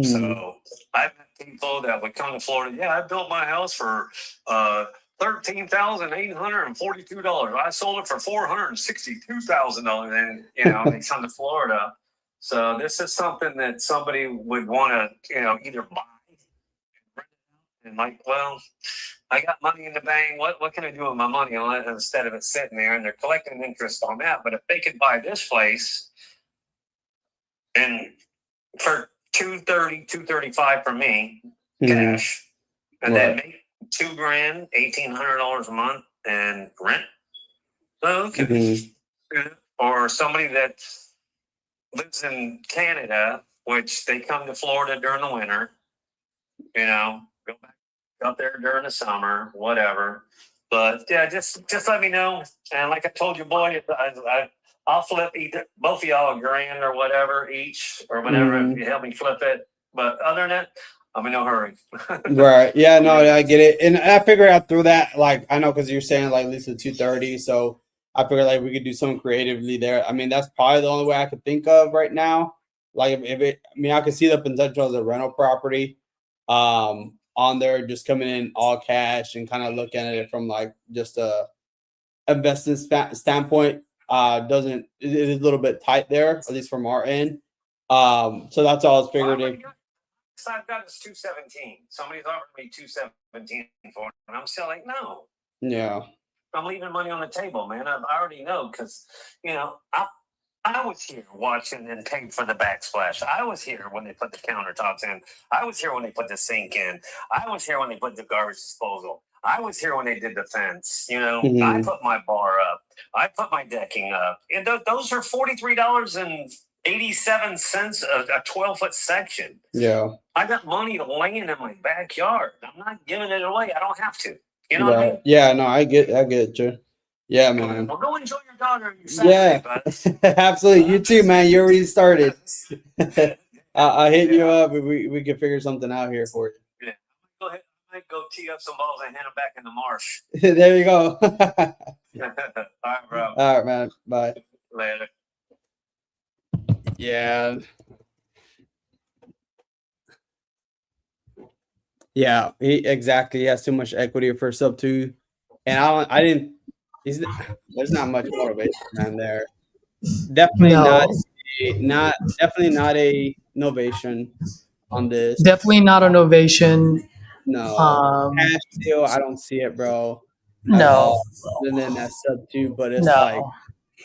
So I've met people that would come to Florida. Yeah, I built my house for $13,842. I sold it for $462,000, and they come to Florida. So this is something that somebody would want to either buy and like, well, I got money in the bank. What can I do with my money instead of it sitting there? And they're collecting interest on that. But if they could buy this place and for $230, $235 for me cash, and then make $2,000, $1,800 a month and rent. Okay. Or somebody that lives in Canada, which they come to Florida during the winter, go back up there during the summer, whatever. But yeah, just let me know. And like I told you, boy, I'll flip either both of y'all $1,000 or whatever each, or whatever if you help me flip it. But other than that, I'm in no hurry. Right. Yeah, no, I get it. And I figured I'd throw that, like, I know, because you're saying like at least the 230. So I figured like we could do something creatively there. I mean, that's probably the only way I could think of right now. Like I could see the potential as a rental property on there, just coming in all cash and kind of looking at it from like just a investment standpoint. It is a little bit tight there, at least from our end. So that's all I was figuring. I've got is 217. Somebody's offering me 217 for it, and I'm still like, no. Yeah. I'm leaving money on the table, man. I already know because I was here watching and paying for the backsplash. I was here when they put the countertops in. I was here when they put the sink in. I was here when they put the garbage disposal. I was here when they did the fence. I put my bar up. I put my decking up. And those are $43.87 a 12-foot section. Yeah. I got money laying in my backyard. I'm not giving it away. I don't have to. You know what I mean? Yeah, no, I get you. Yeah, man. Well, go enjoy your daughter and your Saturday, bud. Absolutely. You too, man. You already started. I'll hit you up and we can figure something out here for you. Yeah. Go ahead. I might go tee up some balls and hand them back in the marsh. There you go. All right, bro. All right, man. Bye. Later. Yeah. Yeah, exactly. He has too much equity for sub 2. And there's not much motivation, man, there. Definitely definitely not a novation on this. Definitely not a novation. No. Cash deal, I don't see it, bro. No. And then that sub 2, but it's like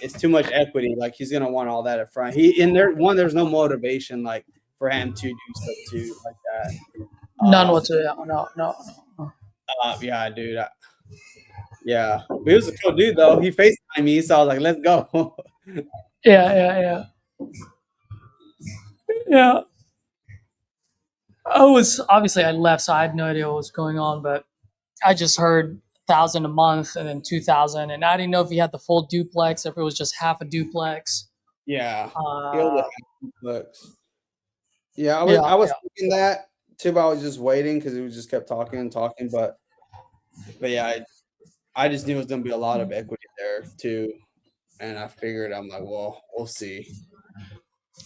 it's too much equity. Like he's gonna want all that up front. There's no motivation like for him to do sub 2 like that. None whatsoever. No. Yeah, dude. Yeah, but he was a cool dude though. He FaceTimed me, so I was like, "Let's go." Yeah. I left, so I had no idea what was going on. But I just heard 1,000 a month and then 2,000, and I didn't know if he had the full duplex, if it was just half a duplex. Yeah, duplex. Yeah, I was thinking that too, but I was just waiting because we just kept talking, but yeah, I just knew it was gonna be a lot of equity there too, and I figured I'm like, well, we'll see.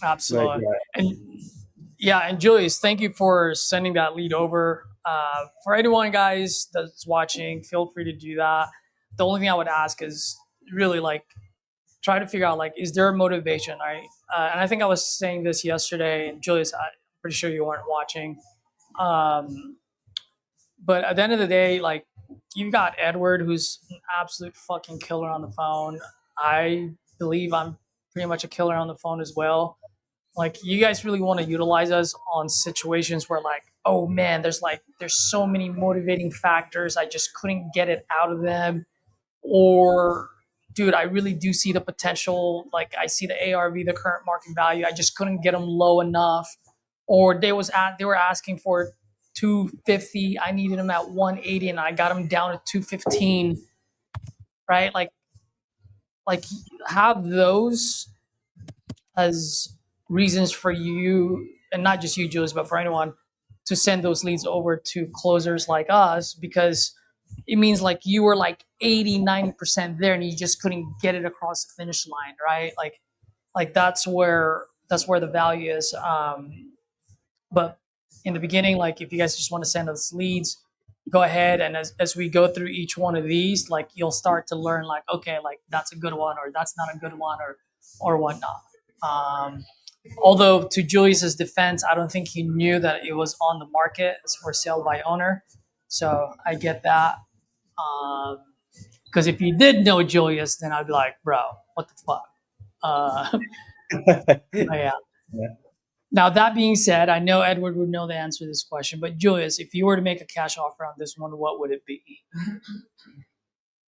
Absolutely, and Julius, thank you for sending that lead over. For anyone, guys, that's watching, feel free to do that. The only thing I would ask is really like try to figure out like, is there a motivation, right? And I think I was saying this yesterday, and Julius, I'm pretty sure you weren't watching. But at the end of the day, like you've got Edward, who's an absolute fucking killer on the phone. I believe I'm pretty much a killer on the phone as well. Like you guys really want to utilize us on situations where like, oh man, there's so many motivating factors. I just couldn't get it out of them. Or dude, I really do see the potential. Like I see the ARV, the current market value. I just couldn't get them low enough. Or they were asking for 250. I needed them at 180 and I got them down to 215. Right? Like have those as reasons for you, and not just you, Julius, but for anyone to send those leads over to closers like us, because it means like you were like 80, 90% there and you just couldn't get it across the finish line, right? Like that's where the value is. But in the beginning, like if you guys just want to send us leads, go ahead. And as we go through each one of these, like you'll start to learn like, okay, like that's a good one or that's not a good one or whatnot. Although to Julius's defense, I don't think he knew that it was on the market. It's for sale by owner. So I get that. Because if you did know Julius, then I'd be like, bro, what the fuck? Yeah. Now, that being said, I know Edward would know the answer to this question, but Julius, if you were to make a cash offer on this one, what would it be?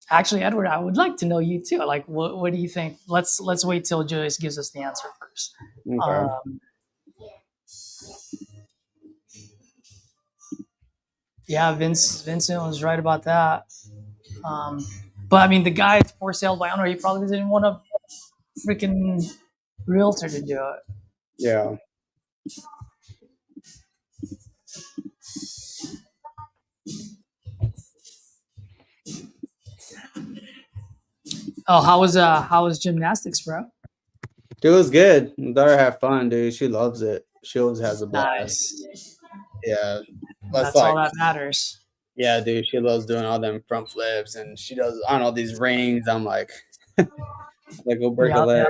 Actually, Edward, I would like to know you too. Like, what do you think? Let's wait till Julius gives us the answer first. Okay. Yeah, Vincent was right about that. But I mean, the guy is for sale by owner. He probably didn't want a freaking realtor to do it. Yeah. Oh, how was gymnastics, bro? It was good. My daughter had fun, dude. She loves it. She always has a blast. Nice. Yeah. That's all that matters. Yeah, dude. She loves doing all them front flips, and she does on all these rings. I'm like, go break a leg.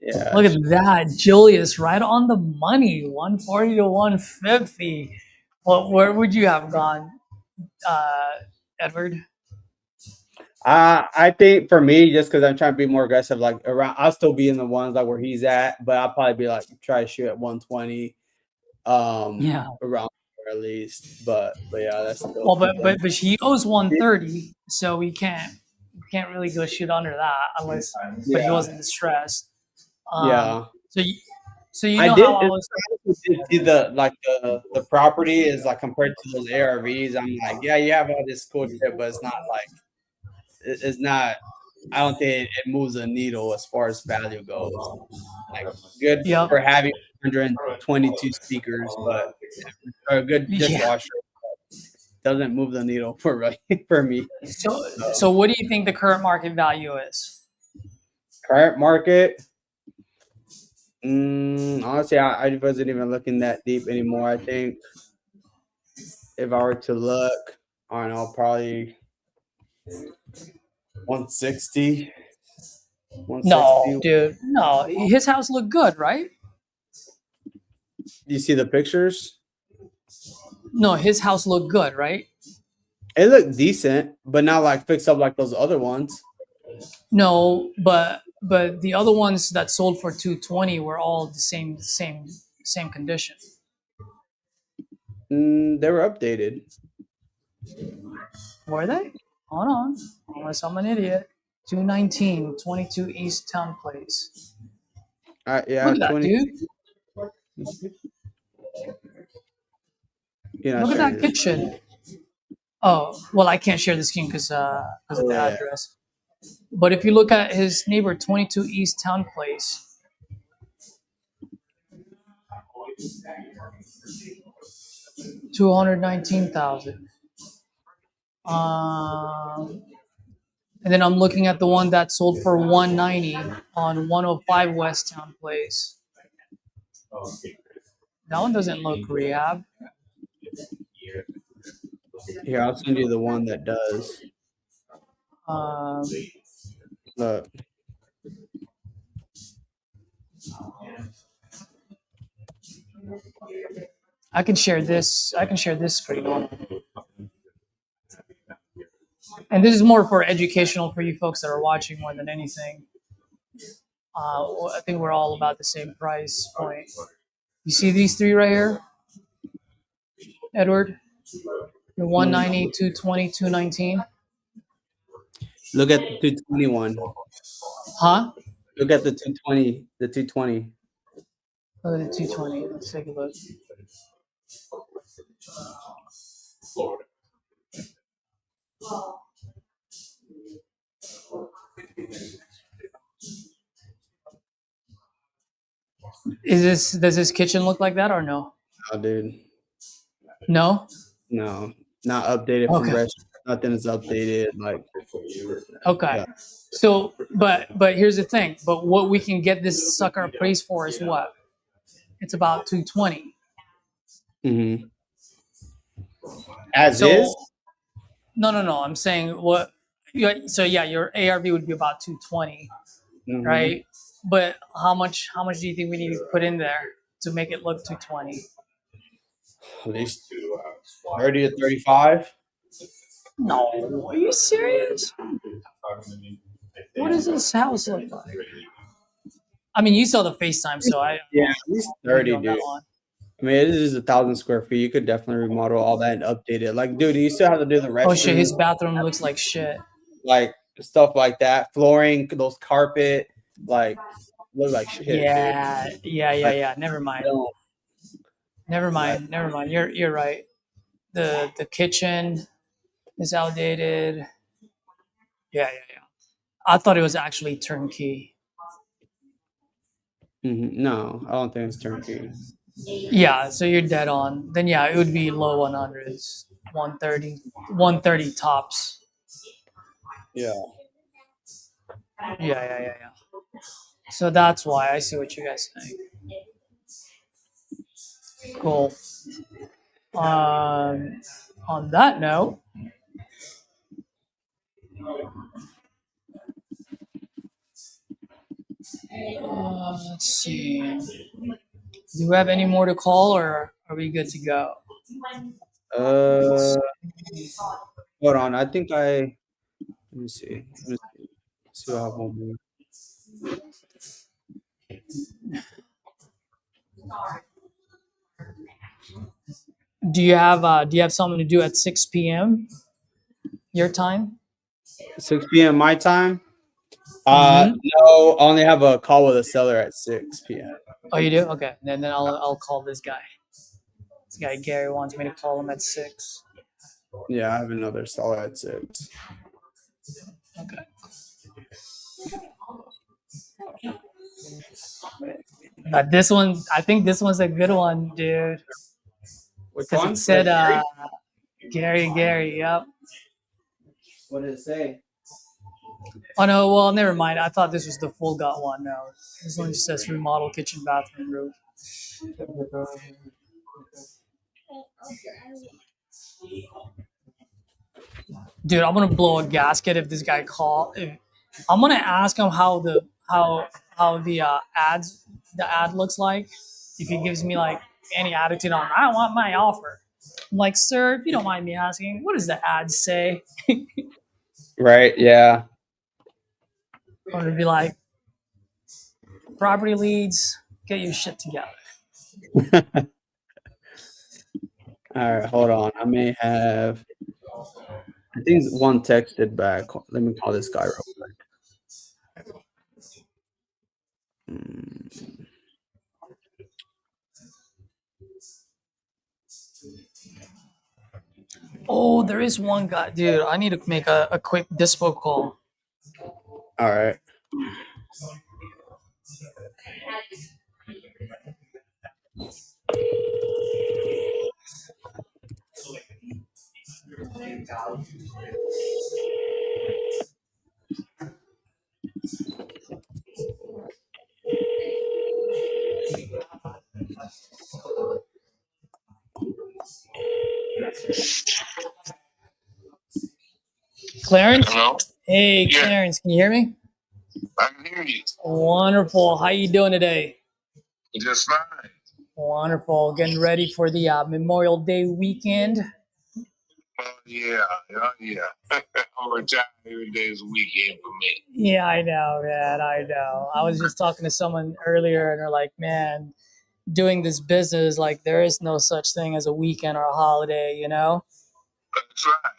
Yeah. Look at that, Julius, right on the money, 140 to 150. Well, where would you have gone, Edward? I think for me, just because I'm trying to be more aggressive, like around, I'll still be in the ones like where he's at, but I'll probably be like try to shoot at 120. Yeah, around there at least. But yeah, that's still well, but he owes 130, so we can't really go shoot under that unless but he wasn't distressed. Yeah. So you know how I was. See the property is like compared to those ARVs. I'm like, yeah, you have all this cool shit, but it's not like it's not. I don't think it moves a needle as far as value goes. Like good for having 122 speakers, but a good dishwasher doesn't move the needle for me. So what do you think the current market value is? Current market. Honestly, I wasn't even looking that deep anymore. I think if I were to look, I don't know, probably 160. No, dude, no. His house looked good, right? You see the pictures? No, his house looked good, right? It looked decent, but not like fixed up like those other ones. No, but the other ones that sold for 220 were all the same condition. They were updated. Were they? Hold on, unless I'm an idiot. 219, 22 East Town Place. Yeah, look at 20. That, dude. Look at that kitchen. Oh, well, I can't share the screen because of the address. But if you look at his neighbor, 22 East Town Place. $219,000. And then I'm looking at the one that sold for $190 on 105 West Town Place. That one doesn't look rehab. Here, I'll send you the one that does. Look. I can share this. I can share this screen on. And this is more for educational for you folks that are watching more than anything. I think we're all about the same price point. You see these three right here, Edward? The 190, 220, 219. Look at the 221. Huh? Look at the 220. The 220. Look at the 220. Let's take a look. Florida. Does this kitchen look like that or no? No, dude. No? No, not updated from nothing is updated. Like, Okay. yeah. So, but here's the thing. But what we can get this sucker appraised for is what? It's about 220. Mm-hmm. As So, is. no. I'm saying what? So yeah, your ARV would be about 220, Mm-hmm. right? But how much do you think we need to put in there to make it look 220? At least 30 to 35. No, are you serious? What does this house look like? I mean, you saw the FaceTime, so I Yeah, at least believe 30, you on that dude. one. I mean, it is 1,000 square feet. You could definitely remodel all that and update it. Like, dude, you still have to do the Oh shit, restroom, his bathroom looks like shit. like stuff like that. Flooring, those carpet, like look like shit. Yeah, Dude. yeah. Never mind. Don't- Never mind. You're right. The kitchen is outdated. Yeah. I thought it was actually turnkey. No, I don't think it's turnkey. Yeah, so you're dead on. Then yeah, it would be low 100s, 130 tops. Yeah. Yeah. So that's why I see what you guys think. Cool. On that note, let's see. Do we have any more to call, or are we good to go? Hold on. I think let me see. Let's see if I have one more. Do you have something to do at 6 p.m. your time? 6 p.m. my time? Mhm. No, I only have a call with a seller at 6 p.m. Oh, you do? Okay. Then I'll call this guy. This guy Gary wants me to call him at 6. Yeah, I have another seller at 6. Okay. But this one, I think this one's a good one, dude. Which Because one? it said Gary? Gary, yep. What did it say? Oh no, well never mind. I thought this was the full got one. No. This one just says remodel kitchen bathroom roof. Dude, I'm gonna blow a gasket if this guy I'm gonna ask him how the ad looks like. If he gives me like any attitude on, I want my offer. I'm like, sir, if you don't mind me asking, what does the ad say? Right, yeah. I'm gonna be like, property leads, get your shit together. All right, hold on. I may have. I think one texted back. Let me call this guy real quick. Oh, there is one guy, dude. I need to make a quick dispo call. All right. Clarence? Hello? Hey, Yeah. Clarence, can you hear me? I can hear you. Wonderful. How you doing today? Just fine. Wonderful. Getting ready for the Memorial Day weekend. Oh, yeah. I'm retired every day is a weekend for me. Yeah, I know, man. I know. I was just talking to someone earlier, and they're like, man, doing this business, like, there is no such thing as a weekend or a holiday, you know? That's right.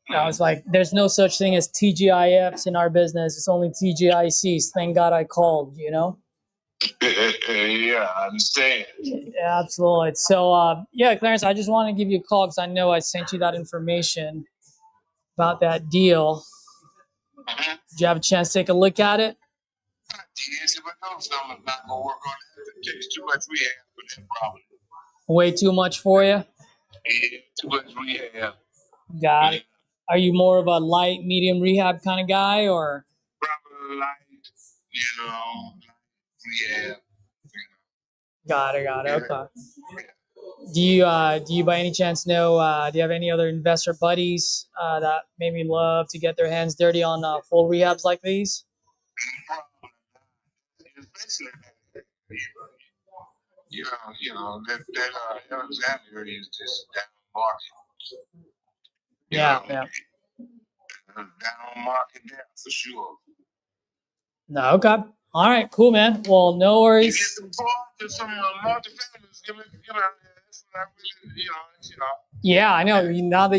I was like, there's no such thing as TGIFs in our business. It's only TGICs. Thank God I called, you know? Yeah, I understand. Yeah, absolutely. So, yeah, Clarence, I just want to give you a call because I know I sent you that information about that deal. Did you have a chance to take a look at it? Yes, but no, someone's not going to work on that. It takes too much rehab for that problem. Way too much for you? Yeah, too much rehab. Got it. Are you more of a light, medium rehab kind of guy, or? Probably like, yeah. Got it. Okay. Do you by any chance know? Do you have any other investor buddies that maybe love to get their hands dirty on full rehabs like these? Especially that Alexander is just down market. Yeah. Down market there for sure. No, okay. All right, cool, man. Well, no worries. You get some parts and some multi-families, give it, it's not really, Yeah, I know. Now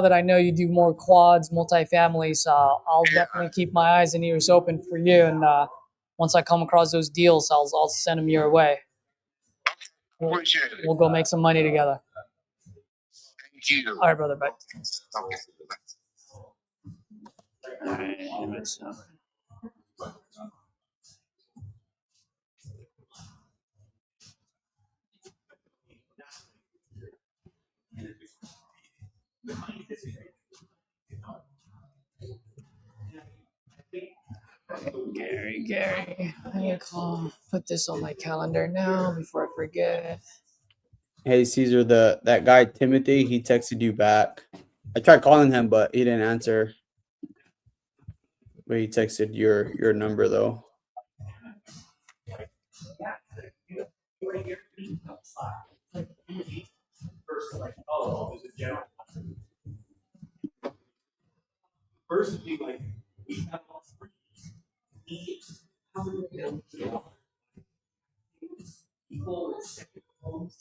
that I know you do more quads, multifamilies, I'll definitely keep my eyes and ears open for you. And once I come across those deals, I'll send them your way. Appreciate it. We'll go make some money together. Thank you. All right, brother. Bye. Okay. All right. Gary, I need to put this on my calendar now before I forget. Hey Caesar, that guy Timothy, he texted you back. I tried calling him, but he didn't answer. But he texted your number though.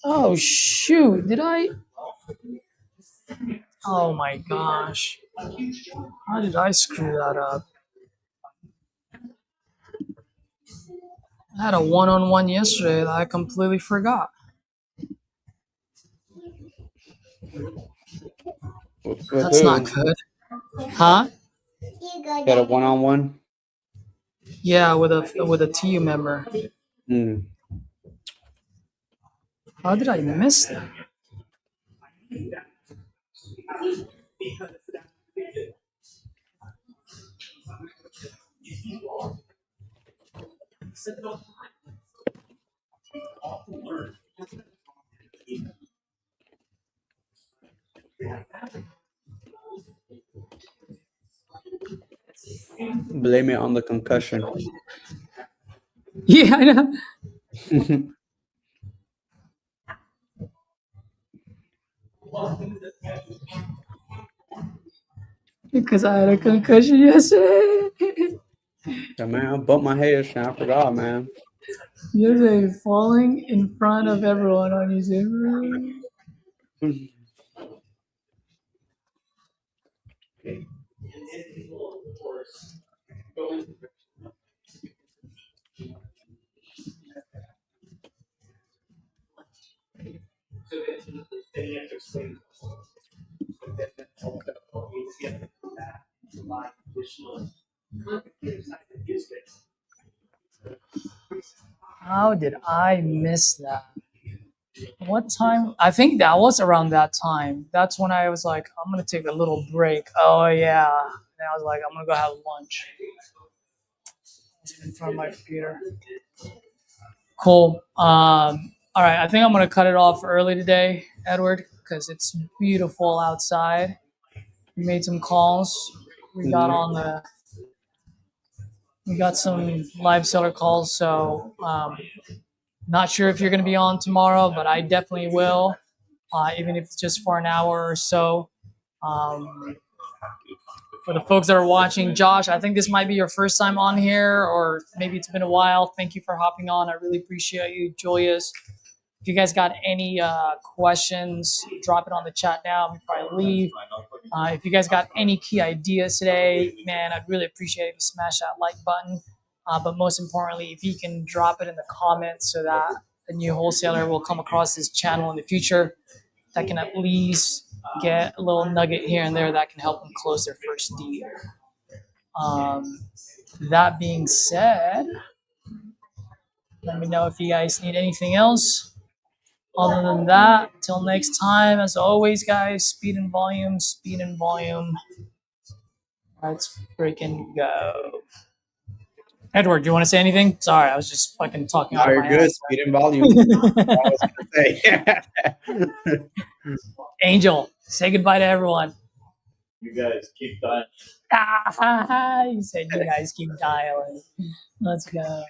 Oh shoot! Did I? Oh my gosh! How did I screw that up? I had a one-on-one yesterday that I completely forgot. That's not good. Huh? You got a one-on-one? Yeah, with a TU member. How did I miss that? Blame it on the concussion. Yeah, I know. Because I had a concussion yesterday. Yeah, man, I bumped my head and I forgot, man. Yesterday, falling in front of everyone on YouTube. How did I miss that? What time? I think that was around that time. That's when I was like, I'm gonna take a little break. Oh yeah. And I was like, I'm gonna go have lunch in front of my computer. Cool. All right. I think I'm gonna cut it off early today, Edward, because it's beautiful outside. We made some calls. We got some live seller calls. So not sure if you're gonna be on tomorrow, but I definitely will. Even if it's just for an hour or so. For the folks that are watching, Josh, I think this might be your first time on here, or maybe it's been a while. Thank you for hopping on. I really appreciate you, Julius. If you guys got any questions, drop it on the chat now before I leave. If you guys got any key ideas today, man, I'd really appreciate it if you smash that like button. But most importantly, if you can drop it in the comments so that a new wholesaler will come across this channel in the future that can at least get a little nugget here and there that can help them close their first deal. That being said, let me know if you guys need anything else. Other than that, till next time, as always, guys, speed and volume, speed and volume. Let's freaking go. Edward, do you want to say anything? Sorry, I was just fucking talking No, out of you're my good. ass. Speed and volume. I was gonna say. Angel, say goodbye to everyone. You guys keep dying. He said you guys keep dialing. Let's go.